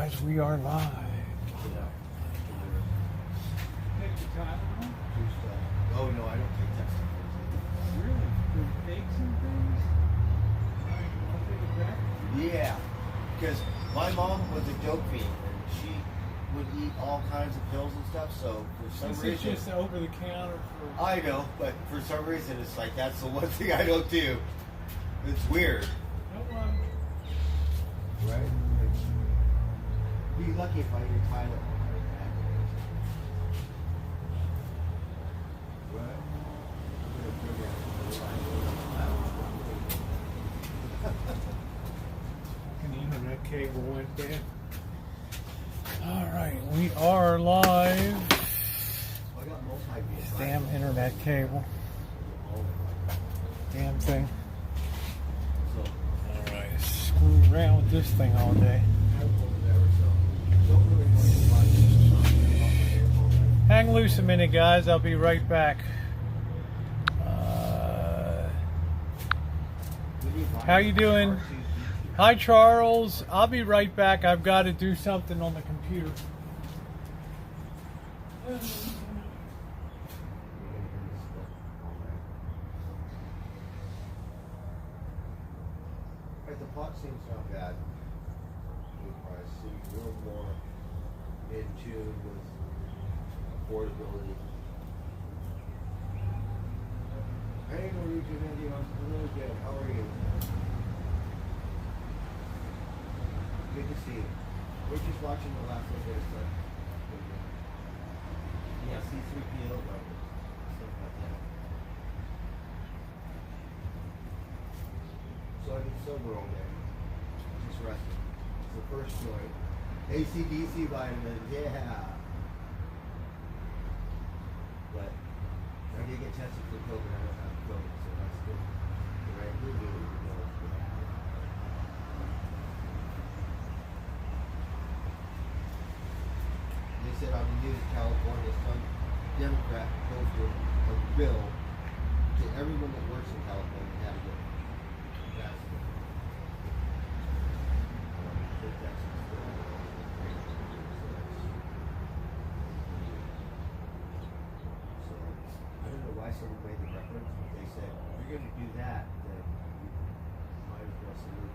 guys, we are live. Take the time off? Oh no, I don't take that stuff. Really? For eggs and things? I'll take it back. Yeah, because my mom was a dope fiend and she would eat all kinds of pills and stuff. So for some This reason, is just over the counter for. I know, but for some reason, it's like that's the one thing I don't do. It's weird, right? Be lucky if I can tie it. An internet cable went dead. All right, we are live. Damn internet cable. Damn thing. All right, screw around with this thing all day. Hang loose a minute, guys. I'll be right back. How you doing? Hi, Charles. I'll be right back. I've got to do something on the computer. The pot seems not bad. I see a little more in tune with affordability. Hey, Norwegian Andy, I'm really good. How are you? Good to see you. We're just watching the last little bit of stuff. Yeah, C3PO, stuff like that. So I did sober all day. Just resting. It's the first joint. ACDC vitamins, yeah. But I did get tested for COVID. I don't have COVID, so that's good. The right blue do, you know. They said on the news, California, some Democrat posted a bill to everyone that works in California had to get vaccinated. I think that's so I don't know why someone made the reference, but they said if you're going to do that, then you might as well salute.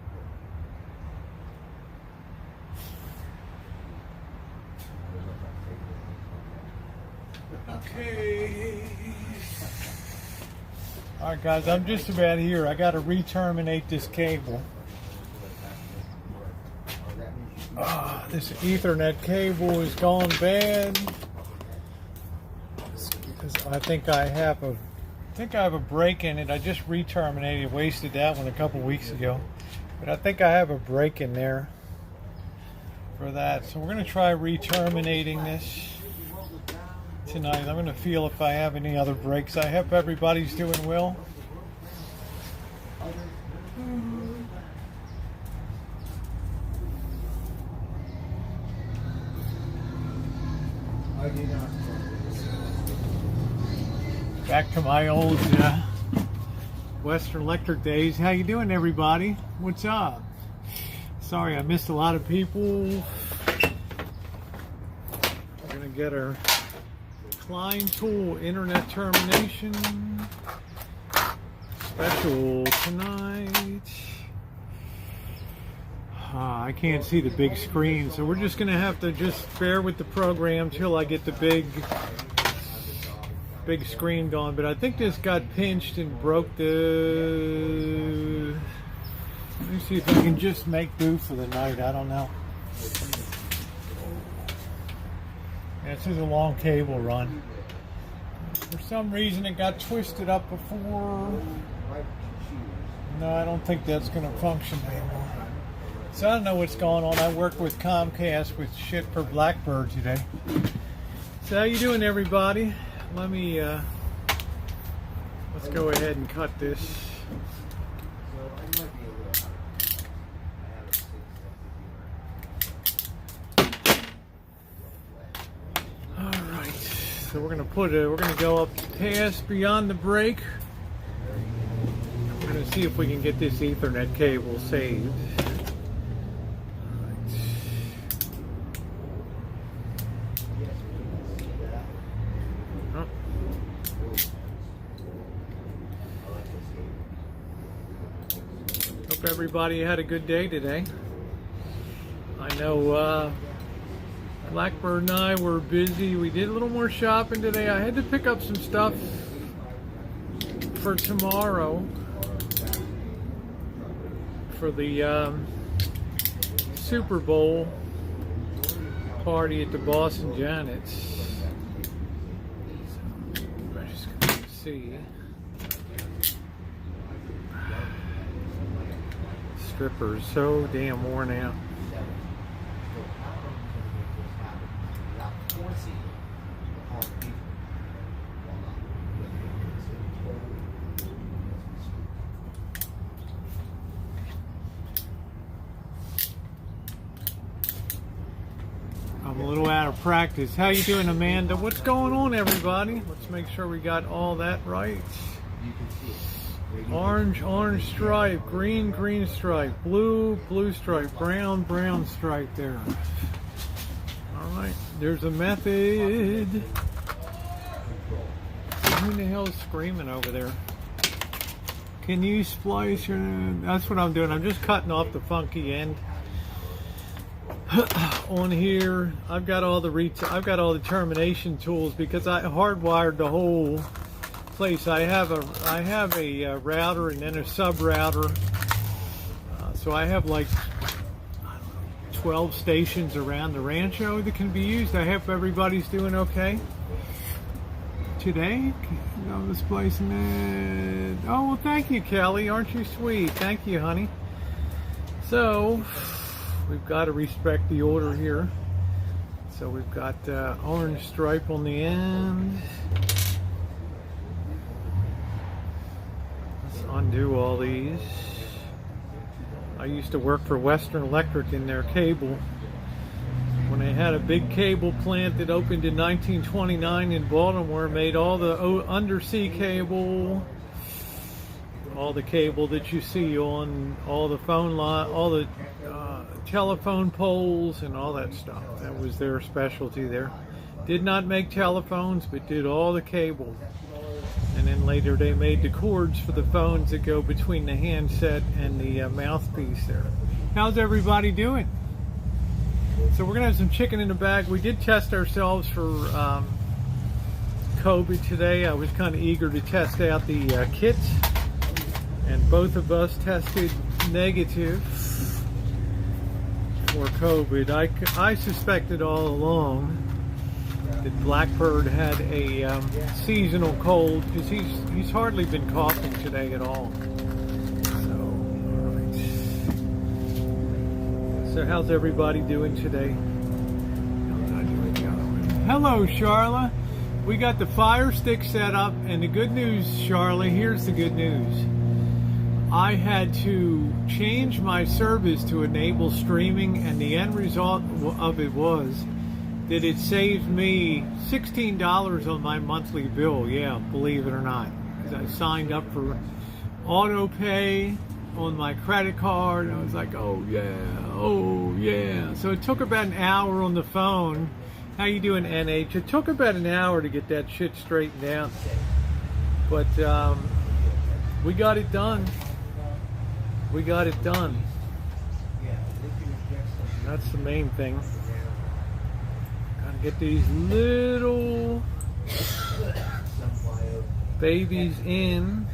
Okay. All right, guys, I'm just about here. I got to re-terminate this cable. This Ethernet cable has gone bad. I think I have a break in it. I just re-terminated, wasted that one a couple weeks ago, but I think I have a break in there for that. So we're going to try re-terminating this tonight. I'm going to feel if I have any other breaks. I hope everybody's doing well. Back to my old Western Electric days. How you doing, everybody? What's up? Sorry I missed a lot of people. We're going to get our Klein tool internet termination special tonight. I can't see the big screen, so we're just going to have to just bear with the program till I get the big screen going. But I think this got pinched and broke the... Let me see if I can just make do for the night. I don't know. Yeah, this is a long cable run. For some reason it got twisted up before. No, I don't think that's going to function anymore. So I don't know what's going on. I work with Comcast with shit for Blackbird today. So how you doing, everybody? Let me, let's go ahead and cut this. Alright, so we're gonna go up past beyond the break. We're gonna see if we can get this Ethernet cable saved. Alright. Hope everybody had a good day today. I know Blackbird and I were busy. We did a little more shopping today. I had to pick up some stuff for tomorrow for the Super Bowl party at the Boston Janet's. So, I'm just going to see. Strippers so damn worn out. I'm a little out of practice. How you doing, Amanda? What's going on, everybody? Let's make sure we got all that right. Orange, orange stripe, green, green stripe, blue, blue stripe, brown, brown stripe there. All right, there's a method. Who the hell's screaming over there? Can you splice your... That's what I'm doing. I'm just cutting off the funky end. On here, I've got all the termination tools because I hardwired the whole place. I have a router and then a sub router, so I have like 12 stations around the rancho that can be used. I hope everybody's doing okay today. I'm splicing it. Oh well, thank you, Kelly. Aren't you sweet? Thank you, honey. So we've got to respect the order here. So we've got orange stripe on the end. Undo all these. I used to work for Western Electric in their cable. When they had a big cable plant that opened in 1929 in Baltimore, made all the undersea cable, all the cable that you see on all the phone line, all the telephone poles and all that stuff. That was their specialty there. Did not make telephones, but did all the cable. And then later they made the cords for the phones that go between the handset and the mouthpiece there. How's everybody doing? So we're gonna have some chicken in the bag. We did test ourselves for COVID today. I was kind of eager to test out the kits, and both of us tested negative for COVID. I suspected all along that Blackbird had a seasonal cold because he's hardly been coughing today at all. So, all right. So how's everybody doing today? Hello, Charla. We got the Fire Stick set up, and the good news, Charla, here's the good news. I had to change my service to enable streaming, and the end result of it was that it saved me $16 on my monthly bill. Yeah, believe it or not. Because I signed up for auto pay on my credit card. And I was like, oh yeah. So it took about an hour on the phone. How you doing, NH? It took about an hour to get that shit straightened out. But we got it done. We got it done. That's the main thing. Get these little babies in.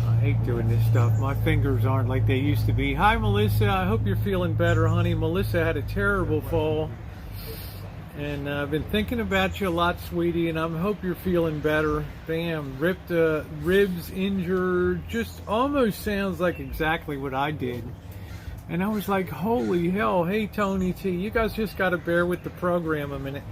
I hate doing this stuff. My fingers aren't like they used to be. Hi, Melissa. I hope you're feeling better, honey. Melissa had a terrible fall. And I've been thinking about you a lot, sweetie, and I hope you're feeling better. Damn, ripped ribs, injured, just almost sounds like exactly what I did. And I was like, holy hell, hey, Tony T, you guys just got to bear with the program a minute.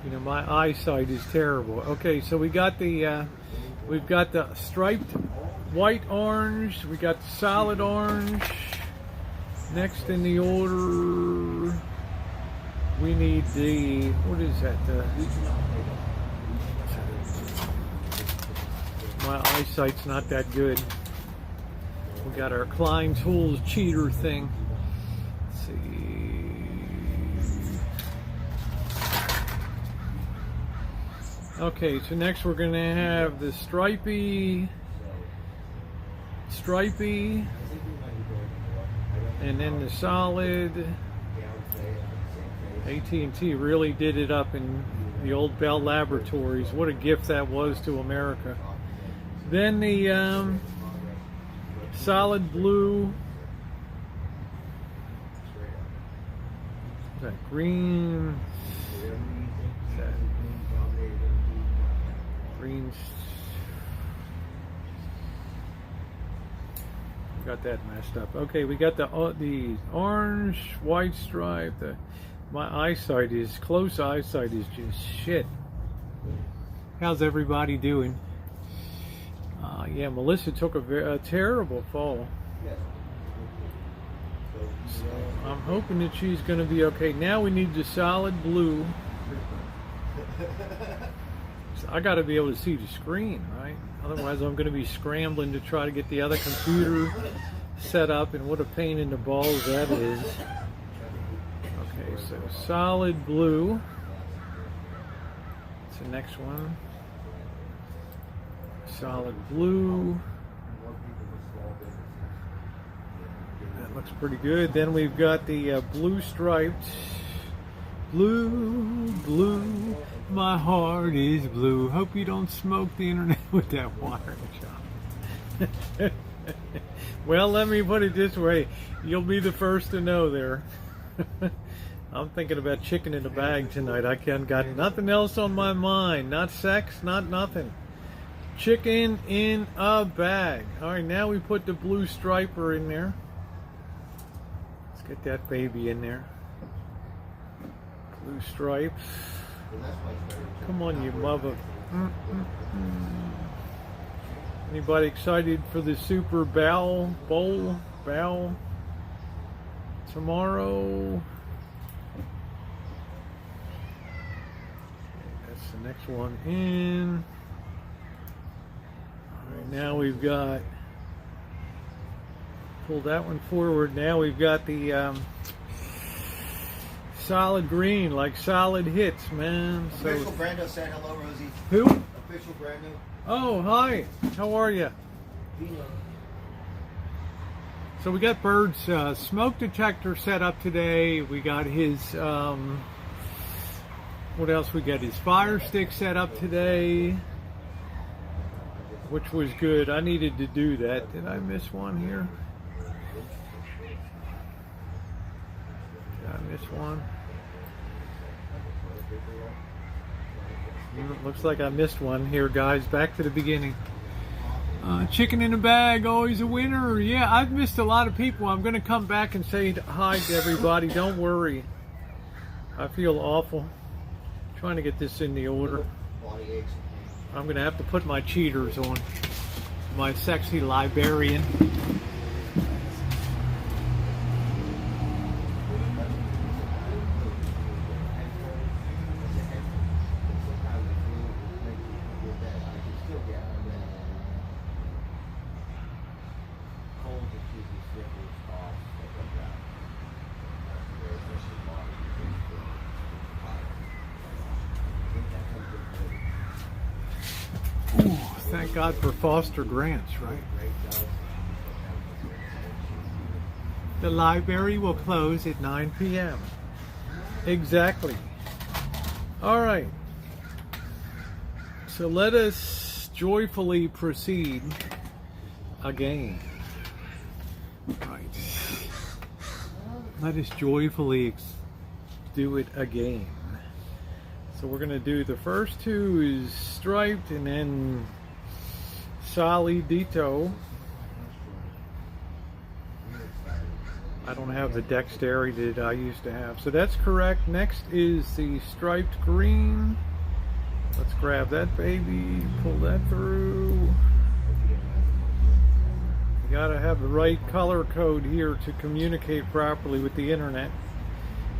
You know, my eyesight is terrible. Okay, so we got the, we've got the striped white orange, we got the solid orange. Next in the order, we need the, what is that? My eyesight's not that good. We got our Klein Tools cheater thing. Let's see. Okay, so next we're gonna have the stripy, and then the solid. AT&T really did it up in the old Bell Laboratories. What a gift that was to America. Then the solid blue. Is that green? Green. Got that messed up. Okay, we got the orange, white stripe. My eyesight is close. Eyesight is just shit. How's everybody doing? Yeah, Melissa took a terrible fall. So I'm hoping that she's going to be okay. Now we need the solid blue. So I got to be able to see the screen, right? Otherwise I'm going to be scrambling to try to get the other computer set up, and what a pain in the balls that is. Okay, so solid blue. That's the next one. Solid blue. That looks pretty good. Then we've got the blue striped. Blue, blue, my heart is blue. Hope you don't smoke the internet with that wire, John. Well, let me put it this way. You'll be the first to know there. I'm thinking about chicken in a bag tonight. I can't got nothing else on my mind. Not sex, not nothing. Chicken in a bag. All right, now we put the blue striper in there. Let's get that baby in there. Blue stripes. Come on, you mother. Anybody excited for the Super Bowl tomorrow? That's the next one in. All right, now we've got, pull that one forward. Now we've got the solid green, like solid hits, man. So, Official Brando said hello, Rosie. who? Official Brando. Oh, hi. How are you? So we got Bird's smoke detector set up today. We got his, what else we got? His fire stick set up today, which was good. I needed to do that. Did I miss one here? Did I miss one? Looks like I missed one here, guys. Back to the beginning. Chicken in a bag, always a winner. Yeah, I've missed a lot of people. I'm going to come back and say hi to everybody. Don't worry. I feel awful. Trying to get this in the order. I'm going to have to put my cheaters on. My sexy librarian. Thank God for foster grants, right? The library will close at 9 p.m. Exactly. All right. So let us joyfully proceed again. Right. Let us joyfully do it again. So we're going to do the first two is striped and then solidito. I don't have the dexterity that I used to have. So that's correct. Next is the striped green. Let's grab that baby, pull that through. You gotta have the right color code here to communicate properly with the internet.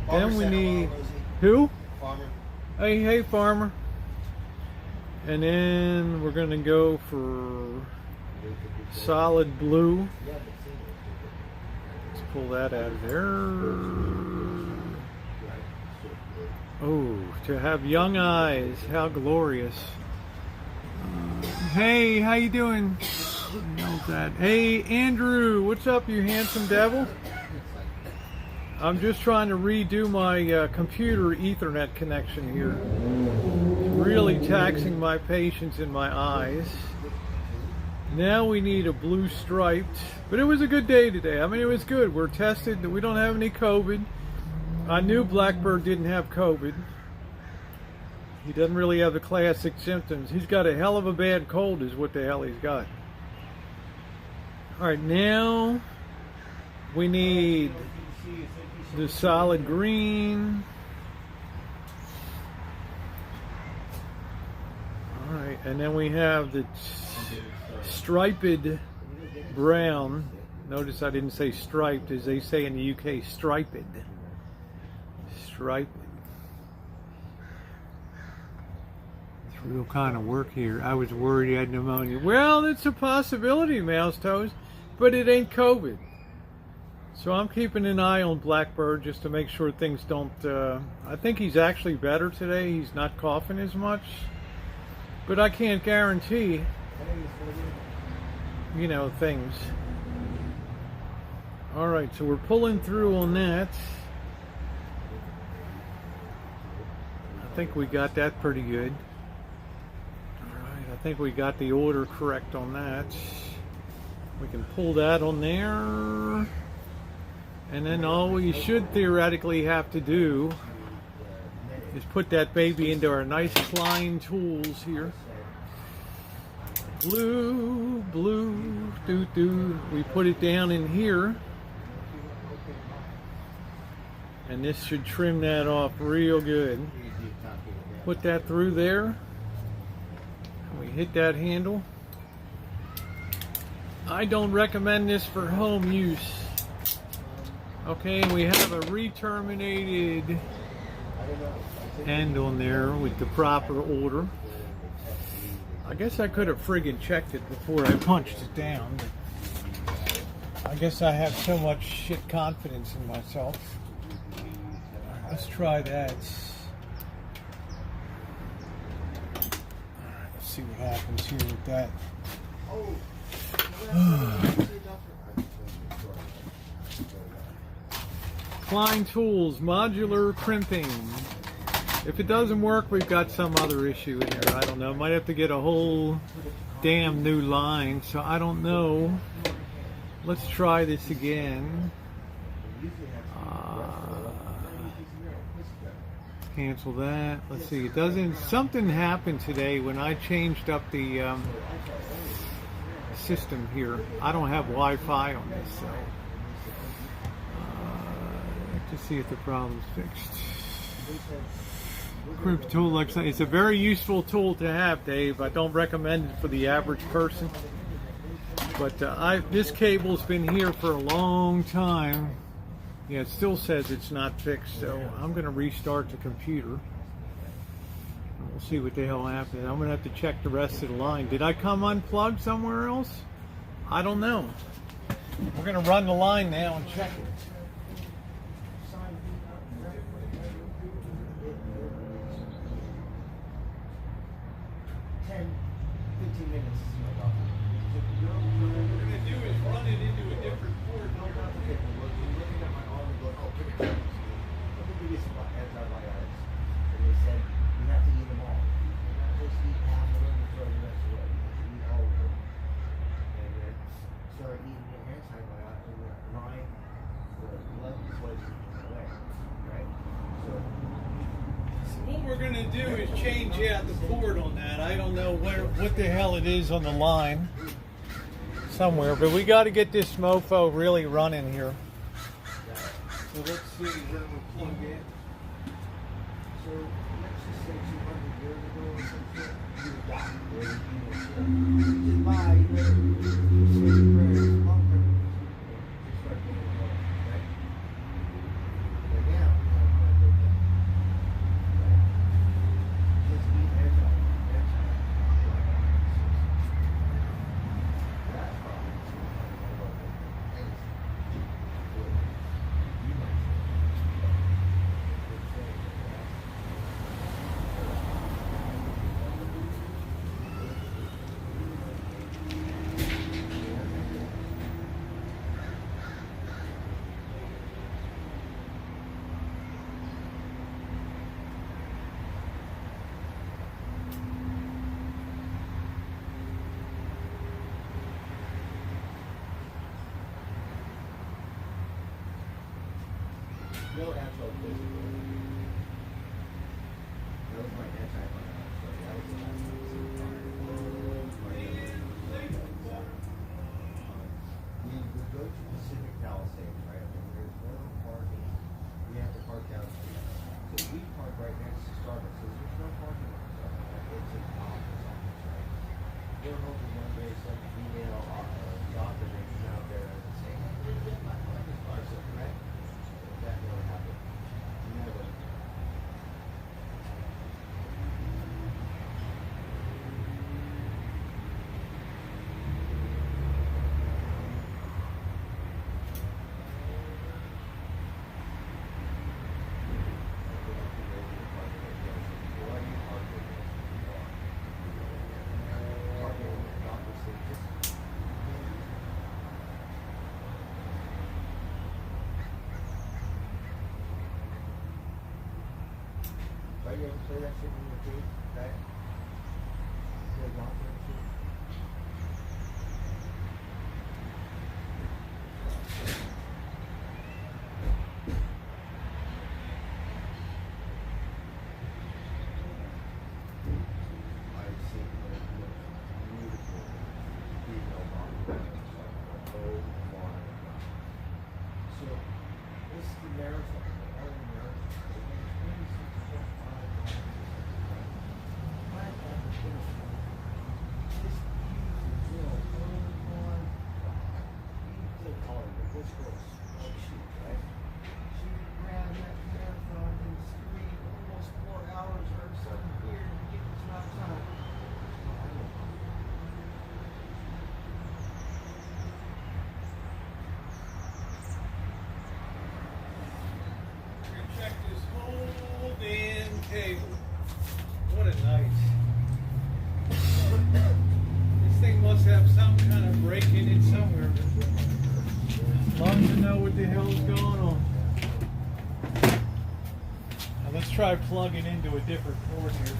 Farmer Then we said need, hello, Rosie. who? Farmer. Hey, farmer. And then we're gonna go for solid blue. Let's pull that out of there. Oh, to have young eyes, how glorious. Hey, how you doing? How's that? Hey, Andrew, what's up, you handsome devil? I'm just trying to redo my computer Ethernet connection here. Really taxing my patience in my eyes. Now we need a blue striped, but it was a good day today. I mean, it was good. We're tested that we don't have any COVID. I knew Blackbird didn't have COVID. He doesn't really have the classic symptoms. He's got a hell of a bad cold is what the hell he's got. All right, now we need the solid green. All right, and then we have the striped brown. Notice I didn't say striped, as they say in the UK, striped. Striped. It's real kind of work here. I was worried he had pneumonia. Well, it's a possibility, Mouse Toes, but it ain't COVID. So I'm keeping an eye on Blackbird just to make sure things don't... I think he's actually better today. He's not coughing as much. But I can't guarantee, you know, things. All right, so we're pulling through on that. I think we got that pretty good. All right, I think we got the order correct on that. We can pull that on there. And then all we should theoretically have to do is put that baby into our nice Klein tools here. Blue, blue, doo-doo. We put it down in here. And this should trim that off real good. Put that through there. We hit that handle. I don't recommend this for home use. Okay, we have a re-terminated end on there with the proper order. I guess I could have friggin' checked it before I punched it down. But I guess I have so much shit confidence in myself. Let's try that. Alright, let's see what happens here with that. Klein Tools, modular crimping. If it doesn't work, we've got some other issue in here. I don't know. Might have to get a whole damn new line, so I don't know. Let's try this again. Cancel that. Let's see. It doesn't. Something happened today when I changed up the system here. I don't have Wi-Fi on this, so to see if the problem's fixed. Crimp tool looks like it's a very useful tool to have, Dave. I don't recommend it for the average person, but this cable's been here for a long time. Yeah, it still says it's not fixed, so I'm going to restart the computer. We'll see what the hell happened. I'm going to have to check the rest of the line. Did I come unplugged somewhere else? I don't know. We're going to run the line now and check it. 10-15 minutes. What we're going to do is run it into a different port. Looking at my arm and going, oh, give me let me give you some antibiotics. And they said, you have to eat them all. Not just eat half of them and throw the rest away. You have to eat all of them. And then started eating the antibiotics and the blood was away. Right? So What we're going to do is change out the port on that. I don't know what the hell it is on the line somewhere, but we got to get this mofo really running here. So let's see where we'll plug in. So let's just say 200 years ago or something, you would die. You just buy, you say your prayers, longer, you start getting along, right? But now, just eat No astrophysical. That was my antibiotic. So that was the last time I seen we would go to Pacific Palisades, right? And there's no parking. We have to park down here. So we park right next to Starbucks. So there's no parking on Starbucks. It's an office, right? We're hoping one day some female doctor may come out there and say, hey, where's that my parking car? So, right? That never happened. Never. You ever play that shit in your teeth? That? Play golf and shit? I've seen it look beautiful. Female golf. Oh my God. So, this is the marathon. The LA marathon. This girl's so cheap, right? She ran that marathon in 3, almost 4 hours or something here to get this amount of time. Check this whole damn cable. What a night. This thing must have some kind of break in it somewhere. Love to know what the hell's going on. Now let's try plugging into a different port here.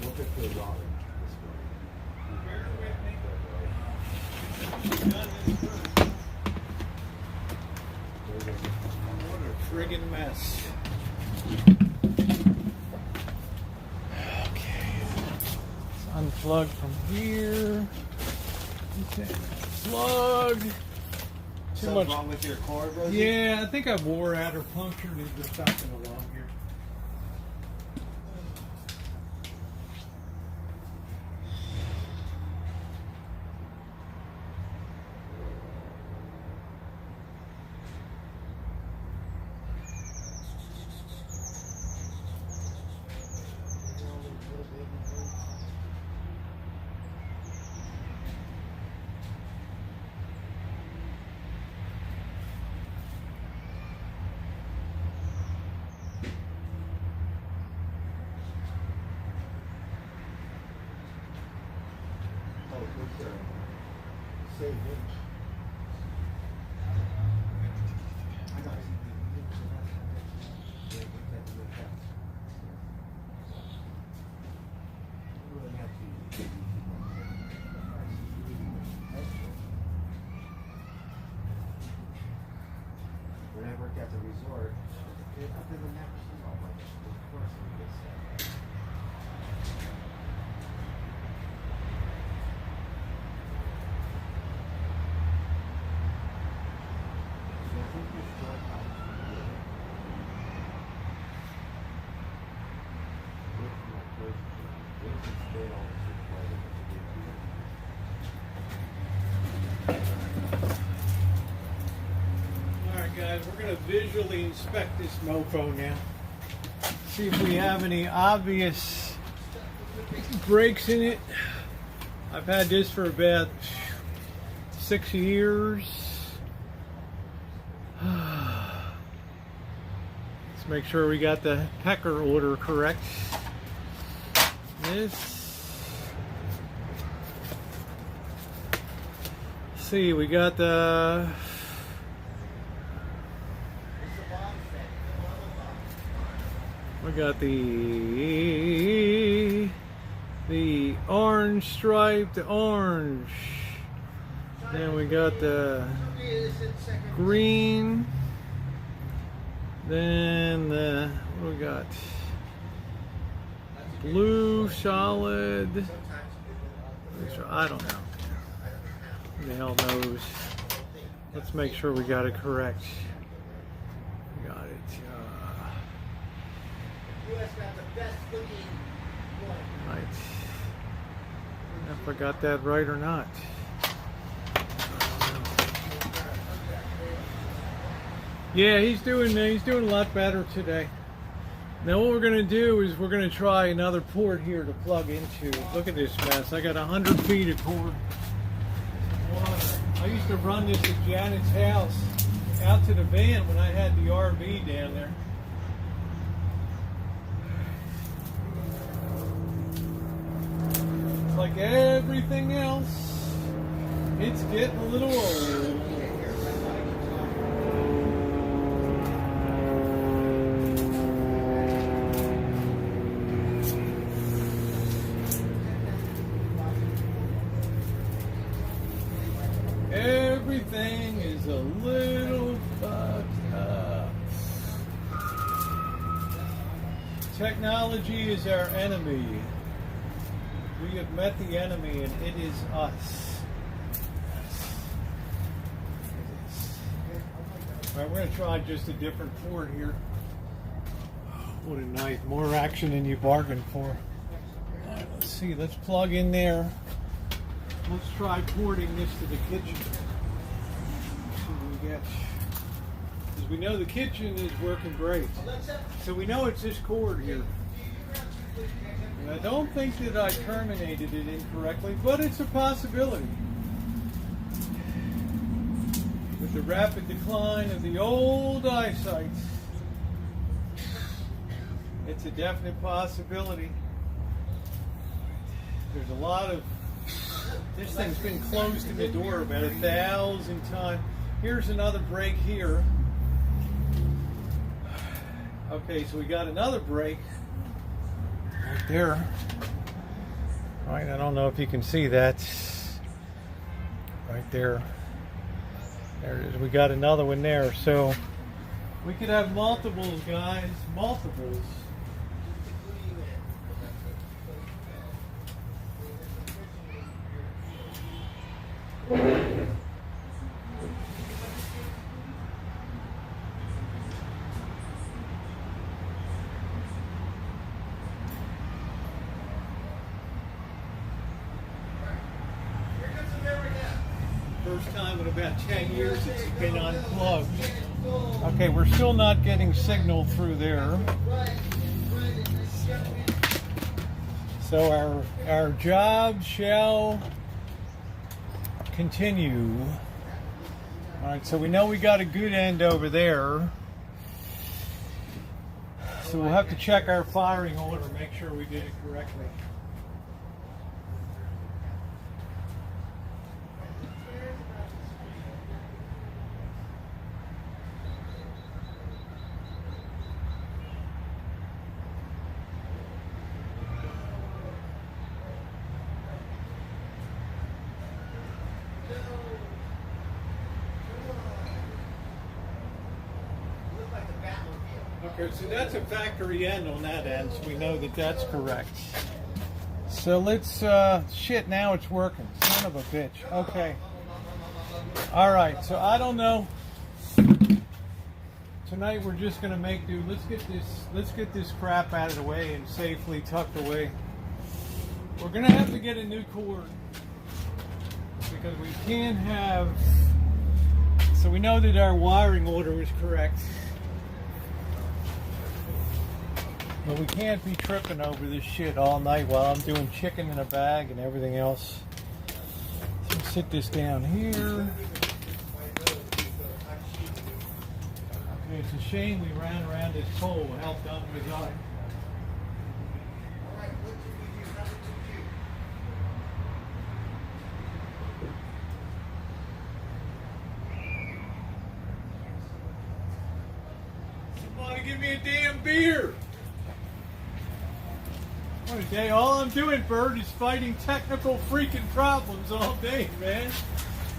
Look at the router this morning. Bear with me. What a friggin' mess. Okay. Let's unplug from here. Okay. Plug. Too Something much. wrong with your cord, Rosie? Yeah, I think I wore out or punctured it or something along here. Save him. I got it. When I worked at the resort, up in the mattresses all my of course we get set. Alright guys, we're going to visually inspect this mofo now. See if we have any obvious breaks in it. I've had this for about 6 years. Let's make sure we got the pecker order correct. See, we got the We got the orange striped orange. Then we got the green. Then what we got? Blue solid. I don't know. Who the hell knows? Let's make sure we got it correct. We got it. Right. If I got that right or not. Yeah, he's doing a lot better today. Now what we're going to do is we're going to try another port here to plug into. Look at this mess. I got 100 feet of cord. I used to run this at Janet's house out to the van when I had the RV down there. It's like everything else. It's getting a little old. Everything is a little fucked up. Technology is our enemy. We have met the enemy, and it is us. All right, we're going to try just a different port here. What a night. More action than you bargained for. All right, let's see. Let's plug in there. Let's try porting this to the kitchen. See what we get. Because we know the kitchen is working great. So we know it's this cord here. And I don't think that I terminated it incorrectly, but it's a possibility. With the rapid decline of the old eyesight, it's a definite possibility. There's a lot of... This thing's been closed in the door about 1,000 times. Here's another break here. Okay, so we got another break right there. All right, I don't know if you can see that. Right there. There it is. We got another one there. So we could have multiples, guys. Multiples. First time in about 10 years it's been unplugged. Okay, we're still not getting signal through there. So our job shall continue. All right, so we know we got a good end over there. So we'll have to check our firing order, make sure we did it correctly. Okay, so that's a factory end on that end, so we know that that's correct. So let's, shit, now it's working. Son of a bitch. Okay. All right, so I don't know. Tonight we're just gonna make do. Let's get this crap out of the way and safely tucked away. We're gonna have to get a new cord because we can't have. So we know that our wiring order is correct. But we can't be tripping over this shit all night while I'm doing chicken in a bag and everything else. So sit this down here. Okay, it's a shame we ran around this pole. How dumb was I? Somebody give me a damn beer! What a day. All I'm doing, Bird, is fighting technical freaking problems all day, man.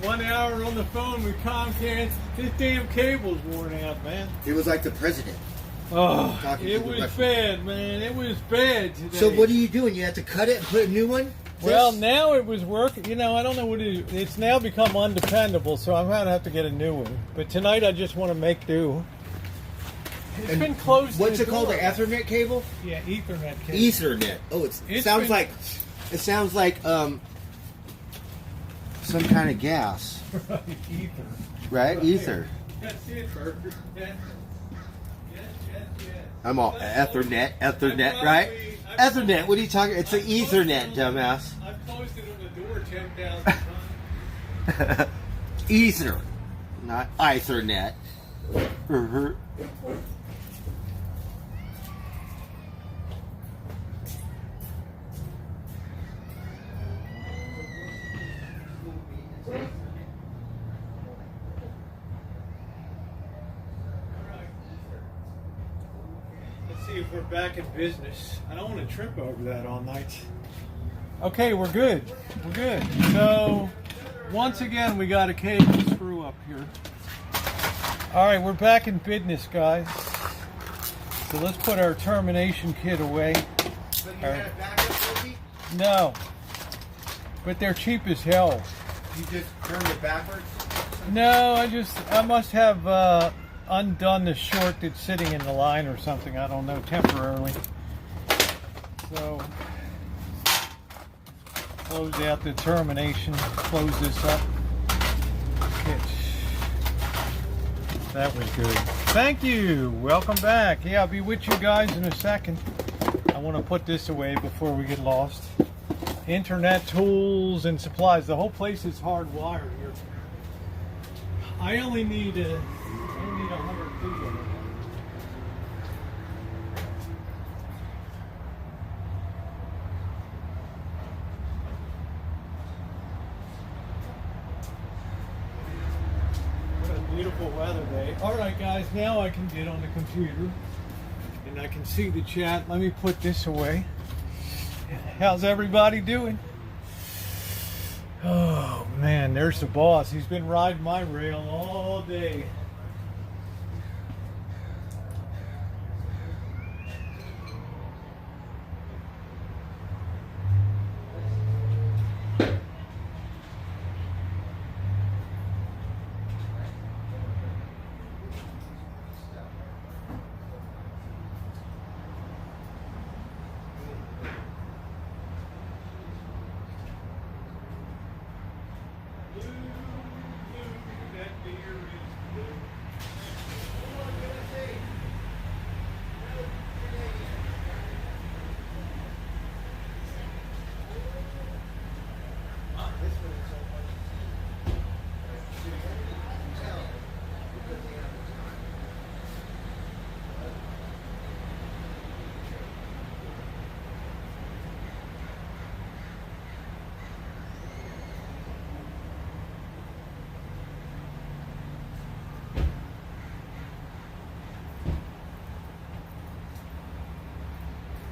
1 hour on the phone with Comcast. This damn cable's worn out, man. It was like the president. Oh, Talking it to the was rest- bad, man. It was bad today. So what are you doing? You have to cut it and put a new one? Well, This? now it was working. You know, I don't know what it is. It's now become undependable, so I'm going to have to get a new one. But tonight I just want to make do. It's And been closed. What's the it called? door. The Ethernet cable? Yeah, Ethernet cable. Ethernet. Oh, it It's sounds been- like some kind of gas, Right, ether. right? Ether. That's it, Bird. Yes, yes. I'm all Ethernet, right? Ethernet. What are you talking? It's an Ethernet, dumbass. I've posted on the door 10,000 times. Ether, not Ethernet. Let's see if we're back in business. I don't want to trip over that all night. Okay, we're good. We're good. So, once again, we got a cable screw up here. All right, we're back in business, guys. So let's put our termination kit away. So you had a backup for me? No, but they're cheap as hell. You just turned it backwards? No, I must have undone the short that's sitting in the line or something. I don't know, temporarily. So, close out the termination, close this up. Kit. That was good. Thank you. Welcome back. Yeah, I'll be with you guys in a second. I want to put this away before we get lost. Internet tools and supplies. The whole place is hardwired here. I only need 100 feet of it. What a beautiful weather day. All right, guys, now I can get on the computer and I can see the chat. Let me put this away. How's everybody doing? Oh man, there's the boss. He's been riding my rail all day.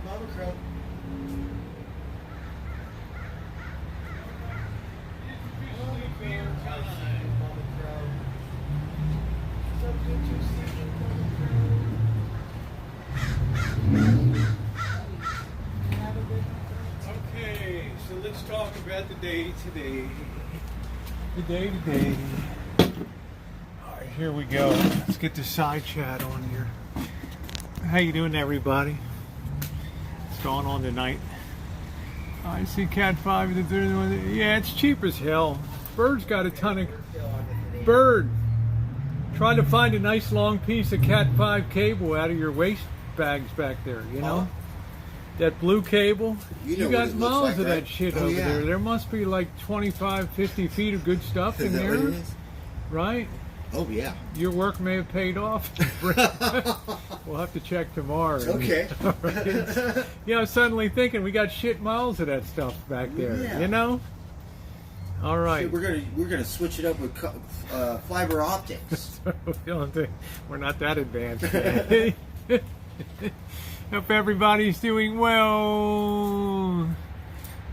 Mama Crow. Okay, so let's talk about the day today. The day today. All right, here we go. Let's get the side chat on here. How you doing, everybody? What's going on tonight? I see Cat 5 the 31. Yeah, it's cheap as hell. Bird's got a ton of... Bird, try to find a nice long piece of Cat 5 cable out of your waste bags back there, you know? That blue cable. You know You got what it looks miles like, of that right? shit Oh, over yeah. there. There must be like 25, 50 feet of good stuff in Is that there, what it is? right? Oh, yeah. Your work may have paid off. We'll have to check tomorrow. Okay. All right. You know, suddenly thinking we got shit miles of that stuff back there. Yeah. You know. All right. We're gonna switch it up with fiber optics. We're not that advanced. Yet. Hope everybody's doing well.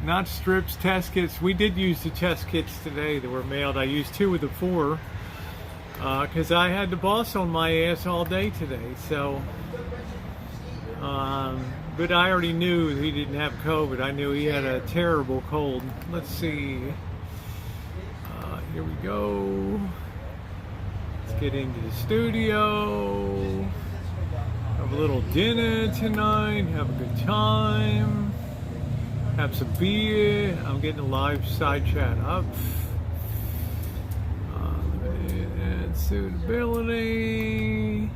Not strips, test kits. We did use the test kits today that were mailed. I used 2 of the 4 because I had the boss on my ass all day today. So, but I already knew he didn't have COVID. I knew he had a terrible cold. Let's see. Here we go. Let's get into the studio. Have a little dinner tonight. Have a good time. Have some beer. I'm getting a live side chat up. And suitability.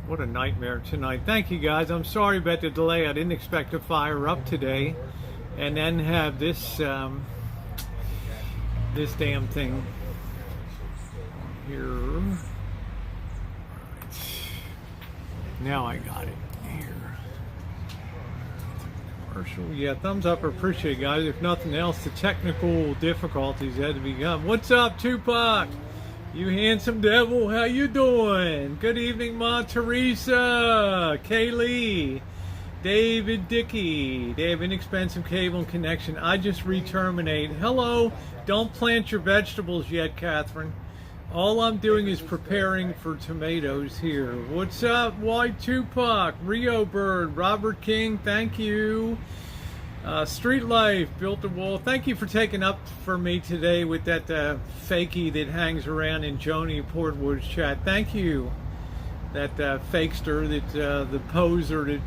What a nightmare tonight. Thank you guys. I'm sorry about the delay. I didn't expect to fire up today and then have this this damn thing here. Right. Now I got it here. Commercial. Yeah, thumbs up. I appreciate it, guys. If nothing else, the technical difficulties had to be gone. What's up, Tupac? You handsome devil, how you doing? Good evening, Ma Teresa, Kaylee, David Dickey. They have inexpensive cable and connection. I just re-terminate. Hello, don't plant your vegetables yet, Catherine. All I'm doing is preparing for tomatoes here. What's up, White Tupac, Rio Bird, Robert King, thank you. Street Life, Built a Wall. Thank you for taking up for me today with that fakie that hangs around in Joni Portwood's chat. Thank you. That fakester, that the poser that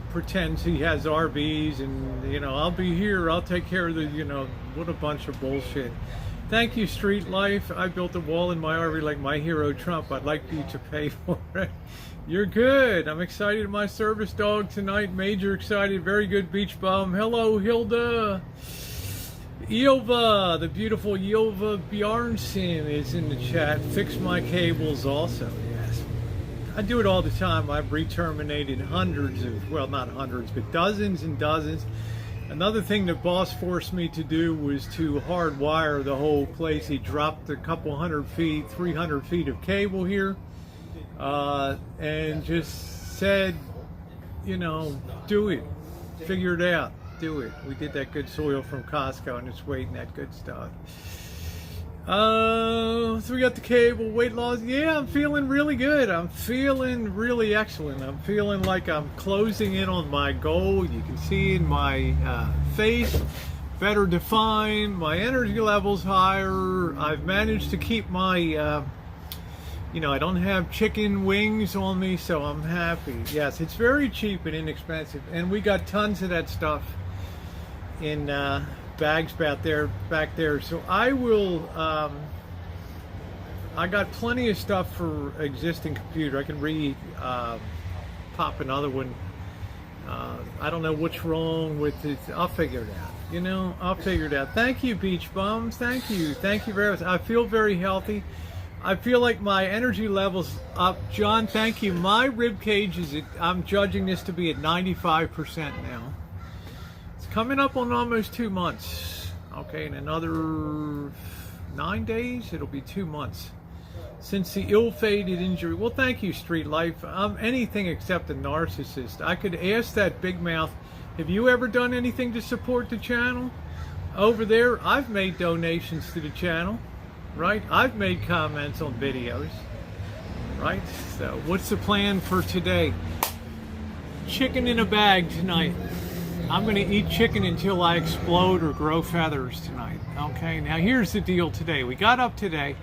pretends he has RVs and, you know, I'll be here, I'll take care of the, you know, what a bunch of bullshit. Thank you, Street Life. I built a wall in my RV like my hero Trump. I'd like you to pay for it. You're good. I'm excited. My service dog tonight. Major excited. Very good, Beach Bum. Hello, Hilda. Ilva, the beautiful Ilva Bjarnsen is in the chat. Fix my cables also. Yes. I do it all the time. I've re-terminated hundreds of, well, not hundreds, but dozens and dozens. Another thing the boss forced me to do was to hardwire the whole place. He dropped a couple 100 feet, 300 feet of cable here. And just said, you know, do it, figure it out, do it. We did that good soil from Costco and it's weight and that good stuff. So we got the cable, weight loss. Yeah, I'm feeling really good. I'm feeling really excellent. I'm feeling like I'm closing in on my goal. You can see in my face, better defined, my energy levels higher. I've managed to keep my you know, I don't have chicken wings on me, so I'm happy. Yes, it's very cheap and inexpensive, and we got tons of that stuff in bags back there. So I will. I got plenty of stuff for existing computer. I can pop another one. I don't know what's wrong with it. I'll figure it out. You know, I'll figure it out. Thank you, Beach Bums. Thank you very much. I feel very healthy. I feel like my energy level's up. John, thank you. My rib cage is I'm judging this to be at 95% now. It's coming up on almost 2 months. Okay, in another 9 days, it'll be 2 months since the ill-fated injury. Well, thank you, Street Life. I'm anything except a narcissist. I could ask that big mouth, have you ever done anything to support the channel? Over there, I've made donations to the channel. Right? I've made comments on videos. Right? So what's the plan for today? Chicken in a bag tonight. I'm going to eat chicken until I explode or grow feathers tonight. Okay, now here's the deal today. We got up today.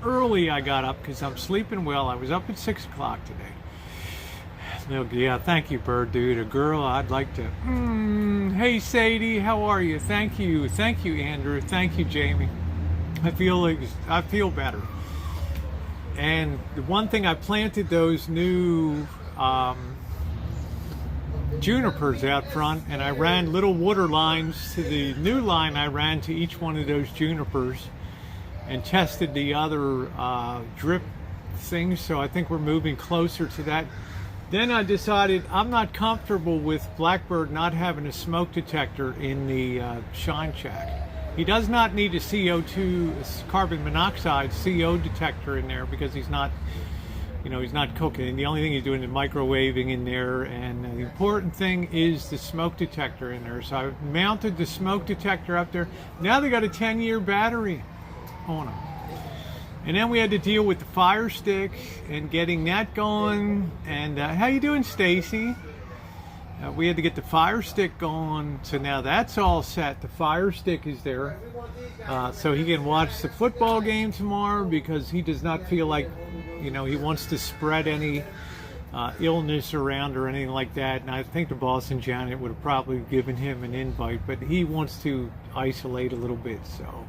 Early I got up because I'm sleeping well. I was up at 6 o'clock today. No, yeah, thank you, Bird Dude. A girl I'd like to... Hey, Sadie, how are you? Thank you. Thank you, Andrew. Thank you, Jamie. I feel better. And the one thing, I planted those new junipers out front, and I ran little water lines to the new line. I ran to each one of those junipers and tested the other drip things. So I think we're moving closer to that. Then I decided I'm not comfortable with Blackbird not having a smoke detector in the shine shack. He does not need a CO2, carbon monoxide, CO detector in there because he's not You know, he's not cooking. The only thing he's doing is microwaving in there, and the important thing is the smoke detector in there. So I've mounted the smoke detector up there. Now they got a 10-year battery on them. And then we had to deal with the fire stick and getting that going. And how you doing, Stacy? We had to get the fire stick going, so now that's all set. The fire stick is there, so he can watch the football game tomorrow, because he does not feel like, you know, he wants to spread any illness around or anything like that. And I think the Boston Janet would have probably given him an invite, but he wants to isolate a little bit. So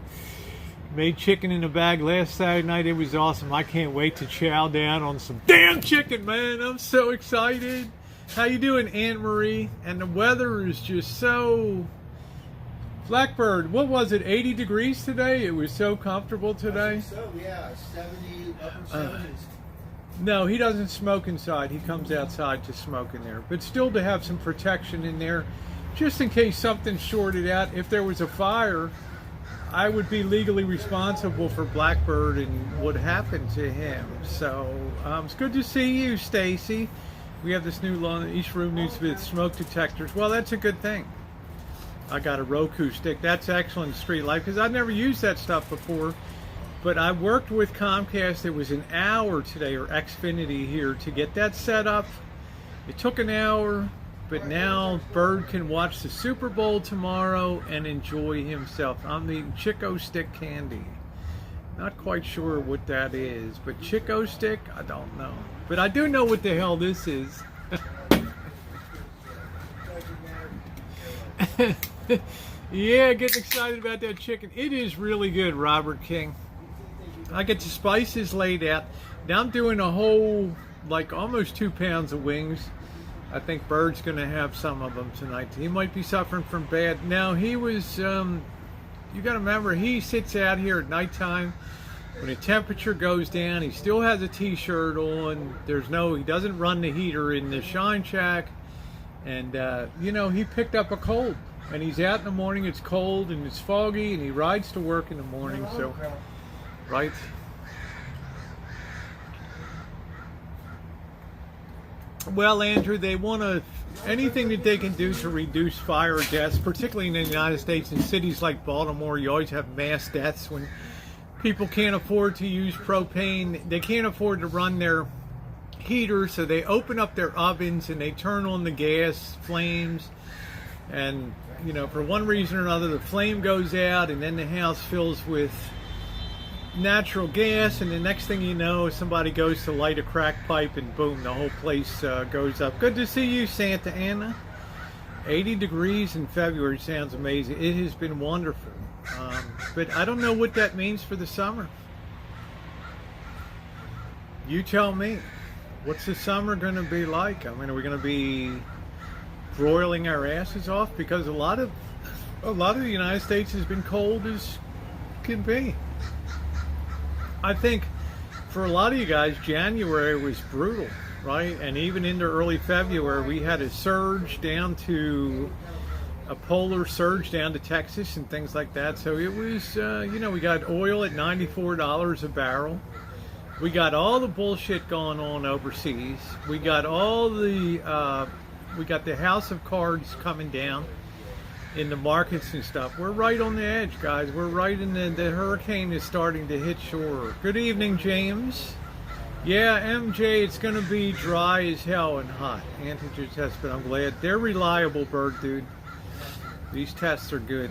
made chicken in a bag last Saturday night. It was awesome. I can't wait to chow down on some damn chicken, man. I'm so excited. How you doing, Aunt Marie? And the weather is just so... Blackbird, what was it, 80 degrees today? It was so comfortable today. I think so, yeah, 70, upper 70s. No, he doesn't smoke inside. He comes outside to smoke in there. But still to have some protection in there, just in case something shorted out. If there was a fire, I would be legally responsible for Blackbird and what happened to him. So, it's good to see you, Stacy. We have this new law. Each room needs with smoke detectors. Well, that's a good thing. I got a Roku stick. That's excellent street life, because I've never used that stuff before. But I worked with Comcast. It was an hour today, or Xfinity here, to get that set up. It took an hour, but now Bird can watch the Super Bowl tomorrow and enjoy himself. I'm eating Chico Stick candy. Not quite sure what that is, but Chico Stick, I don't know. But I do know what the hell this is. Yeah, getting excited about that chicken. It is really good, Robert King. I get the spices laid out. Now I'm doing a whole, like almost 2 pounds of wings. I think Bird's going to have some of them tonight. He might be suffering from bad. Now he was, you got to remember, he sits out here at nighttime. When the temperature goes down, he still has a t-shirt on. He doesn't run the heater in the Shine Shack. And, you know, he picked up a cold. And he's out in the morning, it's cold and it's foggy, and he rides to work in the morning, so, right? Well, Andrew, they want to, anything that they can do to reduce fire deaths, particularly in the United States, in cities like Baltimore, you always have mass deaths when people can't afford to use propane. They can't afford to run their heater, so they open up their ovens and they turn on the gas flames. And, you know, for one reason or another, the flame goes out, and then the house fills with natural gas, and the next thing you know, somebody goes to light a crack pipe, and boom, the whole place goes up. Good to see you, Santa Ana. 80 degrees in February sounds amazing. It has been wonderful. But I don't know what that means for the summer. You tell me. What's the summer going to be like? I mean, are we going to be broiling our asses off? Because a lot of the United States has been cold as can be. I think for a lot of you guys, January was brutal, right? And even into early February, we had a polar surge down to Texas and things like that. So it was, you know, we got oil at $94 a barrel. We got all the bullshit going on overseas. We got we got the house of cards coming down in the markets and stuff. We're right on the edge, guys. We're right in the hurricane is starting to hit shore. Good evening, James. Yeah, MJ, it's going to be dry as hell and hot. Antigen test, but I'm glad. They're reliable, Bird dude. These tests are good.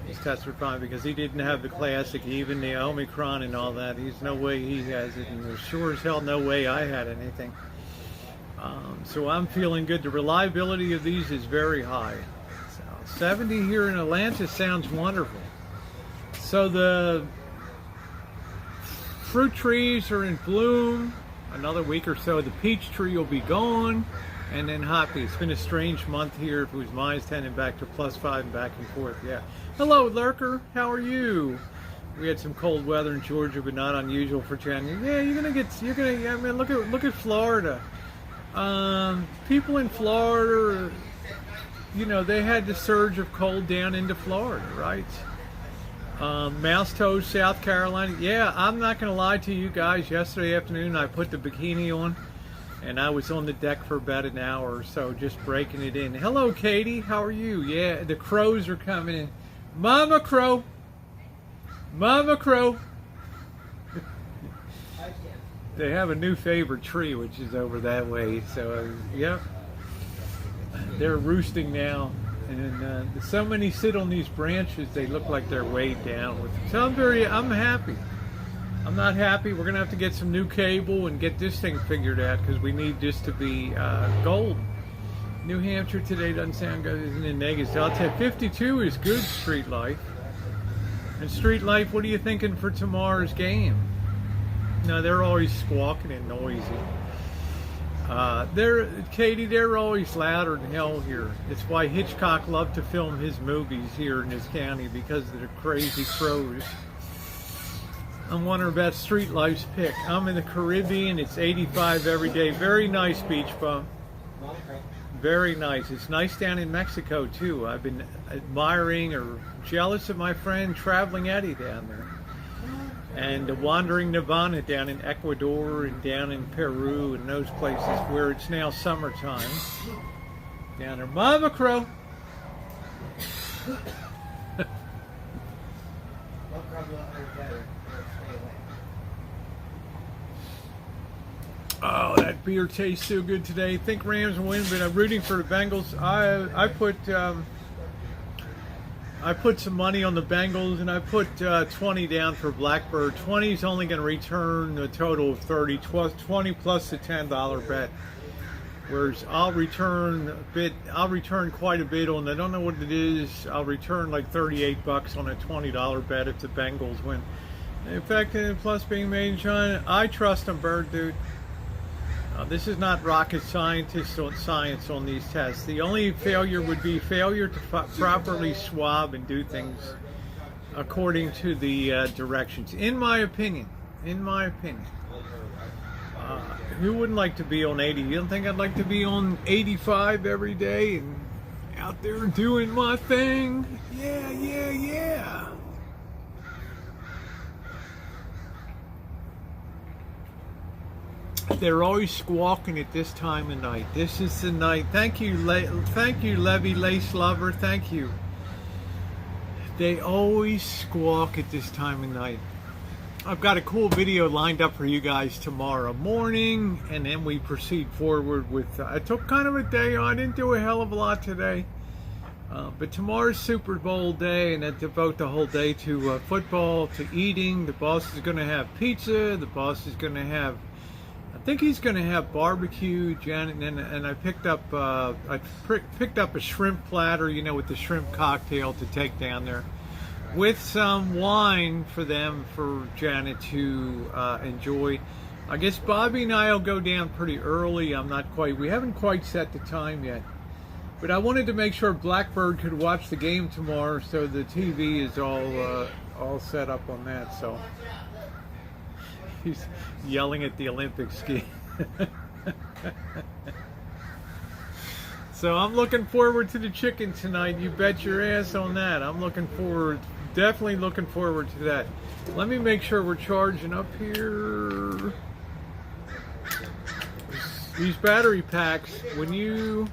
These tests are fine, because he didn't have the classic, even the Omicron and all that. There's no way he has it, and there's sure as hell no way I had anything. So I'm feeling good. The reliability of these is very high. So 70 here in Atlanta sounds wonderful. So the fruit trees are in bloom. Another week or so, the peach tree will be gone. And then Hoppy. It's been a strange month here. If it was -10 and back to +5 and back and forth. Yeah. Hello, Lurker. How are you? We had some cold weather in Georgia, but not unusual for January. Yeah, I mean, look at Florida. People in Florida, you know, they had the surge of cold down into Florida, right? Mouse Toes, South Carolina. Yeah, I'm not going to lie to you guys. Yesterday afternoon, I put the bikini on, and I was on the deck for about an hour or so, just breaking it in. Hello, Katie. How are you? Yeah, the crows are coming in. Mama Crow. Mama Crow. They have a new favorite tree, which is over that way. So, yep. They're roosting now. And so many sit on these branches, they look like they're weighed down. So I'm happy. I'm not happy. We're going to have to get some new cable and get this thing figured out because we need this to be gold. New Hampshire today doesn't sound good, isn't it? Negative. I'll tell you, 52 is good street life. And street life, what are you thinking for tomorrow's game? No, they're always squawking and noisy. Katie, they're always louder than hell here. It's why Hitchcock loved to film his movies here in this county, because of the crazy crows. I'm wondering about street life's pick. I'm in the Caribbean. It's 85 every day. Very nice beach bum. Very nice. It's nice down in Mexico too. I've been admiring or jealous of my friend Traveling Eddie down there. And the Wandering Nirvana down in Ecuador and down in Peru and those places where it's now summertime. Down there. Mama Crow! Oh, that beer tastes so good today. Think Rams will win, but I'm rooting for the Bengals. I put some money on the Bengals, and I put 20 down for Blackbird. 20 is only going to return a total of 30. 20 plus the $10 bet. Whereas I'll return quite a bit on. I don't know what it is. I'll return like 38 bucks on a $20 bet if the Bengals win. In fact, plus being made in China, I trust them, Bird dude. This is not rocket science on these tests. The only failure would be failure to properly swab and do things according to the directions. In my opinion. Who wouldn't like to be on 80? You don't think I'd like to be on 85 every day and out there doing my thing? Yeah. They're always squawking at this time of night. This is the night. Thank you, Levy Lace Lover. Thank you. They always squawk at this time of night. I've got a cool video lined up for you guys tomorrow morning, and then we proceed forward with. I took kind of a day on. I didn't do a hell of a lot today, but tomorrow's Super Bowl day, and I devote the whole day to football, to eating. The boss is going to have pizza. The boss is going to have. I think he's going to have barbecue, Janet, and I picked up a shrimp platter, with the shrimp cocktail to take down there, with some wine for Janet to enjoy. I guess Bobby and I will go down pretty early. We haven't quite set the time yet, but I wanted to make sure Blackbird could watch the game tomorrow, so the TV is all set up on that. So. He's yelling at the Olympic ski. So I'm looking forward to the chicken tonight. You bet your ass on that. I'm definitely looking forward to that. Let me make sure we're charging up here. These battery packs, when you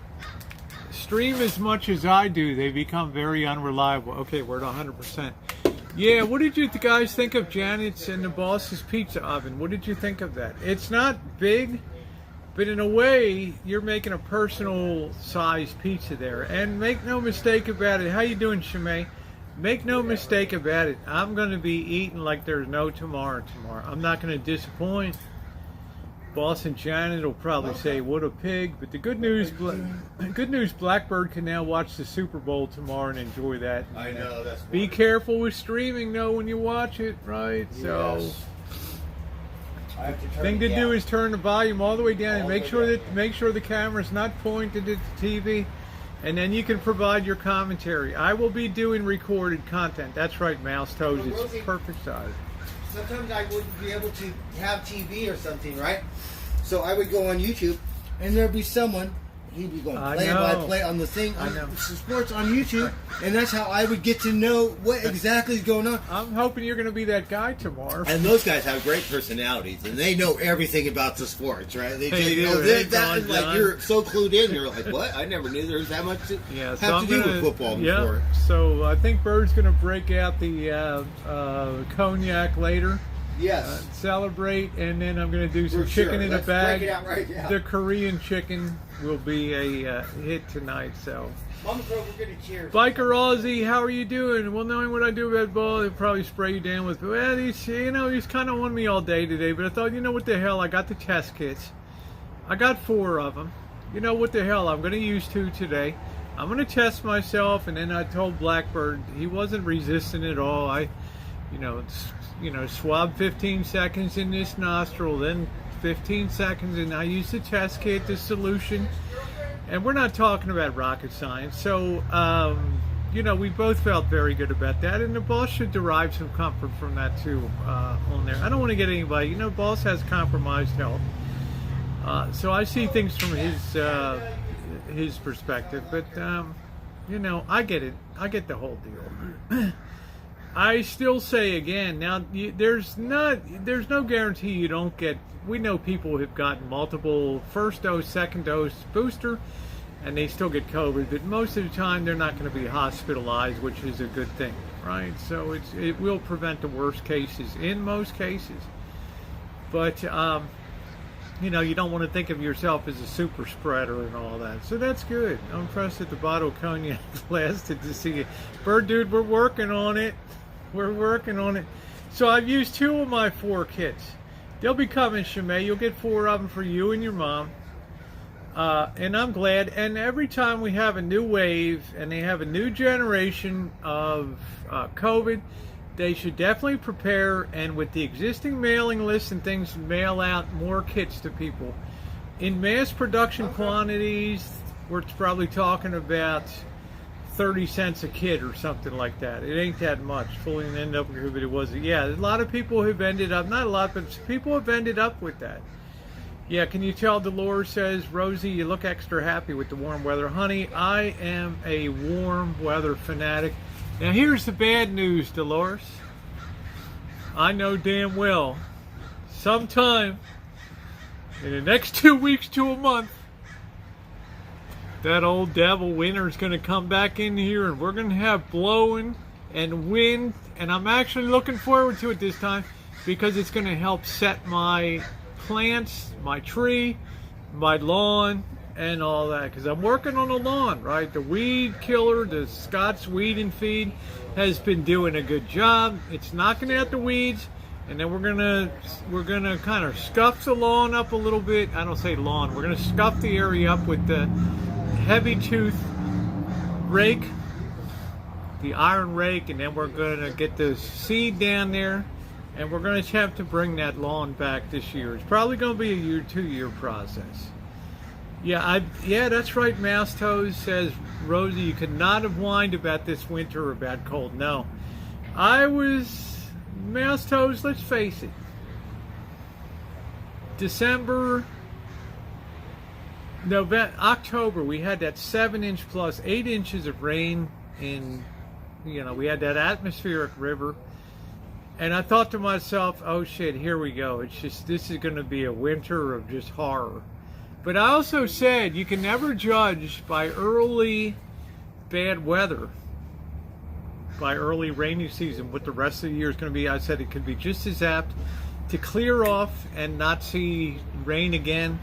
stream as much as I do, they become very unreliable. Okay, we're at 100%. Yeah, what did you guys think of Janet's and the boss's pizza oven? What did you think of that? It's not big, but in a way, you're making a personal size pizza there. And make no mistake about it. How you doing, Shimei? Make no mistake about it. I'm going to be eating like there's no tomorrow. I'm not going to disappoint. Boss and Janet will probably say, "What a pig!" But the good news, Blackbird can now watch the Super Bowl tomorrow and enjoy that. I know that's. Be careful with streaming, though, when you watch it, right? Yes. So, thing to do is turn the volume all the way down and make sure the camera's not pointed at the TV, and then you can provide your commentary. I will be doing recorded content. That's right, Mouse Toes. It's perfect size. Sometimes I wouldn't be able to have TV or something, right? So I would go on YouTube, and there'd be someone he'd be going I play by know. play on the thing I on know. sports on YouTube, and that's how I would get to know what exactly is going on. I'm hoping you're going to be that guy tomorrow. And those guys have great personalities, and they know everything about the sports, right? They just, do. you know, Hey, that is John. like you're so clued in. You're like, what? I never knew there was that much to Yeah, have to do with football before. Yeah, so I think Bird's going to break out the cognac later. Yes. Celebrate, and then I'm going to do some For chicken sure. in Let's a bag. break it out right now. The Korean chicken will be a hit tonight. So, Mama Crow, we're gonna cheers. Biker Aussie, how are you doing? Well, knowing what I do about ball, they'll probably spray you down with. Well, he's kind of on me all day today. But I thought, what the hell? I got the test kits. I got 4 of them. What the hell? I'm going to use 2 today. I'm going to test myself, and then I told Blackbird he wasn't resistant at all. I swab 15 seconds in this nostril, then 15 seconds, and I use the test kit, the solution. And we're not talking about rocket science. So, we both felt very good about that. And the boss should derive some comfort from that, too, on there. I don't want to get anybody, boss has compromised health. So I see things from his perspective. But, I get it. I get the whole deal. I still say again, now there's no guarantee you don't get. We know people who've gotten multiple first dose, second dose, booster, and they still get COVID. But most of the time, they're not going to be hospitalized, which is a good thing, right? So it will prevent the worst cases in most cases. But you don't want to think of yourself as a super spreader and all that. So that's good. I'm impressed that the bottle of cognac lasted to see it. Bird Dude, we're working on it. We're working on it. So I've used 2 of my 4 kits. They'll be coming, Shimei. You'll get 4 of them for you and your mom. And I'm glad. And every time we have a new wave and they have a new generation of COVID, they should definitely prepare, and with the existing mailing lists and things, mail out more kits to people. In mass production quantities, we're probably talking about 30 cents a kit or something like that. It ain't that much. Fully end up with it was. Yeah, a lot of people have ended up, not a lot, but people have ended up with that. Yeah, can you tell Dolores says, Rosie, you look extra happy with the warm weather. Honey, I am a warm weather fanatic. Now here's the bad news, Dolores. I know damn well, sometime in the next 2 weeks to a month, that old devil winter's going to come back in here, and we're going to have blowing and wind, and I'm actually looking forward to it this time because it's going to help set my plants, my tree, my lawn, and all that, because I'm working on the lawn, right? The weed killer, the Scott's Weed and Feed, has been doing a good job. It's knocking out the weeds, and then we're gonna kind of scuff the lawn up a little bit. I don't say lawn. We're gonna scuff the area up with the heavy tooth rake, the iron rake, and then we're gonna get the seed down there, and we're gonna attempt to bring that lawn back this year. It's probably gonna be a 2-year process. Yeah, that's right. Mouse Toes says, Rosie, you could not have whined about this winter or about cold. No, Mouse Toes, let's face it. December, November, October, we had that 7-inch plus 8 inches of rain in, we had that atmospheric river. And I thought to myself, oh shit, here we go. This is going to be a winter of just horror. But I also said you can never judge by early bad weather, by early rainy season, what the rest of the year is going to be. I said it could be just as apt to clear off and not see rain again,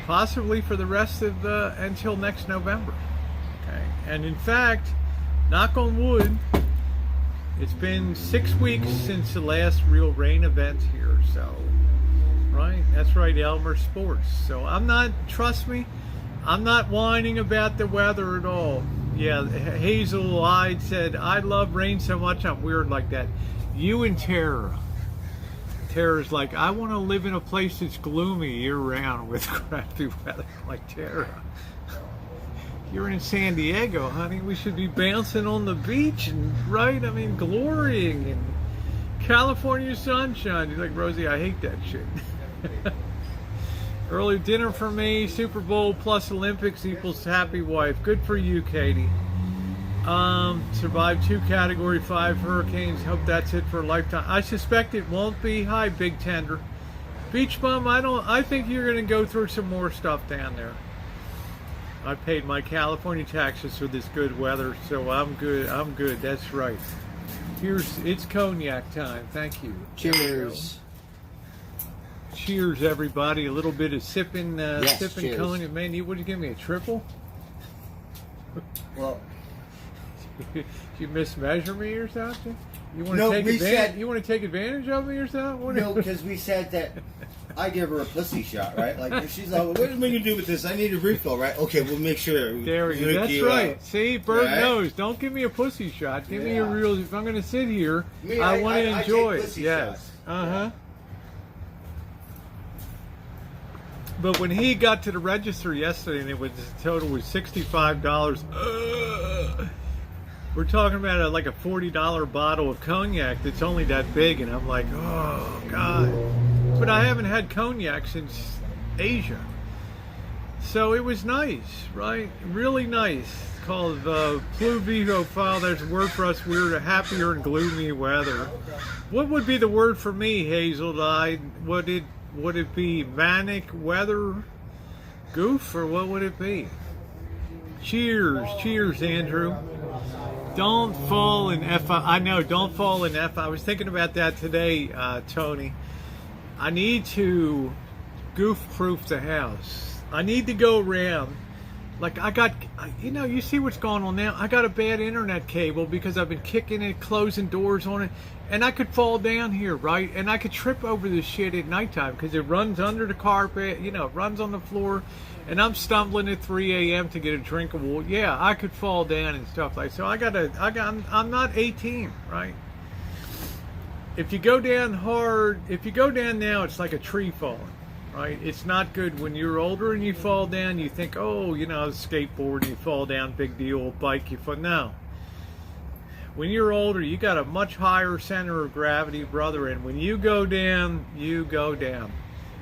possibly for the rest of until next November. Okay, and in fact, knock on wood, it's been 6 weeks since the last real rain event here, so. Right, that's right, Elmer Sports. So trust me, I'm not whining about the weather at all. Yeah, Hazel Eyed said, I love rain so much, I'm weird like that. You and Tara. Tara's like, I want to live in a place that's gloomy year round with crappy weather like Tara. You're in San Diego, honey. We should be bouncing on the beach and, right? I mean, glorying in California sunshine. You're like, Rosie, I hate that shit. Early dinner for me. Super Bowl plus Olympics equals happy wife. Good for you, Katie. Survived 2 Category 5 hurricanes. Hope that's it for a lifetime. I suspect it won't be. Hi, Big Tender. Beach Bum, I think you're going to go through some more stuff down there. I paid my California taxes for this good weather, so I'm good. I'm good. That's right. It's cognac time. Thank you. Cheers. Cheers, everybody. A little bit of sipping, sipping cheers. cognac. Man, would you give me a triple? Well, Did you mismeasure me or something? You want No, to take we advantage? said- You want to take advantage of me or something? no, because we said that I give her a pussy shot, right? Like, she's like, what am I going to do with this? I need a refill, right? Okay, we'll make sure. There we go. Hook That's you right. up. See, Bert Right? knows. Don't give me a pussy shot. Give me a Yeah. real. If I'm going to sit here, Me, I want to I enjoy take it. pussy Yes. shots. Uh-huh. But when he got to the register yesterday, and the total was $65. We're talking about like a $40 bottle of cognac that's only that big, and I'm like, oh God. But I haven't had cognac since Asia. So it was nice, right? Really nice. It's called Pluvivophile. There's a word for us. We're happier in gloomy weather. What would be the word for me, Hazel? Would it be manic weather goof, or what would it be? Cheers. Cheers, Andrew. Don't fall in F. I know, don't fall in F. I was thinking about that today, Tony. I need to goof-proof the house. I need to go around. Like, you see what's going on now? I got a bad internet cable because I've been kicking it, closing doors on it, and I could fall down here, right? And I could trip over this shit at nighttime because it runs under the carpet, it runs on the floor, and I'm stumbling at 3 a.m. to get a drink of water. Yeah, I could fall down and stuff like that. So I'm not 18, right? If you go down hard, if you go down now, it's like a tree falling, right? It's not good. When you're older and you fall down, you think, oh, skateboard and you fall down, big deal, bike, you fall. No. When you're older, you got a much higher center of gravity, brother, and when you go down, you go down.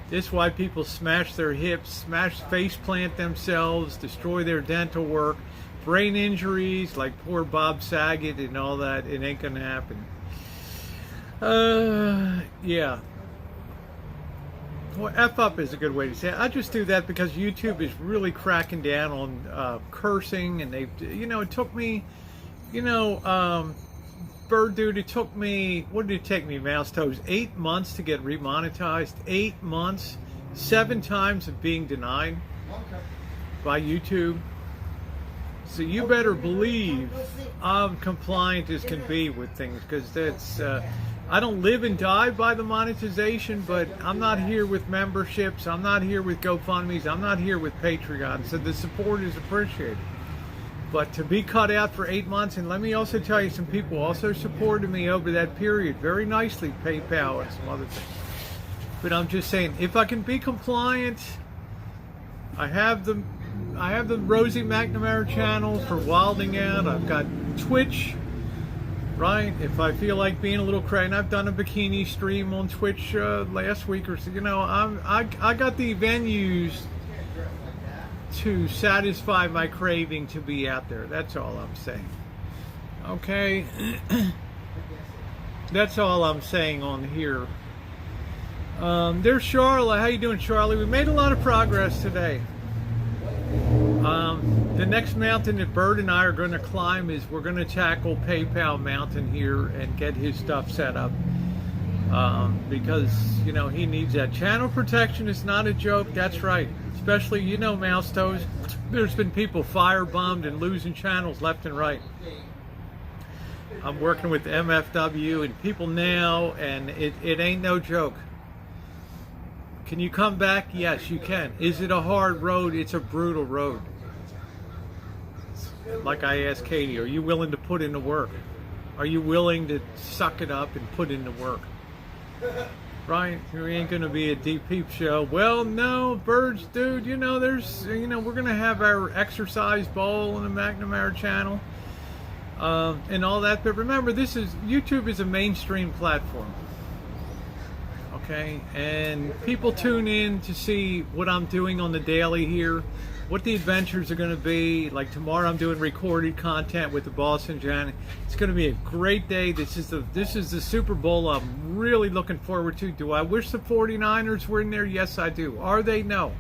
This is why people smash their hips, face plant themselves, destroy their dental work, brain injuries like poor Bob Saget and all that. It ain't gonna happen. Yeah. Well, F up is a good way to say it. I just do that because YouTube is really cracking down on cursing, and it took me, Bird Dude, it took me, what did it take me, Mouse Toes? 8 months to get remonetized. 8 months, 7 times of being denied by YouTube. So you better believe I'm compliant as can be with things, because that's, I don't live and die by the monetization, but I'm not here with memberships. I'm not here with GoFundMes. I'm not here with Patreon. So the support is appreciated. But to be cut out for 8 months, and let me also tell you, some people also supported me over that period very nicely, PayPal and some other things. But I'm just saying, if I can be compliant, I have the Rosie McNamara channel for wilding out. I've got Twitch, right? If I feel like being a little crazy, and I've done a bikini stream on Twitch last week or so. I got the venues to satisfy my craving to be out there. That's all I'm saying. Okay? That's all I'm saying on here. There's Charlotte. How you doing, Charlie? We made a lot of progress today. The next mountain that Bird and I are going to climb is we're going to tackle PayPal Mountain here and get his stuff set up. Because, he needs that. Channel protection is not a joke. That's right. Especially, Mouse Toes, there's been people firebombed and losing channels left and right. I'm working with MFW and people now, and it ain't no joke. Can you come back? Yes, you can. Is it a hard road? It's a brutal road. Like I asked Katie, are you willing to put in the work? Are you willing to suck it up and put in the work? Right? There ain't going to be a deep peep show. Well, no, Birds, dude, there's, we're going to have our exercise ball on the McNamara channel and all that. But remember, YouTube is a mainstream platform. Okay, and people tune in to see what I'm doing on the daily here, what the adventures are going to be. Like tomorrow, I'm doing recorded content with the boss and Janet. It's going to be a great day. This is the Super Bowl I'm really looking forward to. Do I wish the 49ers were in there? Yes, I do. Are they? No.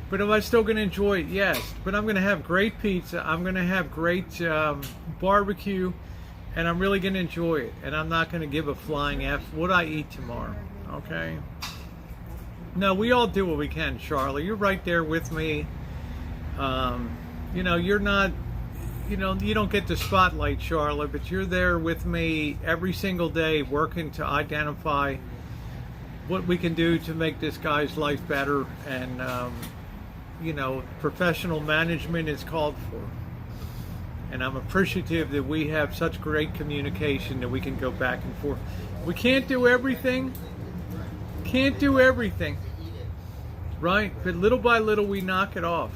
But am I still going to enjoy it? Yes. But I'm going to have great pizza. I'm going to have great barbecue. And I'm really going to enjoy it. And I'm not going to give a flying F what I eat tomorrow. Okay? No, we all do what we can, Charlie. You're right there with me. You know, you're not, you know, you don't get the spotlight, Charlotte, but you're there with me every single day working to identify what we can do to make this guy's life better. And, you know, professional management is called for. And I'm appreciative that we have such great communication that we can go back and forth. We can't do everything. Can't do everything. Right? But little by little we knock it off.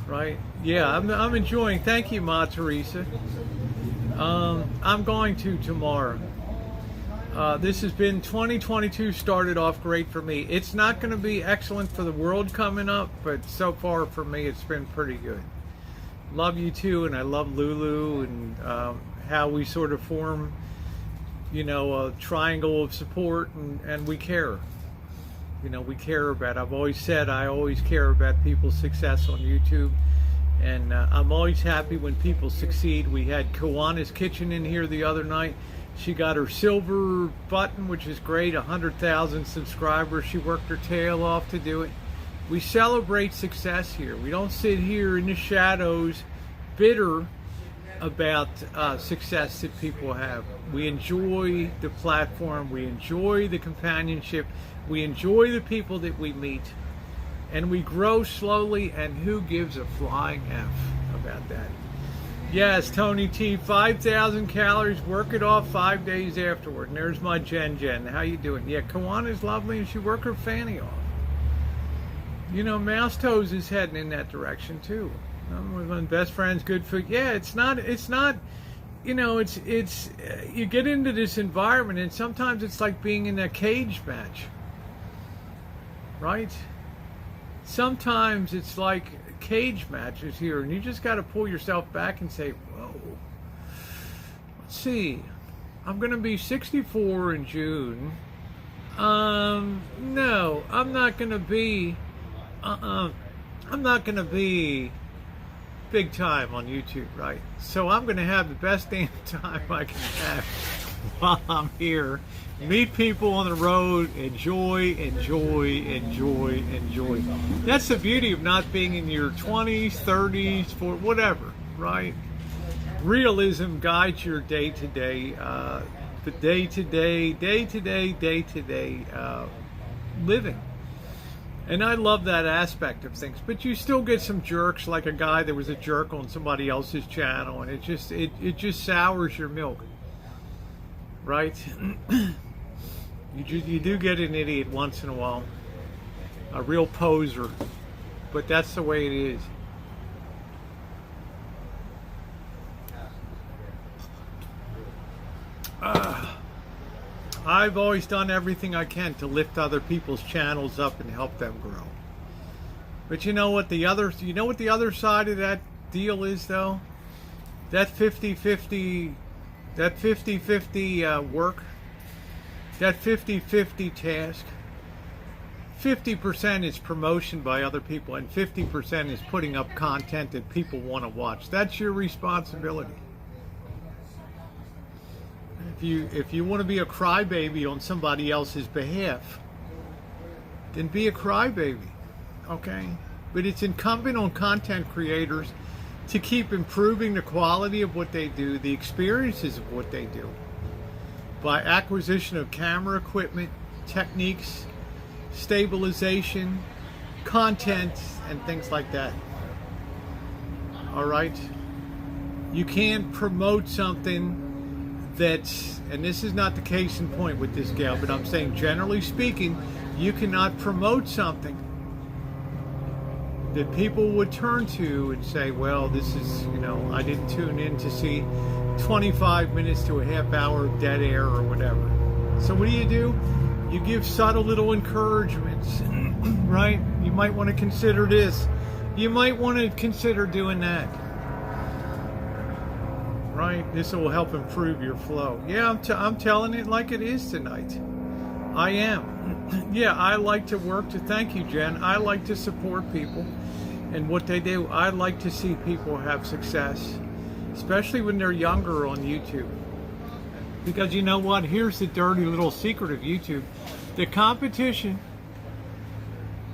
Right? Yeah, I'm enjoying. Thank you, Ma Teresa. I'm going to tomorrow. This has been 2022 started off great for me. It's not going to be excellent for the world coming up, but so far for me it's been pretty good. Love you too, and I love Lulu, and how we sort of form, you know, a triangle of support, and we care. You know, we care about, I've always said I always care about people's success on YouTube, and I'm always happy when people succeed. We had Kiwanis Kitchen in here the other night. She got her silver button, which is great, 100,000 subscribers. She worked her tail off to do it. We celebrate success here. We don't sit here in the shadows bitter about success that people have. We enjoy the platform. We enjoy the companionship. We enjoy the people that we meet. And we grow slowly, and who gives a flying F about that? Yes, Tony T, 5,000 calories, work it off 5 days afterward. And there's my Jen. How you doing? Yeah, Kawana's lovely, and she worked her fanny off. You know, Mouse Toes is heading in that direction too. One best friends, good food. Yeah, it's not, you know, it's, you get into this environment, and sometimes it's like being in a cage match, right? Sometimes it's like cage matches here, and you just got to pull yourself back and say, whoa, let's see, I'm going to be 64 in June. No, I'm not going to be, I'm not going to be big time on YouTube, right? So I'm going to have the best damn time I can have while I'm here. Meet people on the road, enjoy. That's the beauty of not being in your 20s, 30s, 40s, whatever, right? Realism guides your day-to-day, the day-to-day living. And I love that aspect of things. But you still get some jerks, like a guy that was a jerk on somebody else's channel, and it just sours your milk, right? You do get an idiot once in a while, a real poser, but that's the way it is. I've always done everything I can to lift other people's channels up and help them grow. But you know what the other side of that deal is, though? That 50-50 work, that 50-50 task, 50% is promotion by other people, and 50% is putting up content that people want to watch. That's your responsibility. If you want to be a crybaby on somebody else's behalf, then be a crybaby, okay? But it's incumbent on content creators to keep improving the quality of what they do, the experiences of what they do, by acquisition of camera equipment, techniques, stabilization, content, and things like that. All right? You can't promote something that's, and this is not the case in point with this gal, but I'm saying generally speaking, you cannot promote something that people would turn to and say, well, this is, you know, I didn't tune in to see 25 minutes to a half hour of dead air or whatever. So what do? You give subtle little encouragements, right? You might want to consider this. You might want to consider doing that. Right? This will help improve your flow. Yeah, I'm telling it like it is tonight. I am. Yeah, I like to work to, thank you, Jen. I like to support people and what they do. I like to see people have success, especially when they're younger on YouTube. Because you know what? Here's the dirty little secret of YouTube. The competition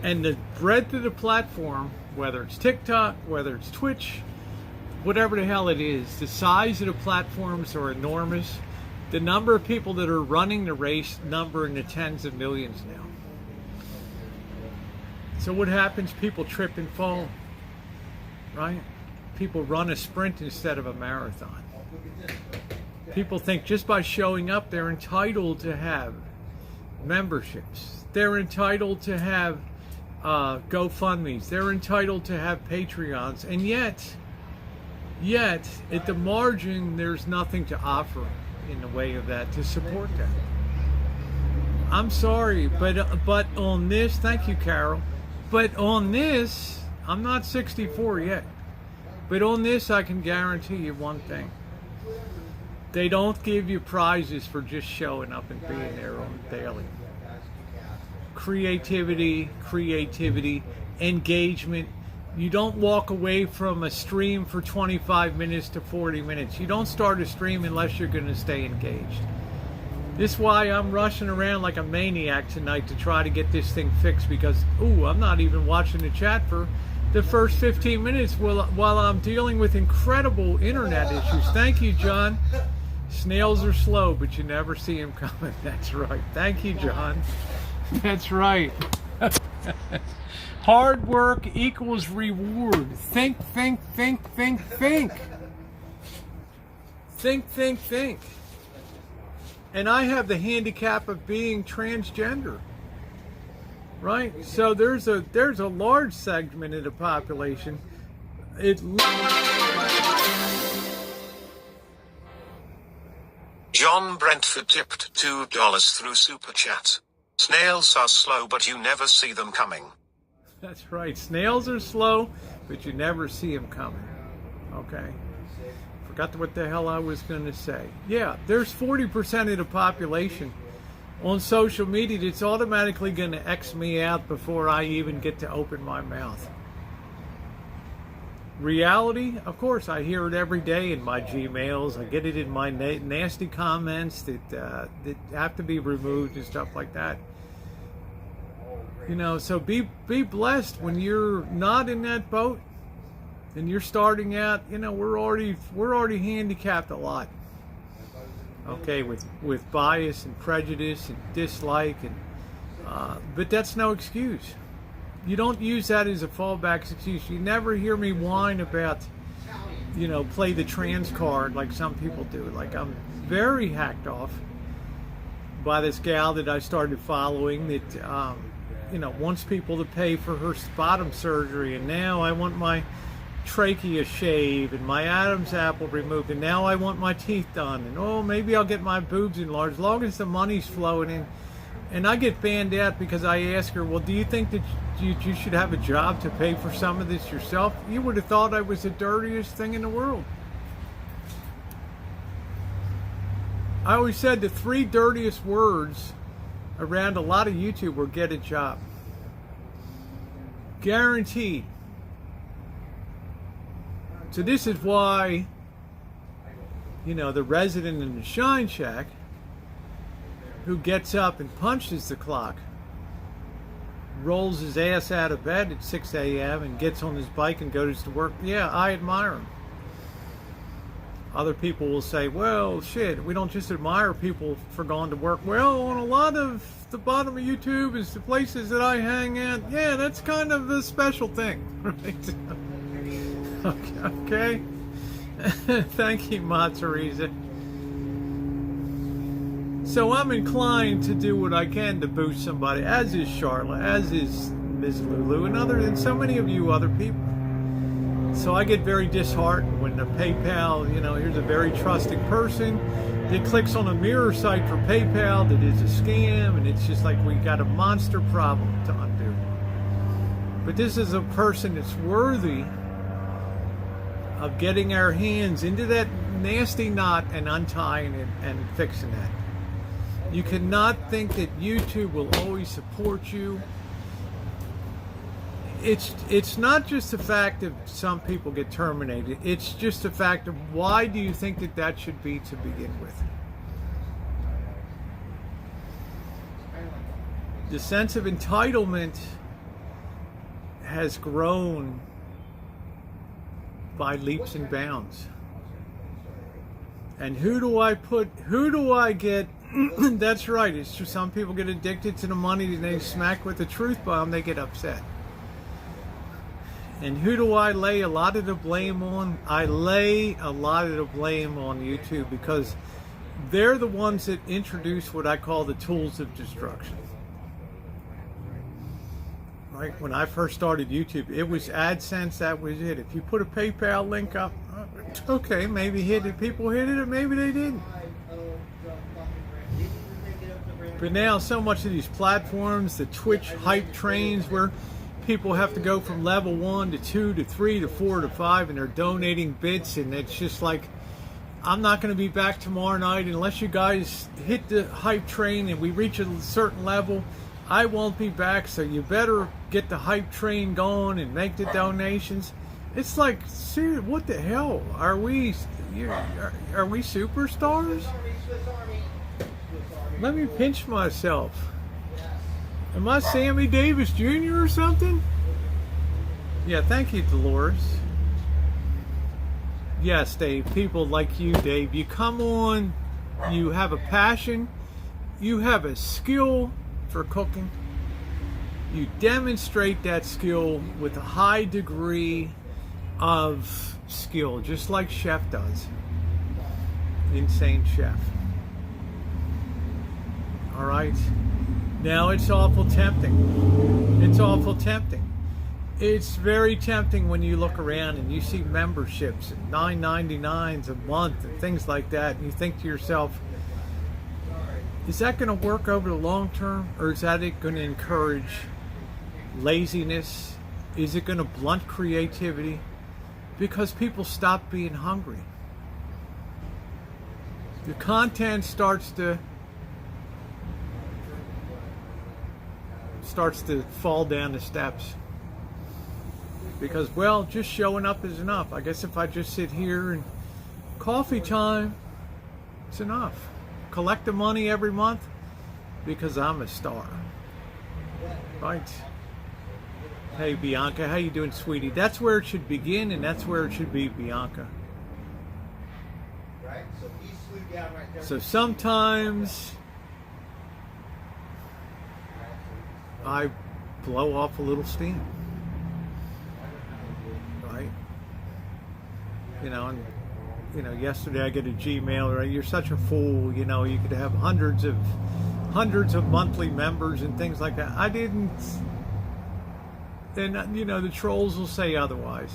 and the breadth of the platform, whether it's TikTok, whether it's Twitch, whatever the hell it is, the size of the platforms are enormous. The number of people that are running the race number in the tens of millions now. So what happens? People trip and fall, right? People run a sprint instead of a marathon. People think just by showing up, they're entitled to have memberships. They're entitled to have GoFundMes. They're entitled to have Patreons. And yet, at the margin, there's nothing to offer in the way of that to support that. I'm sorry, but on this, thank you, Carol. But on this, I'm not 64 yet. But on this, I can guarantee you one thing. They don't give you prizes for just showing up and being there on daily. Creativity, engagement. You don't walk away from a stream for 25 minutes to 40 minutes. You don't start a stream unless you're going to stay engaged. This is why I'm rushing around like a maniac tonight to try to get this thing fixed, because, I'm not even watching the chat for the first 15 minutes while I'm dealing with incredible internet issues. Thank you, John. Snails are slow, but you never see them coming. That's right. Thank you, John. That's right. Hard work equals reward. Think. Think. And I have the handicap of being transgender. Right? So there's a large segment of the population. John Brentford tipped $2 through Super Chat. Snails are slow, but you never see them coming. That's right. Snails are slow, but you never see them coming. Okay. Forgot what the hell I was going to say. Yeah, there's 40% of the population on social media that's automatically going to X me out before I even get to open my mouth. Reality, of course, I hear it every day in my Gmails. I get it in my nasty comments that have to be removed and stuff like that. You know, so be blessed when you're not in that boat and you're starting out. You know, we're already handicapped a lot. Okay, with bias and prejudice and dislike, and but that's no excuse. You don't use that as a fallback excuse. You never hear me whine about, play the trans card like some people do. Like, I'm very hacked off by this gal that I started following that, wants people to pay for her bottom surgery. And now I want my trachea shaved and my Adam's apple removed. And now I want my teeth done. And, maybe I'll get my boobs enlarged as long as the money's flowing in. And I get banned out because I ask her, well, do you think that you should have a job to pay for some of this yourself? You would have thought I was the dirtiest thing in the world. I always said the 3 dirtiest words around a lot of YouTube were get a job. Guaranteed. So this is why, the resident in the Shine Shack who gets up and punches the clock, rolls his ass out of bed at 6 a.m. and gets on his bike and goes to work. Yeah, I admire him. Other people will say, well, shit, we don't just admire people for going to work. Well, on a lot of the bottom of YouTube is the places that I hang out. Yeah, that's kind of a special thing, right? Okay. Thank you, Ma Teresa. So I'm inclined to do what I can to boost somebody, as is Charlotte, as is Ms. Lulu, and so many of you other people. So I get very disheartened when the PayPal, here's a very trusting person that clicks on a mirror site for PayPal that is a scam, and it's just like we got a monster problem to undo. But this is a person that's worthy of getting our hands into that nasty knot and untying it and fixing that. You cannot think that YouTube will always support you. It's not just the fact that some people get terminated. It's just the fact of why do you think that should be to begin with? The sense of entitlement has grown by leaps and bounds. And who do I get? That's right. It's just some people get addicted to the money and they smack with the truth bomb, they get upset. And who do I lay a lot of the blame on? I lay a lot of the blame on YouTube because they're the ones that introduce what I call the tools of destruction. Right? When I first started YouTube, it was AdSense, that was it. If you put a PayPal link up, okay, maybe hit it. People hit it, or maybe they didn't. But now so much of these platforms, the Twitch hype trains where people have to go from level 1 to 2 to 3 to 4 to 5 and they're donating bits, and it's just like, I'm not going to be back tomorrow night unless you guys hit the hype train and we reach a certain level. I won't be back, so you better get the hype train going and make the donations. It's like, seriously, what the hell? Are we superstars? Let me pinch myself. Am I Sammy Davis Jr. or something? Yeah, thank you, Dolores. Yes, Dave, people like you, Dave. You come on, you have a passion, you have a skill for cooking. You demonstrate that skill with a high degree of skill, just like Chef does. Insane Chef. All right. Now it's awful tempting. It's awful tempting. It's very tempting when you look around and you see memberships and $9.99 a month and things like that, and you think to yourself, is that going to work over the long term, or is that going to encourage laziness? Is it going to blunt creativity? Because people stop being hungry. The content starts to fall down the steps. Because, well, just showing up is enough. I guess if I just sit here and coffee time, it's enough. Collect the money every month because I'm a star. Right? Hey, Bianca, how you doing, sweetie? That's where it should begin, and that's where it should be, Bianca. Right? So he slewed down right there. So sometimes I blow off a little steam. Right? And yesterday I get a Gmail, right? You're such a fool, you could have hundreds of monthly members and things like that. I didn't. And the trolls will say otherwise.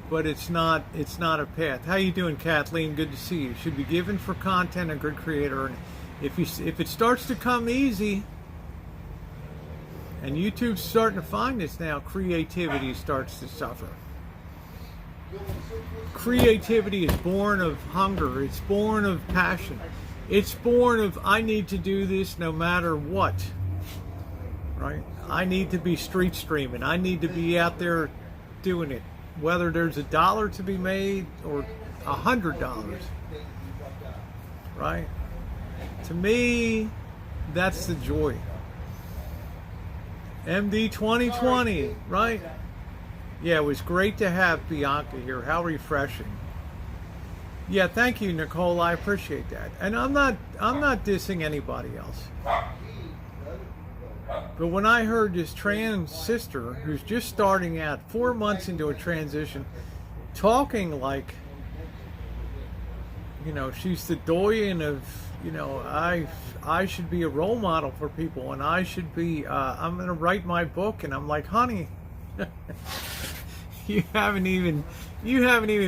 But it's not a path. How you doing, Kathleen? Good to see you. Should be given for content, a good creator. And if it starts to come easy, and YouTube's starting to find this now, creativity starts to suffer. Creativity is born of hunger. It's born of passion. It's born of, I need to do this no matter what. Right? I need to be street streaming. I need to be out there doing it. Whether there's $1 to be made or $100. Right? To me, that's the joy. MD 2020, right? Yeah, it was great to have Bianca here. How refreshing. Yeah, thank you, Nicole. I appreciate that. And I'm not dissing anybody else. But when I heard this trans sister who's just starting out 4 months into a transition, talking like, she's the doyen of, I should be a role model for people, and I should be, I'm going to write my book, and I'm like, honey, You haven't even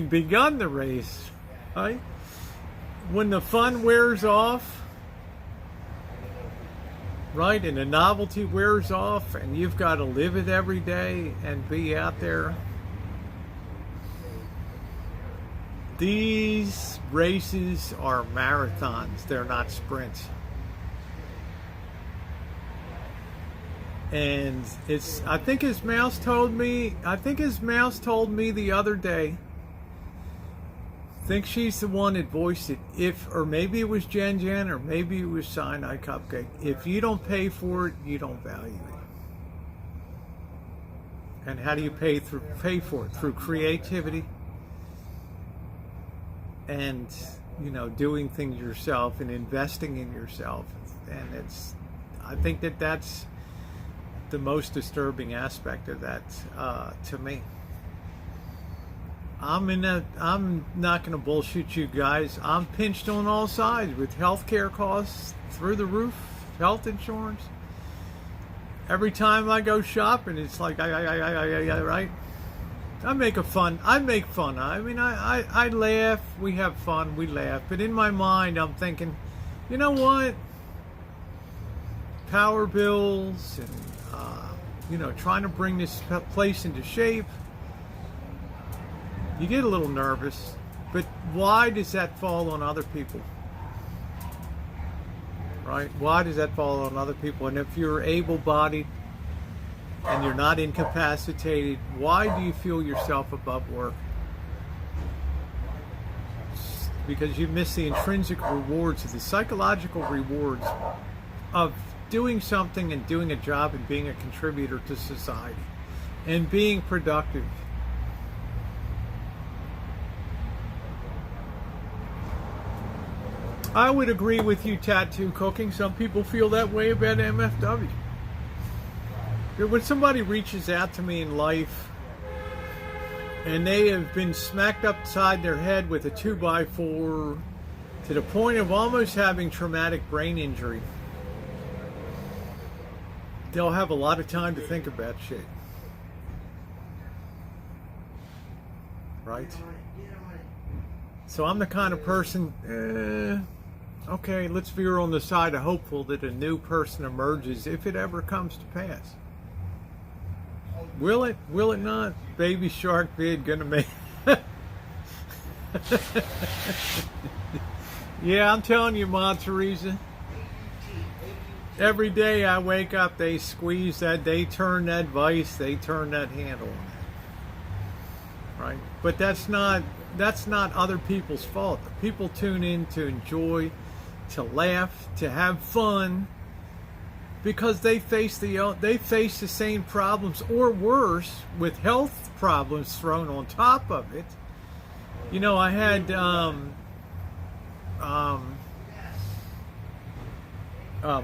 begun the race, right? When the fun wears off, right, and the novelty wears off, and you've got to live it every day and be out there. These races are marathons, they're not sprints. And I think his mouse told me the other day, I think she's the one that voiced it, or maybe it was Jen, or maybe it was Sinai Cupcake. If you don't pay for it, you don't value it. And how do you pay for it? Through creativity and, doing things yourself and investing in yourself. And I think that's the most disturbing aspect of that to me. I'm not going to bullshit you guys. I'm pinched on all sides with healthcare costs through the roof, health insurance. Every time I go shopping, it's like right. I make fun. I mean, I laugh. We have fun. We laugh. But in my mind, I'm thinking, you know what? Power bills and trying to bring this place into shape. You get a little nervous, but why does that fall on other people? Right? Why does that fall on other people? And if you're able-bodied and you're not incapacitated, why do you feel yourself above work? Because you miss the intrinsic rewards, the psychological rewards of doing something and doing a job and being a contributor to society and being productive. I would agree with you, Tattoo Cooking. Some people feel that way about MFW. When somebody reaches out to me in life and they have been smacked upside their head with a 2x4 to the point of almost having traumatic brain injury, they'll have a lot of time to think about shit. Right? So I'm the kind of person, okay, let's veer on the side of hopeful that a new person emerges if it ever comes to pass. Will it? Will it not? Baby Shark vid gonna make... Yeah, I'm telling you, Ma Teresa. Every day I wake up, they squeeze that, they turn that vice, they turn that handle on it. Right? But that's not other people's fault. People tune in to enjoy, to laugh, to have fun, because they face the same problems or worse with health problems thrown on top of it. I had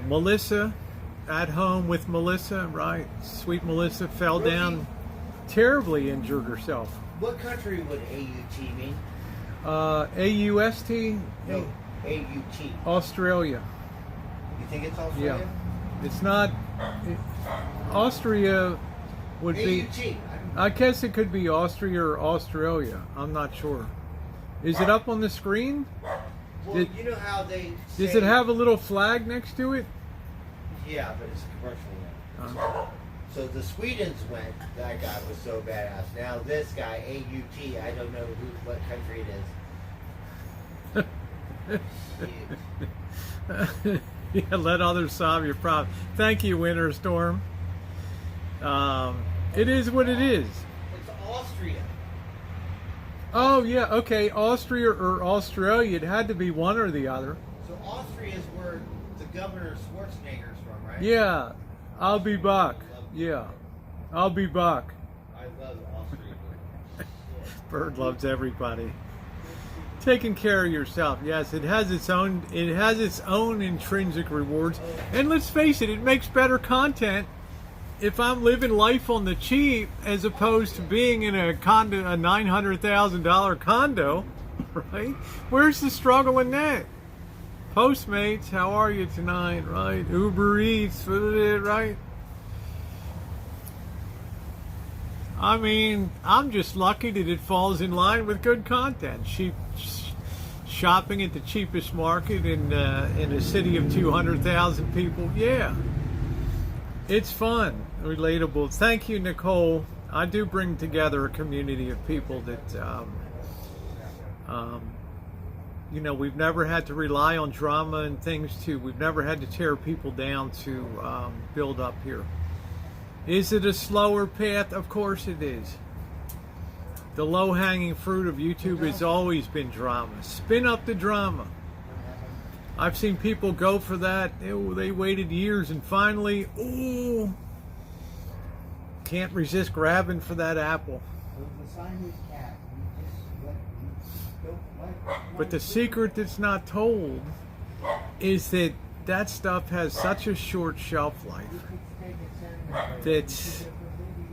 Melissa at home with Melissa, right? Sweet Melissa fell down, terribly injured herself. What country would AUT mean? AUST? No, AUT. Australia. You think it's Australia? Yeah. It's not. Austria would be. AUT. I guess it could be Austria or Australia. I'm not sure. Is it up on the screen? Well, you know how they say... Does it have a little flag next to it? Yeah, but it's a commercial now. So the Swedens went, that guy was so badass. Now this guy, AUT, I don't know what country it is. Yeah, let others solve your problem. Thank you, Winter Storm. It is what it is. It's Austria. Oh, yeah, okay. Austria or Australia. It had to be one or the other. So Austria is where the governor Schwarzenegger's from, right? Yeah, I'll be back. Yeah, I'll be back. I love Austria. Bird loves everybody. Taking care of yourself. Yes, it has its own intrinsic rewards. And let's face it, it makes better content if I'm living life on the cheap as opposed to being in a condo, a $900,000 condo, right? Where's the struggle in that? Postmates, how are you tonight, right? Uber Eats, right? I mean, I'm just lucky that it falls in line with good content. Shopping at the cheapest market in a city of 200,000 people. Yeah, it's fun, relatable. Thank you, Nicole. I do bring together a community of people that, you know, we've never had to rely on drama and things we've never had to tear people down to build up here. Is it a slower path? Of course it is. The low-hanging fruit of YouTube has always been drama. Spin up the drama. I've seen people go for that. They waited years and finally, ooh, can't resist grabbing for that apple. But the secret that's not told is that that stuff has such a short shelf life that,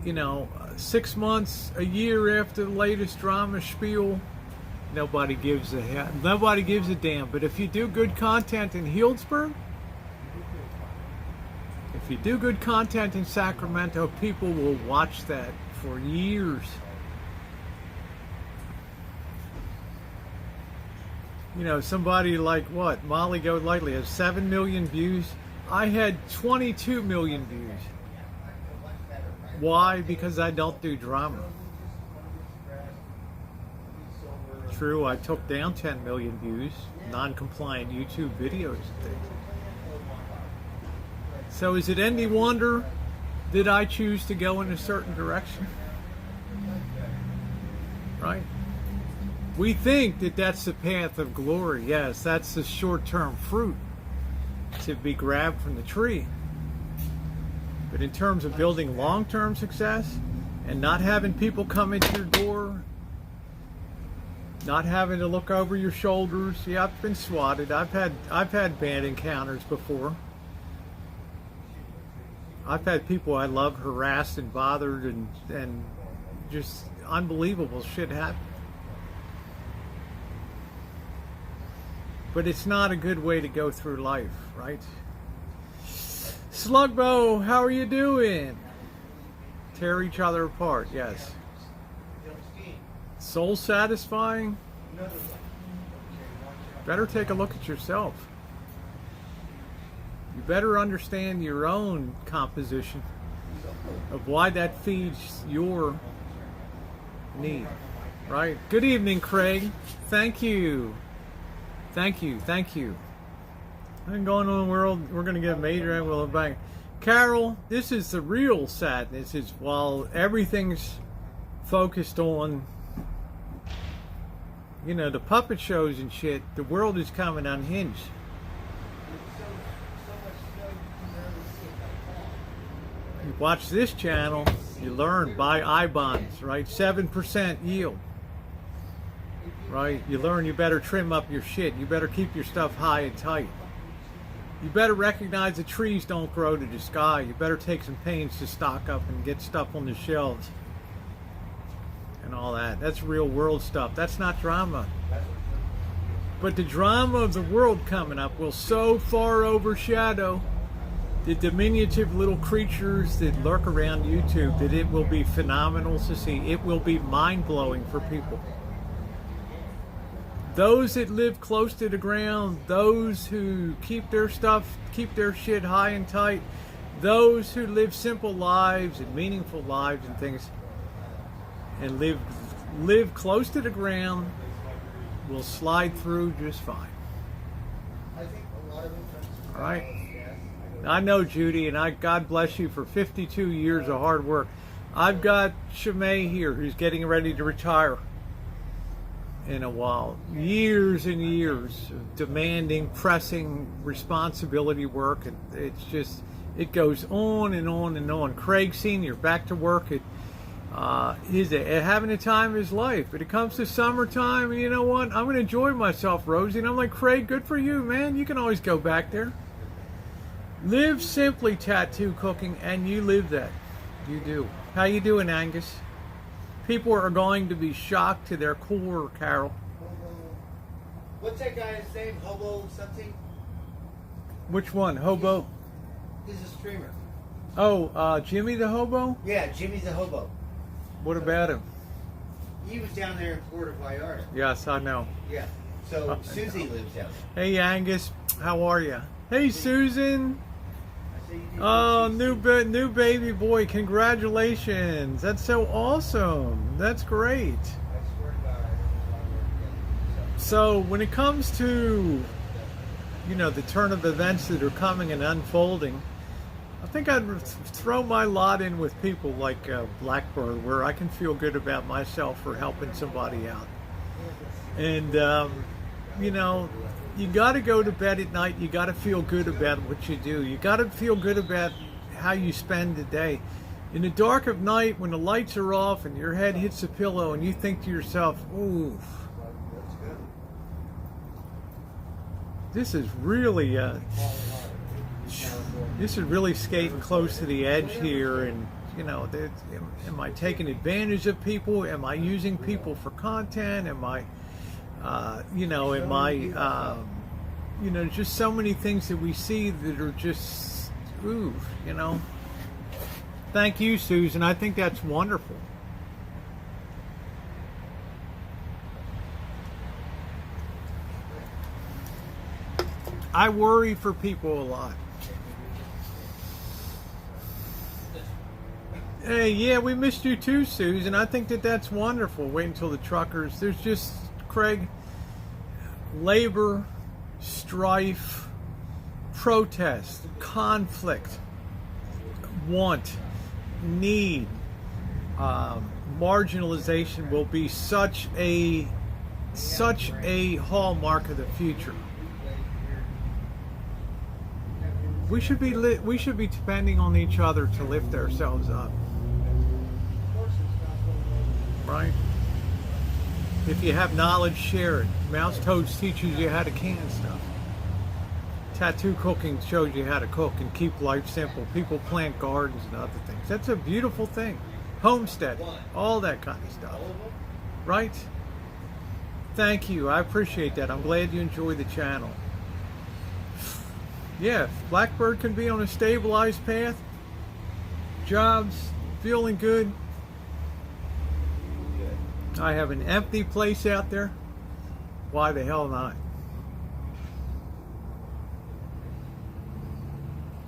you know, 6 months, a year after the latest drama spiel, nobody gives a damn. But if you do good content in Healdsburg, if you do good content in Sacramento, people will watch that for years. You know, somebody like what? Molly Go Lightly has 7 million views. I had 22 million views. Why? Because I don't do drama. True, I took down 10 million views, non-compliant YouTube videos and things. So is it any wonder that I choose to go in a certain direction? Right? We think that that's the path of glory. Yes, that's the short-term fruit to be grabbed from the tree. But in terms of building long-term success and not having people come into your door, not having to look over your shoulders. Yeah, I've been swatted. I've had bad encounters before. I've had people I love harassed and bothered and just unbelievable shit happen. But it's not a good way to go through life, right? Slugbo, how are you doing? Tear each other apart, yes. Soul satisfying? Better take a look at yourself. You better understand your own composition of why that feeds your need, right? Good evening, Craig. Thank you. Thank you. Thank you. I'm going on the world. We're going to get major and we'll bang. Carol, this is the real sadness. Is while everything's focused on, you know, the puppet shows and shit, the world is coming unhinged. You watch this channel, you learn buy I-bonds, right? 7% yield. Right? You learn you better trim up your shit. You better keep your stuff high and tight. You better recognize the trees don't grow to the sky. You better take some pains to stock up and get stuff on the shelves. And all that. That's real world stuff. That's not drama. But the drama of the world coming up will so far overshadow the diminutive little creatures that lurk around YouTube that it will be phenomenal to see. It will be mind-blowing for people. Those that live close to the ground, those who keep their stuff, keep their shit high and tight, those who live simple lives and meaningful lives and things, and live close to the ground, will slide through just fine. All right? I know, Judy, and God bless you for 52 years of hard work. I've got Shimei here who's getting ready to retire in a while. Years and years of demanding, pressing responsibility work, and it's just, it goes on and on and on. Craig Sr. back to work at he's having a time of his life, but it comes to summertime, and you know what? I'm going to enjoy myself, Rosie. And I'm like, Craig, good for you, man. You can always go back there. Live simply, tattoo cooking, and you live that. You do. How you doing, Angus? People are going to be shocked to their core, Carol. What's that guy's name? Hobo something? Which one? Hobo? He's a streamer. Oh, Jimmy the Hobo? Yeah, Jimmy the Hobo. What about him? He was down there in Puerto Vallarta. Yes, I know. Yeah. So Susie lives down there. Hey Angus, how are you? Hey Susan. I say you need to Oh, see new baby boy! Congratulations! That's so awesome. That's great. I swear to God, I don't want to work together. So when it comes to, you know, the turn of events that are coming and unfolding, I think I'd throw my lot in with people like Blackbird, where I can feel good about myself for helping somebody out. And you know, you got to go to bed at night. You got to feel good about what you do. You got to feel good about how you spend the day. In the dark of night, when the lights are off and your head hits the pillow, and you think to yourself, "Ooh, this is really skating close to the edge here." And you know, am I taking advantage of people? Am I using people for content? Am I you know, just so many things that we see that are just, ooh, you know. Thank you, Susan. I think that's wonderful. I worry for people a lot. Hey, yeah, we missed you too, Susan. I think that that's wonderful. Wait until the truckers. There's just, Craig, labor, strife, protest, conflict, want, need, marginalization will be such a hallmark of the future. We should be depending on each other to lift ourselves up. Right? If you have knowledge, share it. Mouse Toads teaches you how to can stuff. Tattoo cooking shows you how to cook and keep life simple. People plant gardens and other things. That's a beautiful thing. Homesteading, all that kind of stuff. Right? Thank you. I appreciate that. I'm glad you enjoy the channel. Yeah, if Blackbird can be on a stabilized path, jobs, feeling good. I have an empty place out there. Why the hell not?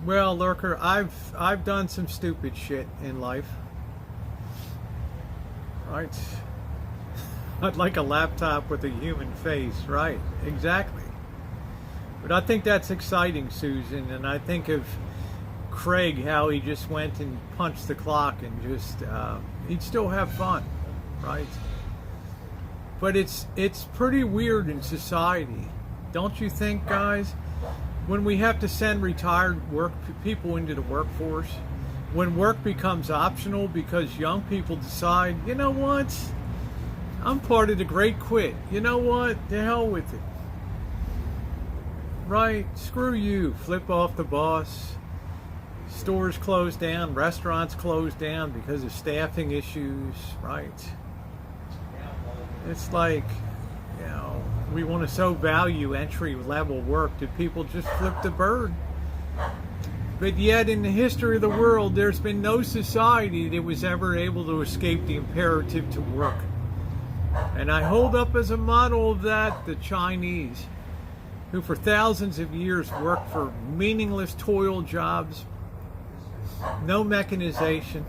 Well, Lurker, I've done some stupid shit in life. Right? I'd like a laptop with a human face, right? Exactly. But I think that's exciting, Susan, and I think of Craig, how he just went and punched the clock and just he'd still have fun, right? But it's pretty weird in society, don't you think, guys? When we have to send retired people into the workforce, when work becomes optional because young people decide, you know what, I'm part of the great quit. You know what, the hell with it. Right, screw you, flip off the boss. Stores close down, restaurants close down because of staffing issues, right? It's like, you know, we want to so value entry-level work that people just flip the bird. But yet in the history of the world, there's been no society that was ever able to escape the imperative to work. And I hold up as a model of that the Chinese, who for thousands of years worked for meaningless toil jobs, no mechanization,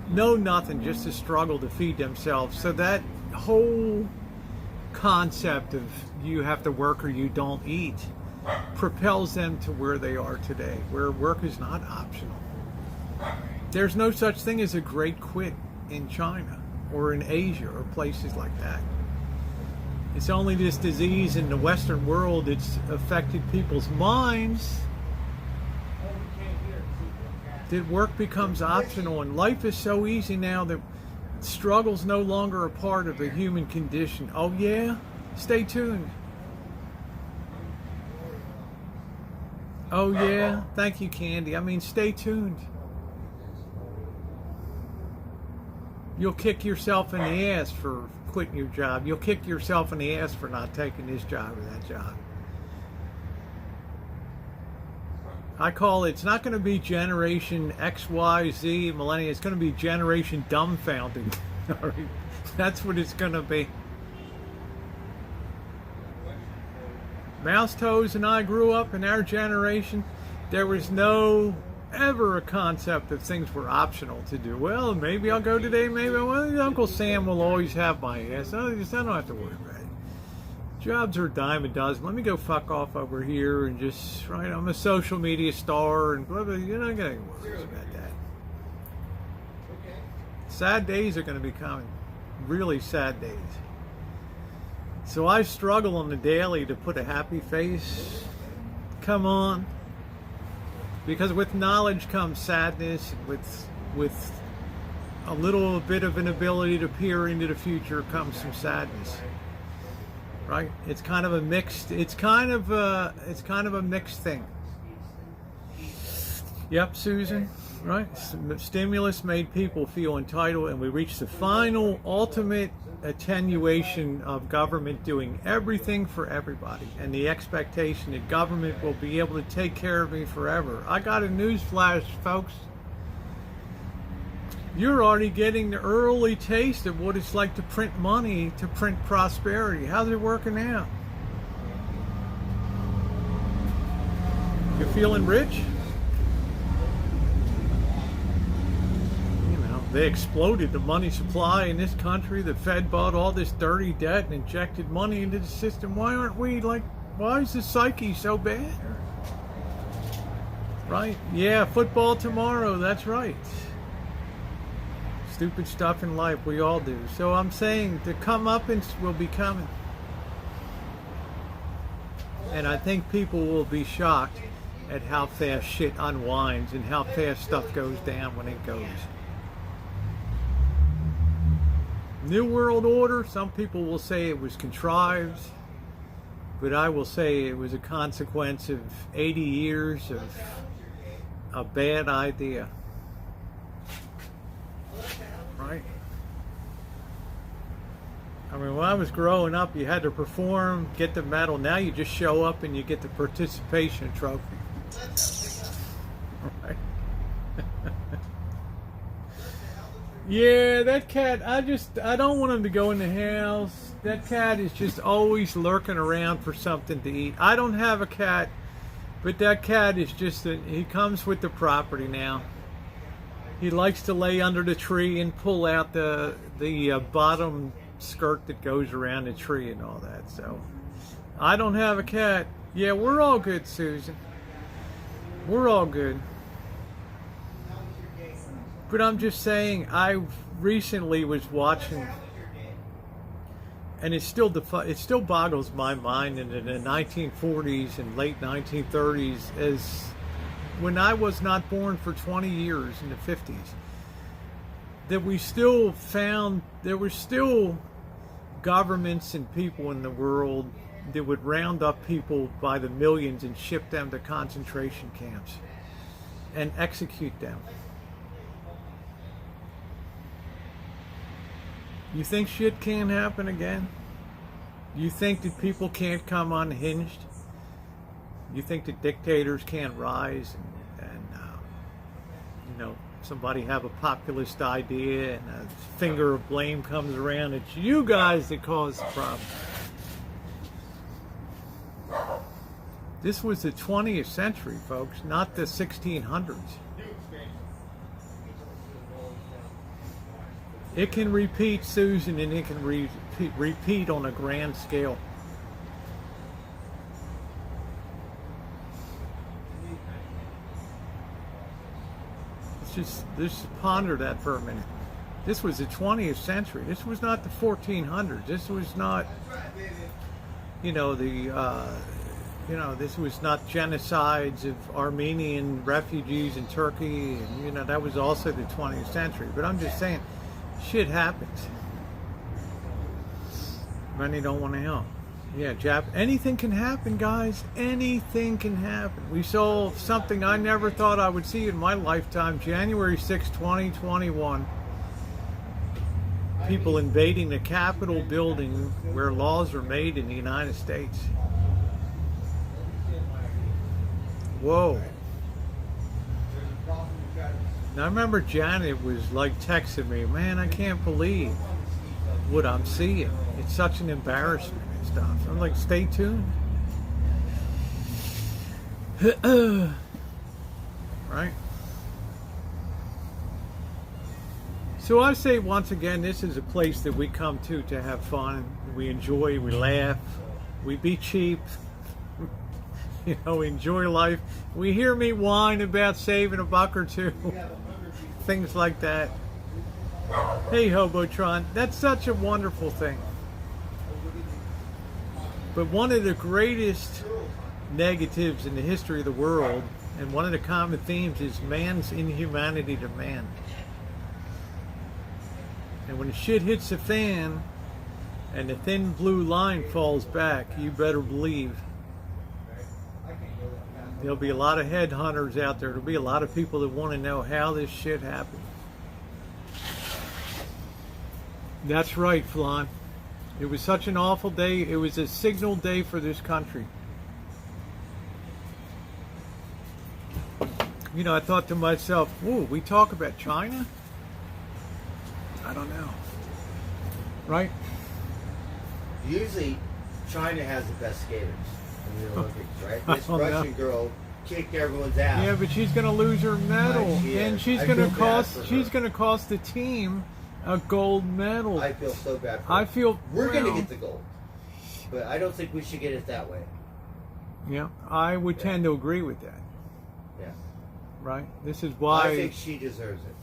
no nothing, just a struggle to feed themselves. So that whole concept of you have to work or you don't eat propels them to where they are today, where work is not optional. There's no such thing as a great quit in China or in Asia or places like that. It's only this disease in the Western world that's affected people's minds that work becomes optional, and life is so easy now that struggle's no longer a part of the human condition. Oh yeah? Stay tuned. Oh yeah? Thank you, Candy. I mean, stay tuned. You'll kick yourself in the ass for quitting your job. You'll kick yourself in the ass for not taking this job or that job. I call it, it's not going to be generation X, Y, Z, millennial. It's going to be generation dumbfounded. All right? That's what it's going to be. Mouse Toes and I grew up in our generation. There was no ever a concept that things were optional to do. Well, maybe I'll go today, maybe I won't. Uncle Sam will always have my ass. I don't have to worry about it. Jobs are a dime a dozen. Let me go fuck off over here and just, right, I'm a social media star and blah, blah. You're not going to worry about that. Sad days are going to be coming. Really sad days. So I struggle on the daily to put a happy face. Come on. Because with knowledge comes sadness. With a little bit of an ability to peer into the future comes some sadness. Right? It's kind of a mixed thing. Yep, Susan. Right? Stimulus made people feel entitled, and we reached the final ultimate attenuation of government doing everything for everybody, and the expectation that government will be able to take care of me forever. I got a news flash, folks. You're already getting the early taste of what it's like to print money, to print prosperity. How's it working out? You feeling rich? They exploded the money supply in this country. The Fed bought all this dirty debt and injected money into the system. Why aren't we why is the psyche so bad? Right? Yeah, football tomorrow, that's right. Stupid stuff in life, we all do. So I'm saying the comeuppance will be coming. And I think people will be shocked at how fast shit unwinds and how fast stuff goes down when it goes. New World Order, some people will say it was contrived, but I will say it was a consequence of 80 years of a bad idea. Right? I mean, when I was growing up, you had to perform, get the medal. Now you just show up and you get the participation trophy. Right? Yeah, that cat, I don't want him to go in the house. That cat is just always lurking around for something to eat. I don't have a cat, but that cat is just, he comes with the property now. He likes to lay under the tree and pull out the bottom skirt that goes around the tree and all that. So, I don't have a cat. Yeah, we're all good, Susan. We're all good. But I'm just saying, I recently was watching, and it still boggles my mind in the 1940s and late 1930s, as when I was not born for 20 years in the 50s, that we still found there were still governments and people in the world that would round up people by the millions and ship them to concentration camps and execute them. You think shit can't happen again? You think that people can't come unhinged? You think that dictators can't rise and somebody have a populist idea and a finger of blame comes around? It's you guys that caused the problem. This was the 20th century, folks, not the 1600s. It can repeat, Susan, and it can repeat on a grand scale. Just ponder that for a minute. This was the 20th century. This was not the 1400s. This was not, this was not genocides of Armenian refugees in Turkey, and that was also the 20th century. But I'm just saying, shit happens. Many don't want to help. Yeah, anything can happen, guys. Anything can happen. We saw something I never thought I would see in my lifetime. January 6, 2021. People invading the Capitol building where laws are made in the United States. Whoa. And I remember Janet was like texting me, man, I can't believe what I'm seeing. It's such an embarrassment and stuff. I'm like, stay tuned. Right? So I say once again, this is a place that we come to have fun. We enjoy, we laugh, we be cheap. You know, we enjoy life. We hear me whine about saving a buck or two. Things like that. Hey, Hobotron, that's such a wonderful thing. But one of the greatest negatives in the history of the world, and one of the common themes, is man's inhumanity to man. And when the shit hits the fan and the thin blue line falls back, you better believe there'll be a lot of headhunters out there. There'll be a lot of people that want to know how this shit happened. That's right, Flan. It was such an awful day. It was a signal day for this country. You know, I thought to myself, whoa, we talk about China? I don't know. Right? Usually, China has the best skaters in the Olympics, right? This Oh, Russian no. girl kicked everyone's ass. Yeah, but she's going to lose her medal, Right, she and is. she's I going to feel bad for cost. her. She's going to cost the team a gold medal. I feel so bad for I her. feel We're going to well, get the gold, but I don't think we should get it that way. Yeah, I would tend to agree with that. Yeah. Right. This is why. I think she deserves it.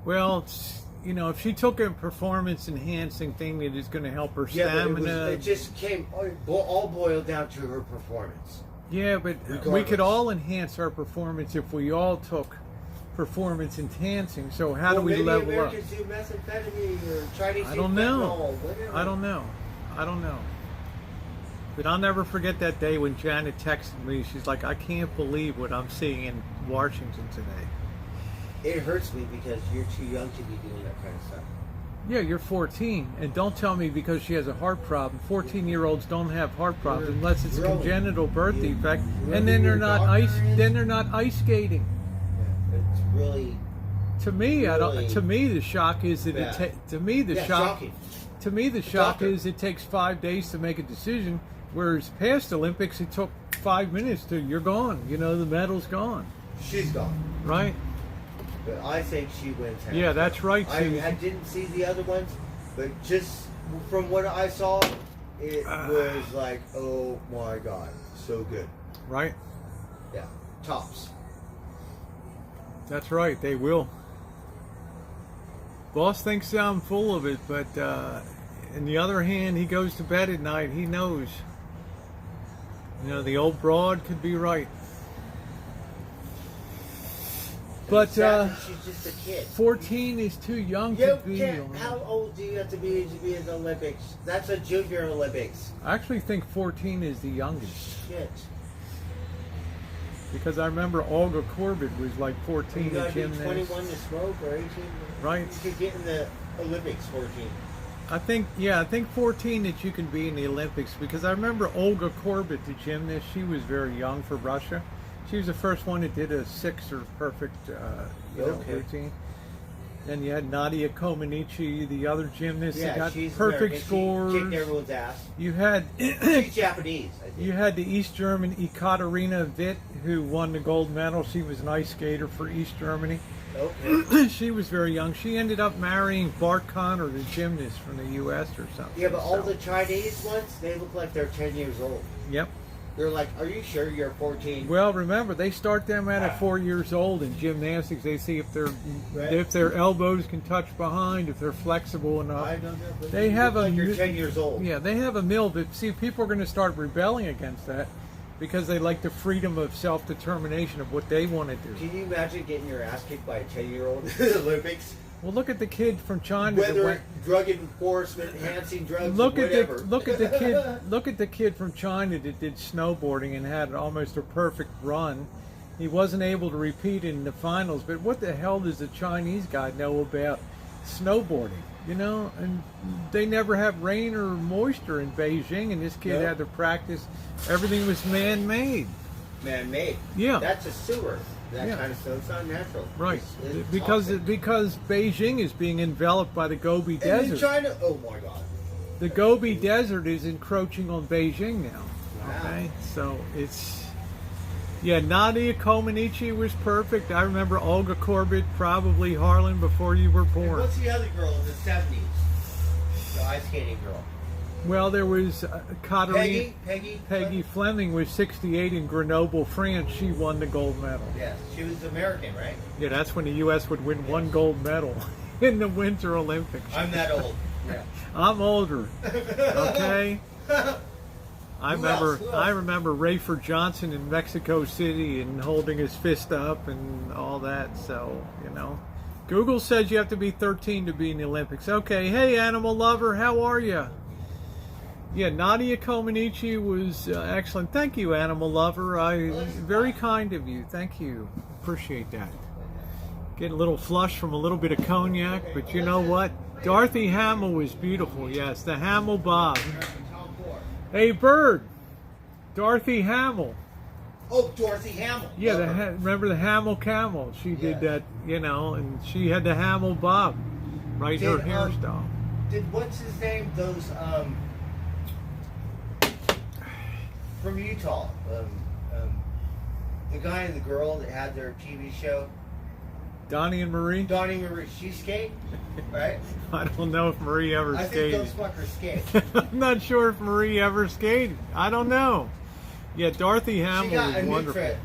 Well, you know, if she took a performance-enhancing thing that is going to help her Yeah, but stamina. it just came all boiled down to her performance. Yeah, but we Regardless. could all enhance our performance if we all took performance enhancing. So how do we maybe level Americans do methamphetamine or Chinese I don't know. fentanyl, whatever. I don't know. But I'll never forget that day when Janet texted me. She's like, I can't believe what I'm seeing in Washington today. It hurts me because you're too young to be doing that kind of stuff. Yeah, you're 14, and don't tell me because she has a heart problem. 14-year-olds don't have heart problems unless it's a Really? congenital birth You- defect, you and know then who they're your not doctor ice. is? Then they're not ice skating. Yeah, it's really To me, I don't. Really To me, the shock is that bad. to me the yeah, shock. shocking. To me, the shock Doctor. is it takes 5 days to make a decision, whereas past Olympics it took 5 minutes to you're gone. You know, the medal's gone. She's gone. Right? But I think she wins. hands Yeah, down. that's right, I Susan. didn't see the other ones, but just from what I saw, it was like, oh my god, so good. Right? Yeah, tops. That's right. They will. Boss thinks I'm full of it, but on the other hand, he goes to bed at night. He knows. You know, the old broad could be right. But She's just a kid. 14 is too young You to be. can't. How old do you have to be in the Olympics? That's a junior Olympics. I actually think 14 is the youngest. Shit. Because I remember Olga Corbett was like 14 You in gotta be gymnastics. 21 to smoke or 18. Right. You could get in the Olympics 14. I think 14 that you can be in the Olympics, because I remember Olga Corbett, the gymnast, she was very young for Russia. She was the first one that did a sixer perfect Okay. routine. Then you had Nadia Comaneci, the other gymnast, that got she's perfect American. She scores. kicked everyone's ass. You had She's Japanese, I think. you had the East German Ekaterina Witt, who won the gold medal. She was an ice skater for East Germany. Okay. She was very young. She ended up marrying Bart Connor, the gymnast from the U.S. or something. Yeah, but all So, the Chinese ones, they look like they're 10 years old. Yep. They're like, are you sure you're 14? Well, remember, they start them out at 4 years old in gymnastics. They see if Right. if their elbows can touch behind, if they're flexible enough. I don't know. But They you have look a like you're mi- 10 years old. Yeah, they have a mill, but see, people are going to start rebelling against that because they like the freedom of self-determination of what they want to do. Can you imagine getting your ass kicked by a 10-year-old in the Olympics? Well, look at the kid from China that Whether went. drug enforcement, enhancing drugs, Look at whatever. the kid from China that did snowboarding and had almost a perfect run. He wasn't able to repeat in the finals, but what the hell does the Chinese guy know about snowboarding? You know, and they never have rain or moisture in Beijing, and this kid No. had to practice. Everything was man-made. Man-made. Yeah. That's a sewer. that Yeah. kind of stuff. It's not natural. Right, It's because toxic. because Beijing is being enveloped by the Gobi And in Desert. China, oh my God. The Gobi Desert is encroaching on Beijing now. Wow. Okay, so it's Nadia Comaneci was perfect. I remember Olga Korbut, probably Harlan, before you were And born. what's the other girl in the 70s? The ice skating girl. Well, there was Katerine. Peggy Fleming was 68 in Grenoble, France. She won the gold medal. Yes, she was American, right? Yeah, that's when the U.S. would win one gold medal in the Winter Olympics. I'm that old. Yeah. I'm older. Okay. I remember Rayford Johnson in Mexico City and holding his fist up and all that. So, Google says you have to be 13 to be in the Olympics. Okay. Hey, animal lover, how are you? Yeah, Nadia Comaneci was excellent. Thank you, animal lover. Very kind of you. Thank you. Appreciate that. Get a little flush from a little bit of cognac, but you know what? Dorothy Hamill was beautiful. Yes, the Hamill Bob. Hey, Bird. Dorothy Hamill. Oh, Dorothy Hamill. Yeah, remember the Hamill Camel? She did that, and she had the Hamill Bob. Right, her hairstyle. Did what's his name? Those from Utah. The guy and the girl that had their TV show. Donnie and Marie? Donnie and Marie. She skate, right? I don't know if Marie ever I skated. think those fuckers skate. I'm not sure if Marie ever skated. I don't know. Yeah, Dorothy Hamill She got was a wonderful.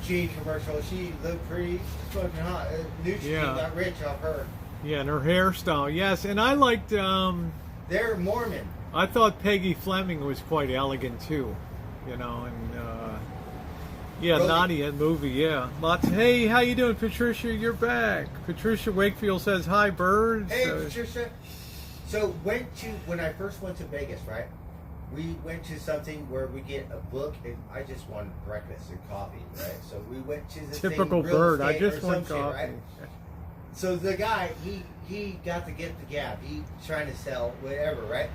Nutrient commercial. She looked pretty fucking hot. Nutrient got rich off her. Yeah, and her hairstyle. Yes, and I liked. They're Mormon. I thought Peggy Fleming was quite elegant too. Really? Nadia movie. Yeah, lots. Hey, how you doing, Patricia? You're back. Patricia Wakefield says hi, birds. Hey, Patricia. So when I first went to Vegas, right? We went to something where we get a book, and I just wanted breakfast and coffee, right? So we went to the Typical thing, real bird. I estate just or want some shit, coffee. right? So the guy, he got to get the gab. He trying to sell whatever, right?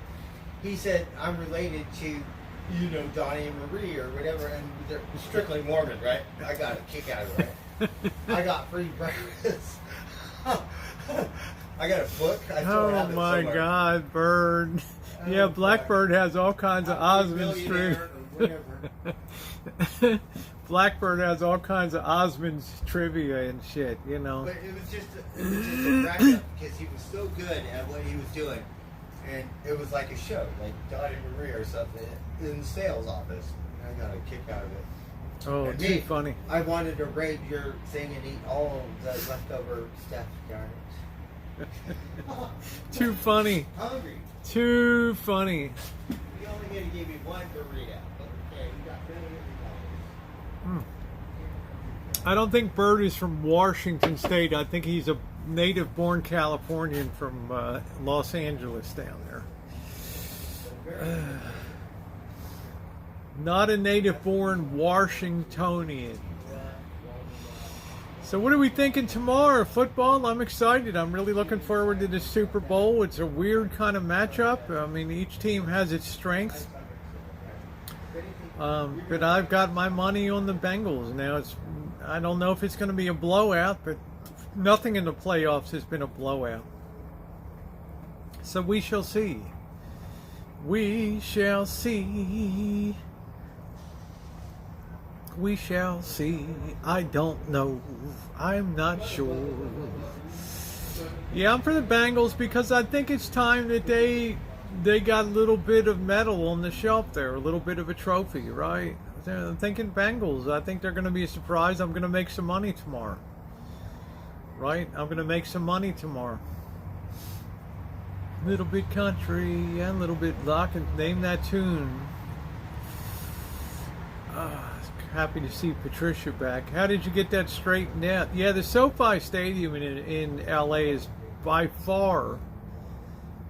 He said, I'm related to, Donnie and Marie or whatever, and they're strictly Mormon, right? I got a kick out of it, right? I got free breakfast. I got a book. I still Oh have it my somewhere. God, bird. Yeah, Blackbird has all kinds of Osmonds trivia. Blackbird has all kinds of Osmonds trivia and shit, But it was just a crack up because he was so good at what he was doing. And it was like a show, like Donnie Marie or something, in the sales office. I got a kick out of it. Oh, And too funny. I wanted to raid your thing and eat all the leftover stuff, darn it. Too funny. Hungry. Too funny. You only going to give me one burrito. Okay, you got $700. I don't think Bird is from Washington State. I think he's a native-born Californian from Los Angeles down there. Not a native-born Washingtonian. So what are we thinking tomorrow? Football? I'm excited. I'm really looking forward to the Super Bowl. It's a weird kind of matchup. I mean, each team has its strengths. But I've got my money on the Bengals. Now, I don't know if it's going to be a blowout, but nothing in the playoffs has been a blowout. So we shall see. We shall see. We shall see. I don't know. I'm not sure. Yeah, I'm for the Bengals because I think it's time that they got a little bit of metal on the shelf there, a little bit of a trophy, right? I'm thinking Bengals. I think they're going to be a surprise. I'm going to make some money tomorrow. Right? I'm going to make some money tomorrow. Little bit country and a little bit rock, and name that tune. Happy to see Patricia back. How did you get that straightened out? Yeah, the SoFi Stadium in LA is by far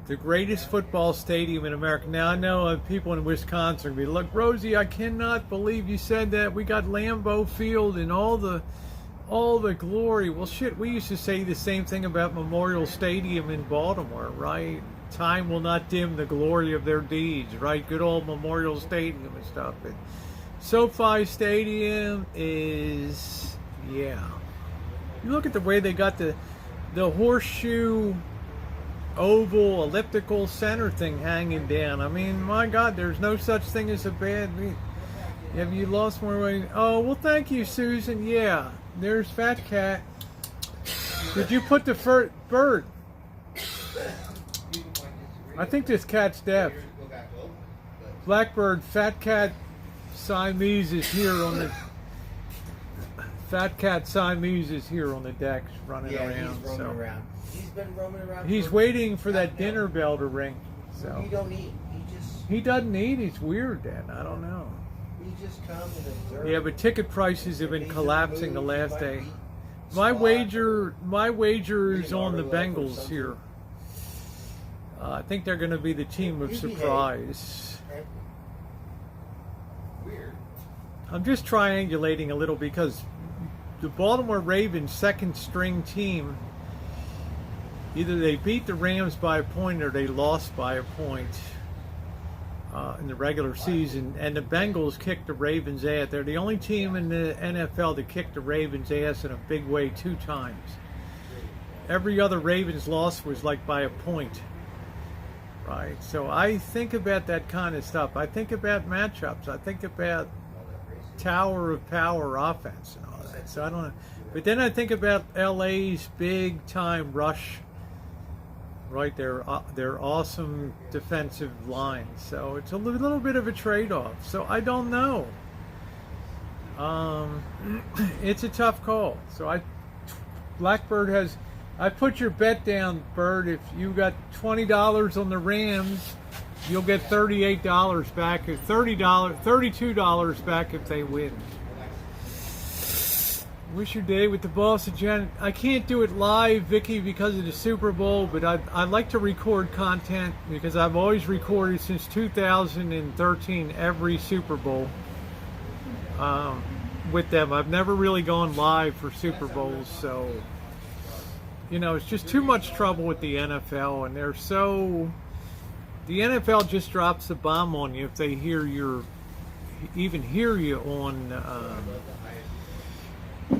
the greatest football stadium in America. Now, I know people in Wisconsin will be, look, Rosie, I cannot believe you said that. We got Lambeau Field and all the glory. Well, shit, we used to say the same thing about Memorial Stadium in Baltimore, right? Time will not dim the glory of their deeds, right? Good old Memorial Stadium and stuff. But SoFi Stadium is Yeah. You look at the way they got the horseshoe, oval, elliptical center thing hanging down. I mean, my God, there's no such thing as a bad meat. Have you lost more weight? Oh, well, thank you, Susan. Yeah, there's Fat Cat. Did you put the bird? I think this cat's deaf. Blackbird, Fat Cat Siamese is here on the... Fat Cat Siamese is here on the deck running around. He's roaming around. He's been roaming around. He's waiting for that dinner bell to ring. So He don't eat. he doesn't eat. He's weird, then. I don't know. He just comes and observes. Yeah, but ticket prices have been collapsing the last day. My wager is on the Bengals here. I think they're going to be the team of surprise. Weird. I'm just triangulating a little because the Baltimore Ravens second string team, either they beat the Rams by a point or they lost by a point in the regular season, and the Bengals kicked the Ravens' ass. They're the only team in the NFL that kicked the Ravens' ass in a big way 2 times. Every other Ravens loss was like by a point. Right, so I think about that kind of stuff. I think about matchups. I think about tower of power offense and all that. So I don't know. But then I think about LA's big time rush, right? Their awesome defensive line. So it's a little bit of a trade-off. So I don't know. It's a tough call. So Blackbird has... I put your bet down, Bird. If you got $20 on the Rams, you'll get $38 back, or $32 back if they win. Wish your day with the boss again. I can't do it live, Vicky, because of the Super Bowl, but I like to record content because I've always recorded since 2013 every Super Bowl with them. I've never really gone live for Super Bowls, so... You know, it's just too much trouble with the NFL, and they're so... The NFL just drops the bomb on you if they hear even hear you on,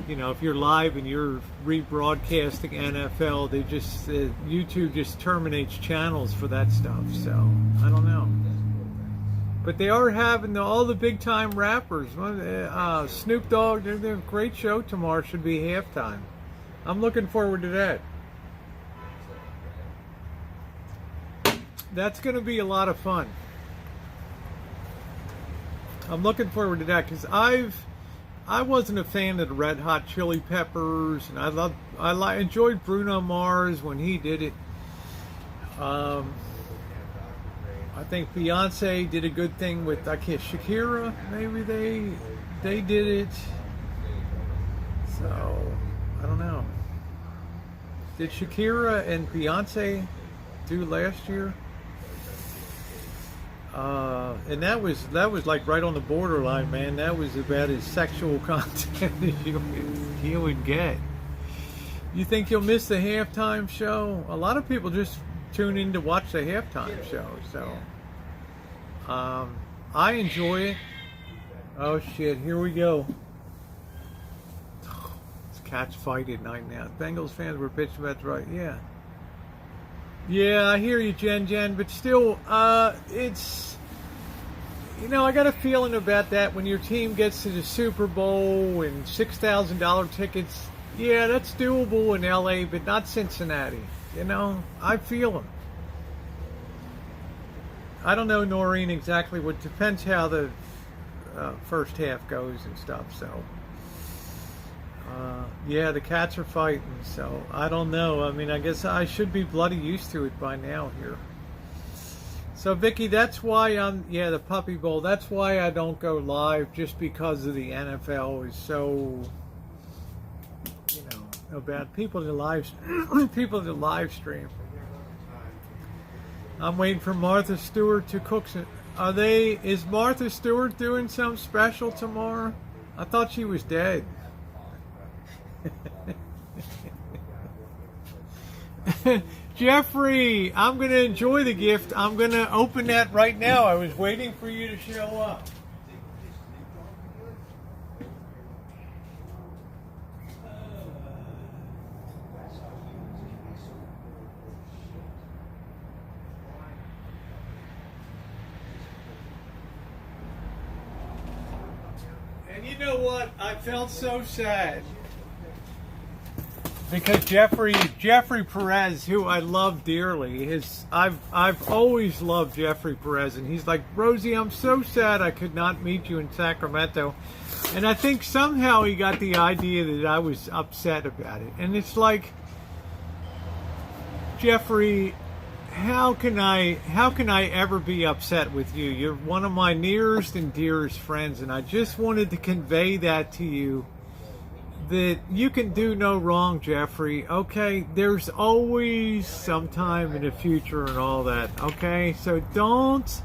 you know, if you're live and you're rebroadcasting NFL, they just, YouTube just terminates channels for that stuff, so, I don't know. But they are having all the big-time rappers. Snoop Dogg, they're doing a great show tomorrow, should be halftime. I'm looking forward to that. That's going to be a lot of fun. I'm looking forward to that because I wasn't a fan of the Red Hot Chili Peppers, and I enjoyed Bruno Mars when he did it. I think Beyonce did a good thing with Shakira. Maybe they did it. So. I don't know. Did Shakira and Beyonce do last year? And that was like right on the borderline, man. That was about as sexual content as you would get. You think you'll miss the halftime show? A lot of people just tune in to watch the halftime show. So I enjoy it. Oh shit! Here we go. Cats fight at night now. Bengals fans were bitching about the right. Yeah, I hear you, Jen, but still, it's, you know, I got a feeling about that when your team gets to the Super Bowl and $6,000 tickets. Yeah, that's doable in LA, but not Cincinnati. You know, I feel them. I don't know, Noreen, exactly what depends how the first half goes and stuff, so. Yeah, the cats are fighting, so I don't know. I mean, I guess I should be bloody used to it by now here. So, Vicky, that's why the Puppy Bowl, that's why I don't go live, just because of the NFL is so, you know, about people to live stream. I'm waiting for Martha Stewart to cook some. Is Martha Stewart doing something special tomorrow? I thought she was dead. Jeffrey, I'm going to enjoy the gift. I'm going to open that right now. I was waiting for you to show up. And you know what? I felt so sad. Because Jeffrey Perez, who I love dearly, I've always loved Jeffrey Perez, and he's like, Rosie, I'm so sad I could not meet you in Sacramento. And I think somehow he got the idea that I was upset about it. And it's like, Jeffrey, how can I ever be upset with you? You're one of my nearest and dearest friends, and I just wanted to convey that to you. That you can do no wrong, Jeffrey, okay? There's always some time in the future and all that, okay? So don't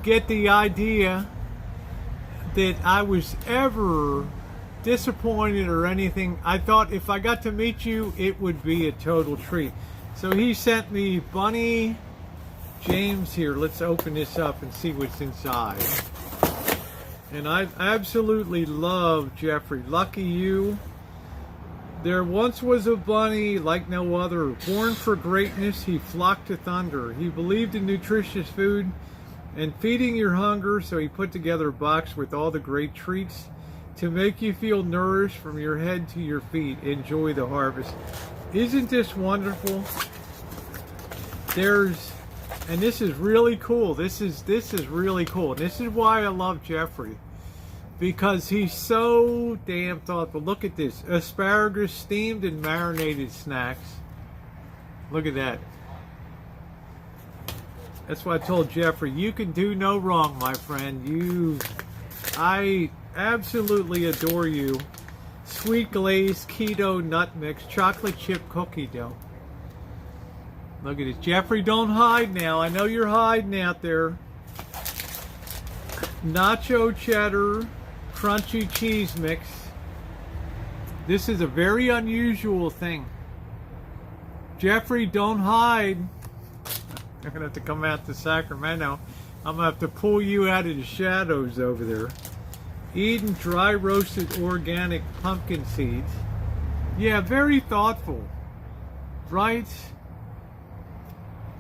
get the idea that I was ever disappointed or anything. I thought if I got to meet you, it would be a total treat. So he sent me Bunny James here. Let's open this up and see what's inside. And I absolutely love Jeffrey. Lucky you. There once was a bunny like no other, born for greatness, he flocked to thunder. He believed in nutritious food and feeding your hunger, so he put together a box with all the great treats to make you feel nourished from your head to your feet. Enjoy the harvest. Isn't this wonderful? And this is really cool. This is really cool. This is why I love Jeffrey. Because he's so damn thoughtful. Look at this. Asparagus steamed and marinated snacks. Look at that. That's why I told Jeffrey, you can do no wrong, my friend. I absolutely adore you. Sweet glazed keto nut mix, chocolate chip cookie dough. Look at this. Jeffrey, don't hide now. I know you're hiding out there. Nacho cheddar crunchy cheese mix. This is a very unusual thing. Jeffrey, don't hide. I'm gonna have to come out to Sacramento. I'm gonna have to pull you out of the shadows over there. Eden dry roasted organic pumpkin seeds. Yeah, very thoughtful, right?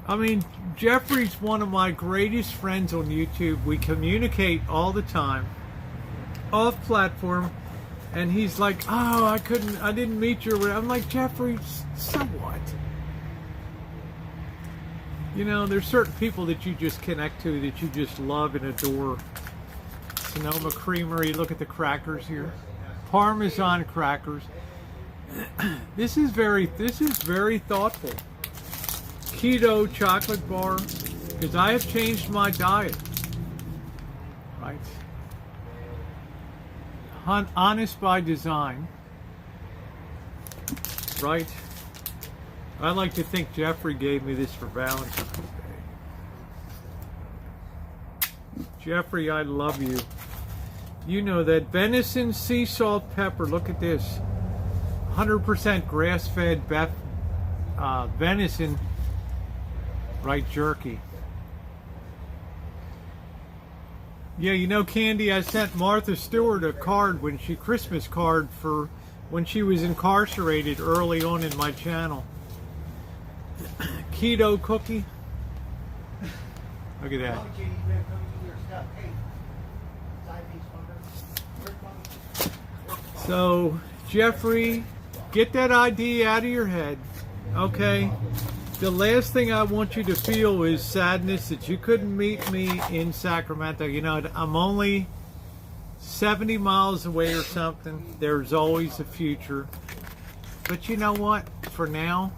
I mean, Jeffrey's one of my greatest friends on YouTube. We communicate all the time, off platform, and he's like, oh, I didn't meet you. I'm like, Jeffrey, so what? You know, there's certain people that you just connect to, that you just love and adore. Sonoma Creamery, look at the crackers here. Parmesan crackers. This is very thoughtful. Keto chocolate bar, because I have changed my diet. Right? Honest by design. Right? I like to think Jeffrey gave me this for Valentine's Day. Jeffrey, I love you. You know that. Venison sea salt pepper. Look at this. 100% grass-fed venison, right, jerky. Yeah, you know, Candy, I sent Martha Stewart a card Christmas card for when she was incarcerated early on in my channel. Keto cookie. Look at that. So, Jeffrey, get that idea out of your head, okay? The last thing I want you to feel is sadness that you couldn't meet me in Sacramento. You know, I'm only 70 miles away or something. There's always a future. But you know what? For now,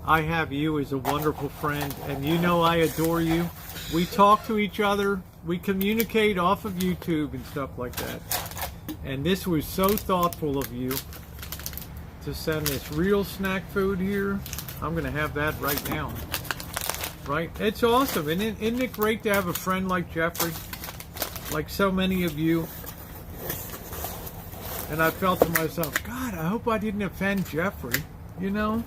I have you as a wonderful friend, and you know I adore you. We talk to each other. We communicate off of YouTube and stuff like that. And this was so thoughtful of you to send this real snack food here. I'm going to have that right now. Right? It's awesome. Isn't it great to have a friend like Jeffrey? Like so many of you. And I felt to myself, God, I hope I didn't offend Jeffrey. You know?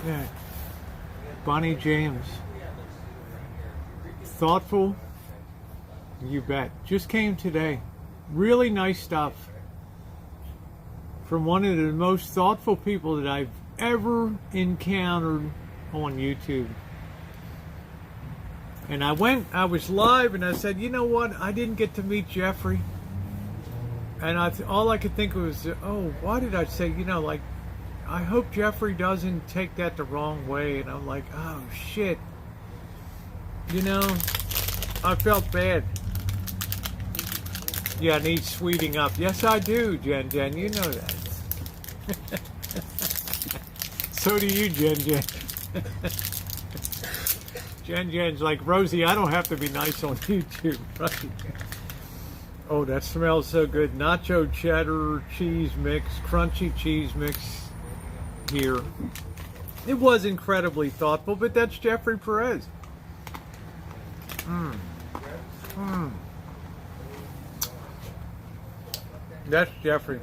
Yeah. Bonnie James. Thoughtful. You bet. Just came today. Really nice stuff. From one of the most thoughtful people that I've ever encountered on YouTube. And I was live, and I said, you know what? I didn't get to meet Jeffrey. And all I could think was, oh, why did I say, like, I hope Jeffrey doesn't take that the wrong way. And I'm like, oh, shit. I felt bad. Yeah, I need sweeting up. Yes, I do, Jen. You know that. So do you, Jen. Jen's like, Rosie, I don't have to be nice on YouTube, right? Oh, that smells so good. Nacho cheddar cheese mix, crunchy cheese mix here. It was incredibly thoughtful, but that's Jeffrey Perez. That's Jeffrey.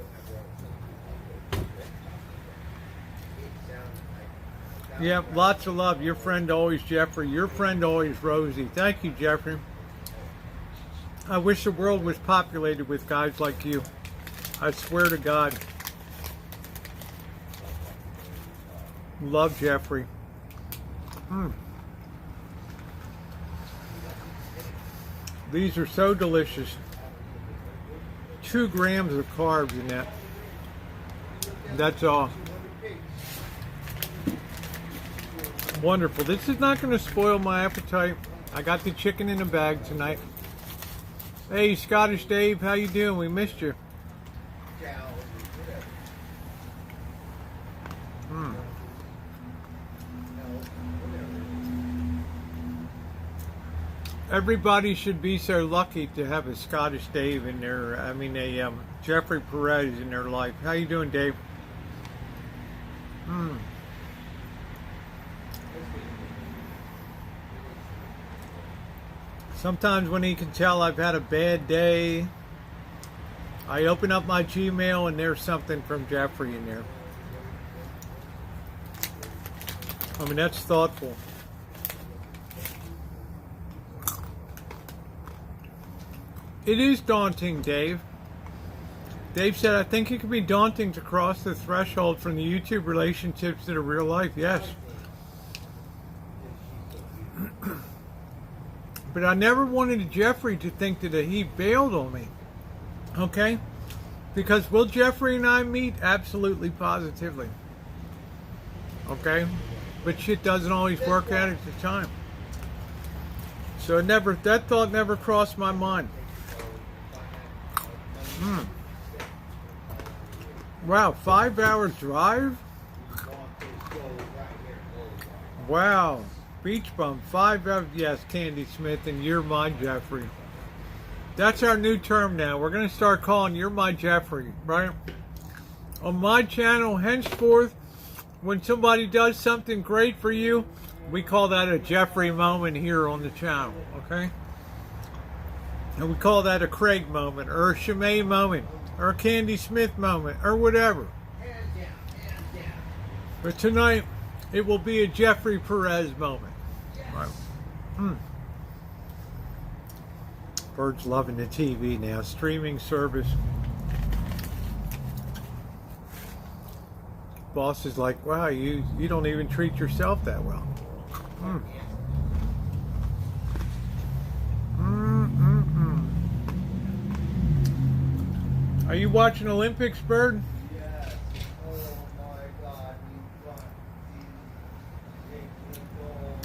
Yep, lots of love. Your friend always, Jeffrey. Your friend always, Rosie. Thank you, Jeffrey. I wish the world was populated with guys like you. I swear to God. Love Jeffrey. These are so delicious. 2 grams of carbs in that. That's all. Wonderful. This is not going to spoil my appetite. I got the chicken in a bag tonight. Hey, Scottish Dave, how you doing? We missed you. Everybody should be so lucky to have a Scottish Dave in their, a Jeffrey Perez in their life. How you doing, Dave? Sometimes when he can tell I've had a bad day, I open up my Gmail and there's something from Jeffrey in there. That's thoughtful. It is daunting, Dave. Dave said, I think it can be daunting to cross the threshold from the YouTube relationships to the real life. Yes. But I never wanted Jeffrey to think that he bailed on me. Okay? Because will Jeffrey and I meet? Absolutely, positively. Okay? But shit doesn't always work out at the time. So that thought never crossed my mind. Wow, 5-hour drive? Wow. Beach bum, 5 hours. Yes, Candy Smith, and you're my Jeffrey. That's our new term now. We're going to start calling you're my Jeffrey, right? On my channel, henceforth, when somebody does something great for you, we call that a Jeffrey moment here on the channel, okay? And we call that a Craig moment, or a Shimei moment, or a Candy Smith moment, or whatever. But tonight, it will be a Jeffrey Perez moment. Right. Bird's loving the TV now. Streaming service. Boss is like, wow, you don't even treat yourself that well. Are you watching Olympics, Bird? Yes. Oh my God.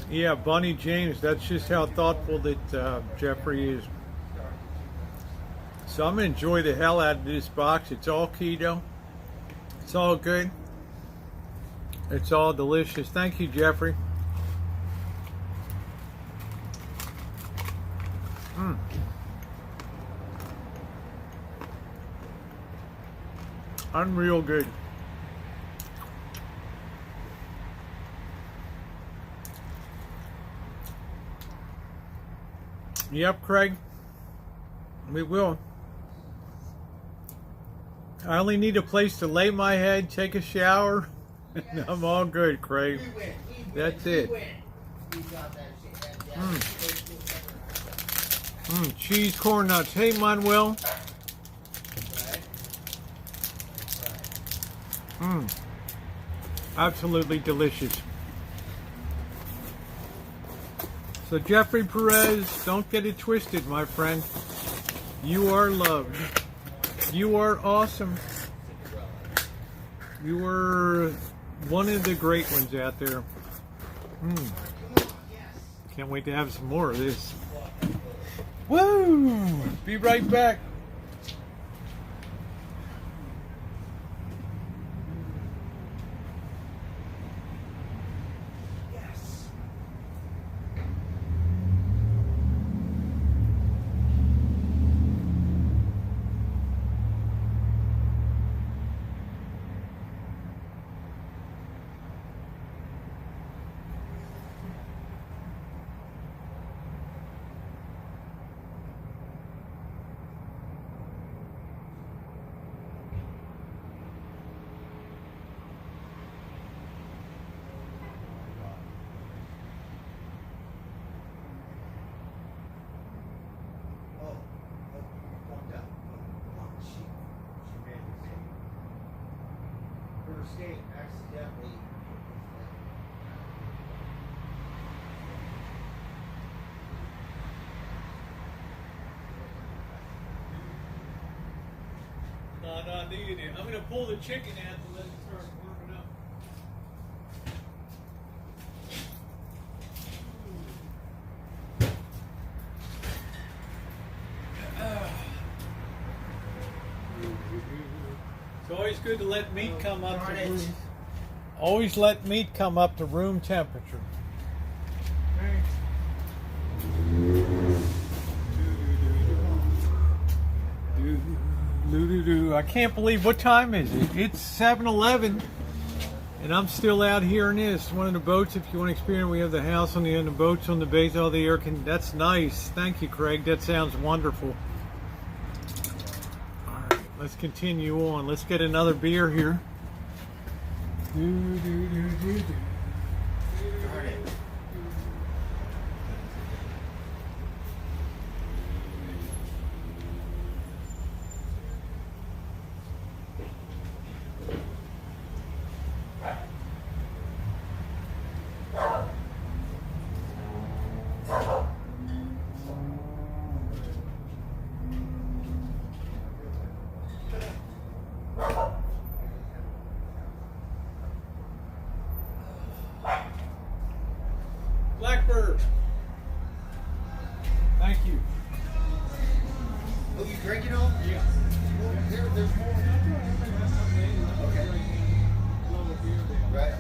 Yeah, Bunny James. That's just how thoughtful that Jeffrey is. So I'm going to enjoy the hell out of this box. It's all keto. It's all good. It's all delicious. Thank you, Jeffrey. Unreal good. Yep, Craig. We will. I only need a place to lay my head, take a shower, and I'm all good, Craig. That's it. Cheese corn nuts. Hey, Manuel. Absolutely delicious. So Jeffrey Perez, don't get it twisted, my friend. You are loved. You are awesome. You are one of the great ones out there. Can't wait to have some more of this. Woo! Be right back. State accidentally. Not needed it. I'm going to pull the chicken out and let it start warming up. It's always good to let meat come up to room. Always let meat come up to room temperature. I can't believe, what time is it? It's 7:11, and I'm still out here in this. One of the boats, if you want to experience, we have the house on the end, the boats on the base, all the air can. That's nice. Thank you, Craig. That sounds wonderful. All right, let's continue on. Let's get another beer here. Blackbird. Thank you. Oh, you drink it all? Yeah. Well, there's more. Okay. Right.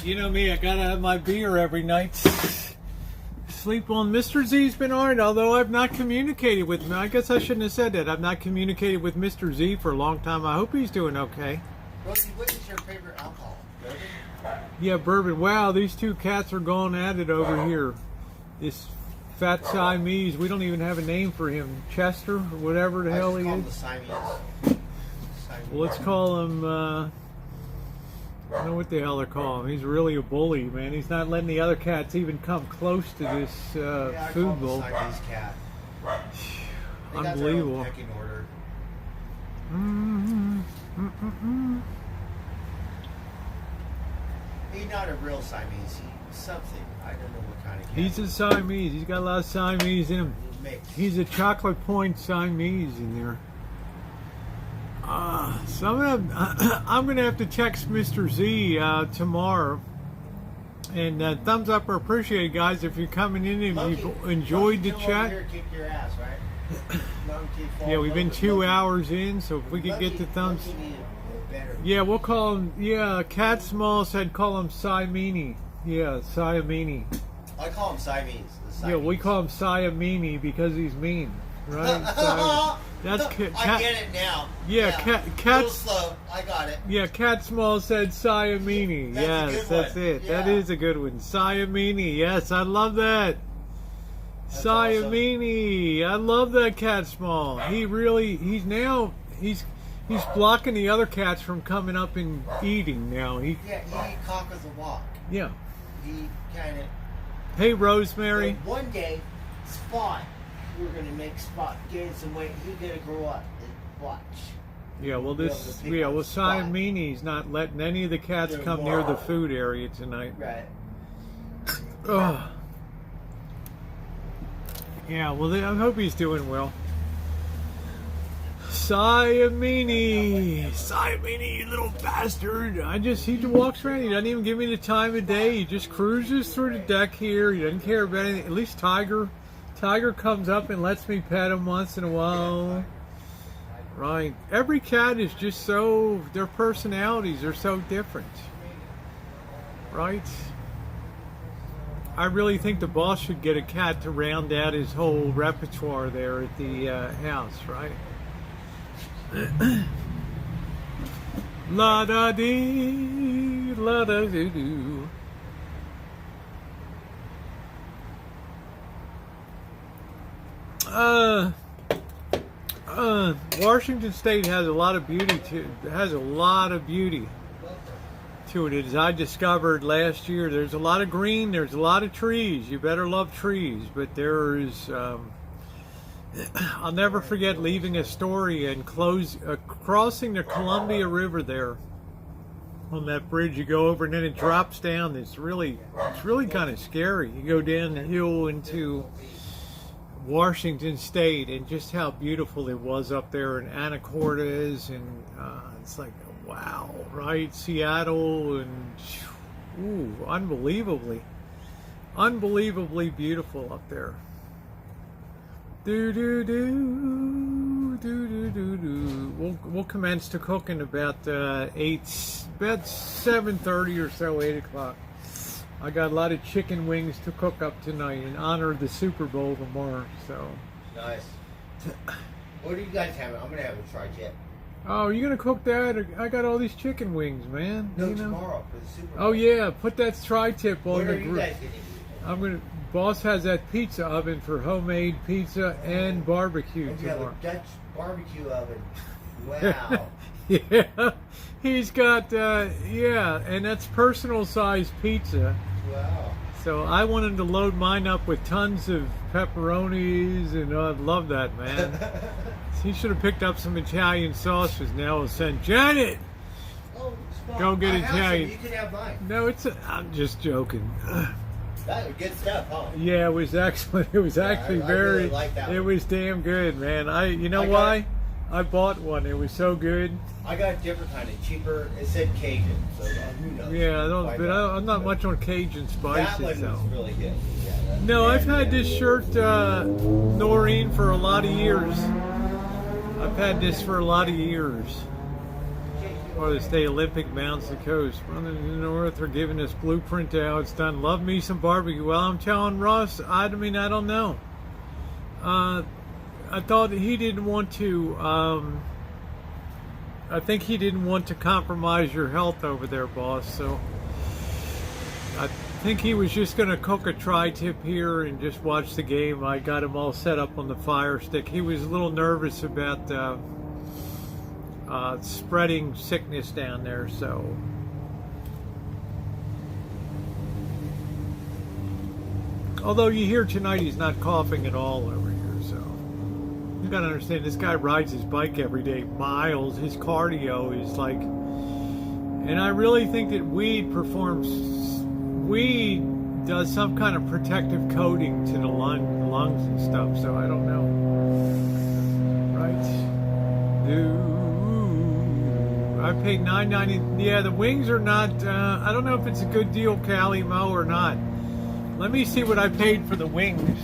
You know me, I gotta have my beer every night. Sleep on. Mr. Z's been alright, although I've not communicated with him. I guess I shouldn't have said that. I've not communicated with Mr. Z for a long time. I hope he's doing okay. Rosie, what is your favorite alcohol? Bourbon? Yeah, bourbon. Wow, these two cats are going at it over here. This fat Siamese, we don't even have a name for him. Chester, or whatever the hell he call is. him the Siamese. Well, let's call him, I don't know what the hell they're calling him. He's really a bully, man. He's not letting the other cats even come close to this I food call bowl. him the Siamese cat. They got their own Unbelievable. pecking order. He's not a real Siamese. He's something. I don't know what kind of cat. He's a Siamese. He's got a lot of Siamese in him. He's mixed. He's a chocolate point Siamese in there. So I'm gonna have to text Mr. Z tomorrow. And thumbs up or appreciated, guys, if you're coming in and you've enjoyed the chat. Here, kick your ass, right? Yeah, we've been 2 hours in, so if we could get the thumbs. Better. Yeah, we'll call him. Yeah, Cat Small said call him Siamini. Yeah, Siamini. I call him Siamese. The Siamese. Yeah, we call him Siamini because he's mean, right? That's I get it now. Yeah, A little Cat's. slow. I got it. Yeah, Cat Small said Siamini. That's a Yes, good that's one. it. Yeah. That is a good one. Siamini. Yes, I love that. That's Siamini. I love that Cat Small. He's blocking the other cats from coming up and eating now. Yeah, he conquers the walk. Yeah. He kind of. Hey, Rosemary. One day, Spot, we're gonna make Spot gain some weight. He's gonna grow up. Watch. Yeah, well, Be able to pick well, up Spot. Siamini's not letting any of the cats They're come near the wild. food area tonight. Right. Ugh. Yeah, well, I hope he's doing well. Siamini, you little bastard. He just walks around. He doesn't even give me the time of day. He just cruises through the deck here. He doesn't care about anything. At least Tiger comes up and lets me pet him once in a while. Right. Every cat is just their personalities are so different. Right? I really think the boss should get a cat to round out his whole repertoire there at the house, right? La da dee, la da doo doo. Washington State has a lot of beauty to it. As I discovered last year, there's a lot of green, there's a lot of trees. You better love trees, but there is. I'll never forget leaving Astoria and crossing the Columbia River there on that bridge. You go over and then it drops down. It's really kind of scary. You go down the hill into Washington State and just how beautiful it was up there in Anacortes, and it's like, wow, right? Seattle, and unbelievably beautiful up there. We'll commence to cook in about 7:30 or so, 8 o'clock. I got a lot of chicken wings to cook up tonight in honor of the Super Bowl tomorrow. So nice. What do you guys have? I'm gonna have a tri-tip. Oh, you gonna cook that? I got all these chicken wings, man. No, tomorrow for the Super Bowl. Oh yeah, put that tri-tip on the the grill. grill. What are you guys getting? Boss has that pizza oven for homemade pizza and barbecue And you have tomorrow. a Dutch barbecue oven. Wow. Yeah, he's got and that's personal size pizza. Wow. So I wanted to load mine up with tons of pepperonis, and I'd love that, man. He should have picked up some Italian sauces. Now I'll send Janet. Oh, Go get I have Italian. some. You can have mine. No, I'm just joking. That was good stuff, huh? Yeah, it was excellent. It was actually I very. really like that it one. was damn good, man. You know why? I bought one. It was so good. I got a different kind of cheaper. It said Cajun, so who knows? Yeah, Why but not? I'm not much on Cajun spices, That one though. was really good. Yeah, No, I've had this shirt, Noreen, for a lot of years. I've had this for a lot of years. Or the state Olympic Mountains of the Coast. Brothers in the North are giving us blueprint to how it's done. Love me some barbecue. Well, I'm telling Ross, I don't know. I thought he didn't want to, I think he didn't want to compromise your health over there, boss. So I think he was just going to cook a tri-tip here and just watch the game. I got him all set up on the fire stick. He was a little nervous about spreading sickness down there, so. Although you hear tonight he's not coughing at all over here, so. You gotta understand, this guy rides his bike every day, miles. His cardio is like, and I really think that weed does some kind of protective coating to the lungs and stuff, so I don't know. Right? I paid $9.90. Yeah, the wings are not, I don't know if it's a good deal, Cali Mo, or not. Let me see what I paid for the wings.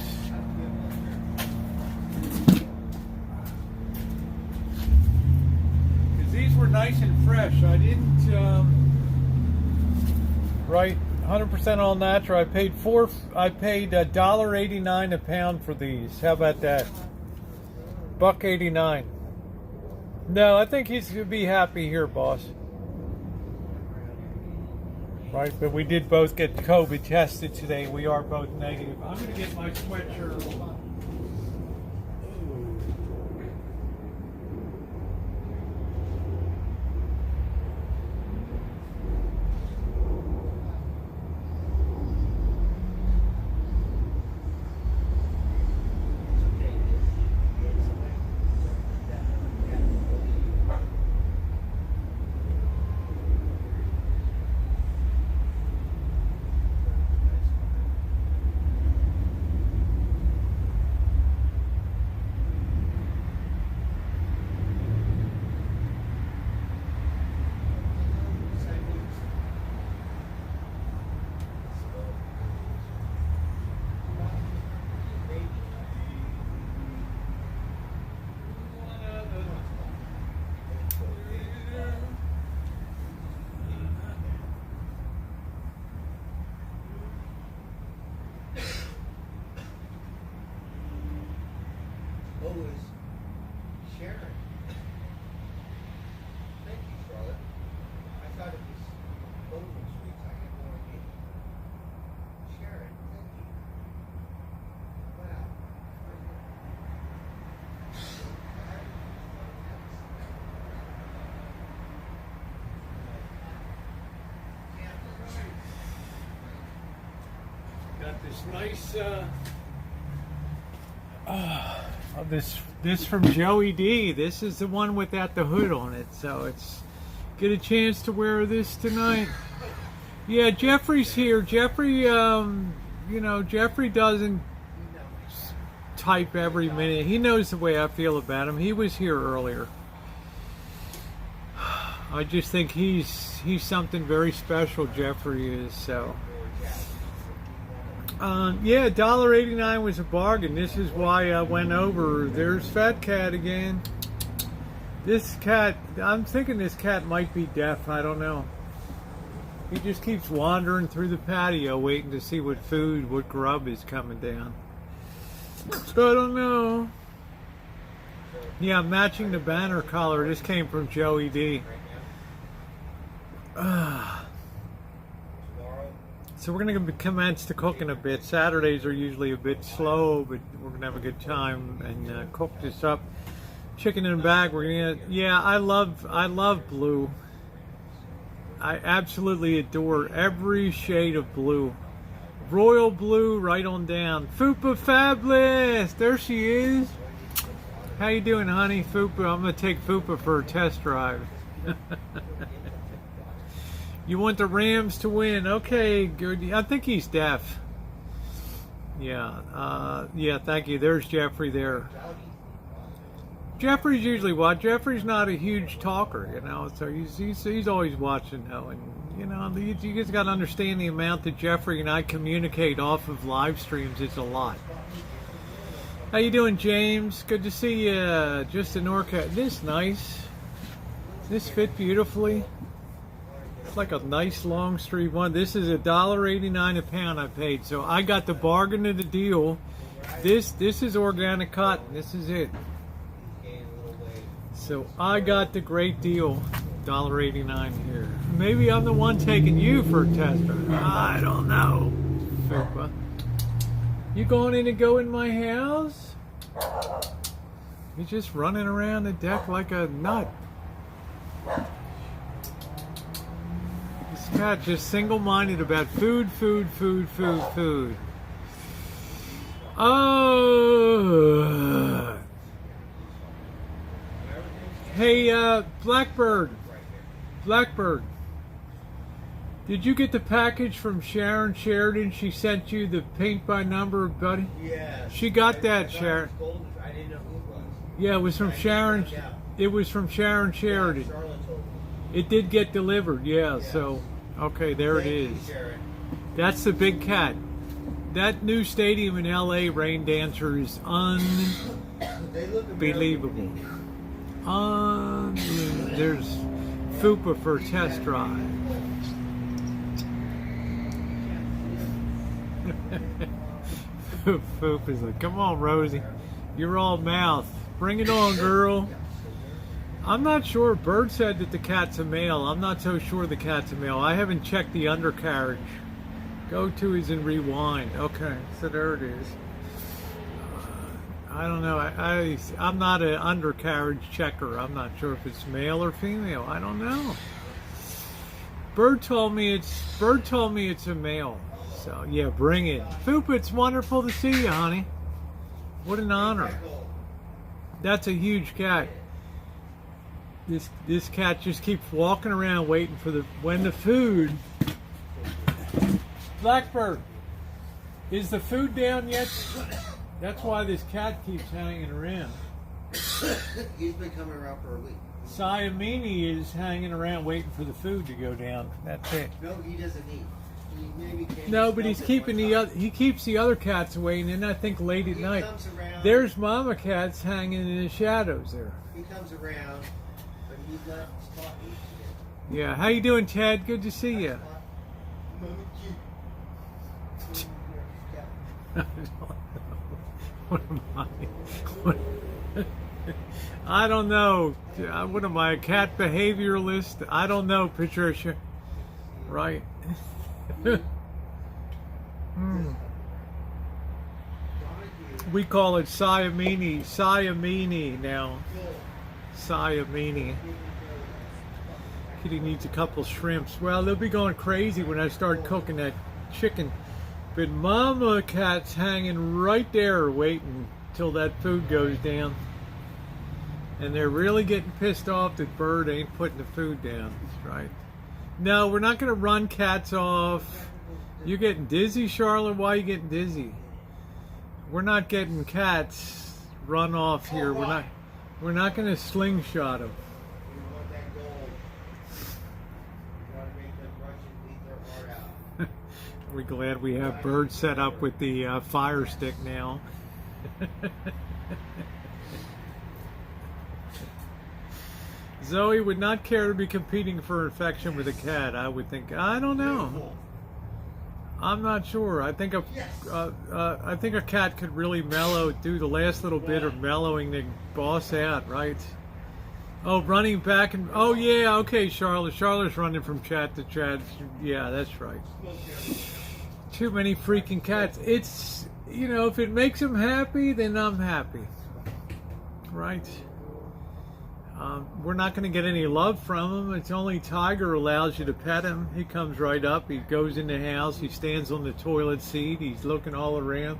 Because these were nice and fresh. I didn't, right, 100% all natural. I paid $1.89 a pound for these. How about that? $1.89. No, I think he's going to be happy here, boss. Right, but we did both get COVID tested today. We are both negative. I'm going to get my sweatshirt. got this nice this from Joey D. This is the one without the hood on it, so it's get a chance to wear this tonight. Yeah, Jeffrey's here. Jeffrey, Jeffrey doesn't type every minute. He knows the way I feel about him. He was here earlier. I just think he's something very special. Jeffrey is so. Yeah, $1.89 was a bargain. This is why I went over. There's Fat Cat again. This cat, I'm thinking this cat might be deaf. I don't know. He just keeps wandering through the patio waiting to see what food, what grub is coming down. So I don't know. Yeah, matching the banner collar. This came from Joey D. So we're going to commence to cooking a bit. Saturdays are usually a bit slow, but we're going to have a good time and cook this up. Chicken in a bag. We're going to. Yeah, I love blue. I absolutely adore every shade of blue. Royal blue right on down. Fupa Fabulous! There she is. How you doing, honey? Fupa, I'm going to take Fupa for a test drive. You want the Rams to win. Okay, good. I think he's deaf. Yeah, yeah, thank you. There's Jeffrey there. Jeffrey's usually what? Jeffrey's not a huge talker, so he's always watching, though. And, you just got to understand the amount that Jeffrey and I communicate off of live streams. It's a lot. How you doing, James? Good to see you. Just an orca. This nice. This fit beautifully. It's like a nice long sleeve one. This is $1.89 a pound I paid. So I got the bargain of the deal. This is organic cotton. This is it. So I got the great deal. $1.89 here. Maybe I'm the one taking you for a test drive. I don't know. Fupa. You going in to go in my house? You're just running around the deck like a nut. This cat just single-minded about food. Oh. Hey, Blackbird. Did you get the package from Sharon Sheridan? She sent you the paint by number, buddy? Yeah. She got that, Sharon. I didn't know who it was. Yeah, it was from Sharon. It was from Sharon Sheridan. Charlotte told me. It did get delivered, yeah. So, okay, there it is. That's the big cat. That new stadium in LA, Rain Dancer, is unbelievable. There's Fupa for a test drive. Fupa's like, come on, Rosie. You're all mouth. Bring it on, girl. I'm not sure. Bird said that the cat's a male. I'm not so sure the cat's a male. I haven't checked the undercarriage. Go to is in rewind. Okay, so there it is. I don't know. I'm not an undercarriage checker. I'm not sure if it's male or female. I don't know. Bird told me it's a male. So yeah, bring it. Fupa, it's wonderful to see you, honey. What an honor. That's a huge cat. This cat just keeps walking around waiting for when the food. Blackbird, is the food down yet? That's why this cat keeps hanging around. He's been coming around for a week. Siamini is hanging around waiting for the food to go down. That's it. No, he doesn't eat. He maybe can. No, but he's keeping he keeps the other cats away, and then I think late at night. Comes around, there's mama cats hanging in the shadows there. He comes around, but he's not talking. Yeah, how you doing, Ted? Good to see you. What am I? I don't know. What am I, a cat behavioralist? I don't know, Patricia. Right. We call it Siamini now. Siamini. Kitty needs a couple shrimps. Well, they'll be going crazy when I start cooking that chicken. But mama cat's hanging right there waiting till that food goes down. And they're really getting pissed off that Bird ain't putting the food down. That's right. No, we're not going to run cats off. You're getting dizzy, Charlotte? Why are you getting dizzy? We're not getting cats run off here. We're not going to slingshot them. You want that gold. You want to make them Russians eat their heart out. We're glad we have Bird set up with the fire stick now. Zoe would not care to be competing for infection with a cat, I would think. I don't know. I'm not sure. I think a cat could really do the last little bit of mellowing to boss out, right? Oh, running back and oh yeah, okay, Charlotte. Charlotte's running from chat to chat. Yeah, that's right. Too many freaking cats. It's, you know, if it makes them happy, then I'm happy, right? We're not going to get any love from him. It's only Tiger allows you to pet him. He comes right up. He goes in the house. He stands on the toilet seat. He's looking all around.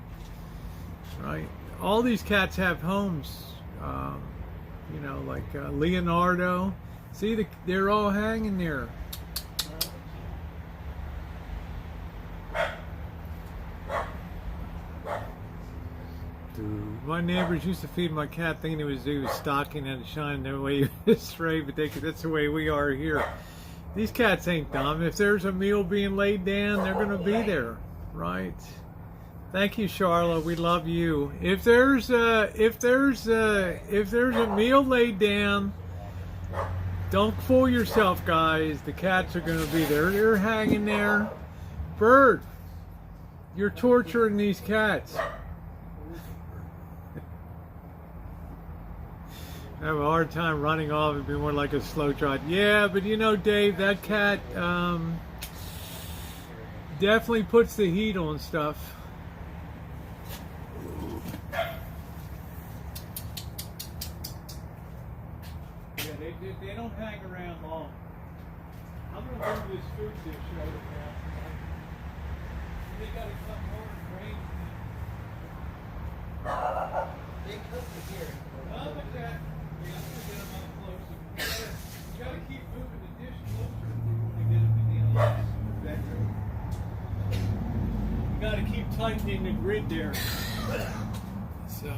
Right? All these cats have homes. You know, like Leonardo. See, they're all hanging there. My neighbors used to feed my cat thinking he was stocking and shining the way he was raised, but that's the way we are here. These cats ain't dumb. If there's a meal being laid down, they're going to be there, right? Thank you, Charlotte. We love you. If there's a meal laid down, don't fool yourself, guys. The cats are going to be there. They're hanging there. Bird, you're torturing these cats. I have a hard time running off. It'd be more like a slow trot. Yeah, but you know, Dave, that cat definitely puts the heat on stuff. Yeah, they don't hang around long. I'm going to bring this food dish over now. They got to come more and range. They cook it here. No, but that. You gotta keep moving the dish closer if you want to get them in the other bedroom. You gotta keep tightening the grid there. So,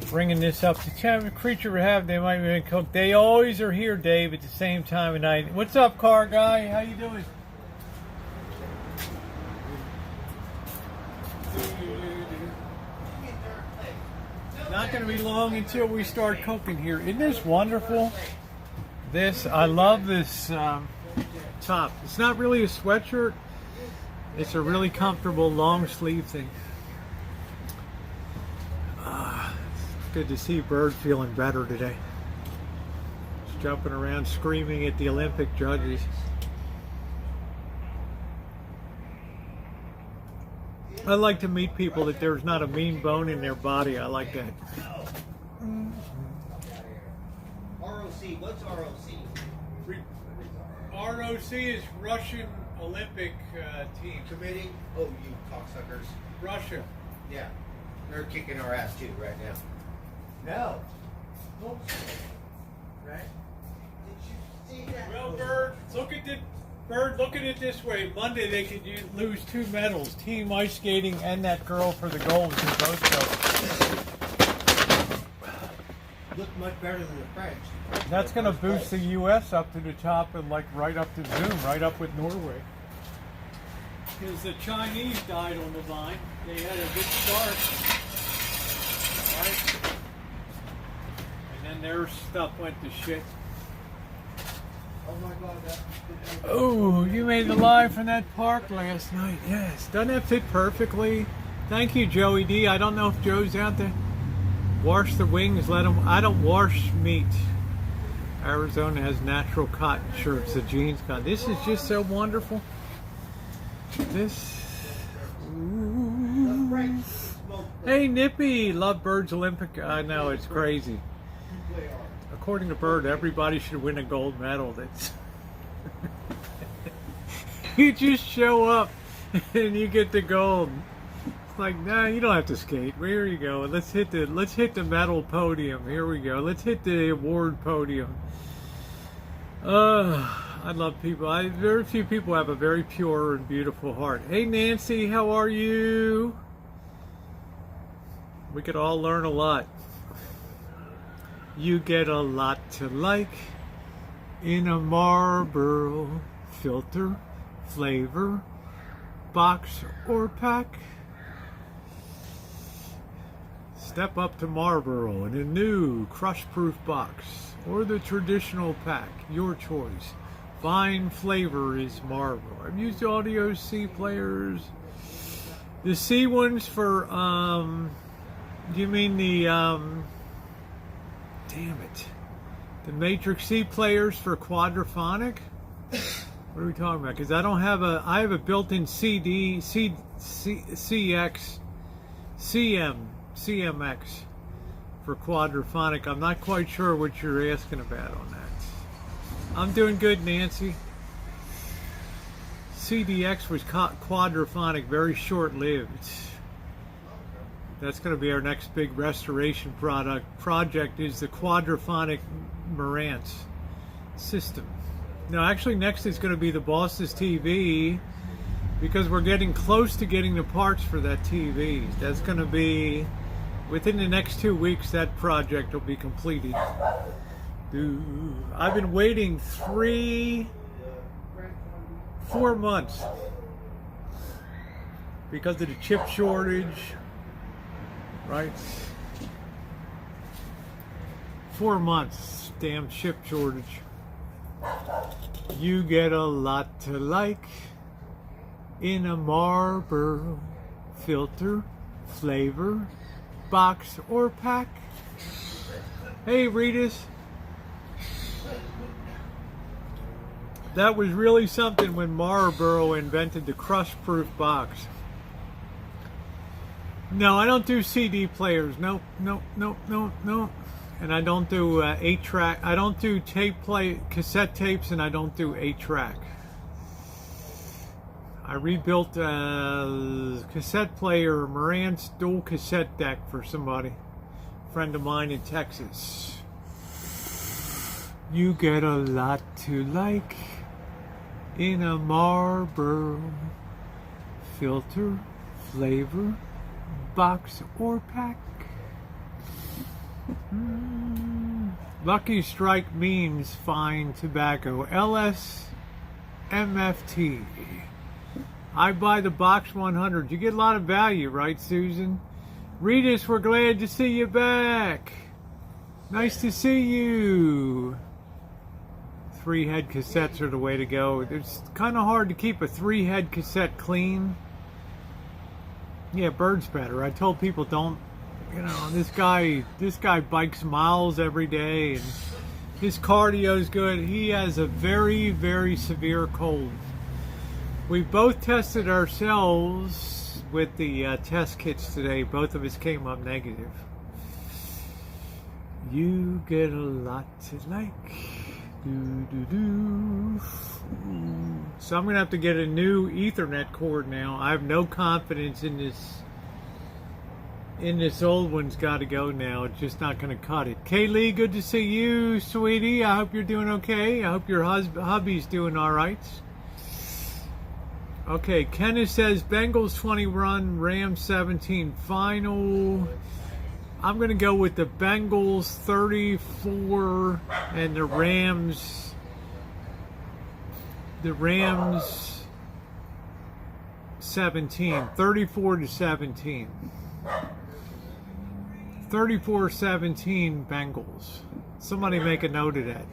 bringing this up to Chapman Creature we have, they might even cook. They always are here, Dave, at the same time of night. What's up, car guy? How you doing? Not going to be long until we start cooking here. Isn't this wonderful? I love this top. It's not really a sweatshirt. It's a really comfortable long sleeve thing. It's good to see Bird feeling better today. He's jumping around screaming at the Olympic judges. I like to meet people that there's not a mean bone in their body. I like that. ROC, what's ROC? ROC is Russian Olympic team. Committee? Oh, you cocksuckers. Russia. Yeah. They're kicking our ass too right now. No. Right? Did you see that? Well, Bird, look at it this way. Monday they could lose 2 medals: team ice skating and that girl for the gold who both go. Look much better than the French. That's going to boost the U.S. up to the top and like right up to Zoom, right up with Norway. Because the Chinese died on the vine. They had a good start. Right? And then their stuff went to shit. Oh my God, Oh, you made the live from that park last night. Yes. Doesn't that fit perfectly? Thank you, Joey D. I don't know if Joe's out there. Wash the wings, let them. I don't wash meat. Arizona has natural cotton shirts, the jeans cotton. This is just so wonderful. This. Ooh. Hey, Nippy. Love Bird's Olympic. I know, it's crazy. According to Bird, everybody should win a gold medal. That's you just show up and you get the gold. It's like, nah, you don't have to skate. Here you go. Let's hit the medal podium. Here we go. Let's hit the award podium. I love people. Very few people have a very pure and beautiful heart. Hey Nancy, how are you? We could all learn a lot. You get a lot to like in a Marlboro filter, flavor, box, or pack. Step up to Marlboro in a new crush-proof box or the traditional pack, your choice. Fine flavor is Marlboro. I've used audio C players. The C ones for, you mean the, damn it. The Matrix C players for quadraphonic? What are we talking about? Because I have a built-in CMX for quadraphonic. I'm not quite sure what you're asking about on that. I'm doing good, Nancy. CDX was quadraphonic, very short-lived. That's going to be our next big restoration project is the quadraphonic Marantz system. Now, actually, next is going to be the Boss's TV, because we're getting close to getting the parts for that TV. That's going to be within the next 2 weeks. That project will be completed. I've been waiting 4 months because of the chip shortage, right? 4 months, damn chip shortage. You get a lot to like in a Marlboro filter, flavor, box, or pack. Hey, Ritas. That was really something when Marlboro invented the crush-proof box. No, I don't do CD players. Nope. And I don't do 8-track. I don't do cassette tapes, and I don't do 8-track. I rebuilt a cassette player, a Marantz dual cassette deck for somebody, a friend of mine in Texas. You get a lot to like in a Marlboro filter, flavor, box, or pack. Lucky Strike means fine tobacco. LSMFT. I buy the box 100. You get a lot of value, right, Susan? Ritas, we're glad to see you back. Nice to see you. 3-head cassettes are the way to go. It's kind of hard to keep a 3-head cassette clean. Yeah, Bird's better. I told people don't, this guy bikes miles every day, and his cardio is good. He has a very, very severe cold. We both tested ourselves with the test kits today. Both of us came up negative. You get a lot to like. So I'm going to have to get a new Ethernet cord now. I have no confidence in this. This old one's got to go now. It's just not going to cut it. Kaylee, good to see you, sweetie. I hope you're doing okay. I hope your hubby's doing all right. Okay, Kenneth says Bengals 20 run, Rams 17 final. I'm going to go with the Bengals 34 and the Rams 17. 34-17. 34-17 Bengals. Somebody make a note of that.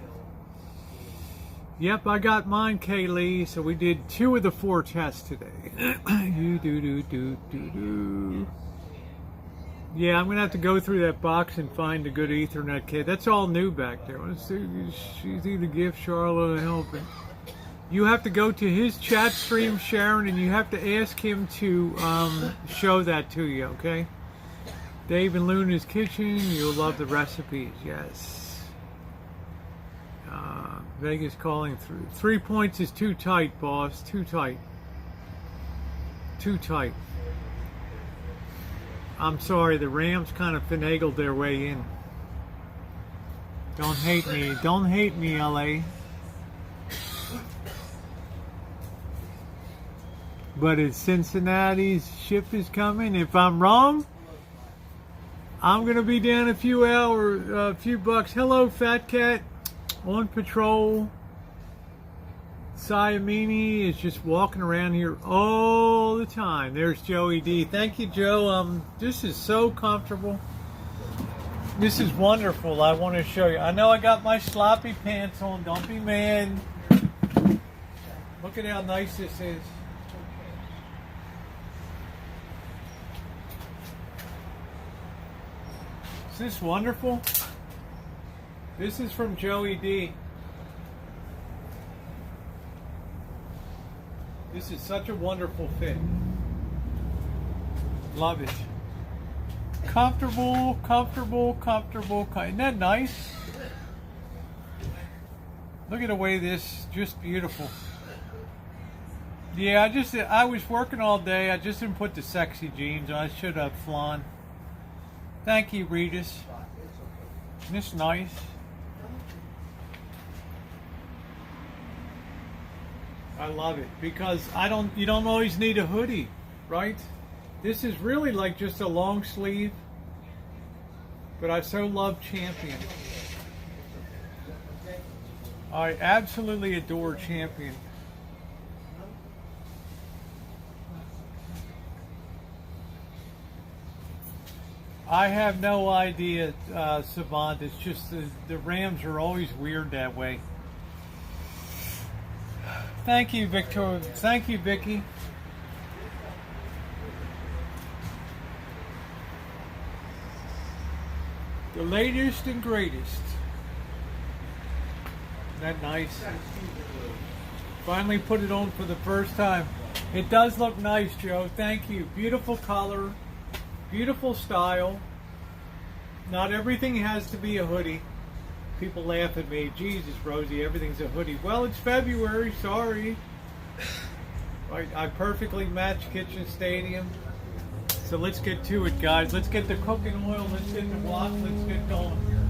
Yep, I got mine, Kaylee. So we did 2 of the 4 tests today. Yeah, I'm going to have to go through that box and find a good Ethernet cable. That's all new back there. Let's see. She's either gift Charlotte or helping. You have to go to his chat stream, Sharon, and you have to ask him to show that to you, okay? Dave and Luna's Kitchen. You'll love the recipes, yes. Vegas calling through. 3 points is too tight, boss. Too tight. Too tight. I'm sorry, the Rams kind of finagled their way in. Don't hate me. Don't hate me, LA. But it's Cincinnati's ship is coming. If I'm wrong, I'm going to be down a few hours, a few bucks. Hello, Fat Cat. On patrol. Siamini is just walking around here all the time. There's Joey D. Thank you, Joe. This is so comfortable. This is wonderful. I want to show you. I know I got my sloppy pants on. Don't be mad. Look at how nice this is. Is this wonderful? This is from Joey D. This is such a wonderful fit. Love it. Comfortable, comfortable, comfortable. Isn't that nice? Look at the way this, just beautiful. Yeah, I was working all day. I just didn't put the sexy jeans on. I should have flown. Thank you, Regis. Isn't this nice? I love it because you don't always need a hoodie, right? This is really like just a long sleeve, but I so love Champion. I absolutely adore Champion. I have no idea, Savant. It's just the Rams are always weird that way. Thank you, Victor. Thank you, Vicky. The latest and greatest. Isn't that nice? Finally put it on for the first time. It does look nice, Joe. Thank you. Beautiful color. Beautiful style. Not everything has to be a hoodie. People laugh at me. Jesus, Rosie, everything's a hoodie. Well, it's February. Sorry. Right, I perfectly match Kitchen Stadium. So let's get to it, guys. Let's get the cooking oil. Let's get the block. Let's get going here.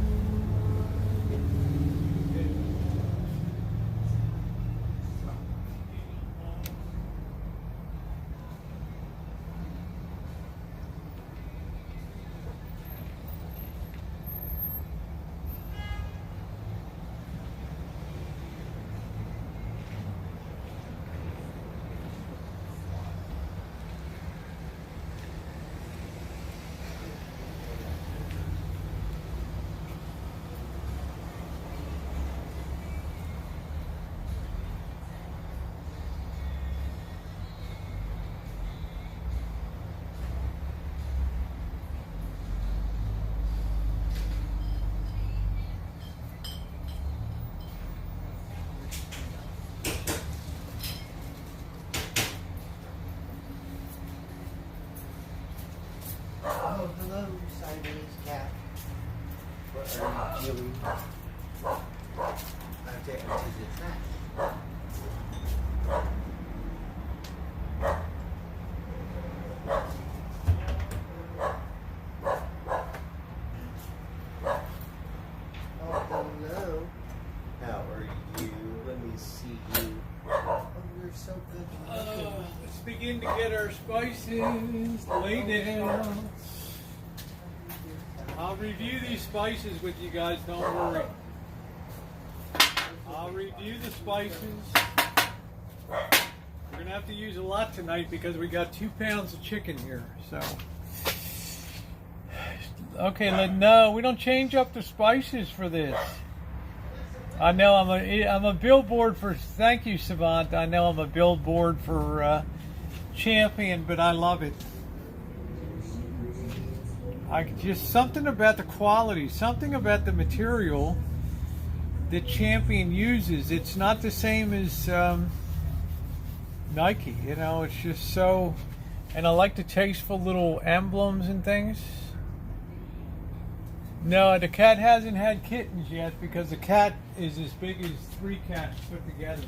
Oh, hello, Siamese cat. What are you doing? I'm taking to the trash. Oh, hello. How are you? Let me see you. Oh, you're so good looking. Let's begin to get our spices laid down. I'll review these spices with you guys, don't worry. I'll review the spices. We're going to have to use a lot tonight because we got 2 pounds of chicken here. So, okay, no, we don't change up the spices for this. I know I'm a billboard for, thank you, Savant. I know I'm a billboard for Champion, but I love it. Just something about the quality, something about the material that Champion uses. It's not the same as Nike, you know. It's just so, and I like the tasteful little emblems and things. No, the cat hasn't had kittens yet because the cat is as big as 3 cats put together.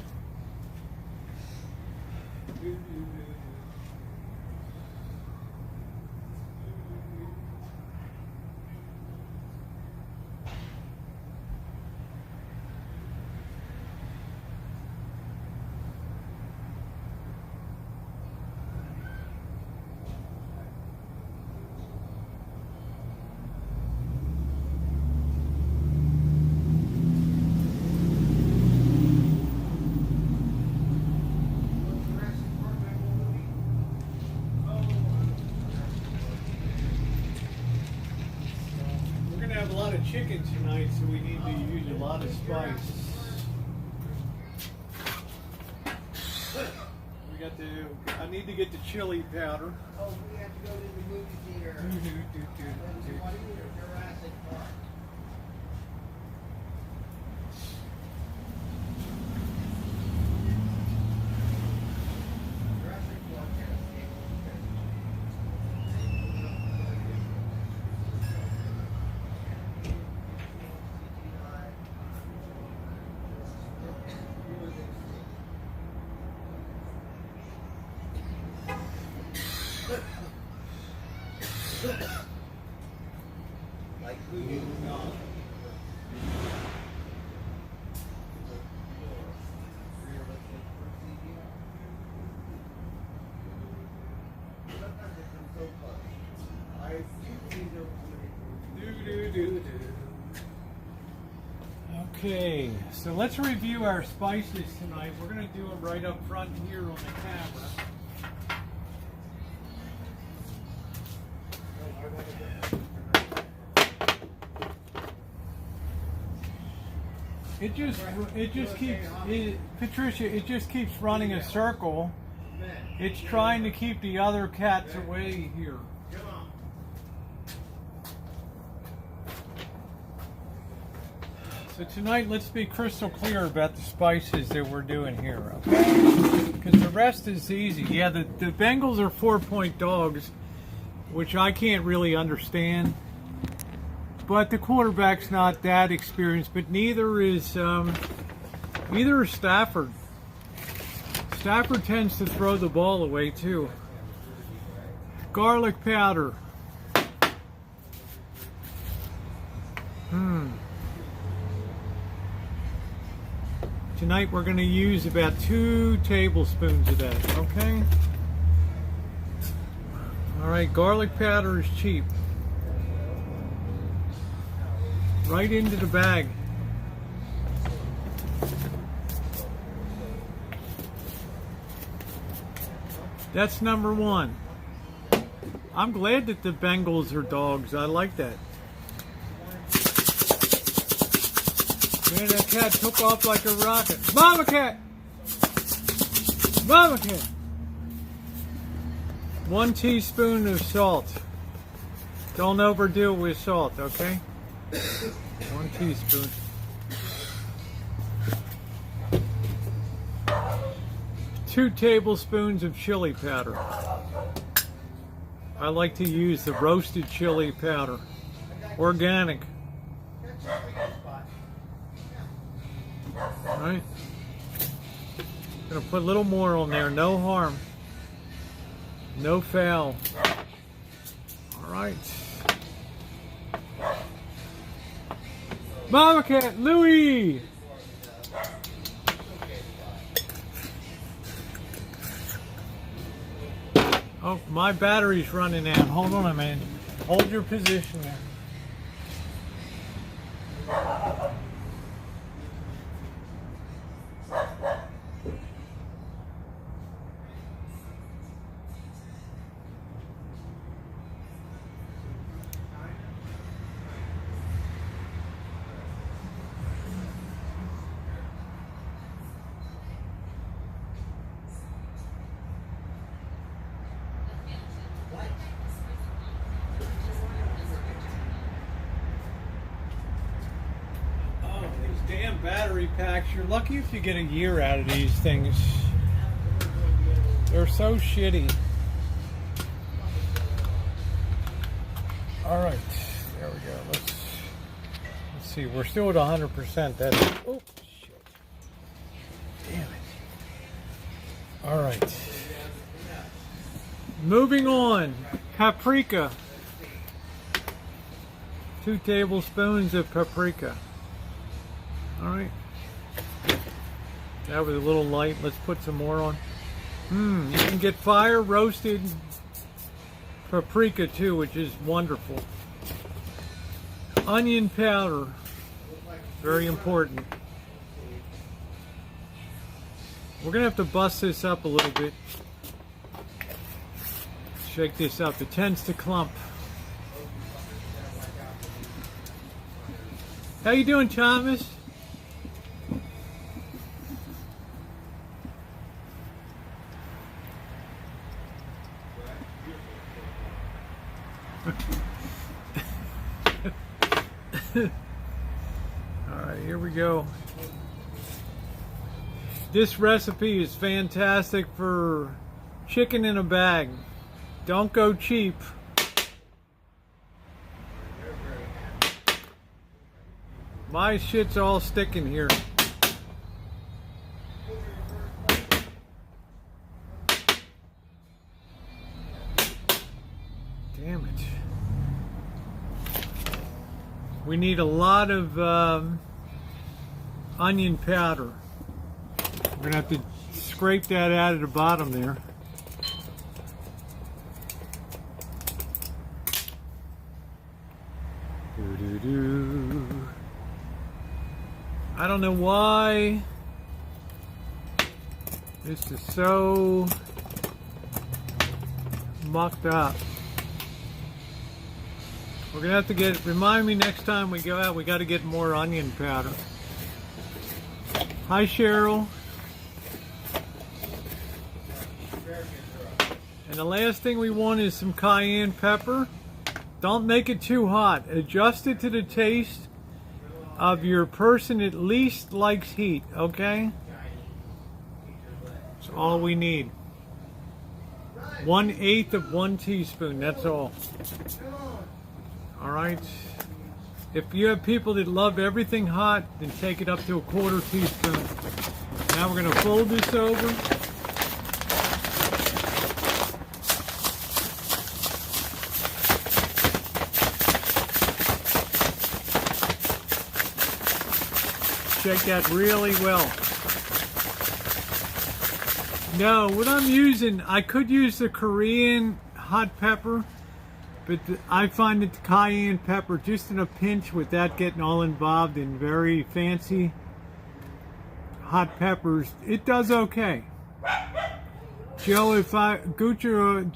chicken tonight, so we need to use a lot of spice. I need to get the chili powder. Oh, we have to go to the movie theater. Jurassic Park. Jurassic Park has like who you know. Okay, so let's review our spices tonight. We're going to do them right up front here on the camera. It just keeps, Patricia, it just keeps running a circle. It's trying to keep the other cats away here. So tonight, let's be crystal clear about the spices that we're doing here, okay? Because the rest is easy. Yeah, the Bengals are 4-point dogs, which I can't really understand. But the quarterback's not that experienced, but neither is Stafford. Stafford tends to throw the ball away too. Garlic powder. Tonight we're going to use about 2 tablespoons of that, okay? All right, garlic powder is cheap. Right into the bag. That's number 1. I'm glad that the Bengals are dogs. I like that. Man, that cat took off like a rocket. Mama cat! Mama cat! 1 teaspoon of salt. Don't overdo it with salt, okay? 1 teaspoon. 2 tablespoons of chili powder. I like to use the roasted chili powder. Organic. Alright. Gonna put a little more on there. No harm. No foul. Alright. Mama cat, Louie! Oh, my battery's running out. Hold on a minute. Hold your position there. Damn battery packs. You're lucky if you get a year out of these things. They're so shitty. Alright, there we go. Let's see. We're still at 100%. That's, oh shit. Damn it. Alright. Moving on. Paprika. 2 tablespoons of paprika. Alright. That was a little light. Let's put some more on. You can get fire roasted paprika too, which is wonderful. Onion powder. Very important. We're going to have to bust this up a little bit. Shake this up. It tends to clump. How you doing, Thomas? Alright, here we go. This recipe is fantastic for chicken in a bag. Don't go cheap. My shit's all sticking here. Damn it. We need a lot of onion powder. We're gonna have to scrape that out of the bottom there. Doo-doo-doo. I don't know why this is so mucked up. We're gonna have to get, remind me next time we go out, we gotta get more onion powder. Hi, Cheryl. And the last thing we want is some cayenne pepper. Don't make it too hot. Adjust it to the taste of your person that least likes heat, okay? That's all we need. 1/8 of 1 teaspoon, that's all. All right. If you have people that love everything hot, then take it up to 1/4 teaspoon. Now we're gonna fold this over. Shake that really well. No, what I'm using, I could use the Korean hot pepper, but I find that the cayenne pepper, just in a pinch without getting all involved in very fancy hot peppers, it does okay. Joe, if I, Gochugaru,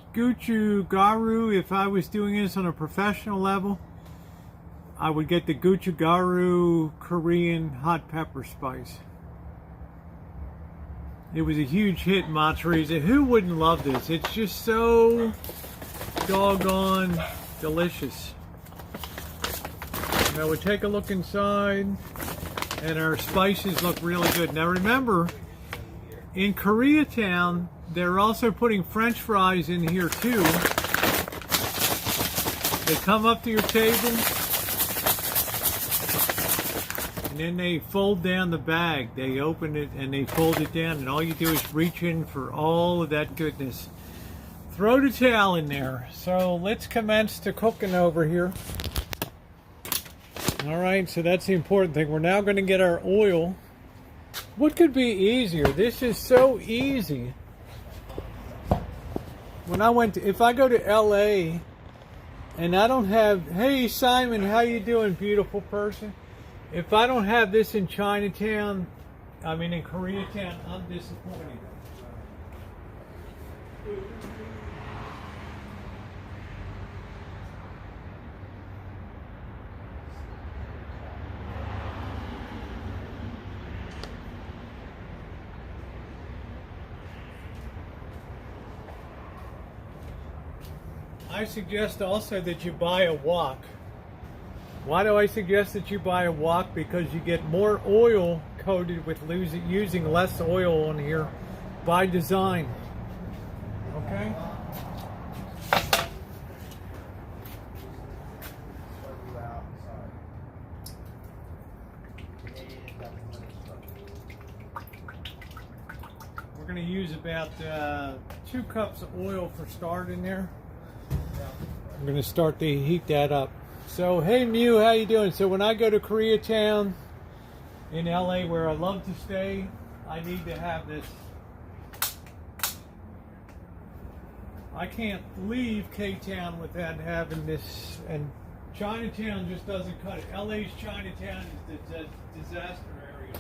if I was doing this on a professional level, I would get the Gochugaru Korean hot pepper spice. It was a huge hit in Montreal. Who wouldn't love this? It's just so doggone delicious. Now we take a look inside, and our spices look really good. Now remember, in Koreatown, they're also putting French fries in here too. They come up to your table, and then they fold down the bag. They open it and they fold it down, and all you do is reach in for all of that goodness. Throw the towel in there. So let's commence to cooking over here. All right, so that's the important thing. We're now going to get our oil. What could be easier? This is so easy. When I went to, if I go to LA and I don't have, hey Simon, how you doing, beautiful person? If I don't have this in Chinatown, I mean in Koreatown, I'm disappointed. I suggest also that you buy a wok. Why do I suggest that you buy a wok? Because you get more oil coated with using less oil on here by design. Okay? We're going to use about 2 cups of oil for start in there. I'm going to start to heat that up. So, hey Mew, how you doing? So when I go to Koreatown in LA, where I love to stay, I need to have this. I can't leave K-Town without having this, and Chinatown just doesn't cut it. LA's Chinatown is the disaster area.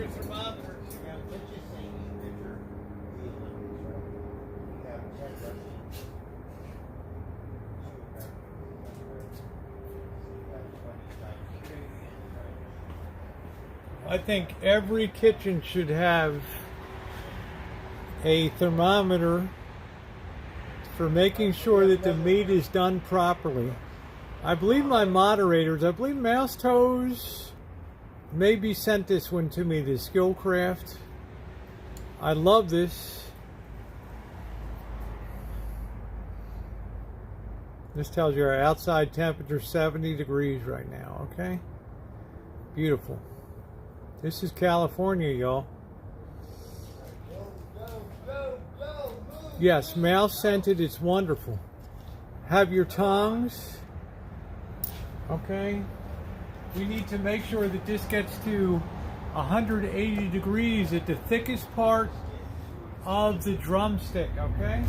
your thermometer. Yeah, let's just say you measure the Olympics, right? You have 10 Russians, 2 Americans, you have 20 Chinese. I think every kitchen should have a thermometer for making sure that the meat is done properly. I believe my moderators, I believe Mouse Toes maybe sent this one to me, the Skillcraft. I love this. This tells you our outside temperature 70 degrees right now, okay? Beautiful. This is California, y'all. Yes, Mouse sent it. It's wonderful. Have your tongs. Okay. We need to make sure that this gets to 180 degrees at the thickest part of the drumstick, okay?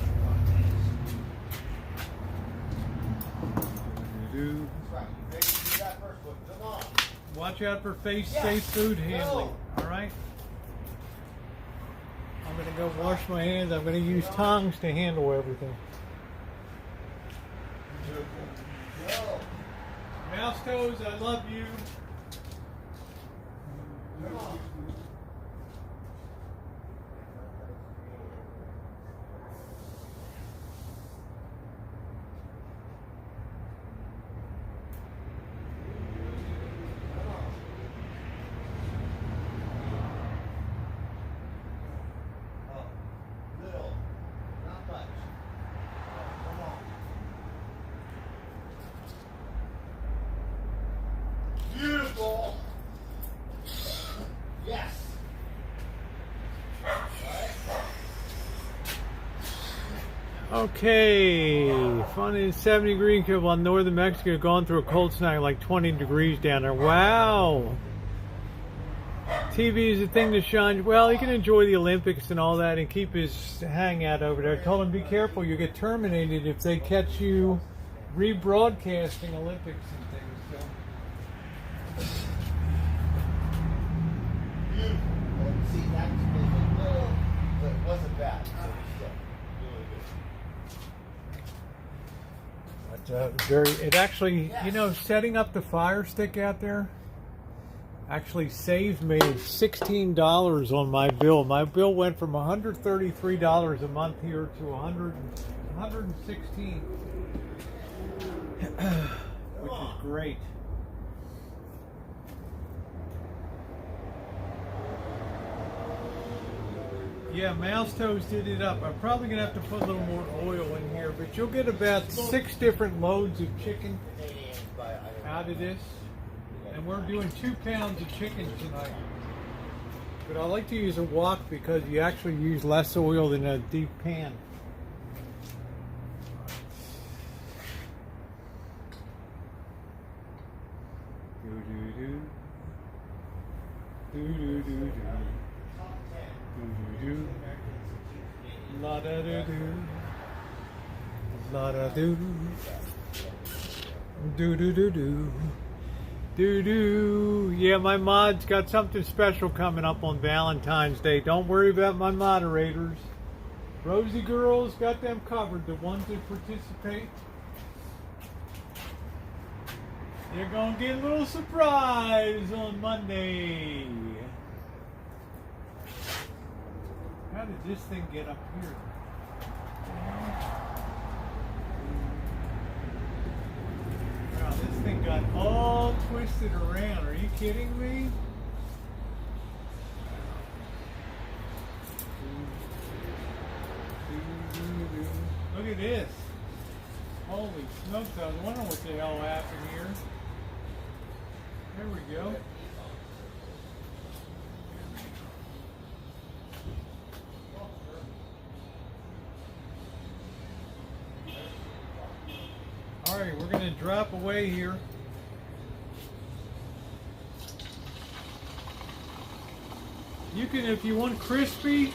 Watch out for safe food handling, all right? I'm going to go wash my hands. I'm going to use tongs to handle everything. Mouse Toes, I love you. Beautiful. Yes. Okay, fun in 70 degree curve on northern Mexico, going through a cold snap like 20 degrees down there. Wow. TV is a thing to shine. Well, he can enjoy the Olympics and all that and keep his hangout over there. I told him, be careful, you get terminated if they catch you rebroadcasting Olympics and things. So. Beautiful. And see, that's a little, but it wasn't bad. So it's still really good. It actually, you know, setting up the Fire Stick out there actually saved me $16 on my bill. My bill went from $133 a month here to $116, which is great. Yeah, Mouse Toes did it up. I'm probably going to have to put a little more oil in here, but you'll get about 6 different loads of chicken out of this. And we're doing 2 pounds of chicken tonight. But I like to use a wok because you actually use less oil than a deep pan. Do-do-do. Do-do-do-do. Do-do-do. La-da-do-do. La-da-do. Do-do-do-do. Do-do. Yeah, my mod's got something special coming up on Valentine's Day. Don't worry about my moderators. Rosie Girls got them covered, the ones that participate. You're going to get a little surprise on Monday. How did this thing get up here? Wow, this thing got all twisted around. Are you kidding me? Look at this. Holy smokes, I was wondering what the hell happened here. There we go. All right, we're going to drop away here. You can, if you want crispy,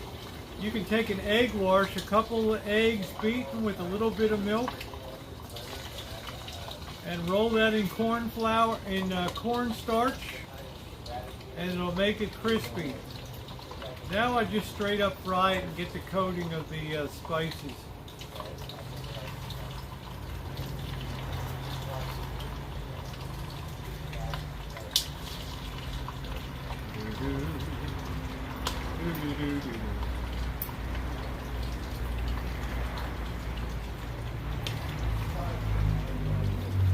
you can take an egg wash, a couple of eggs beaten with a little bit of milk, and roll that in corn flour, in cornstarch, and it'll make it crispy. Now I just straight up fry it and get the coating of the spices.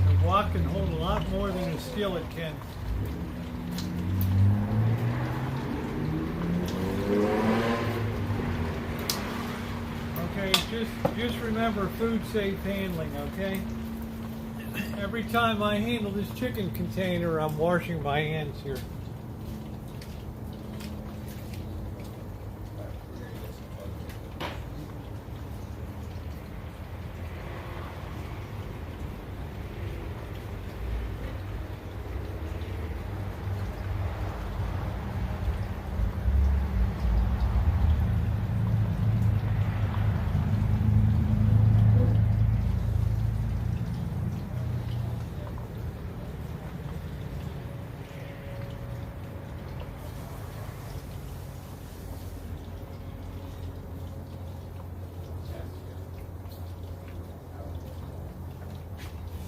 The wok can hold a lot more than a skillet can. Okay, just remember food safe handling, okay? Every time I handle this chicken container, I'm washing my hands here.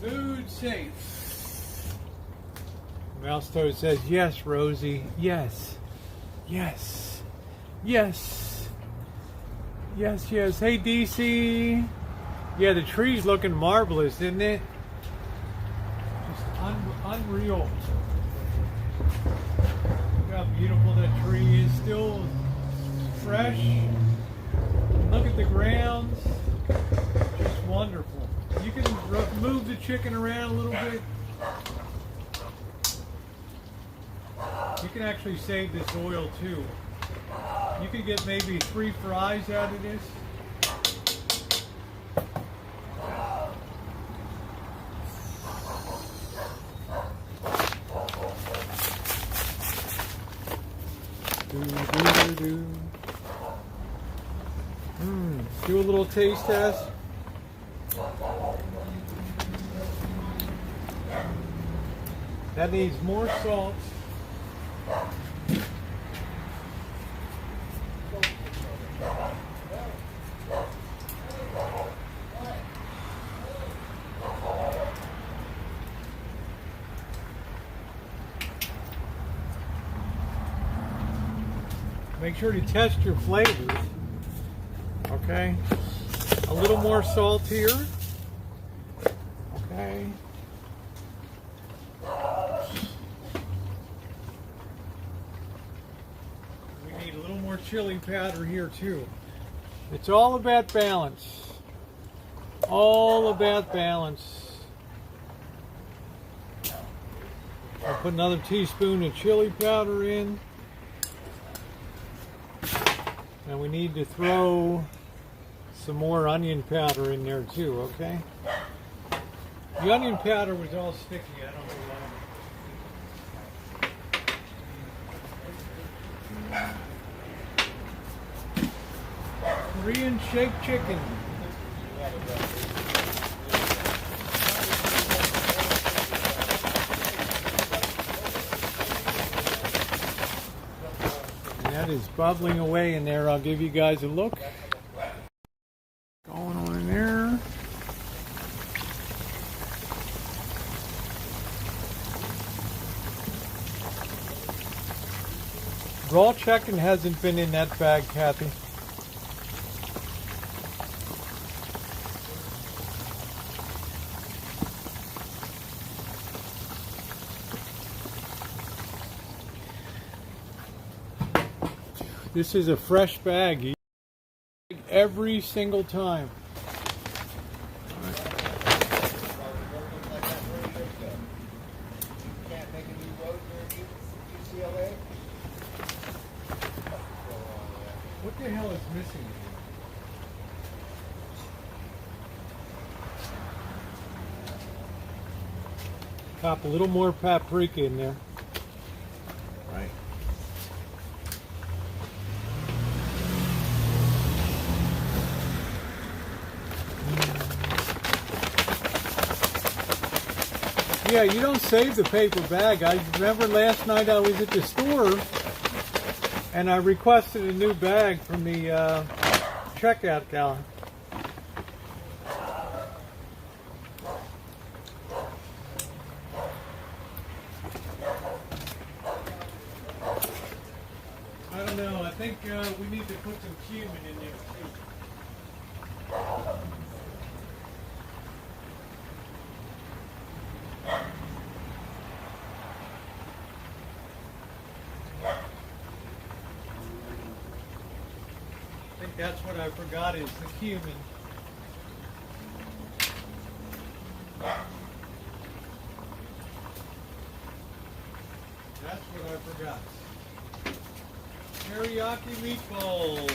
Food safe. Mouse Toad says, yes, Rosie, yes, yes, yes, yes, yes. Hey, DC. Yeah, the tree's looking marvelous, isn't it? Just unreal. Look how beautiful that tree is. Still fresh. Look at the grounds. Just wonderful. You can move the chicken around a little bit. You can actually save this oil too. You could get maybe 3 fries out of this. Do a little taste test. That needs more salt. Make sure to test your flavors. Okay. A little more salt here. Okay. We need a little more chili powder here too. It's all about balance. All about balance. I'll put another teaspoon of chili powder in. And we need to throw some more onion powder in there too, okay? The onion powder was all sticky, I don't know why. Korean shaped chicken. That is bubbling away in there. I'll give you guys a look. Going on in there. Raw chicken hasn't been in that bag, Kathy. This is a fresh bag every single time. What the hell is missing here? Pop a little more paprika in there. Right. Yeah, you don't save the paper bag. I remember last night I was at the store And I requested a new bag from the checkout gal. I don't know. I think we need to put some cumin in there too. I think that's what I forgot is the cumin. That's what I forgot. Teriyaki meatballs.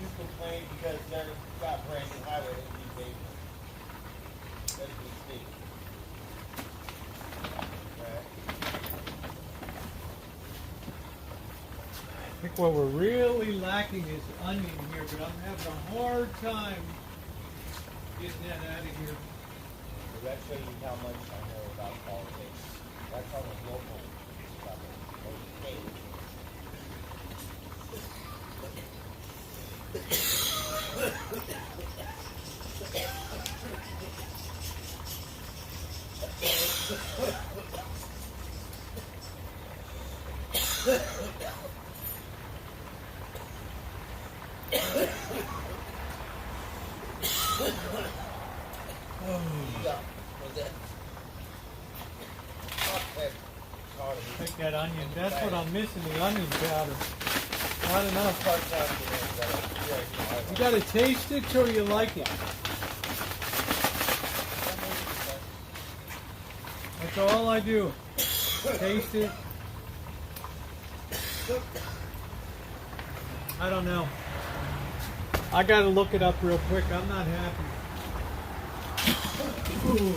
You complain because they're got brand new highway that you pay for. That's the state. I think what we're really lacking is onion here, but I'm having a hard time getting that out of here. Does that show you how much I know about politics? That's on the local level. Or state. Take that onion. That's what I'm missing, the onion powder. Not enough. You gotta taste it till you like it. That's all I do. Taste it. I don't know. I gotta look it up real quick. I'm not happy. Ooh.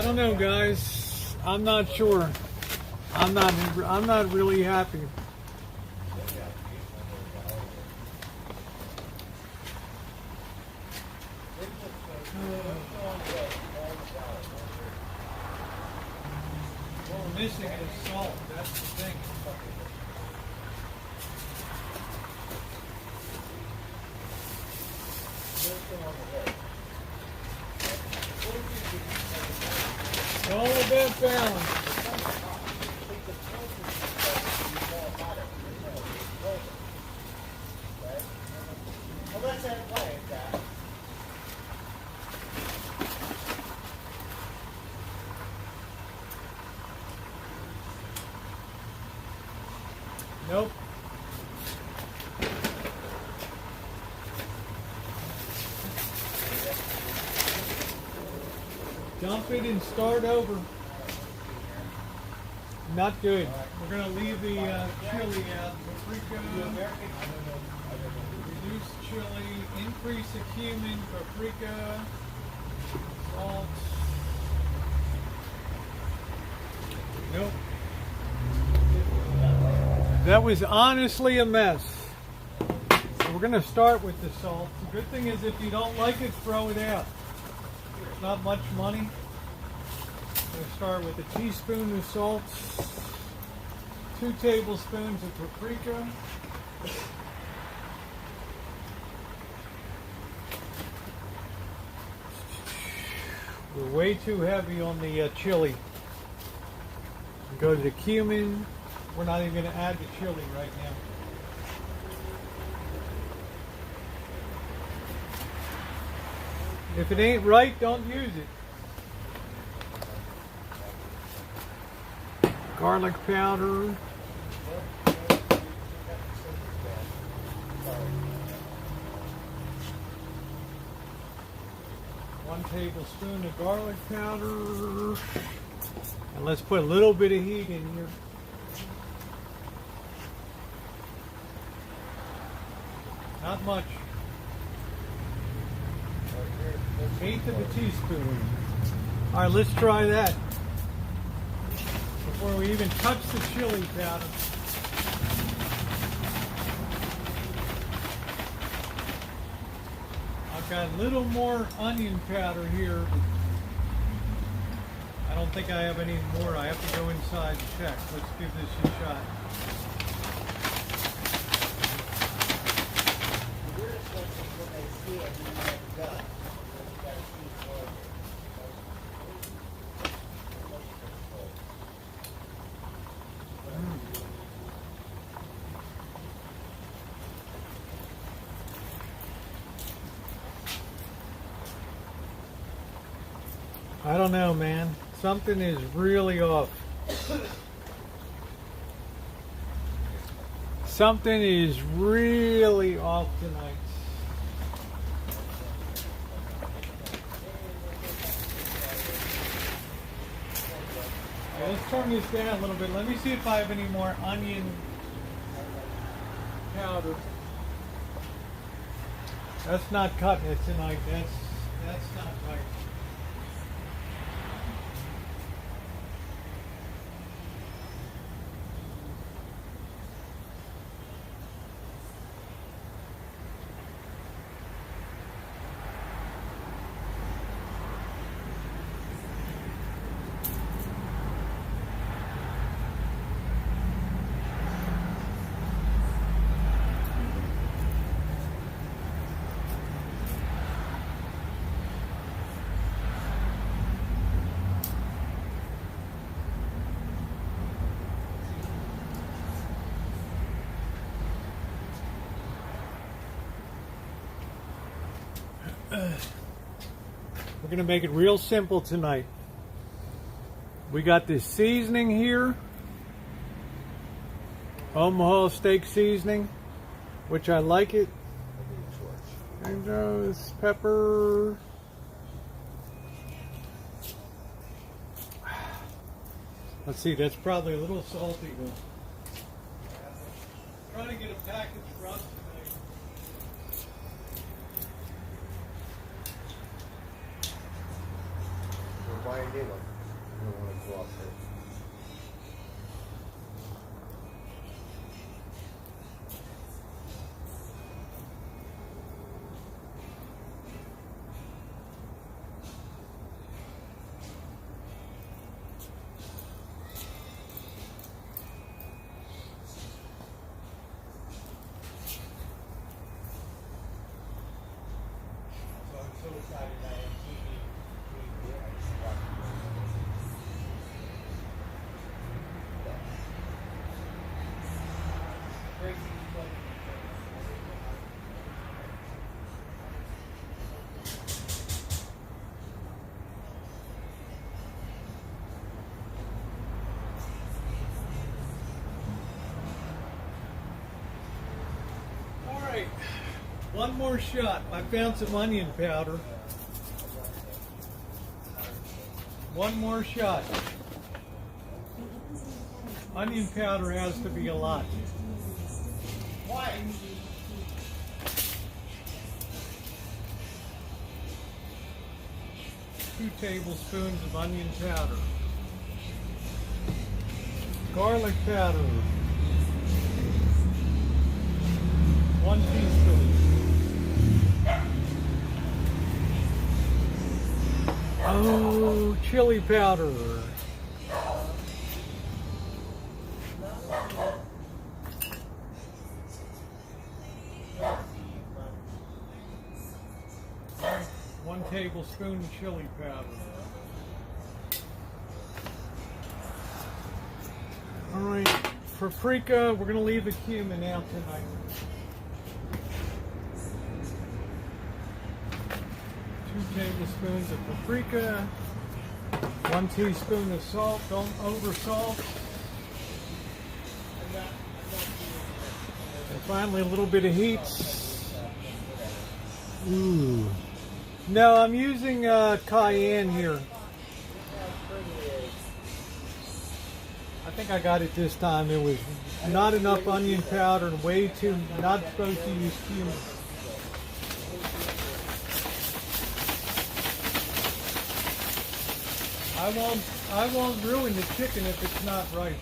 don't know, guys. I'm not sure. I'm not really happy. What we're missing is salt. That's the thing. It's all about balance. Well, let's have a play at that. Nope. Dump it and start over. Not good. We're going to leave the chili out. Paprika. Reduce chili. Increase the cumin. Paprika. Salt. Nope. That was honestly a mess. So we're going to start with the salt. The good thing is if you don't like it, throw it out. It's not much money. I'm going to start with a teaspoon of salt, 2 tablespoons of paprika, we're way too heavy on the chili. Go to the cumin. We're not even going to add the chili right now. If it ain't right, don't use it. Garlic powder. One tablespoon of garlic powder. And let's put a little bit of heat in here. Not much. 1/8 of a teaspoon. All right, let's try that. Before we even touch the chili powder. I've got a little more onion powder here. I don't think I have any more. I have to go inside and check. Let's give this a shot. I don't know, man. Something is really off. Something is really off tonight. Okay, let's turn this down a little bit. Let me see if I have any more onion powder. That's not cutting it tonight. That's not right. We're going to make it real simple tonight. We got this seasoning here. Omaha steak seasoning, which I like it. And goes pepper. Let's see, that's probably a little salty though. Trying to get a package for us tonight. Why are you doing? don't want to go up there. So I'm so excited I have TV. All right, one more shot. I found some onion powder. One more shot. Onion powder has to be a lot. Why? 2 tablespoons of onion powder. Garlic powder. 1 teaspoon. Oh, chili powder. One tablespoon of chili powder. All right, paprika, we're gonna leave the cumin out tonight. 2 tablespoons of paprika, 1 teaspoon of salt, don't over salt. And finally a little bit of heat. Ooh. No, I'm using cayenne here. I think I got it this time. It was not enough onion powder and way too, not supposed to use cumin. I won't ruin the chicken if it's not right.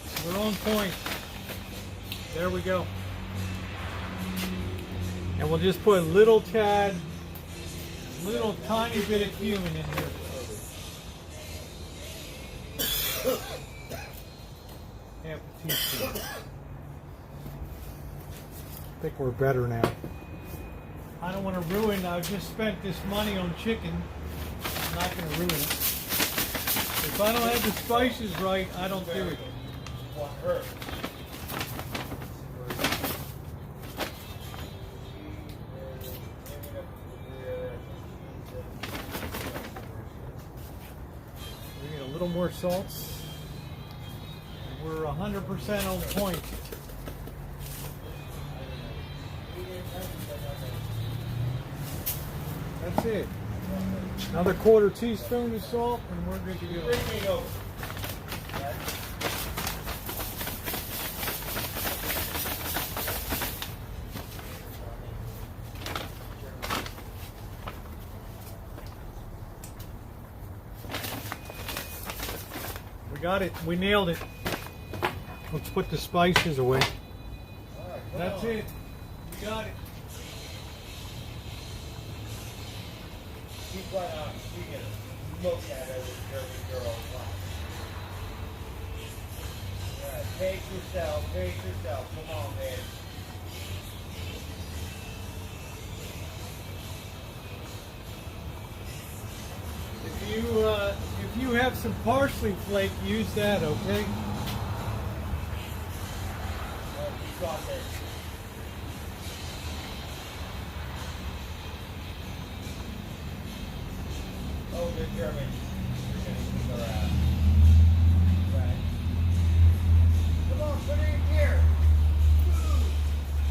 So we're on point. There we go. And we'll just put a little tad, little tiny bit of cumin in here. Half a teaspoon. I think we're better now. I don't want to ruin, I just spent this money on chicken. I'm not going to ruin it. If I don't have the spices right, I don't do it. What hurt? We need a little more salt. We're 100% on point. That's it. Another 1/4 teaspoon of salt and we're good to go. We got it. We nailed it. Let's put the spices away. That's it. We got it. She's quite honest. She can look at her with German girl. Alright, pace yourself, pace yourself. Come on, man. If you have some parsley flake, use that, okay? You got this. Oh, the Germans. You're gonna kick her ass. Right. Come on, put it in here.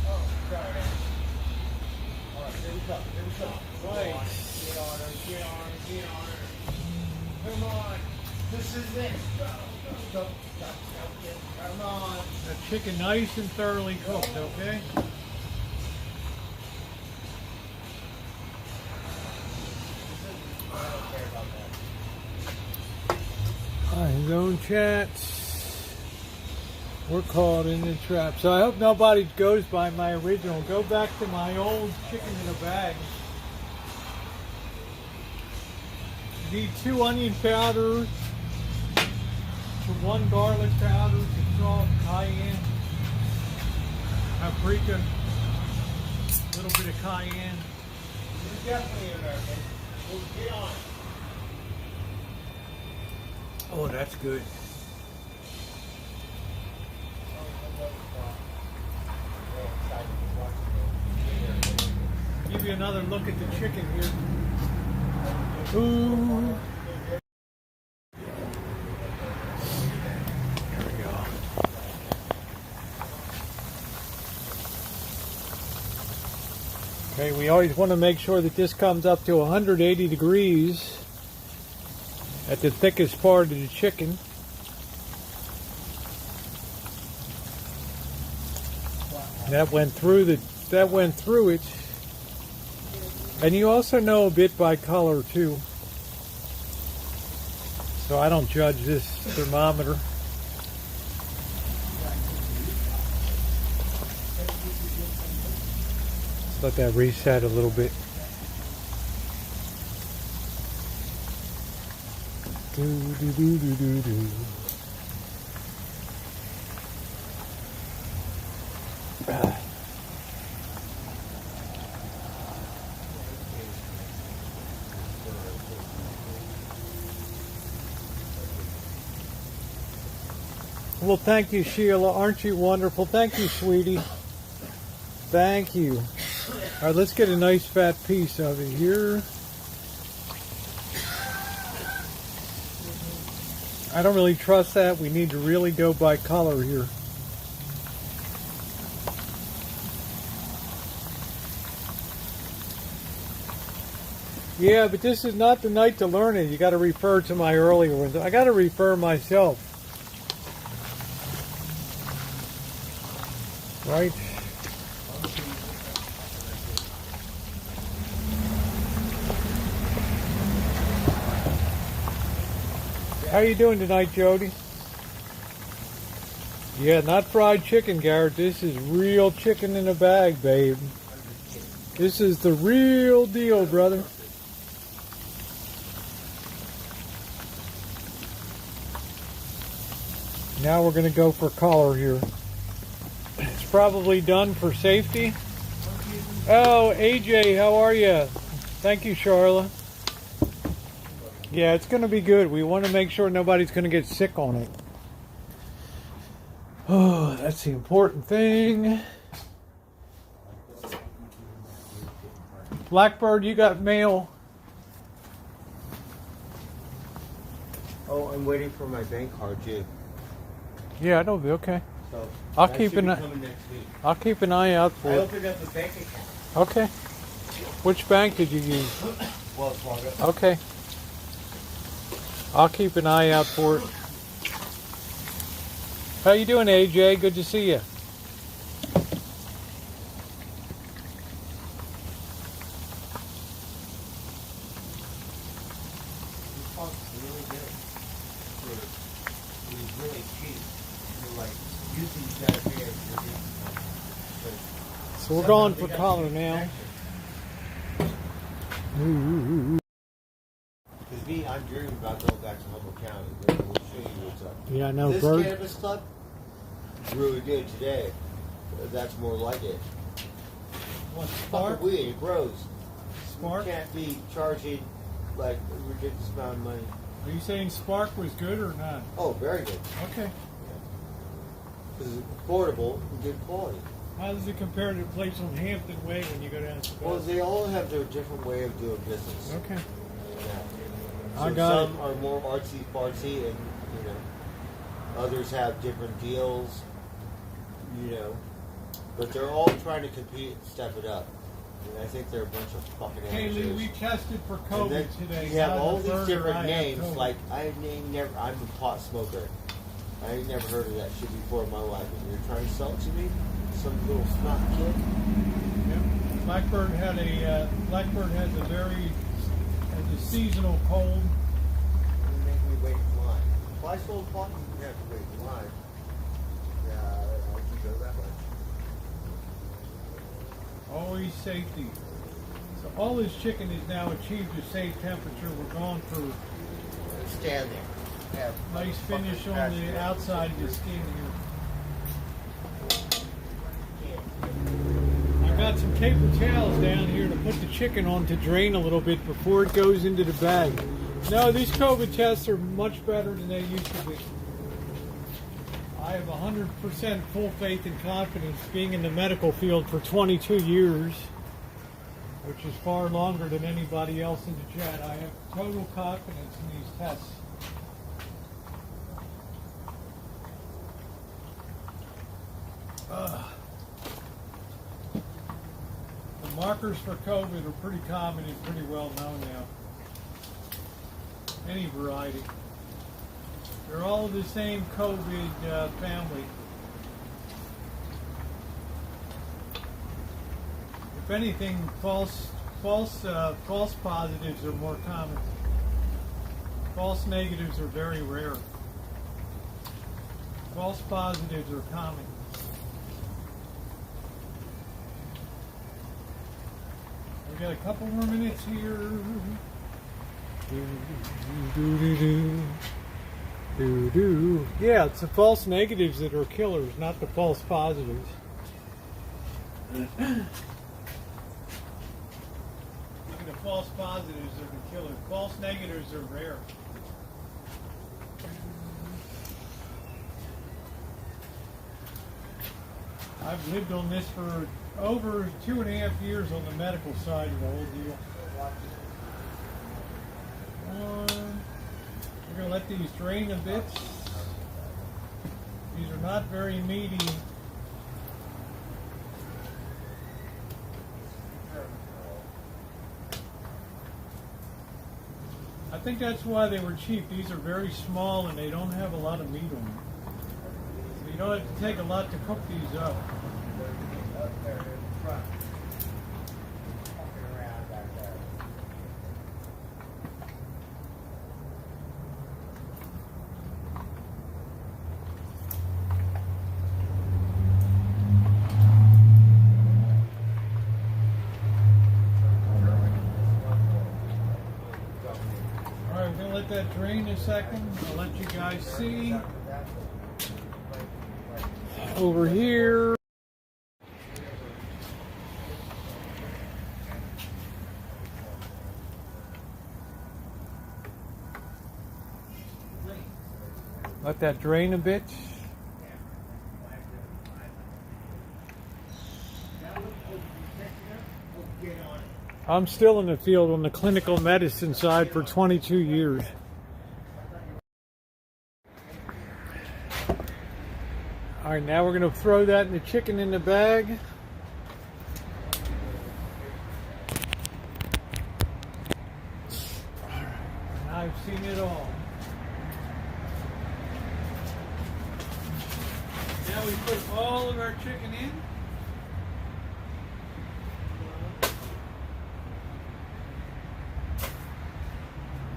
Oh, sorry. Alright, here we come, here we come. Right. Get on her, get on her, get on her. Come on. This is it. Go. Come on. That chicken nice and thoroughly cooked, okay? I don't care about that. Hi, zone chats. We're caught in the trap. So I hope nobody goes by my original. Go back to my old chicken in a bag. You need 2 onion powders, to 1 garlic powder, some salt, cayenne, paprika, a little bit of cayenne. You're definitely American. We'll get on. Oh, that's good. Give you another look at the chicken here. Ooh. There we go. Okay, we always want to make sure that this comes up to 180 degrees at the thickest part of the chicken. That went through it. And you also know a bit by color too. So I don't judge this thermometer. Let's let that reset a little bit. Do, do, do, do, do, do. Well, thank you, Sheila. Aren't you wonderful? Thank you, sweetie. Thank you. All right, let's get a nice fat piece of it here. I don't really trust that. We need to really go by color here. Yeah, but this is not the night to learn it. You got to refer to my earlier ones. I got to refer myself. Right? How you doing tonight, Jody? Yeah, not fried chicken, Garrett. This is real chicken in a bag, babe. This is the real deal, brother. Now we're going to go for color here. It's probably done for safety. Oh, AJ, how are you? Thank you, Charla. Yeah, it's going to be good. We want to make sure nobody's going to get sick on it. Oh, that's the important thing. Blackbird, you got mail. Oh, I'm waiting for my bank card too. Yeah, it'll be okay. So I'll that keep should an be eye. coming next week. I'll keep an eye out for I it. opened up a bank account. Okay. Which bank did you use? Wells Fargo. Okay. I'll keep an eye out for it. How you doing, AJ? Good to see you. This pump is really good. It was really cheap. So like using that beer for this. So we're going for color now. Ooh. Because me, I'm dreaming about going back to Humboldt County. We'll show you what's up. Yeah, I know. This Bird. cannabis club is really good today. That's more like it. What, Fucking weed, it grows. Spark? You can't be charging like a ridiculous amount of money. Are you saying Spark was good or not? Oh, very good. Okay. Because it's affordable and good quality. How does it compare to the place on Hampton Way when you go down to Well, Sebastian? they all have their different way of doing business. Okay. Yeah. I So got some are more artsy fartsy, and others have different deals. But they're all trying to compete and step it up. I think they're a bunch of fucking Hey Lee, amateurs. we tested for And COVID then today. you have Not all the these burger, different I have names. COVID. Like I'm a pot smoker. I ain't never heard of that shit before in my life. And you're trying to sell it to me, some little snot kid. Yep. Blackbird has a seasonal cold. You make me wait in line. If I sold pot, you have to wait in line. Yeah, I should go that way. Always safety. So all this chicken is now achieved a safe temperature. We're going for Stand there. Have nice finish fucking on passion. the outside of the skin here. I got some paper towels down here to put the chicken on to drain a little bit before it goes into the bag. No, these COVID tests are much better than they used to be. I have 100% full faith and confidence being in the medical field for 22 years, which is far longer than anybody else in the chat. I have total confidence in these tests. The markers for COVID are pretty common and pretty well known now. Any variety. They're all the same COVID family. If anything, false positives are more common. False negatives are very rare. False positives are common. We got a couple more minutes here. Yeah, it's the false negatives that are killers, not the false positives. Look at the false positives are the killers. False negatives are rare. I've lived on this for over 2.5 years on the medical side of the whole deal. We're going to let these drain a bit. These are not very meaty. I think that's why they were cheap. These are very small and they don't have a lot of meat on them. So you don't have to take a lot to cook these up. Alright, we're going to let that drain a second. I'll let you guys see. Over here. Let that drain a bit. I'm still in the field on the clinical medicine side for 22 years. All right, now we're going to throw that in the chicken in the bag. I've seen it all. Now we put all of our chicken in.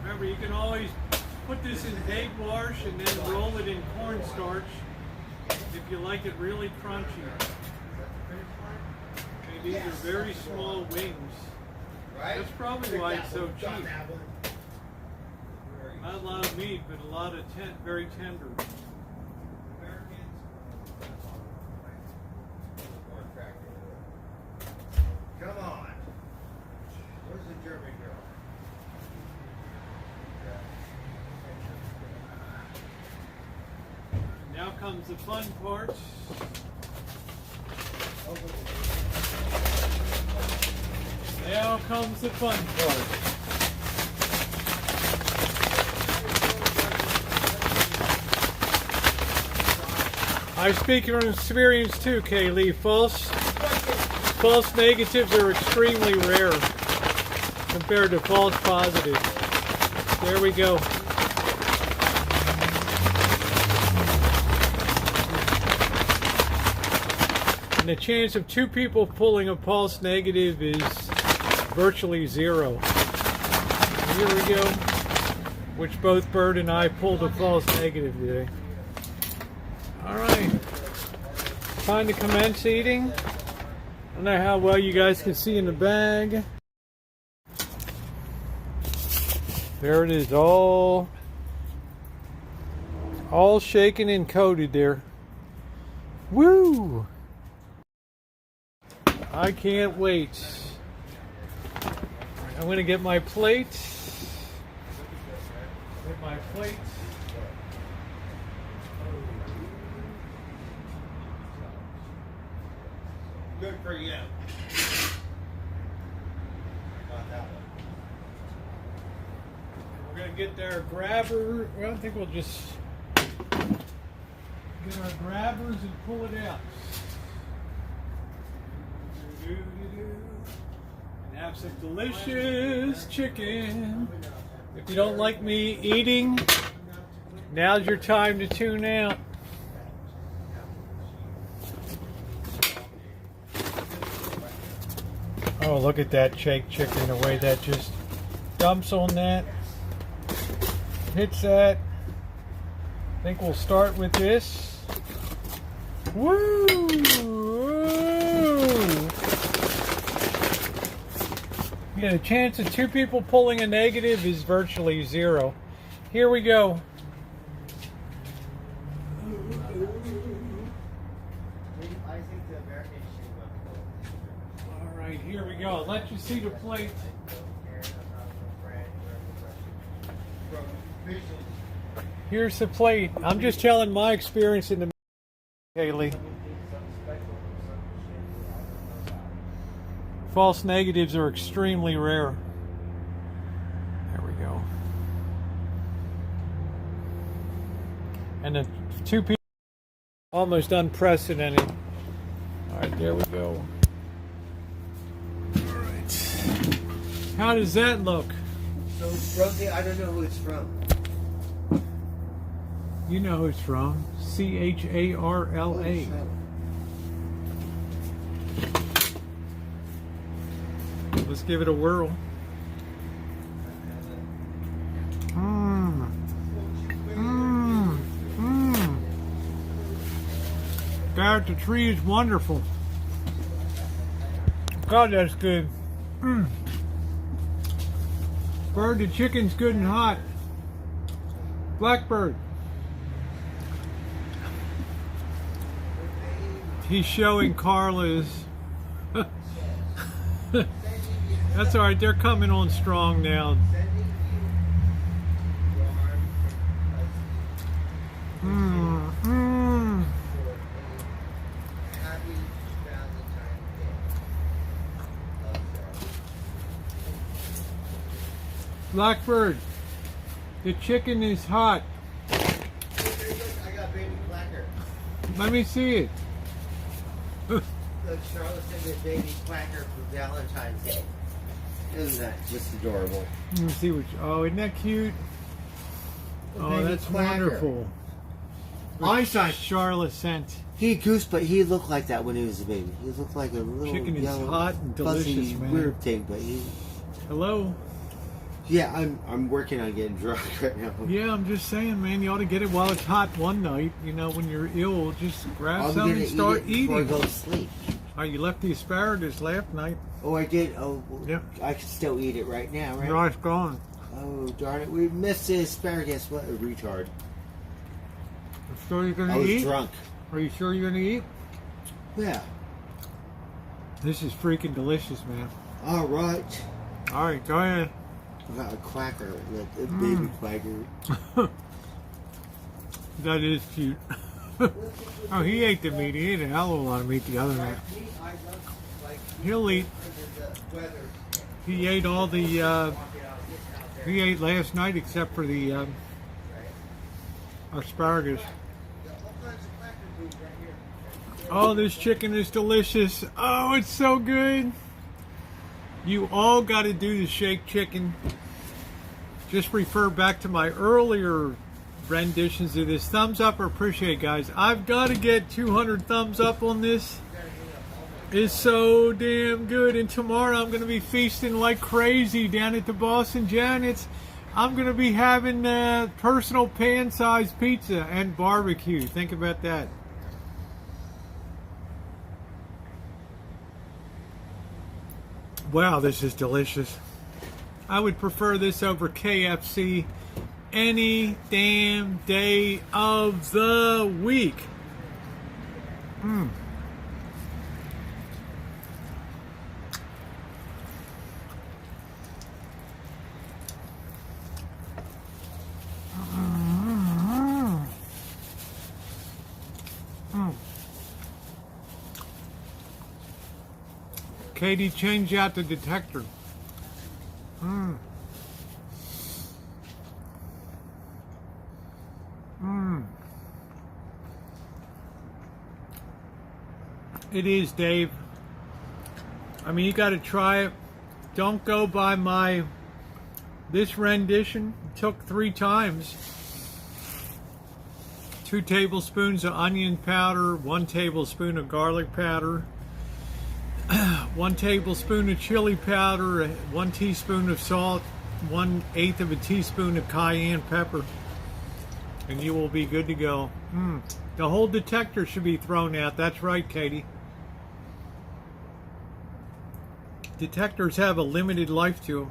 Remember, you can always put this in egg wash and then roll it in cornstarch if you like it really crunchy. Okay, these are very small wings. That's probably why it's so cheap. Not a lot of meat, but a lot of very tender. Come on. Where's the German girl? Now comes the fun part. Now comes the fun part. I speak from experience too, Kaylee. False False negatives are extremely rare compared to false positives. There we go. And the chance of two people pulling a false negative is virtually zero. Here we go. Which both Bird and I pulled a false negative today. Alright. Time to commence eating. I don't know how well you guys can see in the bag. There it is, all shaken and coated there. Woo! I can't wait. I'm going to get my plate. Get my plate. Good for you. Not that one. We're going to get their grabber. Well, I think we'll just get our grabbers and pull it out. And have some delicious chicken. If you don't like me eating, now's your time to tune out. Oh, look at that shake chicken, the way that just dumps on that. Hits that. I think we'll start with this. Woo! Yeah, the chance of two people pulling a negative is virtually zero. Here we go. All right, here we go. I'll let you see the plate. Here's the plate. I'm just telling my experience in the Haley. False negatives are extremely rare. There we go. And the two people, almost unprecedented. All right, there we go. All right. How does that look? So, Rosie, I don't know who it's from. You know who it's from. CHARLA. Let's give it a whirl. Mmm. Mmm. Mmm. God, the tree is wonderful. God, that's good. Mmm. Bird, the chicken's good and hot. Blackbird. He's showing Carla's. That's all right. They're coming on strong now. Mm, mm. Blackbird, the chicken is hot. I got baby clacker. Let me see it. Look, Charlotte sent me a baby clacker for Valentine's Day. Isn't that just adorable? Let me see which. Oh, isn't that cute? Oh, Baby that's clacker. wonderful. Einstein. Charlotte sent. He goose, but he looked like that when he was a baby. He looked like a little Chicken is yellow, hot and delicious, fuzzy, man. weird thing. But he, Hello. yeah, I'm working on getting drunk right now. Yeah, I'm just saying, man. You ought to get it while it's hot one night. You know, when you're ill, just grab I'm something gonna and start eat it before I eating. go to sleep. Oh, you left the asparagus last night. Oh, I did. Oh, well, Yep. I can still eat it right now, right? No, it's gone. Oh, darn it. We missed the asparagus. What a retard. So you're gonna I was eat? drunk. Are you sure you're gonna eat? Yeah. This is freaking delicious, man. All right. All right, go ahead. I got a quacker. A baby quacker. That is cute. Oh, he ate the meat. He ate a hell of a lot of meat the other night. He'll eat. He ate all the. He ate last night except for the asparagus. Oh, this chicken is delicious. Oh, it's so good. You all got to do the shake chicken. Just refer back to my earlier renditions of this. Thumbs up or appreciate, guys. I've got to get 200 thumbs up on this. It's so damn good. And tomorrow I'm going to be feasting like crazy down at the Boston Janet's. I'm going to be having personal pan-sized pizza and barbecue. Think about that. Wow, this is delicious. I would prefer this over KFC any damn day of the week. Mm. Katie, change out the detector. Mm. Mm. It is, Dave. I mean, you got to try it. Don't go by this rendition. It took 3 times. 2 tablespoons of onion powder, 1 tablespoon of garlic powder, 1 tablespoon of chili powder, 1 teaspoon of salt, 1/8 of a teaspoon of cayenne pepper, and you will be good to go. The whole detector should be thrown out. That's right, Katie. Detectors have a limited life to them.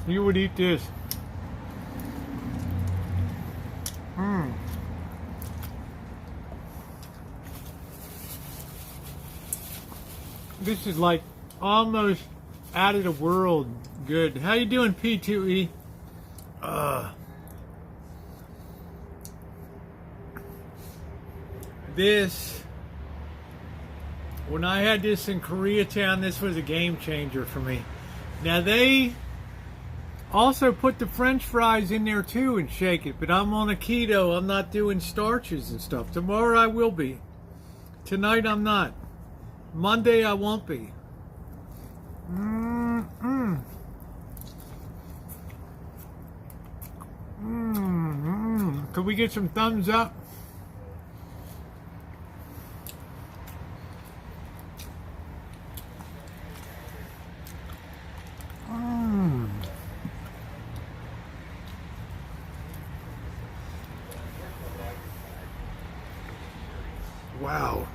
You would eat this. This is like almost out of the world good. How you doing, P2E? This, when I had this in Koreatown, this was a game changer for me. Now they also put the French fries in there too and shake it, but I'm on a keto. I'm not doing starches and stuff. Tomorrow I will be. Tonight I'm not. Monday I won't be. Could we get some thumbs up? Wow.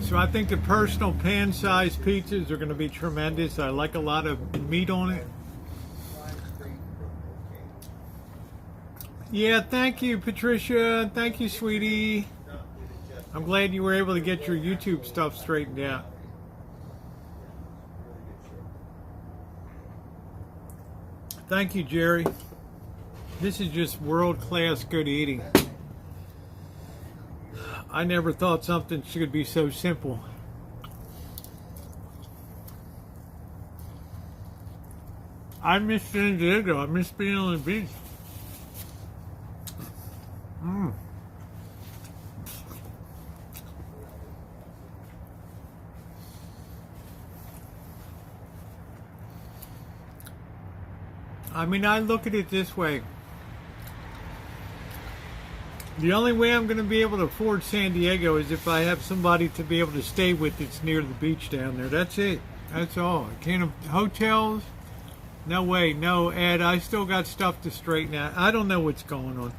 So I think the personal pan-sized pizzas are going to be tremendous. I like a lot of meat on it. Yeah, thank you, Patricia. Thank you, sweetie. I'm glad you were able to get your YouTube stuff straightened out. Thank you, Jerry. This is just world-class good eating. I never thought something should be so simple. I miss San Diego. I miss being on the beach. I mean, I look at it this way. The only way I'm going to be able to afford San Diego is if I have somebody to be able to stay with that's near the beach down there. That's it. That's all. I can't. Hotels? No way. No, Ed. I still got stuff to straighten out. I don't know what's going on.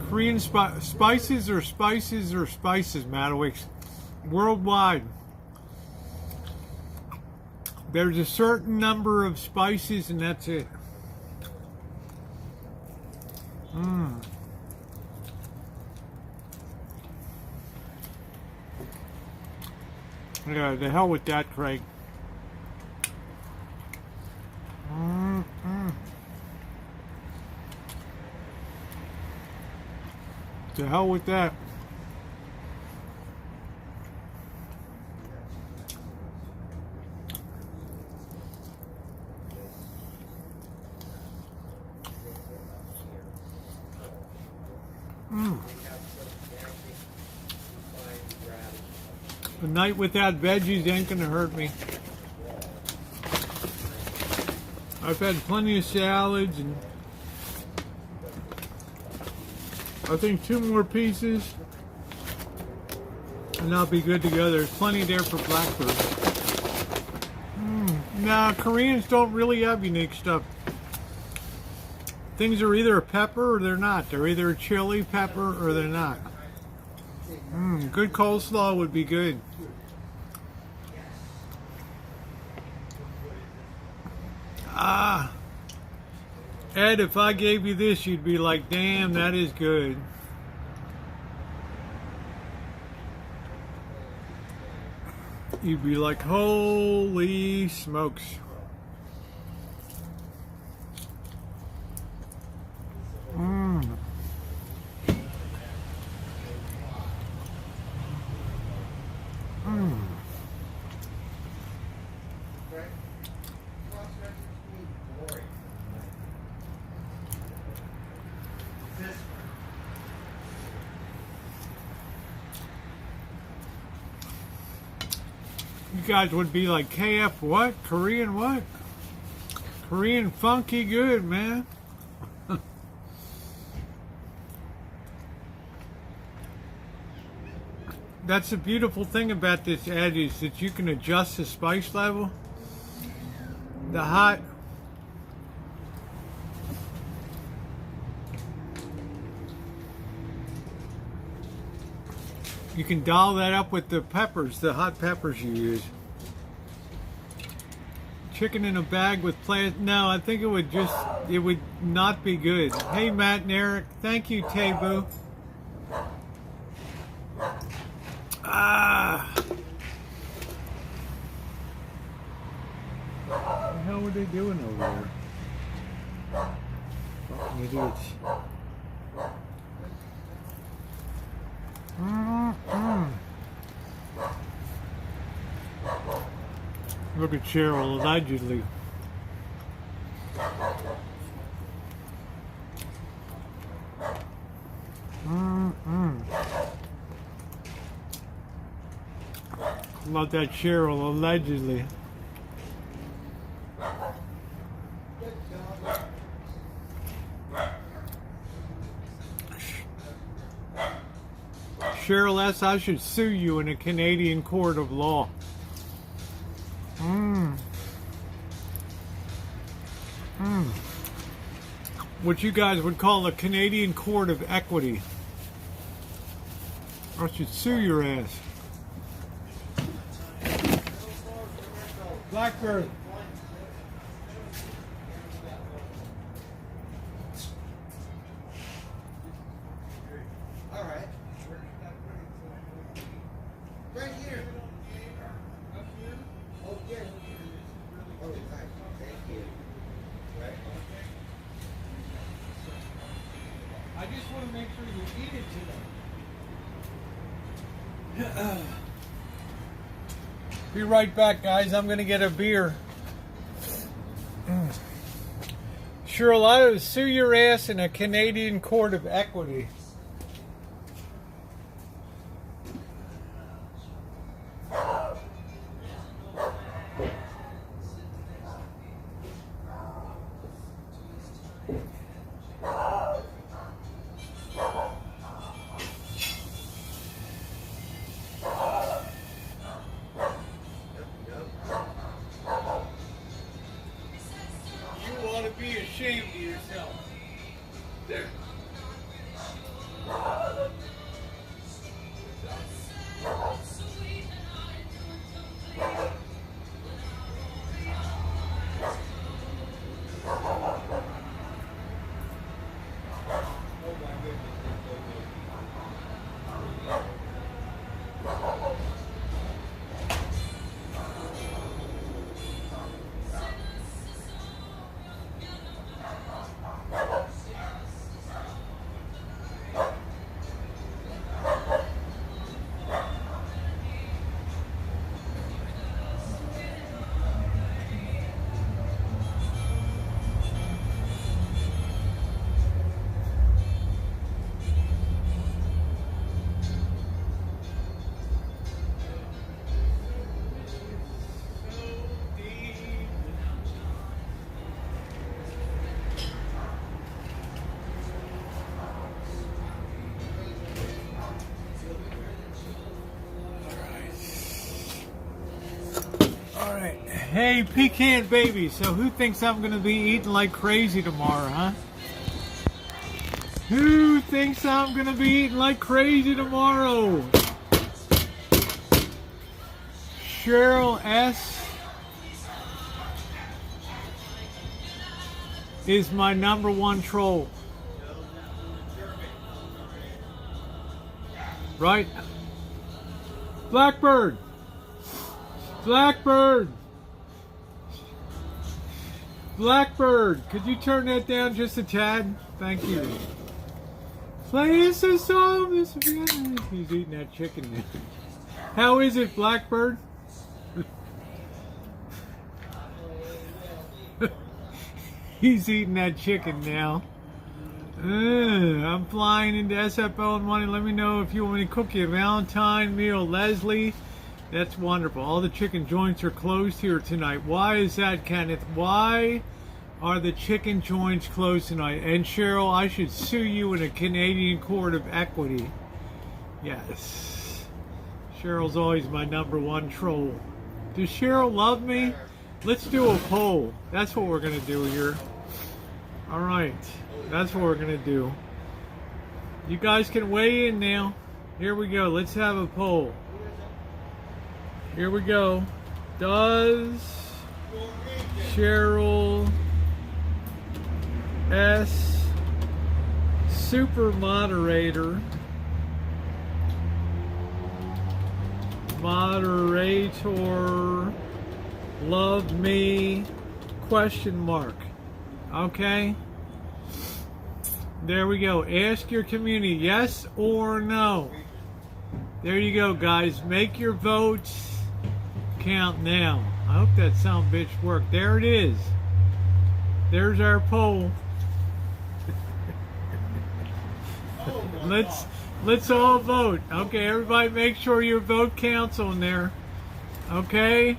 Korean spices or spices, Madowicks. Worldwide. There's a certain number of spices and that's it. Yeah, the hell with that, Craig. To hell with that. A night without veggies ain't gonna hurt me. I've had plenty of salads, and I think 2 more pieces and I'll be good to go. There's plenty there for Blackbird. Nah, Koreans don't really have unique stuff. Things are either a pepper or they're not. They're either a chili pepper or they're not. Good coleslaw would be good. Ed, if I gave you this, you'd be like, damn, that is good. You'd be like, holy smokes. You guys would be like, KF what? Korean what? Korean funky good, man. That's the beautiful thing about this Ed, is that you can adjust the spice level. The hot. You can dial that up with the peppers, the hot peppers you use. Chicken in a bag with plant. No, I think it would not be good. Hey, Matt and Eric. Thank you, Tebu. What the hell were they doing over there? Fucking idiots. Look at Cheryl, allegedly. Love that Cheryl, allegedly. Cheryl S., I should sue you in a Canadian court of law. What you guys would call a Canadian court of equity. I should sue your ass. Blackbird. All right. Right here. Oh, yeah. Oh, nice. Thank you. Right. I just want to make sure you eat it today. Be right back, guys. I'm going to get a beer. Cheryl, I would sue your ass in a Canadian court of equity. Be ashamed of yourself. There. Hey, pecan baby. So who thinks I'm gonna be eating like crazy tomorrow, huh? Who thinks I'm gonna be eating like crazy tomorrow? Cheryl S. is my #1 troll. Right? Blackbird! Blackbird! Blackbird! Could you turn that down just a tad? Thank you. Play us a song. He's eating that chicken now. How is it, Blackbird? He's eating that chicken now. I'm flying into SFO in money. Let me know if you want me to cook you a Valentine meal. Leslie, that's wonderful. All the chicken joints are closed here tonight. Why is that, Kenneth? Why are the chicken joints closed tonight? And Cheryl, I should sue you in a Canadian court of equity. Yes. Cheryl's always my #1 troll. Does Cheryl love me? Let's do a poll. That's what we're going to do here. All right. That's what we're going to do. You guys can weigh in now. Here we go. Let's have a poll. Here we go. Does Cheryl S. Super Moderator love me? ? Okay. There we go. Ask your community, yes or no. There you go, guys. Make your votes count now. I hope that sound bitch worked. There it is. There's our poll. Let's all vote. Okay, everybody make sure your vote counts on there. Okay?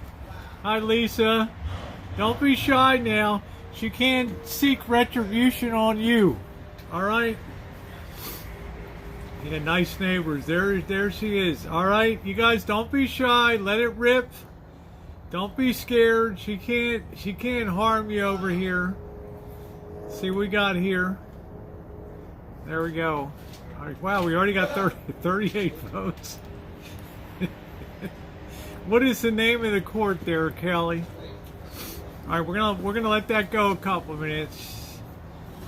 Hi, Lisa. Don't be shy now. She can't seek retribution on you. All right? Yeah, nice neighbors. There she is. All right? You guys don't be shy. Let it rip. Don't be scared. She can't harm you over here. See what we got here. There we go. All right, wow, we already got 38 votes. What is the name of the court there, Kelly? All right, we're gonna let that go a couple of minutes,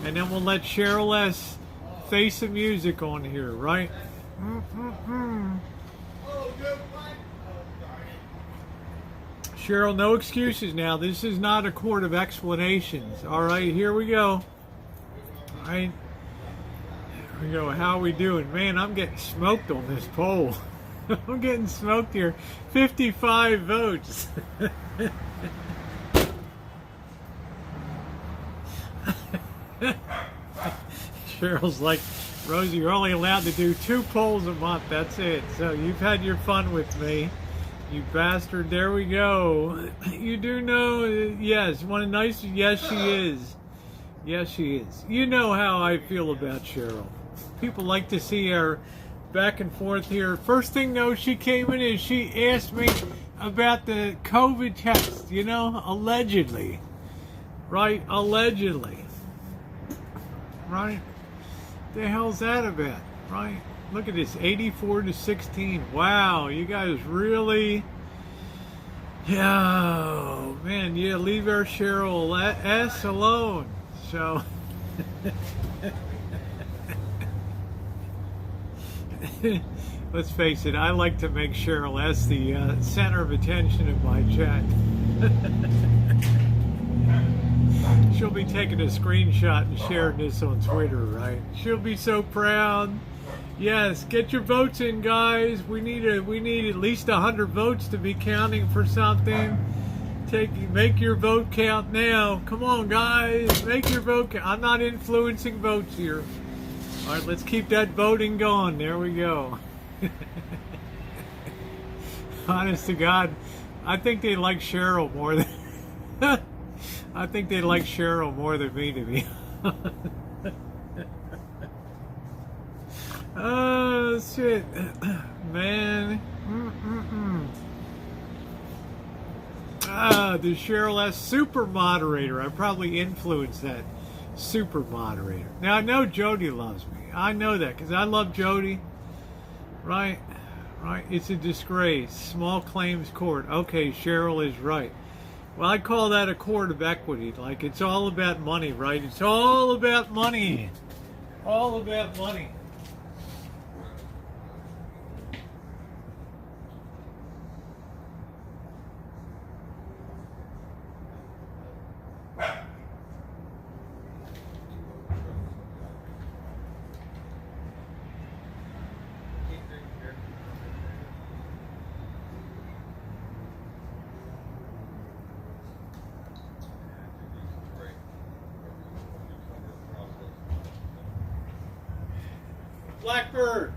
and then we'll let Cheryl S. face the music on here, right? Cheryl, no excuses now. This is not a court of explanations. All right, here we go. All right. Here we go. How are we doing? Man, I'm getting smoked on this poll. I'm getting smoked here. 55 votes. Cheryl's like, Rosie, you're only allowed to do 2 polls a month. That's it. So you've had your fun with me, you bastard. There we go. You do know, yes. One nice, yes, she is. Yes, she is. You know how I feel about Cheryl. People like to see her back and forth here. First thing, though, she came in and she asked me about the COVID test, you know, allegedly. Right? Allegedly. Right? The hell's that about? Right? Look at this, 84-16. Wow, you guys really... Yeah, man, yeah, leave our Cheryl S alone. So... Let's face it, I like to make Cheryl S the center of attention in my chat. She'll be taking a screenshot and sharing this on Twitter, right? She'll be so proud. Yes, get your votes in, guys. We need at least 100 votes to be counting for something. Make your vote count now. Come on, guys, make your vote count. I'm not influencing votes here. All right, let's keep that voting going. There we go. Honest to God, I think they like Cheryl more than I think they like Cheryl more than me, to be honest. Oh shit, man. The Cheryl S. Super Moderator. I probably influenced that Super Moderator. Now, I know Jody loves me. I know that because I love Jody. Right? Right? It's a disgrace. Small claims court. Okay, Cheryl is right. Well, I call that a court of equity. Like, it's all about money, right? It's all about money. All about money. Blackbird,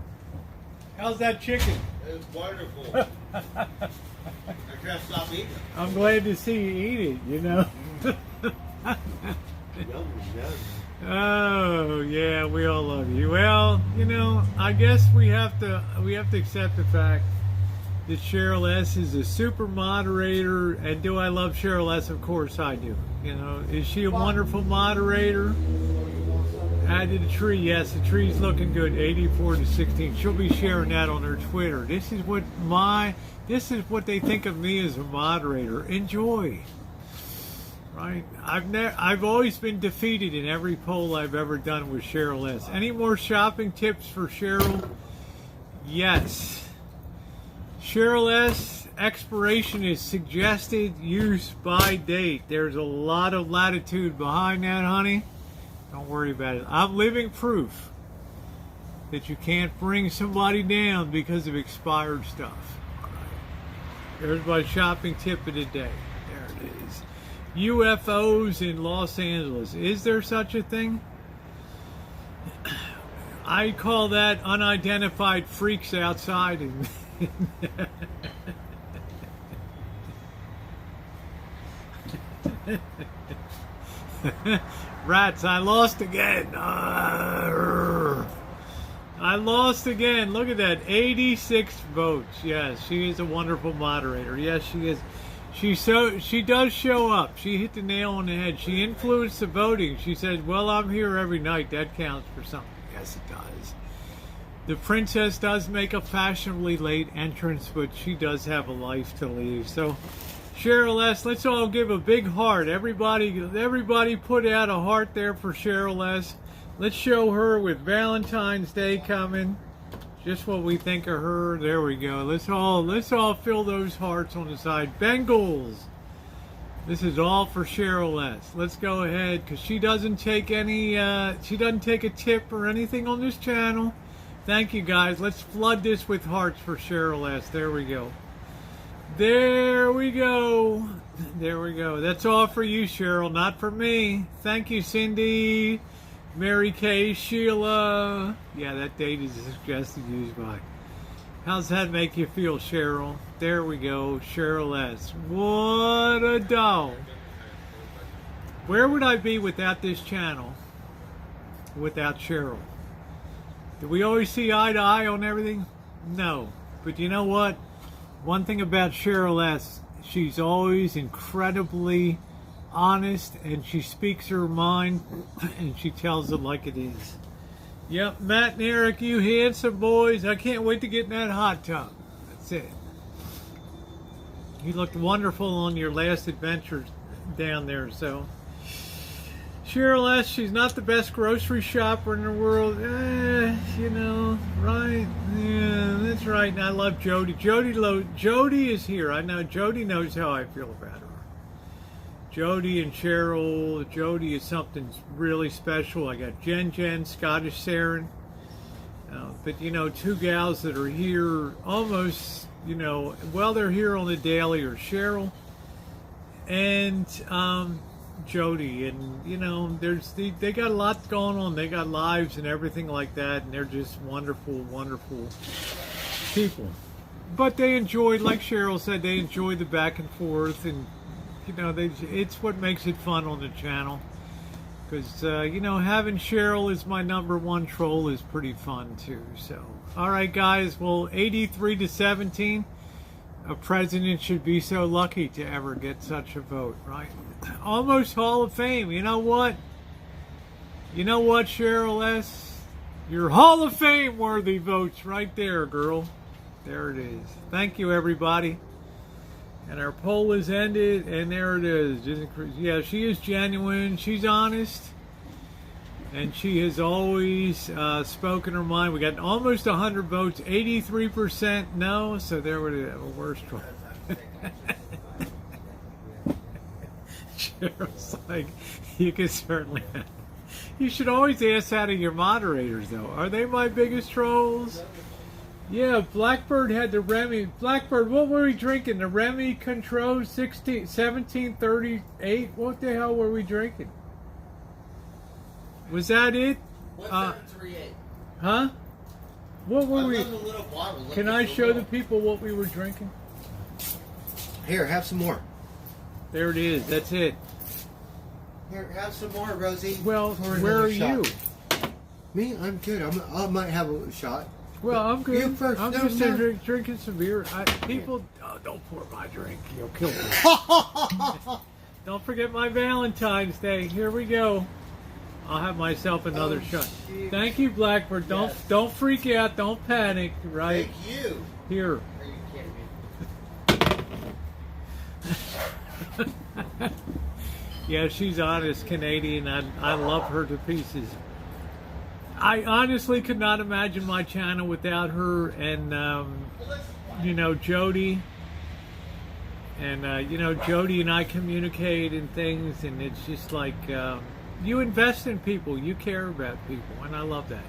how's that chicken? It's wonderful. I can't stop eating. I'm glad to see you eat it, you know. Oh, yeah, we all love you. Well, you know, I guess we have to accept the fact that Cheryl S. is a super moderator. And do I love Cheryl S.? Of course I do. You know, is she a wonderful moderator? Added a tree. Yes, the tree's looking good. 84 to 16. She'll be sharing that on her Twitter. This is what they think of me as a moderator. Enjoy. Right? I've always been defeated in every poll I've ever done with Cheryl S. Any more shopping tips for Cheryl? Yes. Cheryl S. Expiration is suggested use by date. There's a lot of latitude behind that, honey. Don't worry about it. I'm living proof that you can't bring somebody down because of expired stuff. All right. There's my shopping tip of the day. There it is. UFOs in Los Angeles. Is there such a thing? I call that unidentified freaks outside. Rats, I lost again. I lost again. Look at that. 86 votes. Yes, she is a wonderful moderator. Yes, she is. She does show up. She hit the nail on the head. She influenced the voting. She said, well, I'm here every night. That counts for something. Yes, it does. The princess does make a fashionably late entrance, but she does have a life to lead. So, Cheryl S., let's all give a big heart. Everybody put out a heart there for Cheryl S. Let's show her with Valentine's Day coming. Just what we think of her. There we go. Let's all fill those hearts on the side. Bengals. This is all for Cheryl S. Let's go ahead, because she doesn't take a tip or anything on this channel. Thank you, guys. Let's flood this with hearts for Cheryl S. There we go. There we go. There we go. That's all for you, Cheryl, not for me. Thank you, Cindy, Mary Kay, Sheila. Yeah, that date is suggested use by. How's that make you feel, Cheryl? There we go, Cheryl S. What a doll. Where would I be without this channel? Without Cheryl? Do we always see eye to eye on everything? No. But you know what? One thing about Cheryl S., she's always incredibly honest, and she speaks her mind, and she tells it like it is. Yep, Matt and Eric, you handsome boys. I can't wait to get in that hot tub. That's it. You looked wonderful on your last adventure down there, so. Cheryl S., she's not the best grocery shopper in the world. You know, right? Yeah, that's right. And I love Jody. Jody is here. I know Jody knows how I feel about her. Jody and Cheryl. Jody is something really special. I got Jen, Scottish Saren. But, you know, two gals that are here almost, you know, well, they're here on the daily are Cheryl and Jody, and you know, they got a lot going on. They got lives and everything like that, and they're just wonderful people. But they enjoyed, like Cheryl said, they enjoy the back and forth, and you know, it's what makes it fun on the channel. Because you know, having Cheryl as my #1 troll is pretty fun too. So, all right, guys. Well, 83 to 17. A president should be so lucky to ever get such a vote, right? Almost Hall of Fame. You know what? You know what, Cheryl S? Your Hall of Fame worthy votes right there, girl. There it is. Thank you, everybody. And our poll is ended, and there it is. Yeah, she is genuine. She's honest. And she has always spoken her mind. We got almost 100 votes, 83% no. So there we go. Worst one. Cheryl's like, you can certainly. You should always ask that of your moderators, though. Are they my biggest trolls? Yeah, Blackbird had the Remy. Blackbird, what were we drinking? The Remy Control 1738? What the hell were we drinking? Was that it? 1738. Huh? What were we? Little bottle. Can I show the people what we were drinking? Here, have some more. There it is. That's it. Here, have some more, Rosie. Well, For where are another you? shot. Me? I'm good. I might have a shot. Well, I'm good. You first. I'm No, just no. drinking some beer. People, don't pour my drink. You'll kill me. Don't forget my Valentine's Day. Here we go. I'll have myself another shot. Shoot. Thank you, Blackbird. Don't freak out. Don't panic. Right Thank you. here. Are you kidding me? Yeah, she's honest Canadian. I love her to pieces. I honestly could not imagine my channel without her and, Jody. And, Jody and I communicate and things, and it's just like, you invest in people, you care about people, and I love that.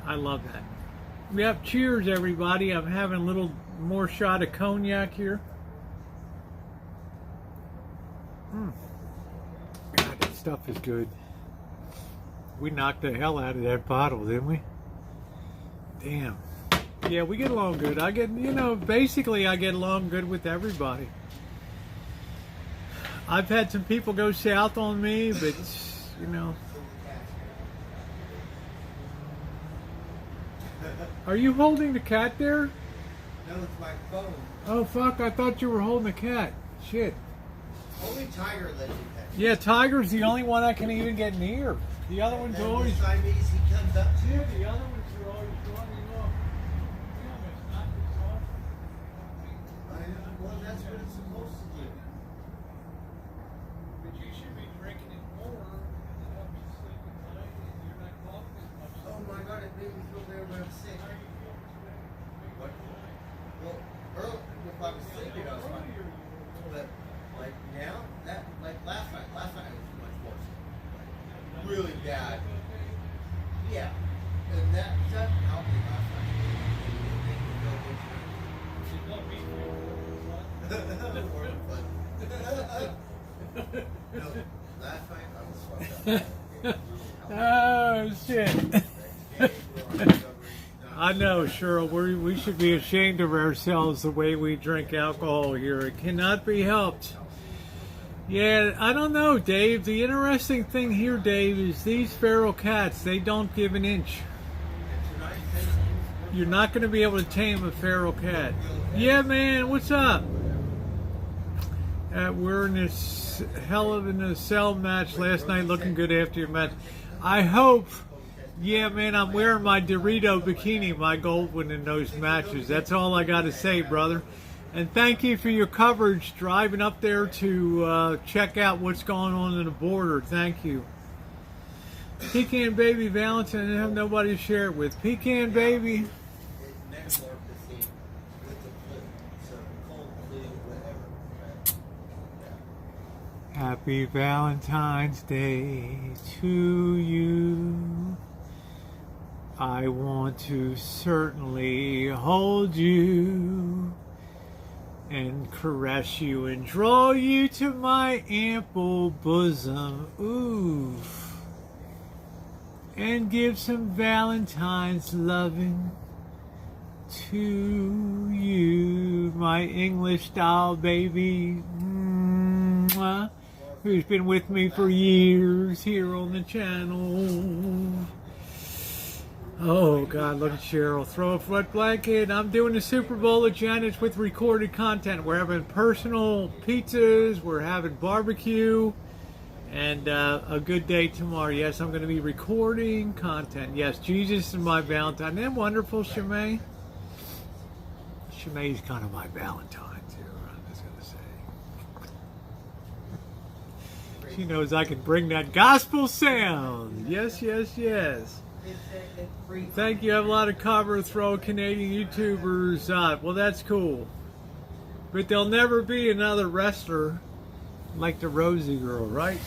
I love that. Yep, cheers, everybody. I'm having a little more shot of cognac here. God, that stuff is good. We knocked the hell out of that bottle, didn't we? Damn. Yeah, we get along good. Basically I get along good with everybody. I've had some people go south on me, but, Are you holding the cat there? No, it's my phone. Oh, fuck, I thought you were holding the cat. Shit. Only Tiger lets you pet. Yeah, Tiger's the only one I can even get near. The other one's And always... the Siamese he comes up to. Yeah, the other ones are always running off. Yeah, it's not this off. Well, that's what it's supposed to do. But you should be drinking it more, and it helps you sleep at night, and you're not coughing as much. Oh my God, it made me feel better when I'm sick. How are you feeling today? What? Well, early, if I was sleeping, I was fine. But like now, last night it was much worse. Like, really bad. Yeah. And that helped me last night. No, last night I was fucked up. Oh, shit. I know, Cheryl, we should be ashamed of ourselves the way we drink alcohol here. It cannot be helped. Yeah, I don't know, Dave. The interesting thing here, Dave, is these feral cats, they don't give an inch. You're not going to be able to tame a feral cat. Yeah, man, what's up? We're in this hell of a cell match last night, looking good after your match. I hope... Yeah, man, I'm wearing my Dorito bikini, my gold one in those matches. That's all I got to say, brother. And thank you for your coverage, driving up there to check out what's going on in the border. Thank you. Pecan Baby Valentine, I have nobody to share it with. Pecan Baby. Happy Valentine's Day to you. I want to certainly hold you and caress you and draw you to my ample bosom. Ooh. And give some Valentine's loving to you, my English doll baby. Mwah. Who's been with me for years here on the channel. Oh God, look at Cheryl. Throw a wet blanket. I'm doing the Super Bowl again. It's with recorded content. We're having personal pizzas. We're having barbecue. And a good day tomorrow. Yes, I'm going to be recording content. Yes, Jesus is my Valentine. Isn't that wonderful, Shimei? Shimei's kind of my Valentine, too, I'm just going to say. She knows I can bring that gospel sound. Yes, yes, yes. Thank you. I have a lot of cover throw Canadian YouTubers. Well, that's cool. But there'll never be another wrestler like the Rosie girl, right?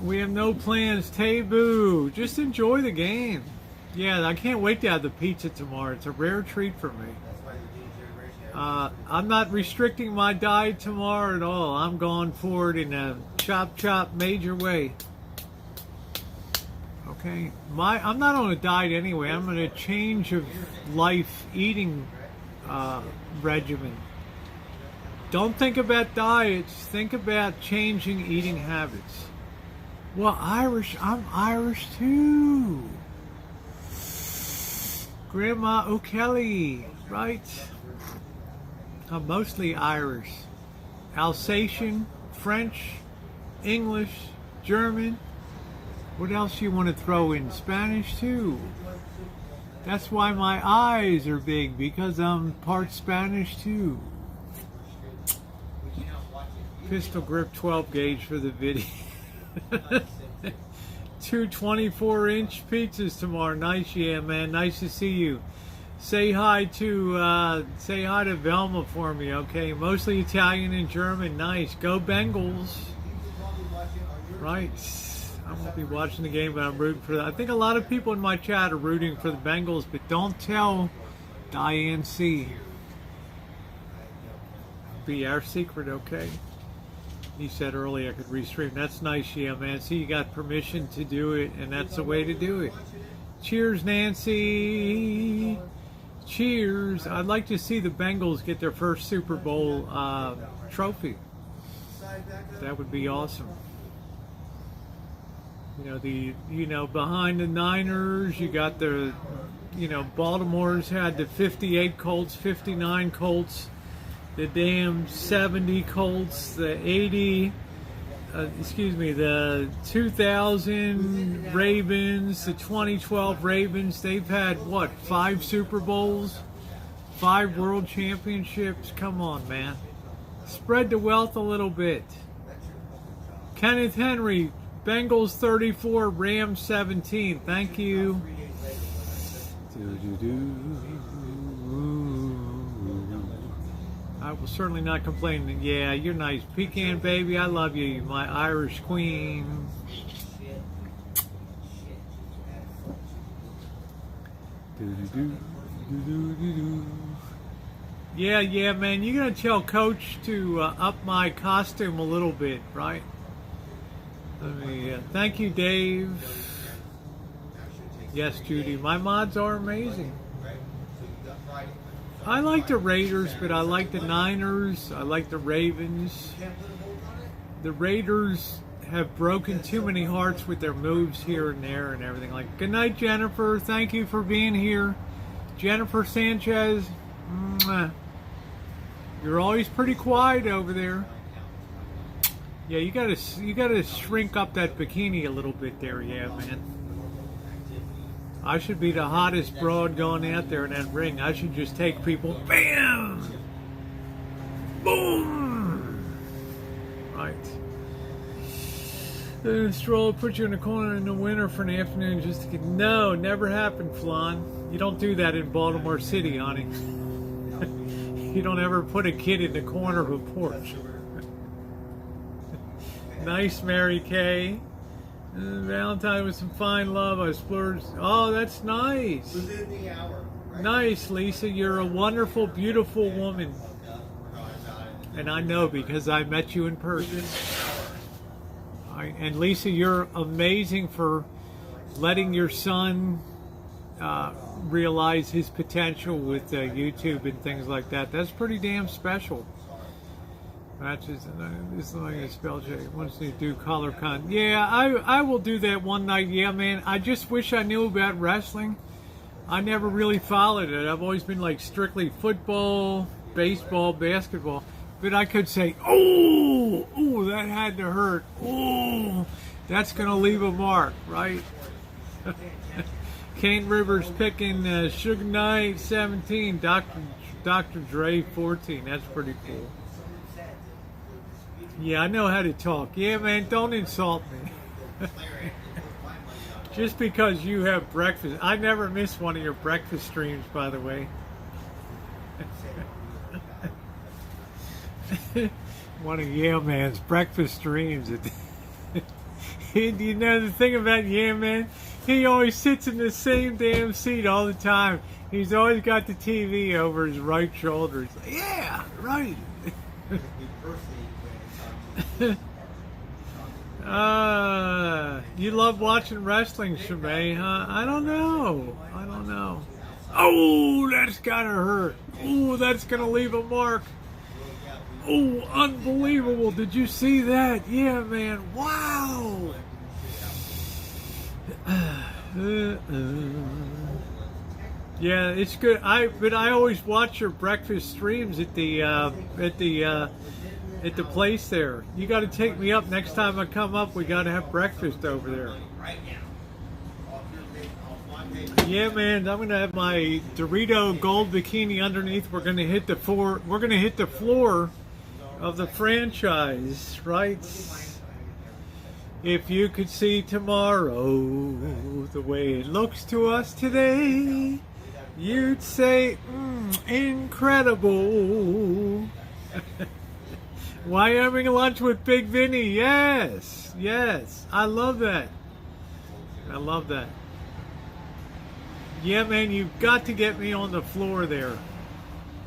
We have no plans. Taboo. Just enjoy the game. Yeah, I can't wait to have the pizza tomorrow. It's a rare treat for me. I'm not restricting my diet tomorrow at all. I'm going for it in a chop major way. Okay, I'm not on a diet anyway. I'm on a change of life eating regimen. Don't think about diets. Think about changing eating habits. Well, I'm Irish too. Grandma O'Kelly, right? I'm mostly Irish. Alsatian, French, English, German. What else you want to throw in? Spanish too. That's why my eyes are big, because I'm part Spanish too. Pistol grip 12 gauge for the video. 2 24-inch pizzas tomorrow. Nice, yeah, man. Nice to see you. Say hi to Velma for me, okay? Mostly Italian and German. Nice. Go Bengals. Right. I won't be watching the game, but I'm rooting for that. I think a lot of people in my chat are rooting for the Bengals, but don't tell Diane C. Be our secret, okay? He said earlier I could restream. That's nice, yeah, man. See, you got permission to do it, and that's the way to do it. Cheers, Nancy. Cheers. I'd like to see the Bengals get their first Super Bowl trophy. That would be awesome. Behind the Niners, you got the, Baltimore's had the 58 Colts, 59 Colts, the damn 70 Colts, the 2000 Ravens, the 2012 Ravens. They've had, 5 Super Bowls, 5 World Championships? Come on, man. Spread the wealth a little bit. Kenneth Henry, Bengals 34, Rams 17. Thank you. I will certainly not complain. Yeah, you're nice. Pecan baby, I love you, my Irish queen. Yeah, man. You're going to tell Coach to up my costume a little bit, right? Thank you, Dave. Yes, Judy. My mods are amazing. I like the Raiders, but I like the Niners. I like the Ravens. The Raiders have broken too many hearts with their moves here and there and everything. Like, good night, Jennifer. Thank you for being here. Jennifer Sanchez. Mwah. You're always pretty quiet over there. Yeah, you gotta shrink up that bikini a little bit there, yeah, man. I should be the hottest broad going out there in that ring. I should just take people, bam, boom, right. Then stroll, put you in a corner in the winter for an afternoon just to get. No, never happened, Flan. You don't do that in Baltimore City, honey. You don't ever put a kid in the corner of a porch. Nice, Mary Kay. Valentine with some fine love. I splurged. Oh, that's nice. Within the hour. Right? Nice, Lisa. You're a wonderful, beautiful woman. And I know because I met you in person. And Lisa, you're amazing for letting your son realize his potential with YouTube and things like that. That's pretty damn special. Matches, this is like a spell check. Once you do color con. Yeah, I will do that one night. Yeah, man. I just wish I knew about wrestling. I never really followed it. I've always been like strictly football, baseball, basketball. But I could say, oh, that had to hurt. Oh, that's going to leave a mark, right? Kane Rivers picking Suge Knight 17, Dr. Dre 14. That's pretty cool. Yeah, I know how to talk. Yeah, man, don't insult me. Just because you have breakfast. I never miss one of your breakfast streams, by the way. One of Yeah Man's breakfast streams. You know the thing about Yeah Man? He always sits in the same damn seat all the time. He's always got the TV over his right shoulder. He's like, yeah, right. You love watching wrestling, Shemay, huh? I don't know. Oh, that's gotta hurt. Oh, that's gonna leave a mark. Oh, unbelievable. Did you see that? Yeah, man. Wow. Yeah, it's good. But I always watch your breakfast streams at the place there. You got to take me up next time I come up. We got to have breakfast over there. Yeah, man. I'm gonna have my Dorito gold bikini underneath. We're gonna hit the floor. We're gonna hit the floor of the franchise, right? If you could see tomorrow the way it looks to us today, you'd say, incredible. Wyoming lunch with Big Vinny. Yes. I love that. Yeah, man, you've got to get me on the floor there.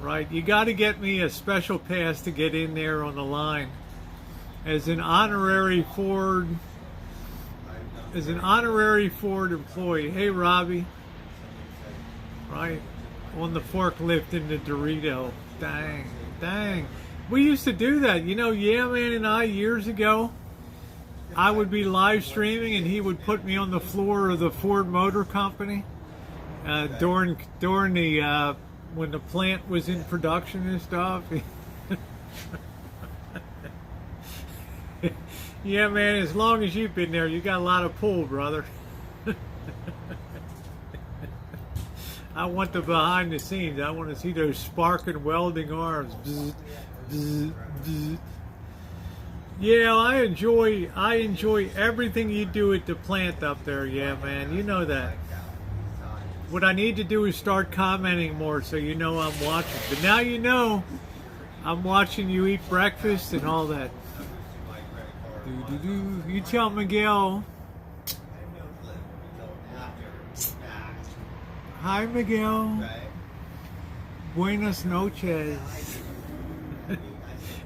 Right? You got to get me a special pass to get in there on the line. As an honorary Ford employee. Hey, Robbie. Right? On the forklift in the Dorito. Dang. We used to do that. You know, Yeah Man and I, years ago, I would be live streaming and he would put me on the floor of the Ford Motor Company during the when the plant was in production and stuff. Yeah, man, as long as you've been there, you got a lot of pull, brother. I want the behind the scenes. I want to see those sparking welding arms. Bzz, bzz, bzz. Yeah, I enjoy everything you do at the plant up there. Yeah, man, you know that. What I need to do is start commenting more so you know I'm watching. But now you know I'm watching you eat breakfast and all that. You tell Miguel. Hi, Miguel. Buenas noches.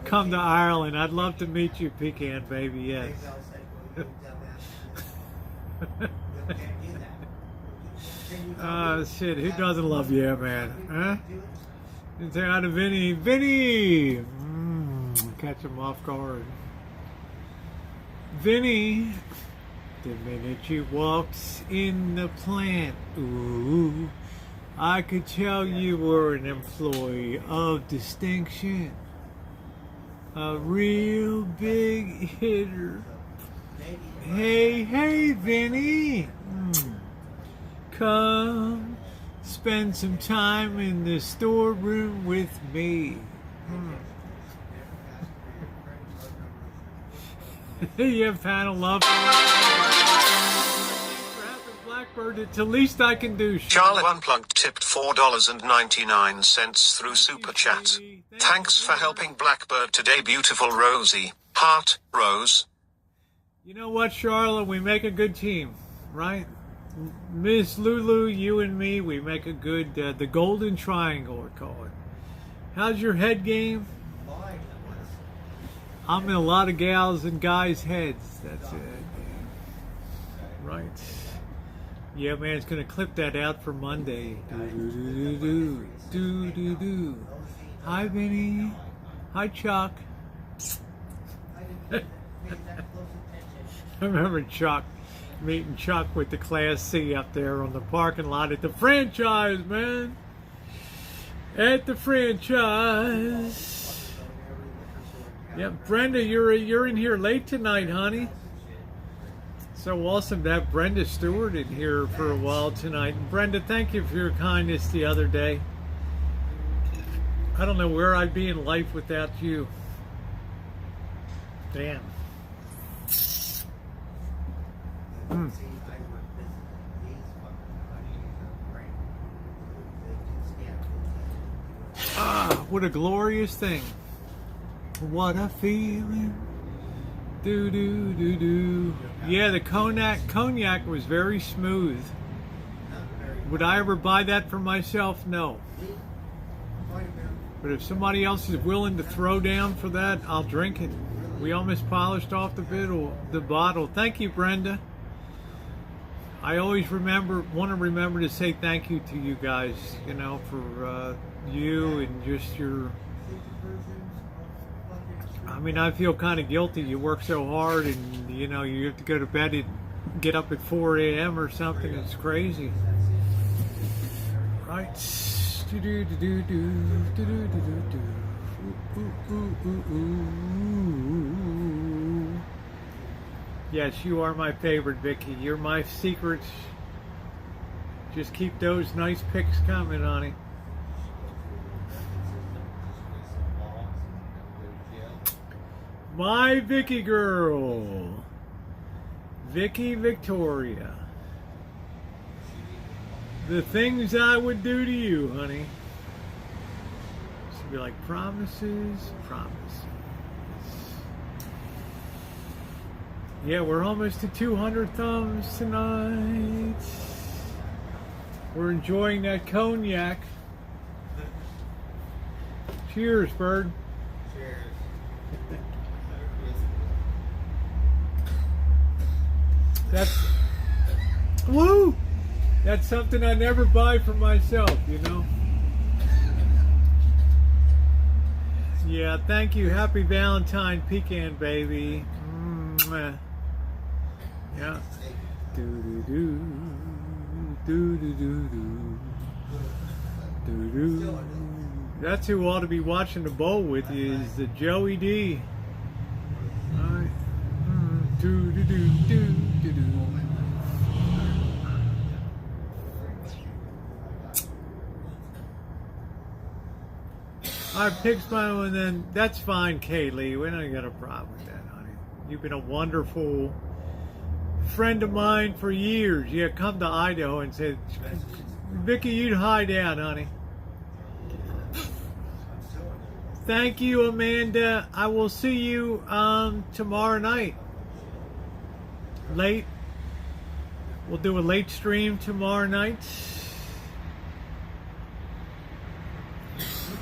Come to Ireland. I'd love to meet you, Pecan baby. Yes. Shit, who doesn't love Yeah Man? Huh? It's out of Vinny! Catch him off guard. Vinny, the minute you walks in the plant, ooh, I could tell you were an employee of distinction. A real big hitter. Hey, Vinny! Come spend some time in the storeroom with me. You have panel love. Blackbird, it's the least I can do. Charlie Unplugged tipped $4.99 through Super Chat. Thanks for helping Blackbird today, beautiful Rosie. Heart, Rose. You know what, Charlotte? We make a good team, right? Miss Lulu, you and me, we make a good, the golden triangle, we call it. How's your head game? I'm in a lot of gals and guys' heads. That's it. Right. Yeah, man, it's going to clip that out for Monday. Do. Hi, Vinny. Hi, Chuck. didn't pay that close attention. I remember Chuck, meeting Chuck with the Class C up there on the parking lot at the franchise, man. At the franchise. Yep, Brenda, you're in here late tonight, honey. So awesome to have Brenda Stewart in here for a while tonight. And Brenda, thank you for your kindness the other day. I don't know where I'd be in life without you. Damn. Mm. Ah, what a glorious thing. What a feeling. Do do do do. Yeah, the cognac was very smooth. Would I ever buy that for myself? No. But if somebody else is willing to throw down for that, I'll drink it. We almost polished off the bottle. Thank you, Brenda. I always want to remember to say thank you to you guys, you know, for you and just your... I mean, I feel kind of guilty. You work so hard and, you know, you have to go to bed and get up at 4 a.m. or something. It's crazy. Right. Yes, you are my favorite, Vicky. You're my secrets. Just keep those nice pics coming, honey. My Vicky girl. Vicky Victoria. The things I would do to you, honey. Should be like promises, promises. Yeah, we're almost to 200 thumbs tonight. We're enjoying that cognac. Cheers, bird. Cheers. That's... Woo! That's something I never buy for myself, you know? Yeah, thank you. Happy Valentine pecan, baby. Mwah. Yeah. Do-do-do. Do-do-do-do. Do-do. That's who ought to be watching the bowl with you, is the Joey D. All right. Do-do-do-do-do-do. I picked mine, and then that's fine, Kaylee. We don't got a problem with that, honey. You've been a wonderful friend of mine for years. Yeah, come to Idaho and say, Vicky, you'd hide out, honey. Thank you, Amanda. I will see you tomorrow night. Late. We'll do a late stream tomorrow night.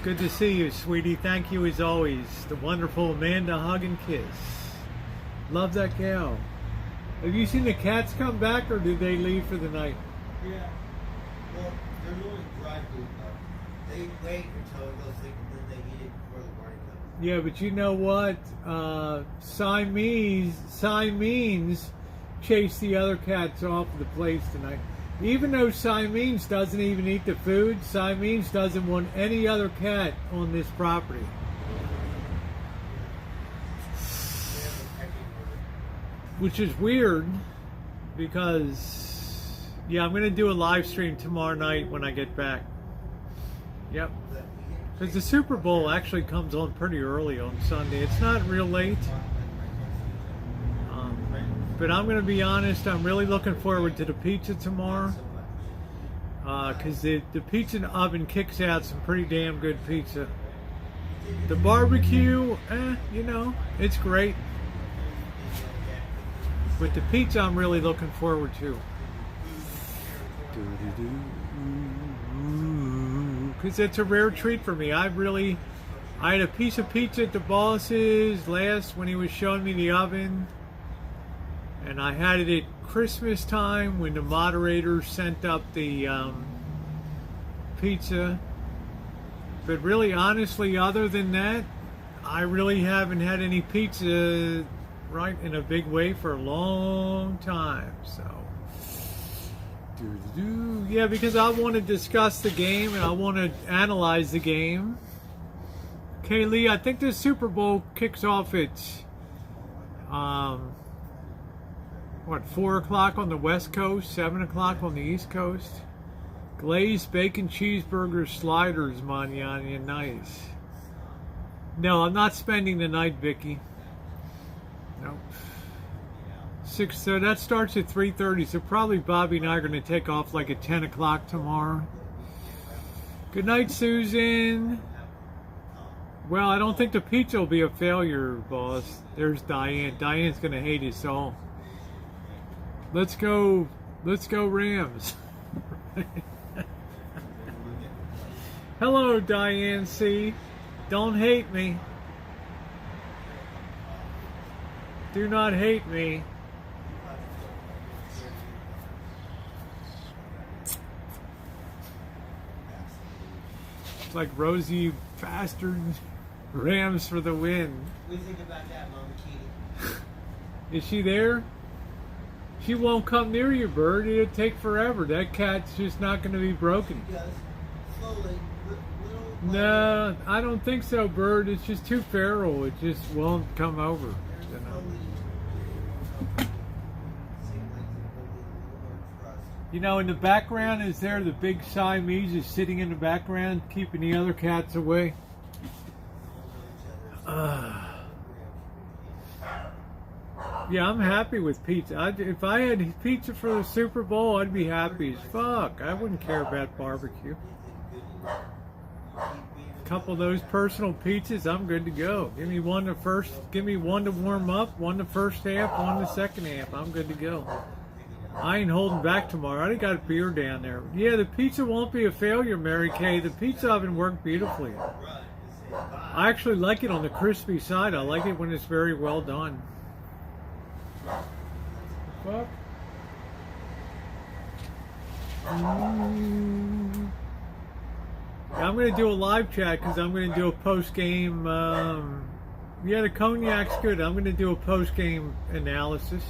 Good to see you, sweetie. Thank you as always. The wonderful Amanda, hug and kiss. Love that gal. Have you seen the cats come back, or did they leave for the night? Yeah. Well, they're doing dry food though. They wait until it goes thick and then they eat it before the morning comes. Yeah, but you know what? Siamese chased the other cats off the place tonight. Even though Siamese doesn't even eat the food, Siamese doesn't want any other cat on this property. Which is weird, because, yeah, I'm going to do a live stream tomorrow night when I get back. Yep. Because the Super Bowl actually comes on pretty early on Sunday. It's not real late. But I'm going to be honest, I'm really looking forward to the pizza tomorrow. Because the pizza oven kicks out some pretty damn good pizza. The barbecue, you know, it's great. But the pizza I'm really looking forward to. Because it's a rare treat for me. I had a piece of pizza at the boss's last when he was showing me the oven. And I had it at Christmas time when the Moderator sent up the pizza. But really, honestly, other than that, I really haven't had any pizza right in a big way for a long time. So, yeah, because I want to discuss the game and I want to analyze the game. Okay, Lee, I think the Super Bowl kicks off at 4 o'clock on the West Coast, 7 o'clock on the East Coast. Glazed bacon cheeseburger sliders, manana, nice. No, I'm not spending the night, Vicky. Nope. 6. So that starts at 3:30. So probably Bobby and I are going to take off like at 10 o'clock tomorrow. Good night, Susan. Well, I don't think the pizza will be a failure, boss. There's Diane. Diane's going to hate us all. Let's go Rams. Hello, Diane C. Don't hate me. Do not hate me. It's like Rosie bastard. Rams for the win. What do you think about that, Mama Katie? Is she there? She won't come near you, Bird. It'll take forever. That cat's just not going to be broken. She does. Slowly. Little. No, I don't think so, Bird. It's just too feral. It just won't come over. You know? You know, in the background is there the big Siamese is sitting in the background, keeping the other cats away. Yeah, I'm happy with pizza. If I had pizza for the Super Bowl, I'd be happy as fuck. I wouldn't care about barbecue. A couple of those personal pizzas, I'm good to go. Give me one to warm up, one the first half, one the second half. I'm good to go. I ain't holding back tomorrow. I already got a beer down there. Yeah, the pizza won't be a failure, Mary Kay. The pizza oven worked beautifully. I actually like it on the crispy side. I like it when it's very well done. Fuck. I'm going to do a live chat because I'm going to do a post-game. Yeah, the cognac's good. I'm going to do a post-game analysis.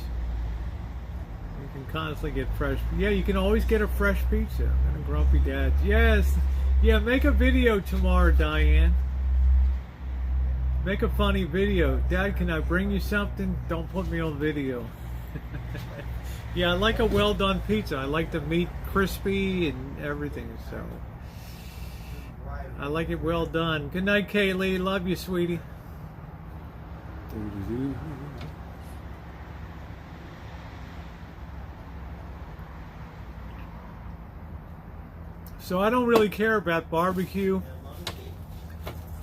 You can constantly get fresh. Yeah, you can always get a fresh pizza. And a Grumpy Dad's. Yes. Yeah, make a video tomorrow, Diane. Make a funny video. Dad, can I bring you something? Don't put me on video. Yeah, I like a well done pizza. I like the meat crispy and everything, so I like it well done. Good night, Kaylee. Love you, sweetie. So I don't really care about barbecue.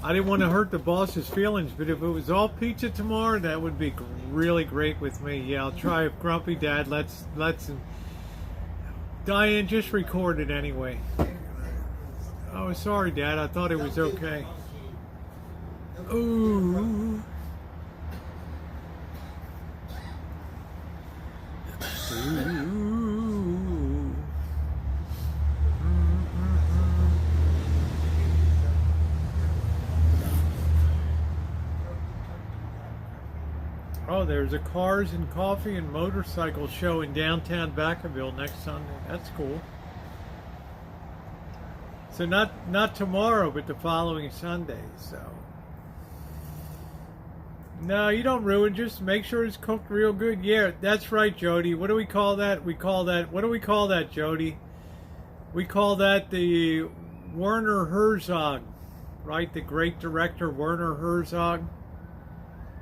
I didn't want to hurt the boss's feelings, but if it was all pizza tomorrow, that would be really great with me. Yeah, I'll try if Grumpy Dad let's Diane, just record it anyway. Oh, sorry, Dad. I thought it was okay. Ooh. Ooh. Oh, there's a Cars and Coffee and Motorcycle show in downtown Vacaville next Sunday. That's cool. So not tomorrow, but the following Sunday. So no, you don't ruin. Just make sure it's cooked real good. Yeah, that's right, Jody. What do we call that? What do we call that, Jody? We call that the Werner Herzog, right? The great director Werner Herzog.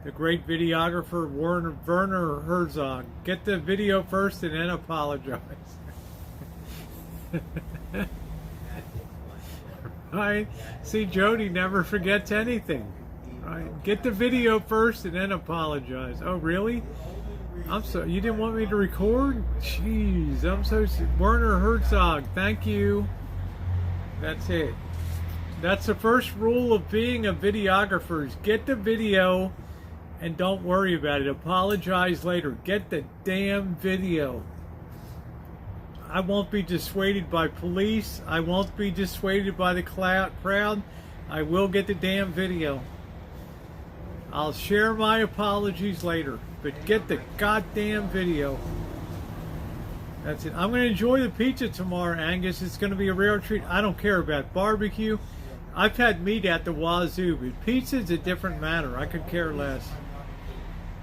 The great videographer Werner Herzog. Get the video first and then apologize. Right? See, Jody never forgets anything. Right? Get the video first and then apologize. Oh, really? I'm so. You didn't want me to record? Jeez, I'm so. Werner Herzog. Thank you. That's it. That's the first rule of being a videographer: is get the video. And don't worry about it. Apologize later. Get the damn video. I won't be dissuaded by police. I won't be dissuaded by the crowd. I will get the damn video. I'll share my apologies later, but get the goddamn video. That's it. I'm going to enjoy the pizza tomorrow, Angus. It's going to be a rare treat. I don't care about barbecue. I've had meat at the wazoo, but pizza's a different matter. I could care less.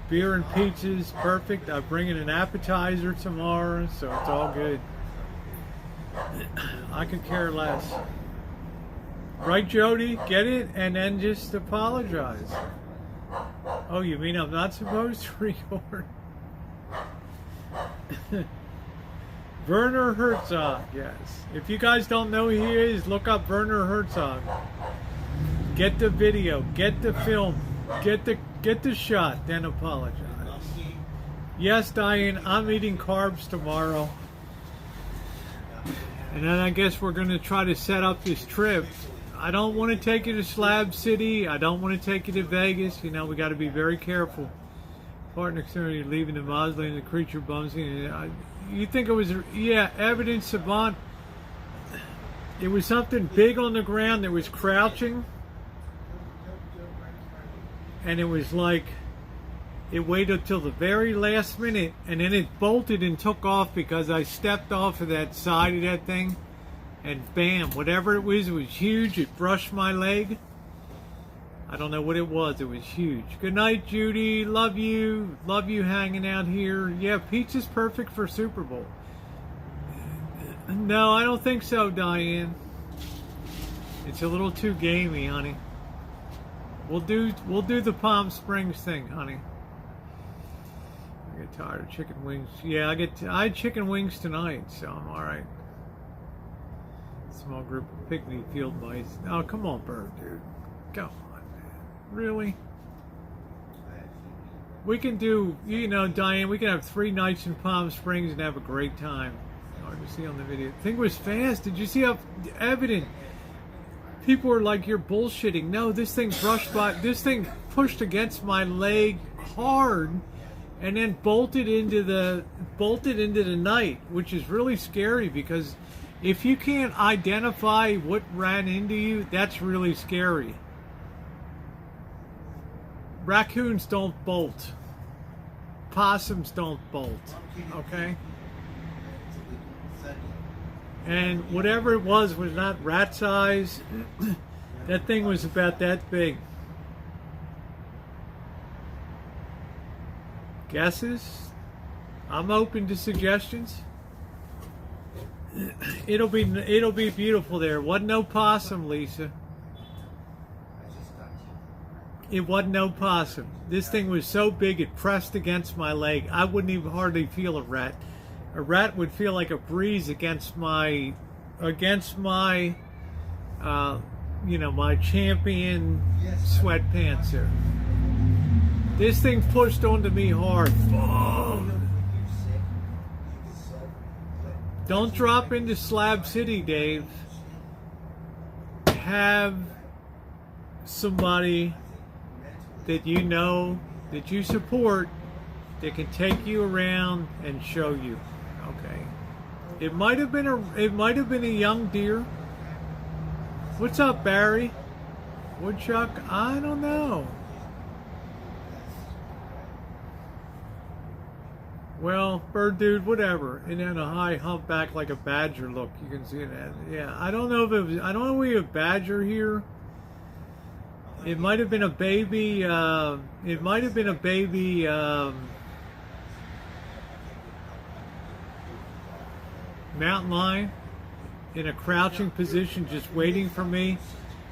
Beer and pizza's perfect. I'm bringing an appetizer tomorrow, so it's all good. I could care less. Right, Jody? Get it? And then just apologize. Oh, you mean I'm not supposed to record? Werner Herzog, yes. If you guys don't know who he is, look up Werner Herzog. Get the video, get the film, get the shot, then apologize. Yes, Diane, I'm eating carbs tomorrow. And then I guess we're going to try to set up this trip. I don't want to take you to Slab City. I don't want to take you to Vegas. You know, we got to be very careful. Partner, you're leaving the mausoleum, the creature bums me. You think it was, yeah, evidence savant. It was something big on the ground that was crouching. And it was like, it waited till the very last minute, and then it bolted and took off because I stepped off of that side of that thing. And bam, whatever it was huge. It brushed my leg. I don't know what it was. It was huge. Good night, Judy. Love you. Love you hanging out here. Yeah, pizza's perfect for Super Bowl. No, I don't think so, Diane. It's a little too gamey, honey. We'll do the Palm Springs thing, honey. I get tired of chicken wings. Yeah, I had chicken wings tonight, so I'm all right. Small group of pygmy field mice. Oh, come on, Bird, dude. Come on, man. Really? We can do, you know, Diane, we can have 3 nights in Palm Springs and have a great time. Hard to see on the video. The thing was fast. Did you see how evident? People were like, you're bullshitting. No, this thing brushed by, this thing pushed against my leg hard and then bolted into the night, which is really scary because if you can't identify what ran into you, that's really scary. Raccoons don't bolt. Possums don't bolt. Okay? And whatever it was not rat size. That thing was about that big. Guesses? I'm open to suggestions. It'll be beautiful there. Wasn't no possum, Lisa. It wasn't no possum. This thing was so big it pressed against my leg. I wouldn't even hardly feel a rat. A rat would feel like a breeze against my you know, my champion sweatpants there. This thing pushed onto me hard. Boom. Don't drop into Slab City, Dave. Have somebody that you know, that you support, that can take you around and show you. Okay. It might have been a young deer. What's up, Barry? Woodchuck? I don't know. Well, bird dude, whatever. And then a high humpback like a badger look. You can see that. Yeah, I don't know if it was, I don't know if we have badger here. It might have been a baby, mountain lion in a crouching position just waiting for me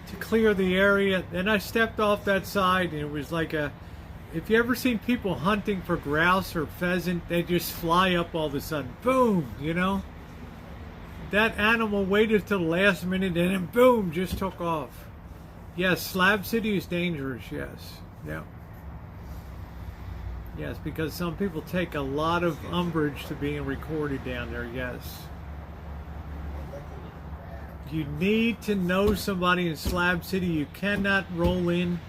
to clear the area. Then I stepped off that side and it was like a, if you ever seen people hunting for grouse or pheasant, they just fly up all of a sudden. Boom, you know? That animal waited till the last minute and then boom, just took off. Yes, Slab City is dangerous, yes. Yeah. Yes, because some people take a lot of umbrage to being recorded down there, yes. You need to know somebody in Slab City. You cannot roll in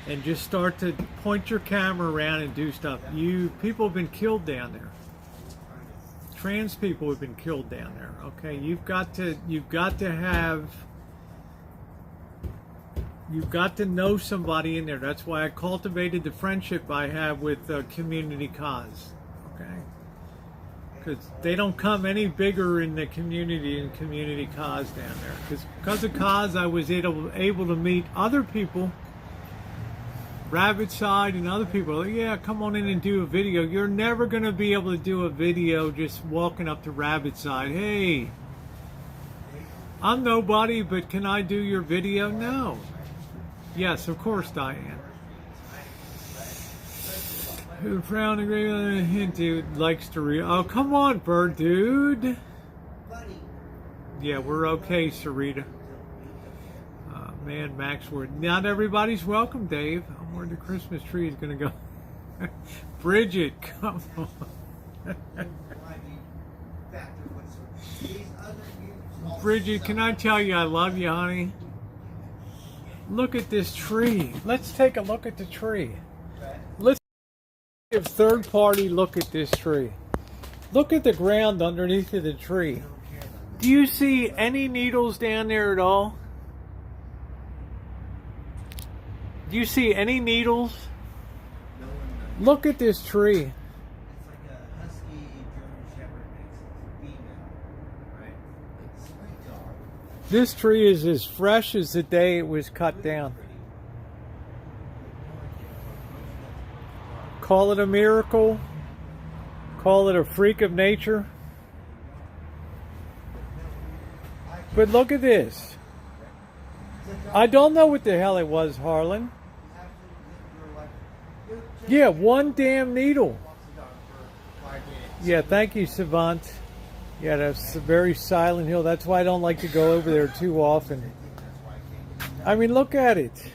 and just start to point your camera around and do stuff. People have been killed down there. Trans people have been killed down there. Okay, you've got to have You've got to know somebody in there. That's why I cultivated the friendship I have with Community Cause. Okay? Because they don't come any bigger in the community in Community Cause down there. Because of Cause, I was able to meet other people, Rabbit Side and other people. Like, yeah, come on in and do a video. You're never going to be able to do a video just walking up to Rabbit Side. Hey, I'm nobody, but can I do your video? No. Yes, of course, Diane. Who frowned agree on a hint dude likes to read. Oh, come on, bird dude. Yeah, we're okay, Sarita. Man, Max Word. Not everybody's welcome, Dave. Where the Christmas tree is going to go. Bridget, come on. Bridget, can I tell you I love you, honey? Look at this tree. Let's take a look at the tree. Let's give third party look at this tree. Look at the ground underneath of the tree. Do you see any needles down there at all? Do you see any needles? Look at this tree. It's like a husky German shepherd mix. It's female, right? It's sweet dog. This tree is as fresh as the day it was cut down. Call it a miracle. Call it a freak of nature. But look at this. I don't know what the hell it was, Harlan. Yeah, one damn needle. Yeah, thank you, Savant. Yeah, that's a very silent hill. That's why I don't like to go over there too often. I mean, look at it.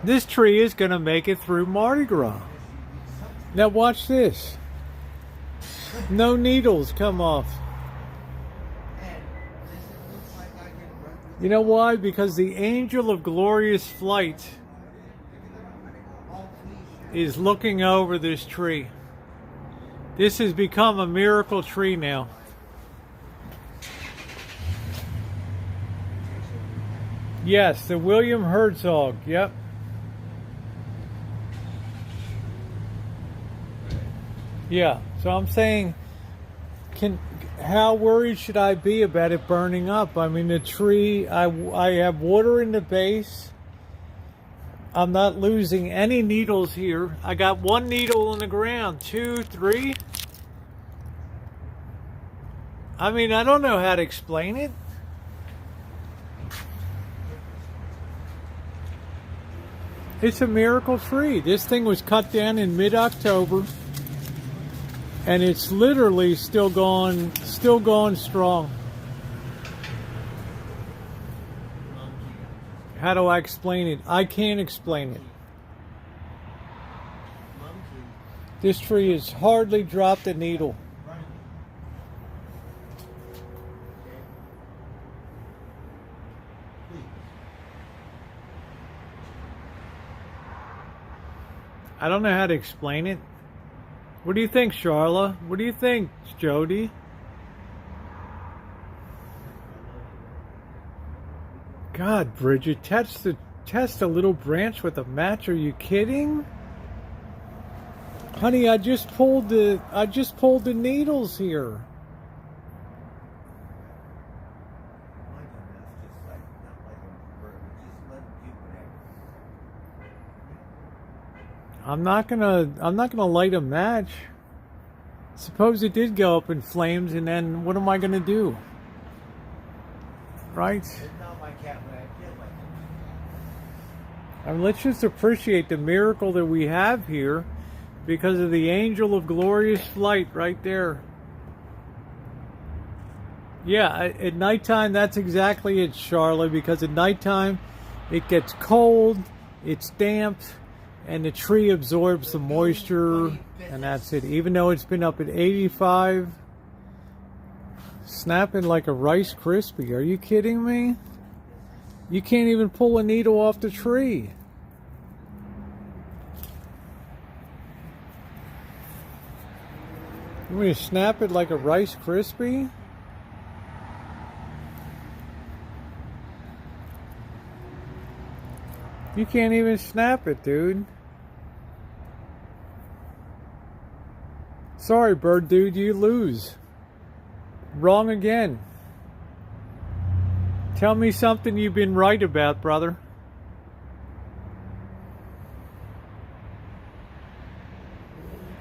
This tree is going to make it through Mardi Gras. Now watch this. No needles come off. You know why? Because the angel of glorious flight is looking over this tree. This has become a miracle tree now. Yes, the William Herzog. Yep. Yeah, so I'm saying, how worried should I be about it burning up? I mean, the tree, I have water in the base. I'm not losing any needles here. I got one needle in the ground, 2, 3. I mean, I don't know how to explain it. It's a miracle tree. This thing was cut down in mid-October. And it's literally still going strong. How do I explain it? I can't explain it. This tree has hardly dropped a needle. I don't know how to explain it. What do you think, Charla? What do you think, Jody? God, Bridget, test a little branch with a match. Are you kidding? Honey, I just pulled the needles here. I'm not gonna light a match. Suppose it did go up in flames, and then what am I gonna do? Right? I mean, let's just appreciate the miracle that we have here because of the angel of glorious flight right there. Yeah, at nighttime, that's exactly it, Charlotte, because at nighttime it gets cold, it's damp, and the tree absorbs the moisture, and that's it. Even though it's been up at 85, snapping like a Rice Krispie. Are you kidding me? You can't even pull a needle off the tree. You want me to snap it like a Rice Krispie? You can't even snap it, dude. Sorry, bird dude, you lose. Wrong again. Tell me something you've been right about, brother.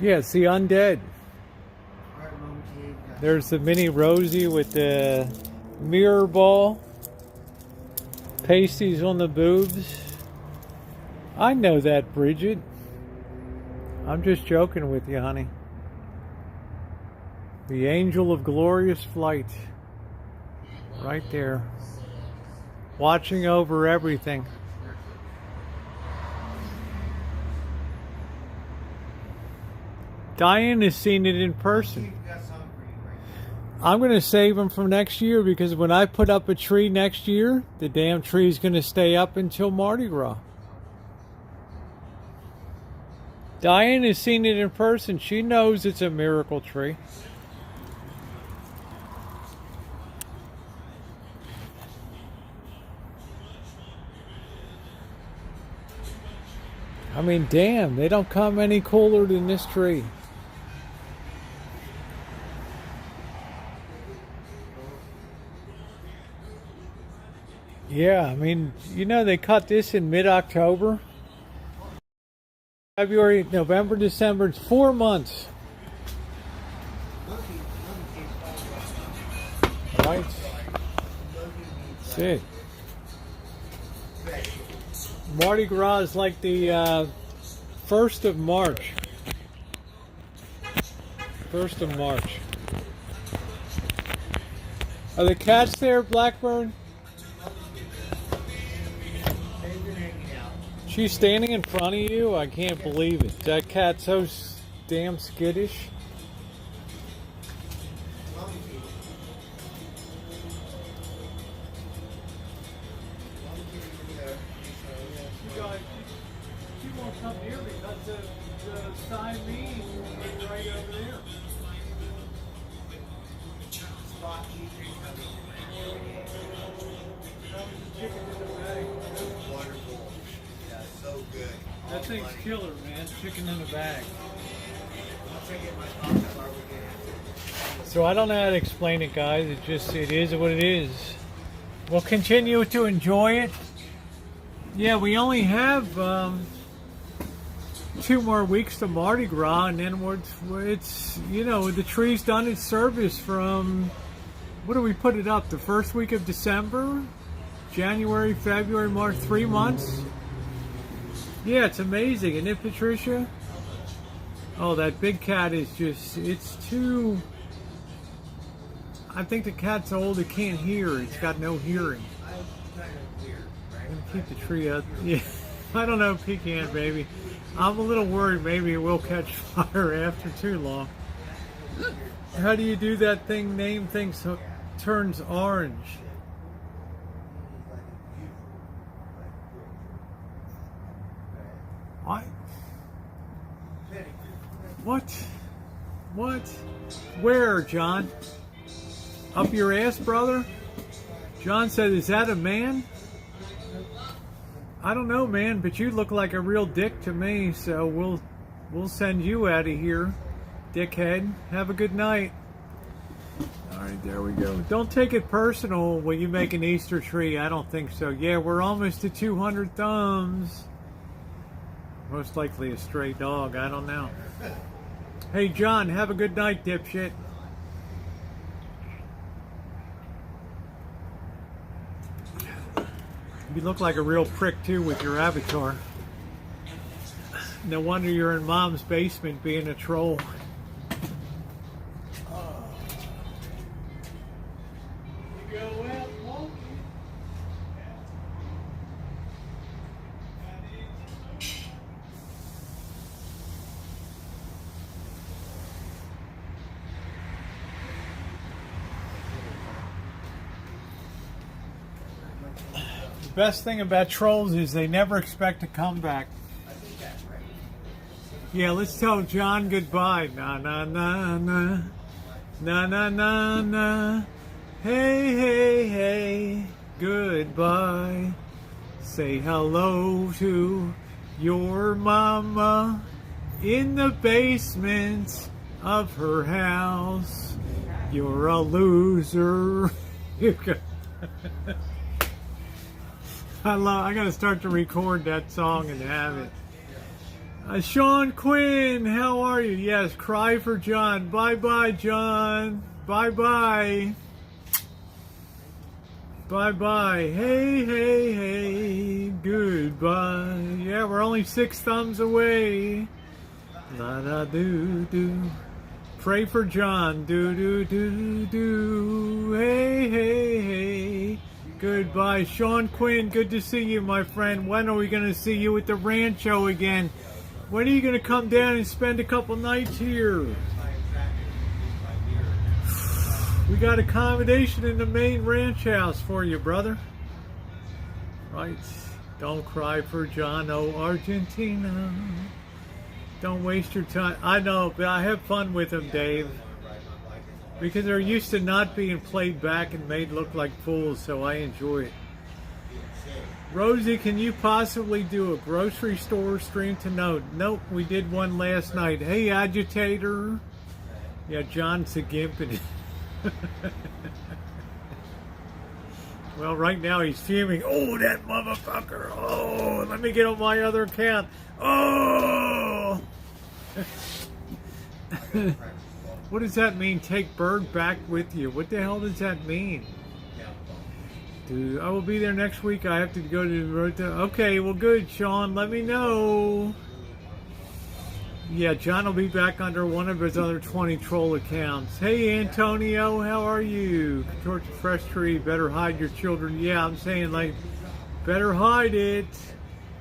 Yeah, it's the undead. There's the mini Rosie with the mirror ball. Pasties on the boobs. I know that, Bridget. I'm just joking with you, honey. The angel of glorious flight. Right there. Watching over everything. Diane has seen it in person. I'm going to save them for next year because when I put up a tree next year, the damn tree is going to stay up until Mardi Gras. Diane has seen it in person. She knows it's a miracle tree. I mean, damn, they don't come any cooler than this tree. Yeah, I mean, you know, they cut this in mid-October. February, November, December, it's 4 months. Right? That's it. Mardi Gras is like the 1st of March. 1st of March. Are the cats there, Blackbird? She's standing in front of you? I can't believe it. That cat's so damn skittish. She won't come here because the Siamese is right over there. That thing's killer, man. Chicken in a bag. So I don't know how to explain it, guys. It is what it is. We'll continue to enjoy it. Yeah, we only have 2 more weeks to Mardi Gras, and then it's you know, the tree's done its service from, what do we put it up? The first week of December? January, February, March, 3 months? Yeah, it's amazing, isn't it, Patricia? Oh, that big cat is just, it's too... I think the cat's old, it can't hear. It's got no hearing. I'm going to keep the tree up. Yeah, I don't know if he can, baby. I'm a little worried maybe it will catch fire after too long. How do you do that thing, name thing so it turns orange? What? What? Where, John? Up your ass, brother? John said, is that a man? I don't know, man, but you look like a real dick to me, so we'll send you out of here, dickhead. Have a good night. All right, there we go. Don't take it personal when you make an Easter tree. I don't think so. Yeah, we're almost to 200 thumbs. Most likely a stray dog. I don't know. Hey, John, have a good night, dipshit. You look like a real prick, too, with your avatar. No wonder you're in Mom's basement being a troll. You go out, won't you? The best thing about trolls is they never expect a comeback. Yeah, let's tell John goodbye. Na na na na. Na na na na. Hey, hey, hey. Goodbye. Say hello to your mama in the basement of her house. You're a loser. I gotta start to record that song and have it. Sean Quinn, how are you? Yes, cry for John. Bye-bye, John. Bye-bye. Bye-bye. Hey, hey, hey. Goodbye. Yeah, we're only 6 thumbs away. La-da-do-do. Pray for John. Do-do-do-do. Hey, hey, hey. Goodbye. Sean Quinn, good to see you, my friend. When are we going to see you at the Rancho again? When are you going to come down and spend a couple nights here? We got accommodation in the main ranch house for you, brother. Right. Don't cry for John, oh Argentina. Don't waste your time. I know, but I have fun with them, Dave. Because they're used to not being played back and made look like fools, so I enjoy it. Rosie, can you possibly do a grocery store stream tonight? Nope, we did one last night. Hey, agitator. Yeah, John's a gimp. Well, right now he's fuming. Oh, that motherfucker. Oh, let me get on my other account. Oh. What does that mean? Take Bird back with you. What the hell does that mean? Dude, I will be there next week. I have to go to the road. Okay, well, good, Sean. Let me know. Yeah, John will be back under one of his other 20 troll accounts. Hey, Antonio, how are you? Towards the fresh tree, better hide your children. Yeah, I'm saying, like, better hide it.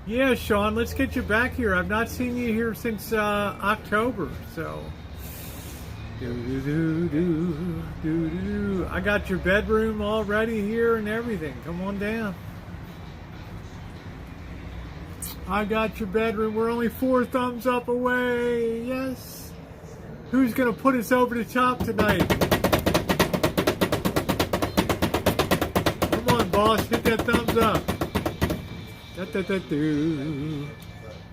Yeah, Sean, let's get you back here. I've not seen you here since October, so... I got your bedroom all ready here and everything. Come on down. I got your bedroom. We're only 4 thumbs up away. Yes. Who's going to put us over the top tonight? Come on, boss. Hit that thumbs up.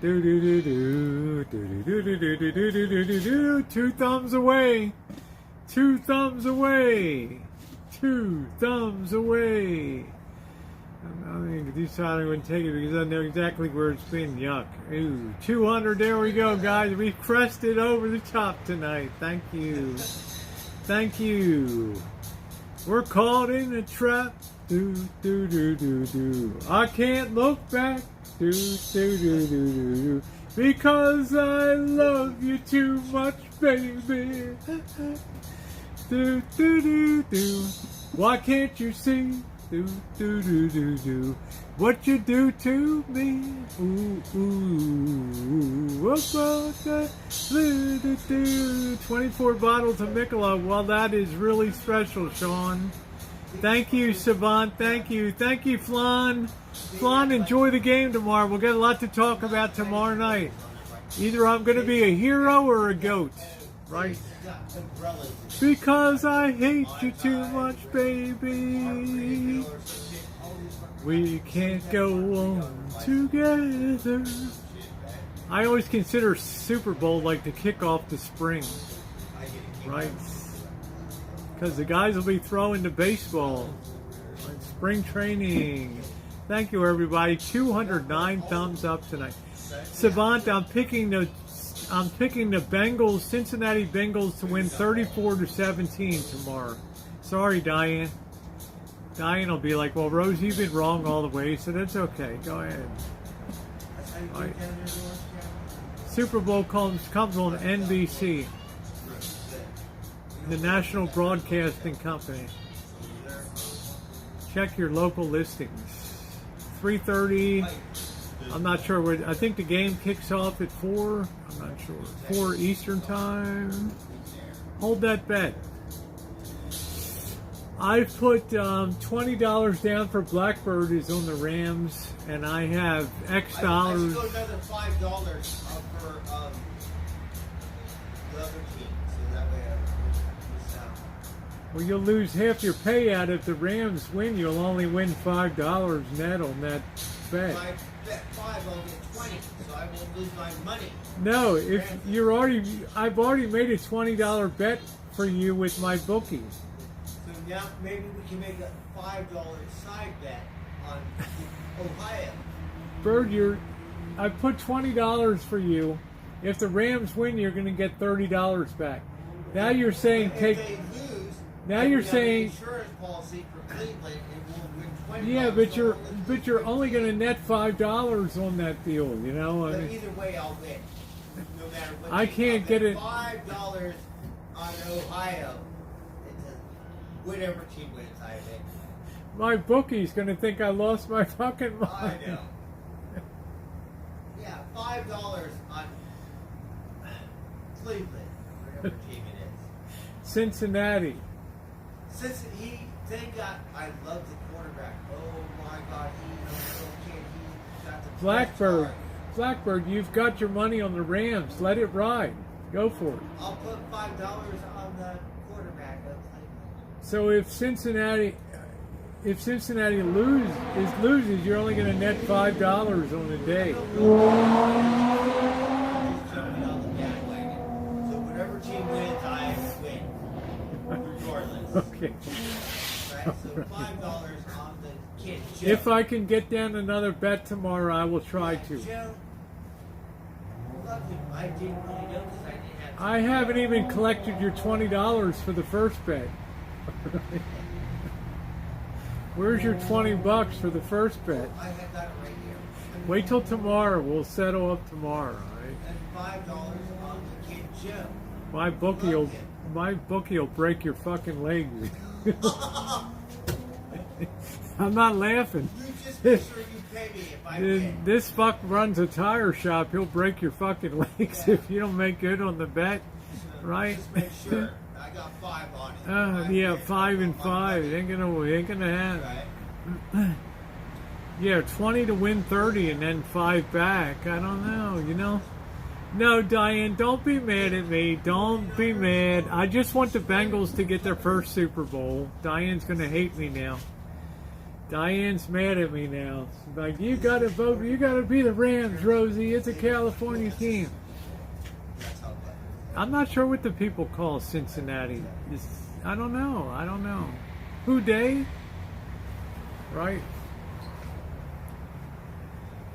Do do do do do do do do do do do do do. 2 thumbs away. 2 thumbs away. 2 thumbs away. I'm deciding when to take it because I know exactly where it's been. Yuck. Ooh, 200. There we go, guys. We crested over the top tonight. Thank you. Thank you. We're caught in a trap. Do do do do do. I can't look back. Do do do do do do. Because I love you too much, baby. Do do do do. Why can't you see? Do do do do do. What you do to me? Ooh ooh. What about that? Do do do. 24 bottles of Michelob. Well, that is really special, Sean. Thank you, Savant. Thank you. Thank you, Flan. Flan, enjoy the game tomorrow. We'll get a lot to talk about tomorrow night. Either I'm going to be a hero or a goat, right? Because I hate you too much, baby. We can't go on together. I always consider Super Bowl like to kick off the spring, right? Because the guys will be throwing the baseball. Like spring training. Thank you, everybody. 209 thumbs up tonight. Savant, I'm picking the Bengals, Cincinnati Bengals, to win 34-17 tomorrow. Sorry, Diane. Diane will be like, well, Rose, you've been wrong all the way, so that's okay. Go ahead. All right. Super Bowl comes on NBC. The National Broadcasting Company. Check your local listings. 3:30. I'm not sure where. I think the game kicks off at 4. I'm not sure. 4 Eastern time. Hold that bet. I put $20 down for Blackbird is on the Rams, and I have X dollars. I still another $5 for Well, you'll lose half your payout if the Rams win. You'll only win $5 net on that bet. If I bet 5, I'll get 20, so I won't lose my money. No, if you're I've already made a $20 bet for you with my bookies. So now maybe we can make a $5 side bet on Ohio. Bird, I put $20 for you. If the Rams win, you're going to get $30 back. Now you're saying If take. they lose, Now then you're we have saying. an insurance policy for Cleveland, and we'll win $20. Yeah, but so you're only going to net $5 on that deal. You know. I But mean, either way, I'll win. No matter what. I can't get it. $5 on Ohio. It's whatever team wins, I think. my bookie's going to think I lost my fucking mind. I know. Yeah, $5 on Cleveland, whatever team it is. Cincinnati. Since I love the quarterback. Oh my God, he got the Blackbird. Blackbird, you've got your money on the Rams. Let it ride. Go for it. I'll put $5 on the quarterback of Cleveland. So if Cincinnati loses, you're only going to net $5 on a day. He's jumping on the bandwagon. So whatever team wins, I win, regardless. Okay. Right? So $5 on the kid. Joe. If I can get down another bet tomorrow, I will try to. Joe, love him. I didn't really know because I didn't have. I haven't even collected your $20 for the first bet. Where's your $20 for the first bet? I had that right here. Wait till tomorrow. We'll settle up tomorrow, all right? And $5 on the kid Joe. My bookie will break your fucking legs. I'm not laughing. You just make sure you pay me if I win. This fuck runs a tire shop. He'll break your fucking legs if you don't make good on the bet, right? Just make sure. I got 5 on it. Yeah, 5 and 5. Ain't gonna happen. Right? Yeah, 20 to win 30 and then 5 back. I don't know, you know. No, Diane, don't be mad at me. Don't be mad. I just want the Bengals to get their first Super Bowl. Diane's gonna hate me now. Diane's mad at me now. She's like, you gotta vote. You gotta be the Rams, Rosie. It's a California team. That's how bad. I'm not sure what the people call Cincinnati. I don't know. Who dey? Right?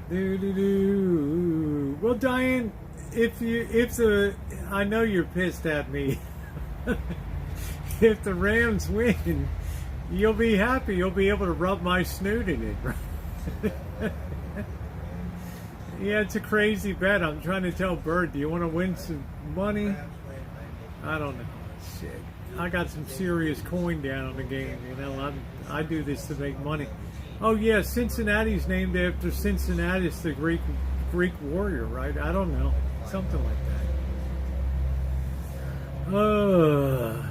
Do. Well, Diane, I know you're pissed at me. If the Rams win, you'll be happy. You'll be able to rub my snoot in it. Right? Yeah, it's a crazy bet. I'm trying to tell Bird, do you want to win some money? I don't know. Shit. I got some serious coin down on the game. You know, I do this to make money. Oh yeah, Cincinnati's named after Cincinnatus, the Greek warrior, right? I don't know, something like that.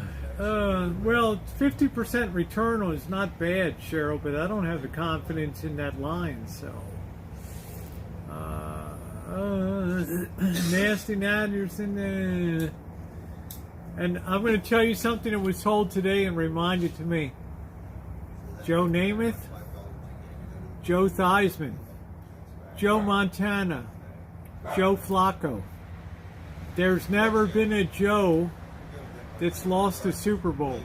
Well, 50% return is not bad, Cheryl, but I don't have the confidence in that line, so. Nasty Anderson. And I'm going to tell you something that was told today and reminded to me. Joe Namath, Joe Theismann, Joe Montana, Joe Flacco. There's never been a Joe that's lost a Super Bowl.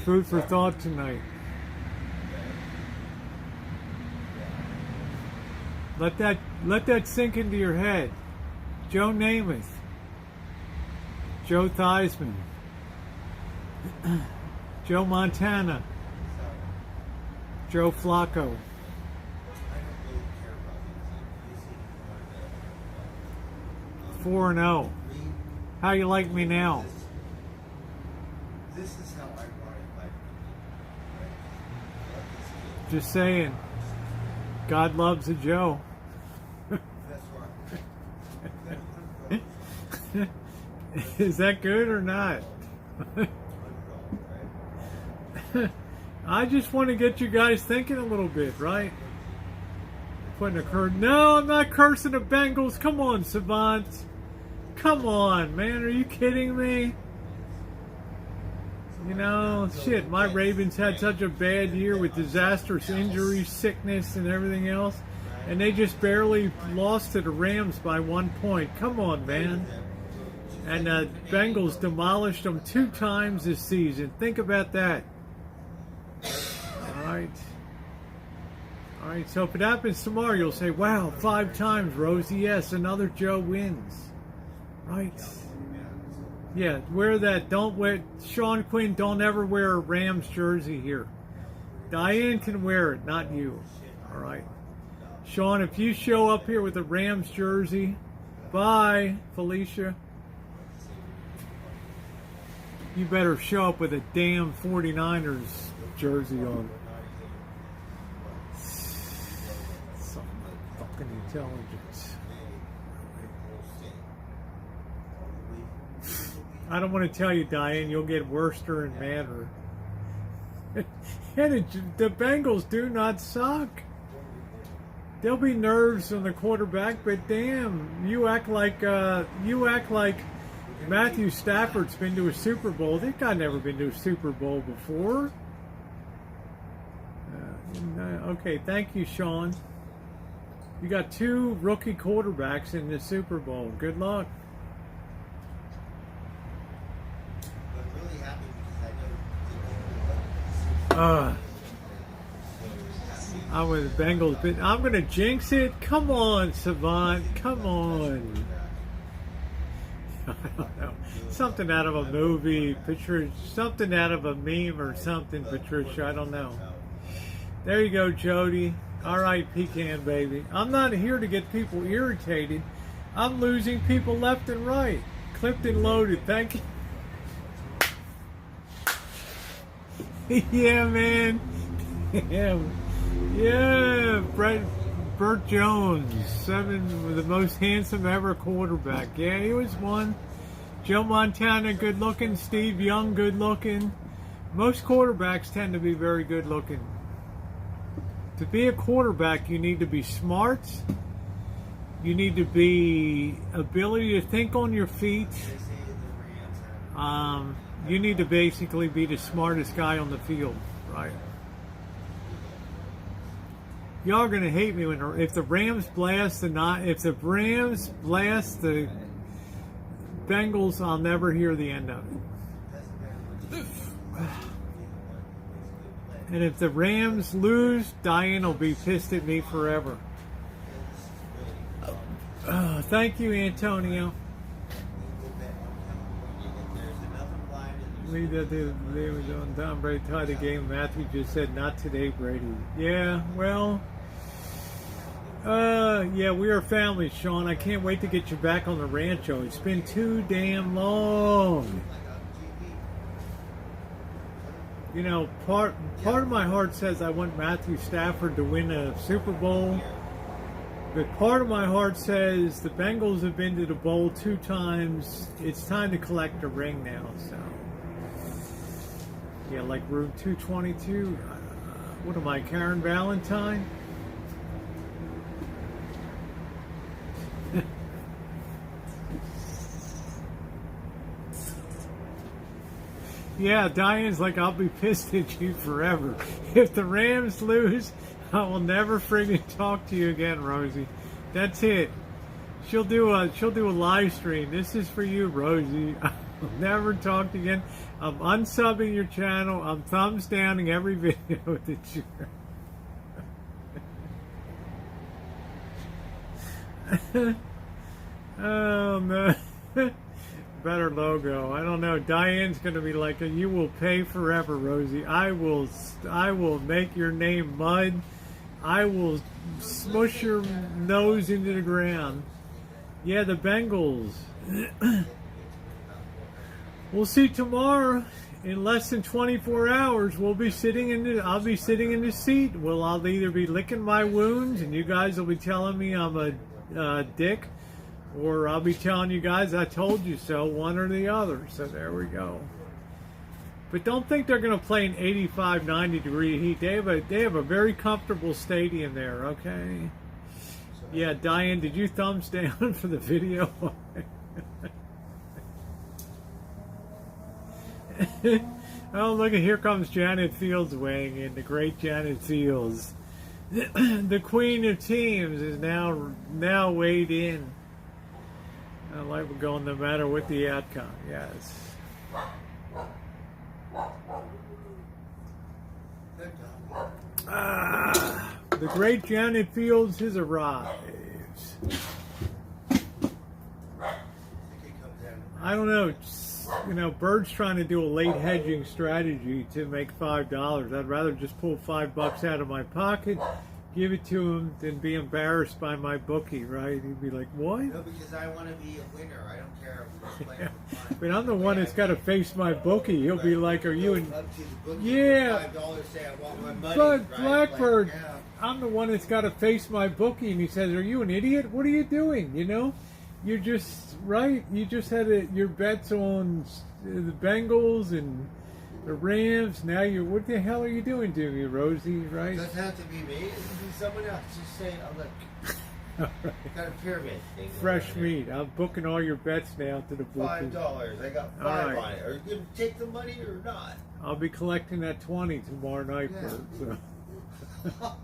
Food for thought tonight. Let that sink into your head. Joe Namath, Joe Theismann, Joe Montana, Joe Flacco. 4-0. How you like me now? This is how I want it. Like, Just saying. God loves a Joe. that's right. Is that good or not? I just want to get you guys thinking a little bit, right? Putting a curse. No, I'm not cursing the Bengals. Come on, Savant. Come on, man. Are you kidding me? You know, shit, my Ravens had such a bad year with disastrous injuries, sickness, and everything else, and they just barely lost to the Rams by 1 point. Come on, man. And the Bengals demolished them 2 times this season. Think about that. All right. All right, so if it happens tomorrow, you'll say, wow, 5 times, Rosie. Yes, another Joe wins. Right. Yeah, wear that. Don't wear, Sean Quinn, don't ever wear a Rams jersey here. Diane can wear it, not you. All right. Sean, if you show up here with a Rams jersey, bye, Felicia. You better show up with a damn 49ers jersey on. Some fucking intelligence. I don't want to tell you, Diane, you'll get worser and madder. And the Bengals do not suck. There'll be nerves on the quarterback, but damn, you act like Matthew Stafford's been to a Super Bowl. This guy never been to a Super Bowl before. Okay, thank you, Sean. You got 2 rookie quarterbacks in the Super Bowl. Good luck. I'm with the Bengals, but I'm going to jinx it. Come on, Savant. Come on. I don't know. Something out of a movie, Patricia. Something out of a meme or something, Patricia. I don't know. There you go, Jody. All right, Pecan baby. I'm not here to get people irritated. I'm losing people left and right. Clipped and loaded. Thank you. Yeah, man. Yeah. Burt Jones, 7, the most handsome ever quarterback. Yeah, he was one. Joe Montana, good looking. Steve Young, good looking. Most quarterbacks tend to be very good looking. To be a quarterback, you need to be smart. You need to be ability to think on your feet. You need to basically be the smartest guy on the field, right? Y'all are gonna hate me if the Rams blast the Bengals. I'll never hear the end of it. And if the Rams lose, Diane will be pissed at me forever. Thank you, Antonio. Tom Brady tied the game. Matthew just said, not today, Brady. Yeah, well, yeah, we are family, Sean. I can't wait to get you back on the rancho. It's been too damn long. You know, part of my heart says I want Matthew Stafford to win a Super Bowl. But part of my heart says the Bengals have been to the bowl 2 times. It's time to collect a ring now, so. Yeah, like room 222. What am I, Karen Valentine? Yeah, Diane's like, I'll be pissed at you forever. If the Rams lose, I will never friggin' talk to you again, Rosie. That's it. She'll do a live stream. This is for you, Rosie. I'll never talk to you again. I'm unsubbing your channel. I'm thumbs downing every video that you. Oh no. Better logo. I don't know. Diane's gonna be like, you will pay forever, Rosie. I will make your name mud. I will smush your nose into the ground. Yeah, the Bengals. We'll see tomorrow. In less than 24 hours, I'll be sitting in the seat. Well, I'll either be licking my wounds, and you guys will be telling me I'm a dick, or I'll be telling you guys I told you so, one or the other. So there we go. But don't think they're going to play in 85, 90 degree heat. They have a very comfortable stadium there, okay? Yeah, Diane, did you thumbs down for the video? Oh, look at, here comes Janet Fields weighing in, the great Janet Fields. The queen of teams is now weighed in. I like we're going no matter what the outcome, yes. The great Janet Fields has arrived. I don't know. You know, Bird's trying to do a late hedging strategy to make $5. I'd rather just pull $5 out of my pocket, give it to him, than be embarrassed by my bookie, right? He'd be like, what? No, because I want to be a winner. I don't care if we're playing for fun. But I'm the one that's got to face my bookie. He'll be like, are you in... Up to the bookie, Yeah. $5, say I want my money. But right? Blackbird, Like, yeah. I'm the one that's got to face my bookie, and he says, are you an idiot? What are you doing? You know? You're just, right? You just had your bets on the Bengals and the Rams. Now what the hell are you doing to me, Rosie, right? It doesn't have to be me. It can be someone else. Just say, oh, look, got a pyramid thing. Fresh over here. meat. I'm booking all your bets now to the bookie. $5. I got 5 All right. on it. Are you going to take the money or not? I'll be collecting that 20 tomorrow night, Yeah. Bert, so.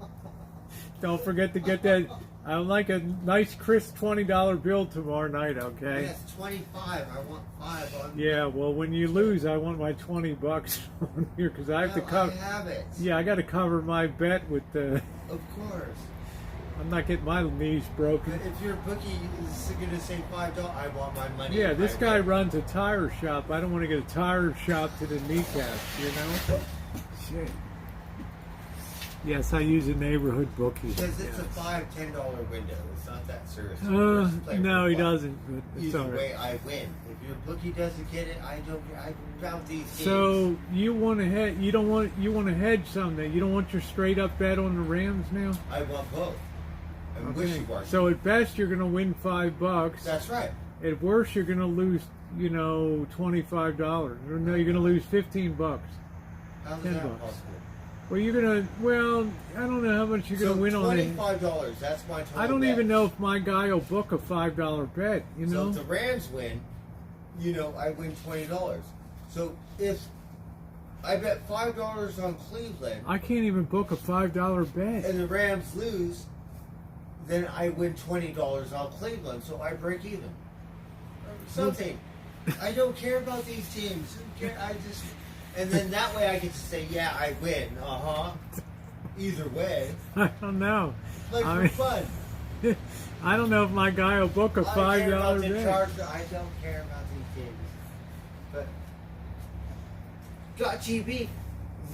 Don't forget to get that. I like a nice crisp $20 bill tomorrow night, okay? Yes, 25. I want 5 on. Yeah, well, when you lose, I want my $20 on here because I have to No, cover. I have it. Yeah, I got to cover my bet with the. Of course. I'm not getting my knees broken. But if your bookie is going to say $5, I want my money. Yeah, this I guy win. runs a tire shop. I don't want to get a tire shop to the kneecaps, you know? Shit. Yes, I use a neighborhood bookie. Because it's yes. a $5-10 window. It's not that serious. No, he doesn't. But it's Either all right. way, I win. If your bookie doesn't get it, I don't. I count these games. So you want to hedge? You want to hedge something? You don't want your straight up bet on the Rams now? I want both. I'm Okay. wishy-washy. So at best you're going to win $5. That's right. At worst you're going to lose, $25. Or no, you're going to lose $15. How's $10. that possible? Well, you're going to. Well, I don't know how much you're going to win on it. $25. That's my total. I don't bet. even know if my guy will book a $5 bet. You know. So if the Rams win, I win $20. So if I bet $5 on Cleveland I can't even book a $5 bet. and the Rams lose, then I win $20 on Cleveland. So I break even. Something. I don't care about these teams. I just. And then that way I get to say, yeah, I win. Either way. I don't know. Like I for mean- fun. I don't know if my guy will book a I care about $5 the bet. Chargers. I don't care about these teams. But got GB.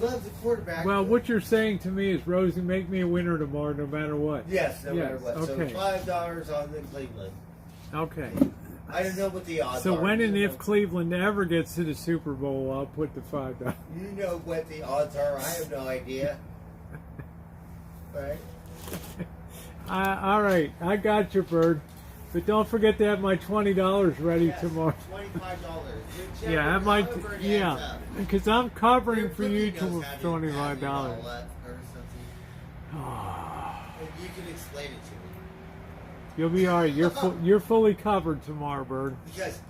Love the quarterback. Well, what you're saying to me is, Rosie, make me a winner tomorrow, no matter what. Yes, no Yes, matter what. okay. So $5 on the Cleveland. Okay. I don't know what the odds So are. when and You if know. Cleveland ever gets to the Super Bowl, I'll put the $5. You know what the odds are. I have no idea. Right? All right, I got you, Bird. But don't forget to have my $20 ready Yes, tomorrow. $25. Whichever, Yeah, I might. however it ends Yeah, up. because I'm covering Your for you bookie to knows how to $25. have it all up or something. And you can explain it to me. You'll be all right. You're fully covered tomorrow, Bird. Because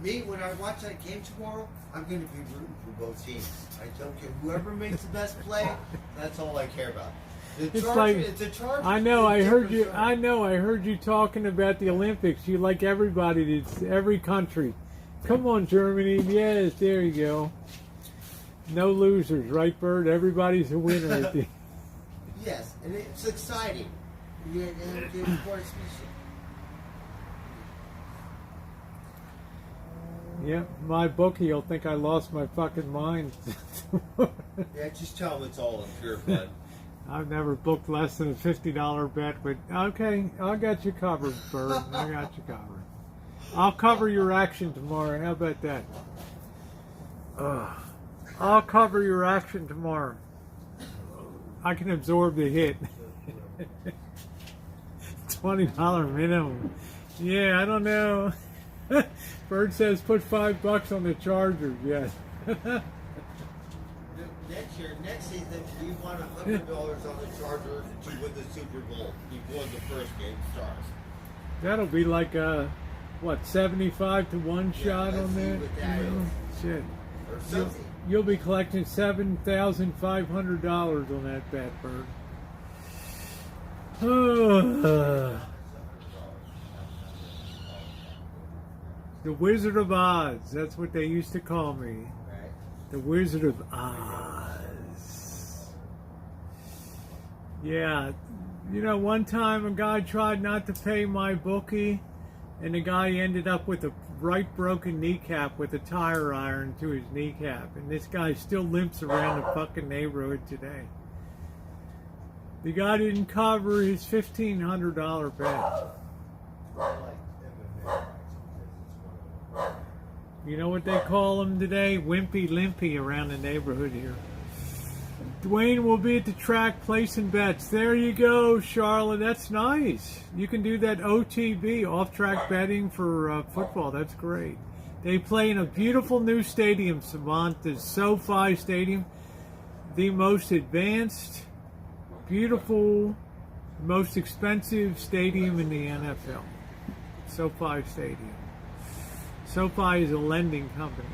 me, when I watch that game tomorrow, I'm going to be rooting for both teams. I don't care. Whoever makes the best play, that's all I care about. It's like it's a Chargers. I know. I it's a heard different you. story. I know. I heard you talking about the Olympics. You like everybody. It's every country. Come on, Germany. Yes, there you go. No losers, right, Bird? Everybody's a winner at the. Yes, and it's exciting. Yeah, and the sportsmanship. Yeah, my bookie will think I lost my fucking mind. Yeah, just tell them it's all in pure fun. I've never booked less than a $50 bet, but okay, I got you covered, Bird. I got you covered. I'll cover your action tomorrow. How about that? I'll cover your action tomorrow. I can absorb the hit. $20 minimum. Yeah, I don't know. Bird says put $5 on the Chargers. Yes. Next season, we want $100 on the Chargers to win the Super Bowl before the first game starts. That'll be like a, 75 to 1 shot let's on see that? what that Yeah, is. shit. Or something. You'll be collecting $7,500 on that bet, Bird. The Wizard of Oz. That's what they used to call me. Right. The Wizard of Oz. Yeah. You know, one time a guy tried not to pay my bookie, and the guy ended up with a right broken kneecap with a tire iron to his kneecap. And this guy still limps around the fucking neighborhood today. The guy didn't cover his $1,500 bet. You know what they call him today? Wimpy Limpy around the neighborhood here. Dwayne will be at the track placing bets. There you go, Charlotte. That's nice. You can do that OTB, off-track betting for football. That's great. They play in a beautiful new stadium, Savant, the SoFi Stadium. The most advanced, beautiful, most expensive stadium in the NFL. SoFi Stadium. SoFi is a lending company.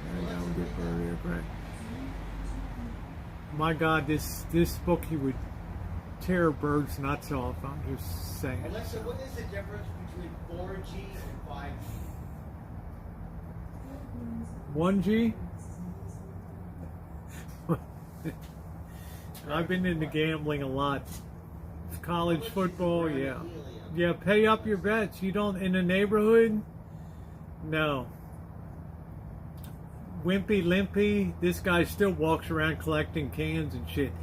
My God, this bookie would tear Bird's nuts off. I'm just saying. Alexa, what is the difference between 4G and 5G? 1G? I've been into gambling a lot. College football, yeah. Yeah, pay up your bets. You don't, in the neighborhood? No. Wimpy Limpy, this guy still walks around collecting cans and shit.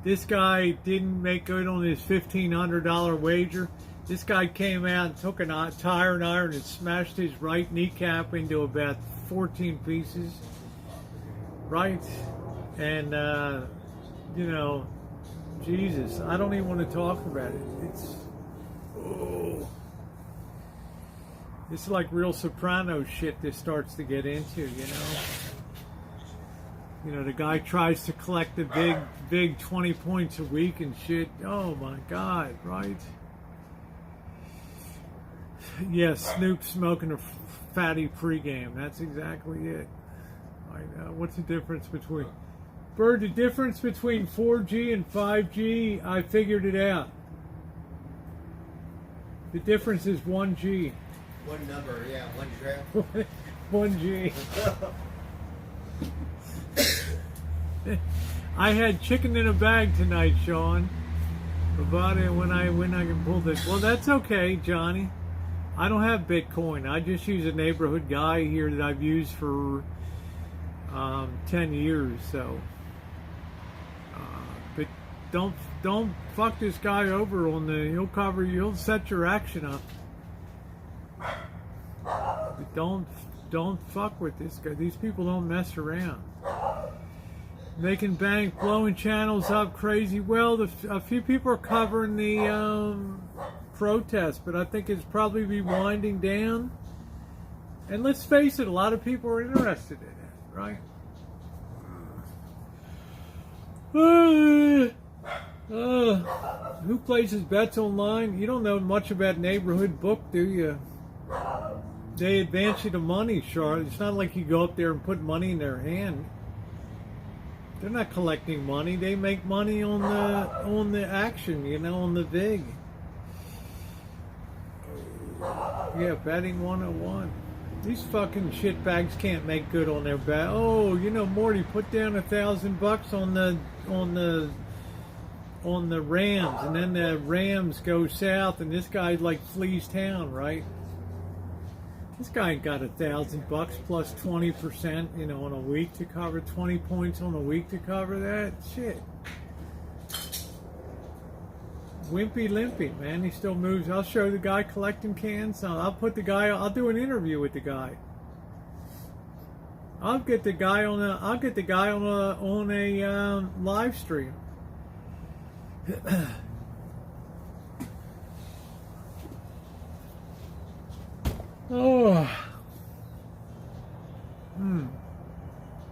This guy didn't make good on his $1,500 wager. This guy came out and took a tire and iron and smashed his right kneecap into about 14 pieces. Right? And, you know, Jesus, I don't even want to talk about it. It's like real Soprano shit this starts to get into, you know. You know, the guy tries to collect the big 20 points a week and shit. Oh my God, right? Yeah, Snoop smoking a fatty pregame. That's exactly it. I know. What's the difference between... Bird, the difference between 4G and 5G, I figured it out. The difference is 1G. One number, yeah, one trip. 1G. I had chicken in a bag tonight, Sean. About it when I can pull this. Well, that's okay, Johnny. I don't have Bitcoin. I just use a neighborhood guy here that I've used for 10 years. So, but don't fuck this guy over on the. He'll set your action up. But don't fuck with this guy. These people don't mess around. Making bank, blowing channels up crazy. Well, a few people are covering the protest, but I think it's probably be winding down. And let's face it, a lot of people are interested in it, right? Who places bets online? You don't know much about neighborhood book, do you? They advance you the money, Charlotte. It's not like you go up there and put money in their hand. They're not collecting money. They make money on the action, you know, on the vig. Yeah, betting 101. These fucking shitbags can't make good on their bet. Oh, you know, Morty, put down $1,000 on the Rams, and then the Rams go south, and this guy like flees town, right? This guy got $1,000 plus 20%, you know, on a week to cover 20 points on a week to cover that shit. Wimpy Limpy, man, he still moves. I'll show the guy collecting cans. I'll do an interview with the guy. I'll get the guy on a live stream. Oh.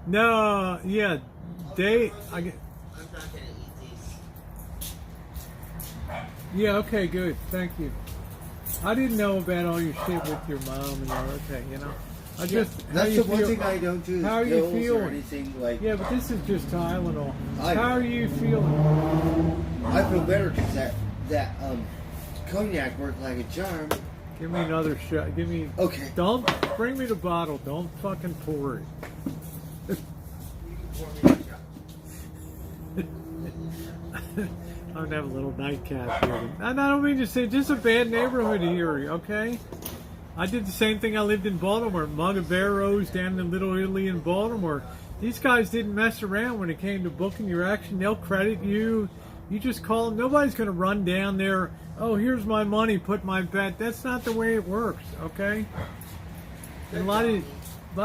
No, yeah. I'm not gonna eat these. Yeah, okay, good. Thank you. I didn't know about all your shit with your mom and your, okay, you know. I just how That's you the one feel- thing I don't do. Is how are you pills or feeling? anything like. Yeah, but this is just Tylenol. I- How are you feeling? I feel better because that cognac worked like a charm. Give me another shot. Give me. Okay. Don't bring me the bottle. Don't fucking pour it. I'm gonna have a little nightcap here. And I don't mean to say, just a bad neighborhood here, okay? I did the same thing. I lived in Baltimore, Barrows down in Little Italy in Baltimore. These guys didn't mess around when it came to booking your action. They'll credit you. You just call them. Nobody's gonna run down there. Oh, here's my money. Put my bet. That's not the way it works, okay? And a lot of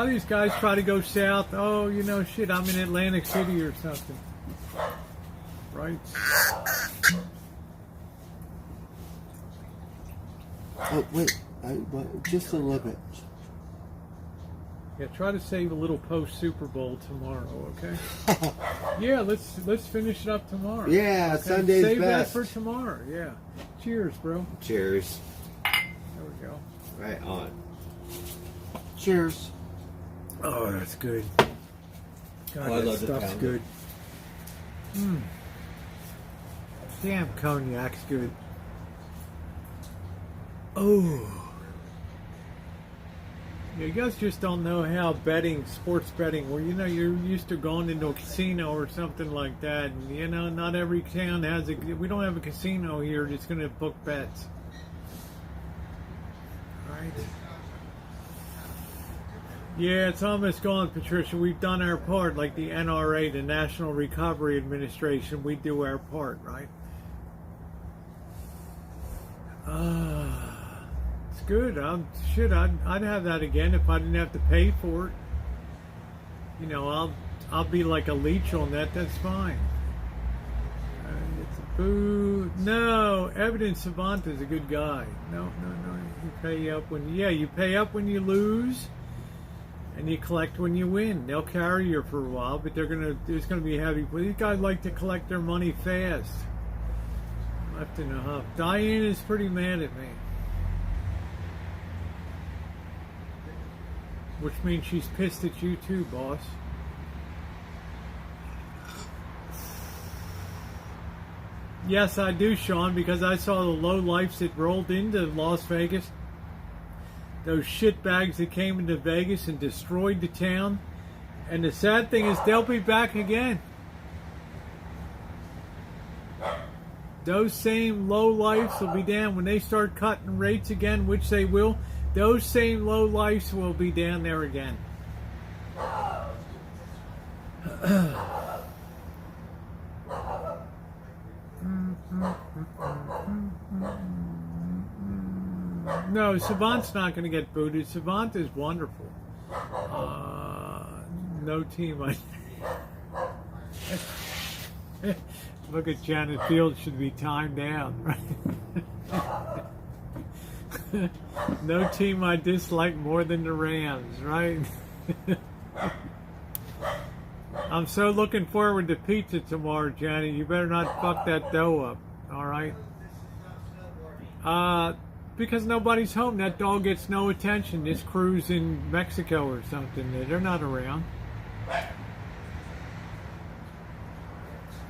these guys try to go south. Oh, you know, shit, I'm in Atlantic City or something. Right? Oh wait, just a little bit. Yeah, try to save a little post Super Bowl tomorrow, okay? Yeah, let's finish it up tomorrow. Yeah, okay? Sunday's Save best. that for tomorrow. Yeah. Cheers, bro. Cheers. There we go. Right on. Cheers. Oh, that's good. God, I that love the stuff's pound. good. Damn, cognac's good. Oh. Yeah, you guys just don't know how sports betting, where, you know, you're used to going into a casino or something like that. And, you know, not every town has we don't have a casino here that's going to book bets. Right? Yeah, it's almost gone, Patricia. We've done our part, like the NRA, the National Recovery Administration. We do our part, right? It's good. I'd have that again if I didn't have to pay for it. You know, I'll be like a leech on that. That's fine. It's a boo. No, Evidence Savant is a good guy. No. You pay up you pay up when you lose. And you collect when you win. They'll carry you for a while, but there's gonna be heavy. But these guys like to collect their money fast. Left in a huff. Diane is pretty mad at me, which means she's pissed at you too, boss. Yes, I do, Sean, because I saw the low lifes that rolled into Las Vegas. Those shitbags that came into Vegas and destroyed the town. And the sad thing is they'll be back again. Those same low lifes will be down when they start cutting rates again, which they will. Those same low lifes will be down there again. No, Savant's not going to get booted. Savant is wonderful. No team. Look at Janet Fields, should be timed down, right? No team I dislike more than the Rams, right? I'm so looking forward to pizza tomorrow, Johnny. You better not fuck that dough up, all right? Because nobody's home. That dog gets no attention. This crew's in Mexico or something. They're not around.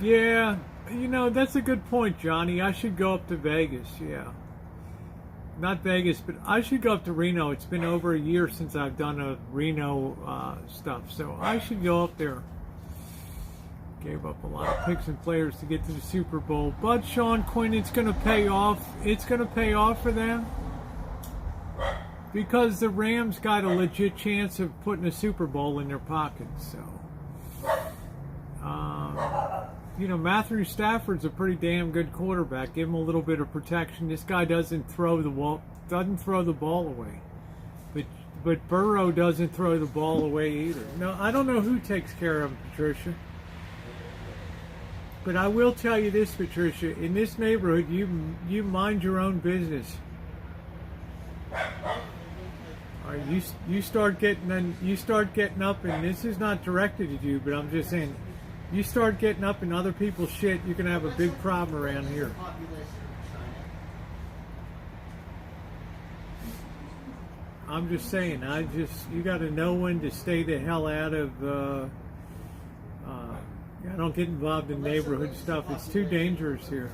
Yeah, you know, that's a good point, Johnny. I should go up to Vegas, yeah. Not Vegas, but I should go up to Reno. It's been over a year since I've done a Reno stuff, so I should go up there. Gave up a lot of picks and players to get to the Super Bowl. But, Sean Quinn, it's going to pay off. It's going to pay off for them. Because the Rams got a legit chance of putting a Super Bowl in their pockets. So, you know, Matthew Stafford's a pretty damn good quarterback. Give him a little bit of protection. This guy doesn't throw the ball away. But Burrow doesn't throw the ball away either. No, I don't know who takes care of him, Patricia. But I will tell you this, Patricia. In this neighborhood, you mind your own business. All right, you start getting up, and this is not directed at you, but I'm just saying, you start getting up in other people's shit, you're gonna have a big problem around here. I'm just saying. You got to know when to stay the hell out of. I don't get involved in neighborhood stuff. It's too dangerous here.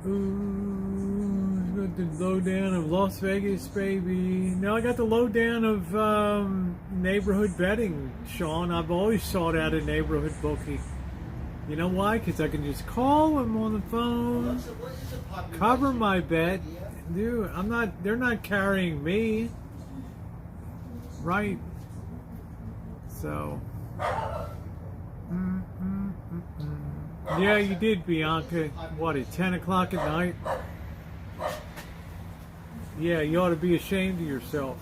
Ooh, got the lowdown of Las Vegas, baby. Now I got the lowdown of neighborhood betting, Sean. I've always sought out a neighborhood bookie. You know why? Because I can just call them on the phone, cover my bet. Dude, they're not carrying me. Right? So. Yeah, you did, Bianca. What, at 10 o'clock at night? Yeah, you ought to be ashamed of yourself.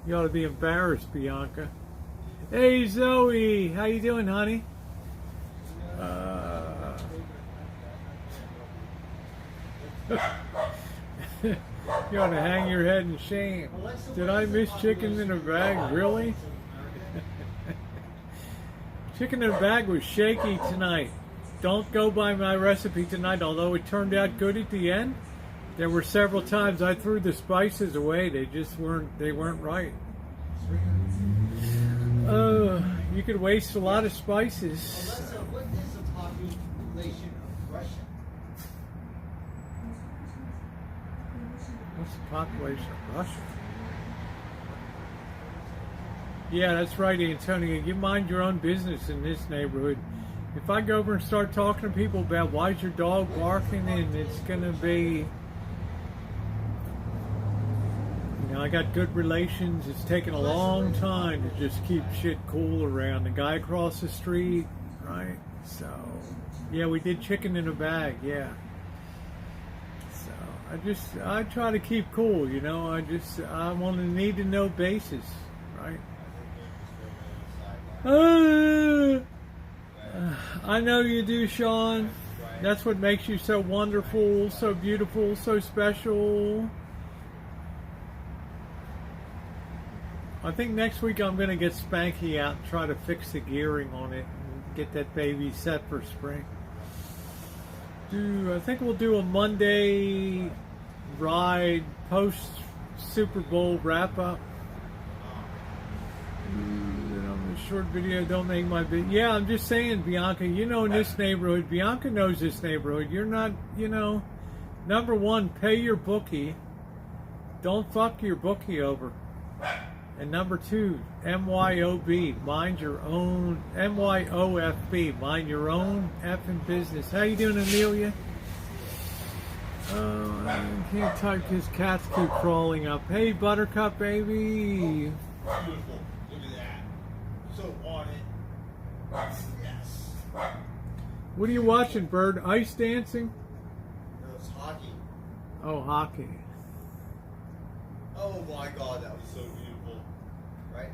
You ought to be embarrassed, Bianca. Hey, Zoe. How you doing, honey? You ought to hang your head in shame. Did I miss chicken in a bag? Really? Chicken in a bag was shaky tonight. Don't go by my recipe tonight, although it turned out good at the end. There were several times I threw the spices away. They just weren't right. You could waste a lot of spices. Melissa, what is the population of Russia? What's the population of Russia? Yeah, that's right, Antonio. You mind your own business in this neighborhood. If I go over and start talking to people about why's your dog barking, and it's going to be, I got good relations. It's taken a long time to just keep shit cool around. The guy across the street, right? So, yeah, we did chicken in a bag, yeah. So, I try to keep cool, I'm on a need-to-know basis, right? I know you do, Sean. That's what makes you so wonderful, so beautiful, so special. I think next week I'm going to get Spanky out and try to fix the gearing on it and get that baby set for spring. I think we'll do a Monday ride post Super Bowl wrap up. Short video, don't make my bid. Yeah, I'm just saying, Bianca, in this neighborhood, Bianca knows this neighborhood. You're not, number one, pay your bookie. Don't fuck your bookie over. And number two, MYOB, mind your own, MYOFB, mind your own effing business. How you doing, Amelia? I can't type because cats keep crawling up. Hey, Buttercup, baby. Beautiful. Look at that. So on it. Yes. What are you watching, Bird? Ice dancing? No, it's hockey. Oh, hockey. Oh my God, that was so beautiful. Right?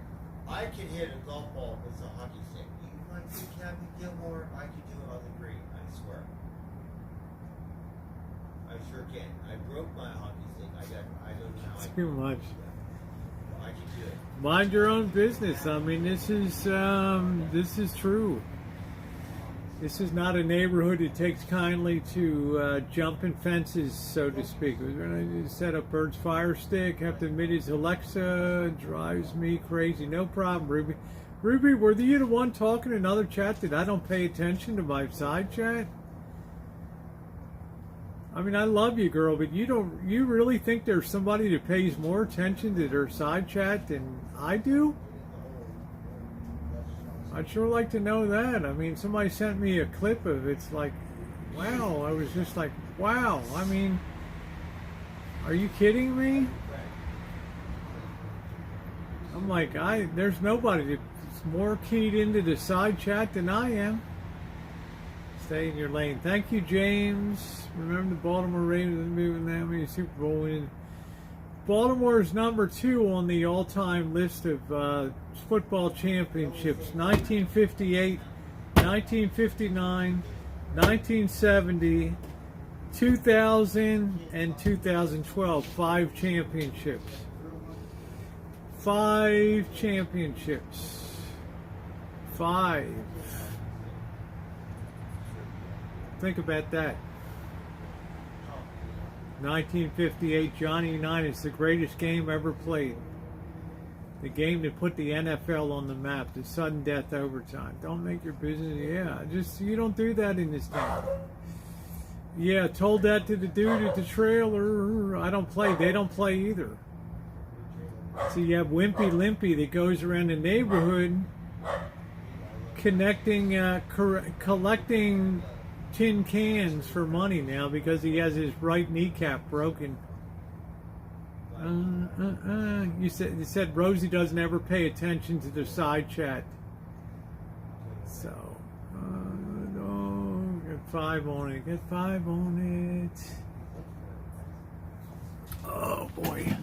I can hit a golf ball with a hockey stick. You like to Kathy Gilmore? I can do it on the green, I swear. I sure can. I broke my hockey stick. I don't know how I Too much. I can do it. Mind your own business. I mean, this is true. This is not a neighborhood that takes kindly to jumping fences, so to speak. We're going to set up Bird's Fire Stick. Have to admit his Alexa drives me crazy. No problem, Ruby. Ruby, were you the one talking in another chat that I don't pay attention to my side chat? I mean, I love you, girl, but you really think there's somebody that pays more attention to their side chat than I do? I'd sure like to know that. I mean, somebody sent me a clip of it. It's like, wow. I was just like, wow. I mean, are you kidding me? I'm like, there's nobody that's more keyed into the side chat than I am. Stay in your lane. Thank you, James. Remember the Baltimore Ravens didn't move that many Super Bowl wins. Baltimore is number 2 on the all-time list of football championships. 1958, 1959, 1970, 2000, and 2012. 5 championships. 5 championships. 5. Think about that. 1958, Johnny Unitas, the greatest game ever played. The game that put the NFL on the map, the sudden death overtime. Don't make your business, yeah, just, you don't do that in this town. Yeah, told that to the dude at the trailer. I don't play, they don't play either. So you have Wimpy Limpy that goes around the neighborhood collecting tin cans for money now because he has his right kneecap broken. You said Rosie doesn't ever pay attention to the side chat. So, no, get 5 on it. Get 5 on it. Oh boy.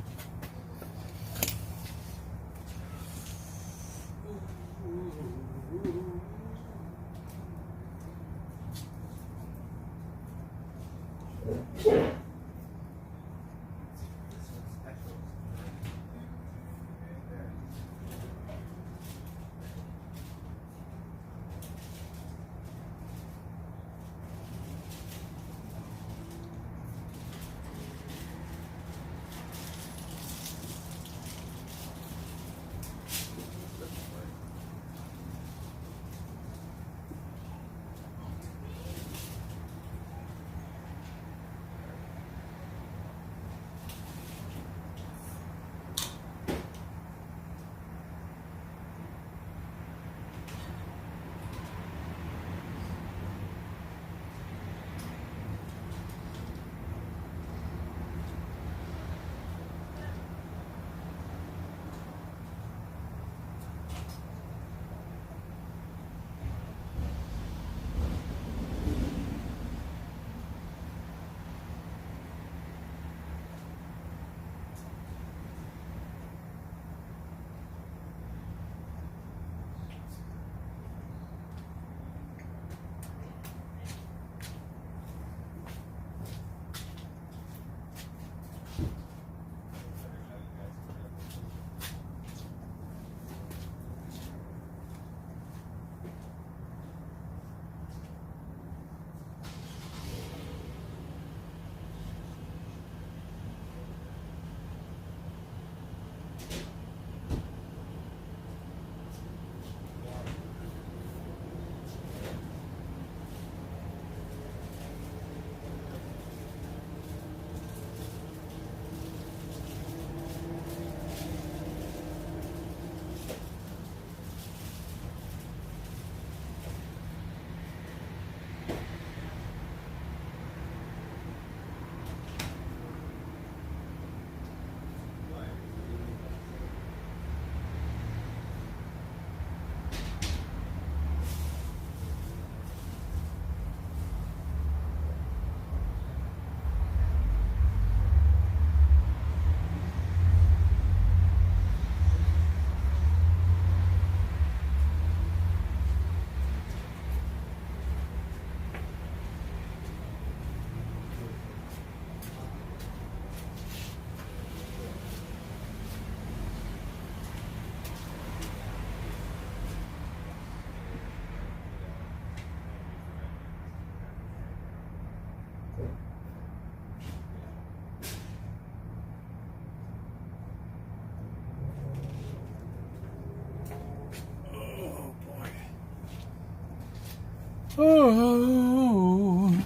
Oh.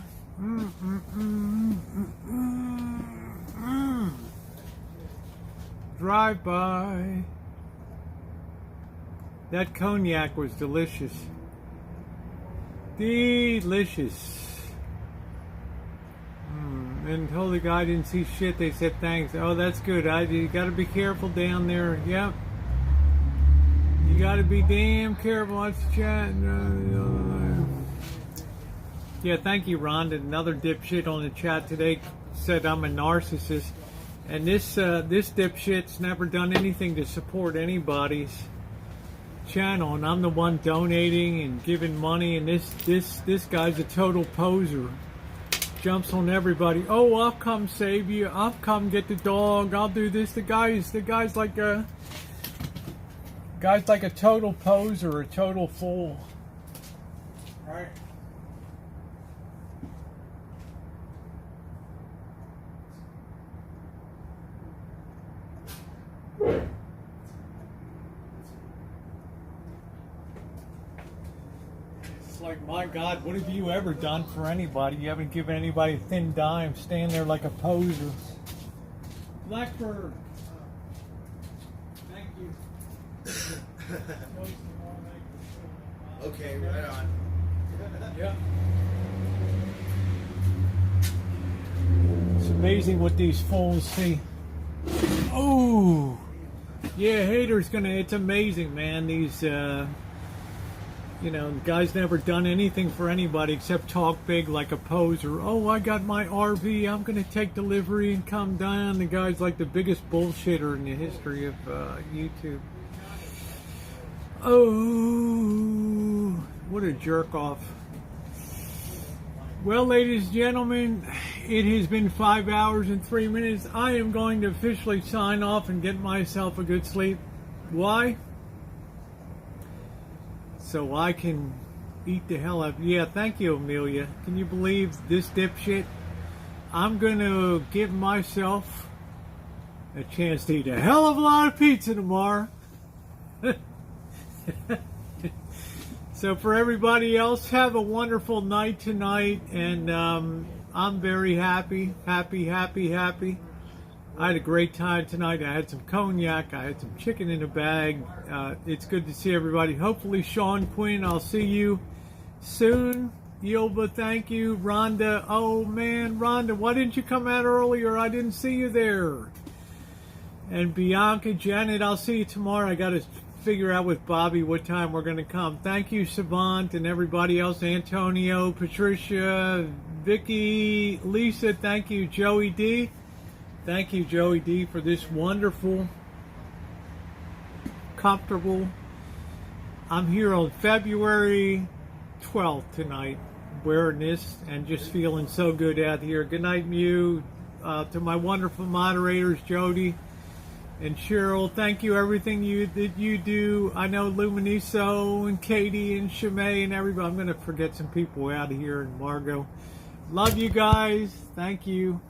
Drive by. That cognac was delicious. Delicious. And told the guy didn't see shit. They said thanks. Oh, that's good. You got to be careful down there. Yep. You got to be damn careful. Watch the chat. Yeah, thank you, Rhonda. Another dipshit on the chat today said I'm a narcissist. And this dipshit's never done anything to support anybody's channel. And I'm the one donating and giving money. And this guy's a total poser. Jumps on everybody. Oh, I'll come save you. I'll come get the dog. I'll do this. The guy's like a total poser, a total fool. Right? God, what have you ever done for anybody? You haven't given anybody a thin dime, staying there like a poser. Blackbird. Thank you. Okay, right on. Yeah. It's amazing what these fools see. Oh, yeah, haters gonna. It's amazing, man. These, you know, the guy's never done anything for anybody except talk big like a poser. Oh, I got my RV. I'm gonna take delivery and come down. The guy's like the biggest bullshitter in the history of YouTube. Oh, what a jerk off. Well, ladies and gentlemen, it has been 5 hours and 3 minutes. I am going to officially sign off and get myself a good sleep. Why? So I can eat the hell out. Yeah, thank you, Amelia. Can you believe this dipshit? I'm going to give myself a chance to eat a hell of a lot of pizza tomorrow. So for everybody else, have a wonderful night tonight, and I'm very happy. I had a great time tonight. I had some cognac. I had some chicken in a bag. It's good to see everybody. Hopefully, Sean Quinn, I'll see you soon. Yilba, thank you. Rhonda, oh man, Rhonda, why didn't you come out earlier? I didn't see you there. And Bianca, Janet, I'll see you tomorrow. I got to figure out with Bobby what time we're going to come. Thank you, Savant, and everybody else. Antonio, Patricia, Vicky, Lisa, thank you. Joey D. Thank you, Joey D, for this wonderful, comfortable. I'm here on February 12th tonight, wearing this and just feeling so good out here. Good night, Mew. To my wonderful moderators, Jody and Cheryl, thank you, everything that you do. I know Luminiso and Katie and Shimei and everybody. I'm going to forget some people out of here, and Margot. Love you guys. Thank you.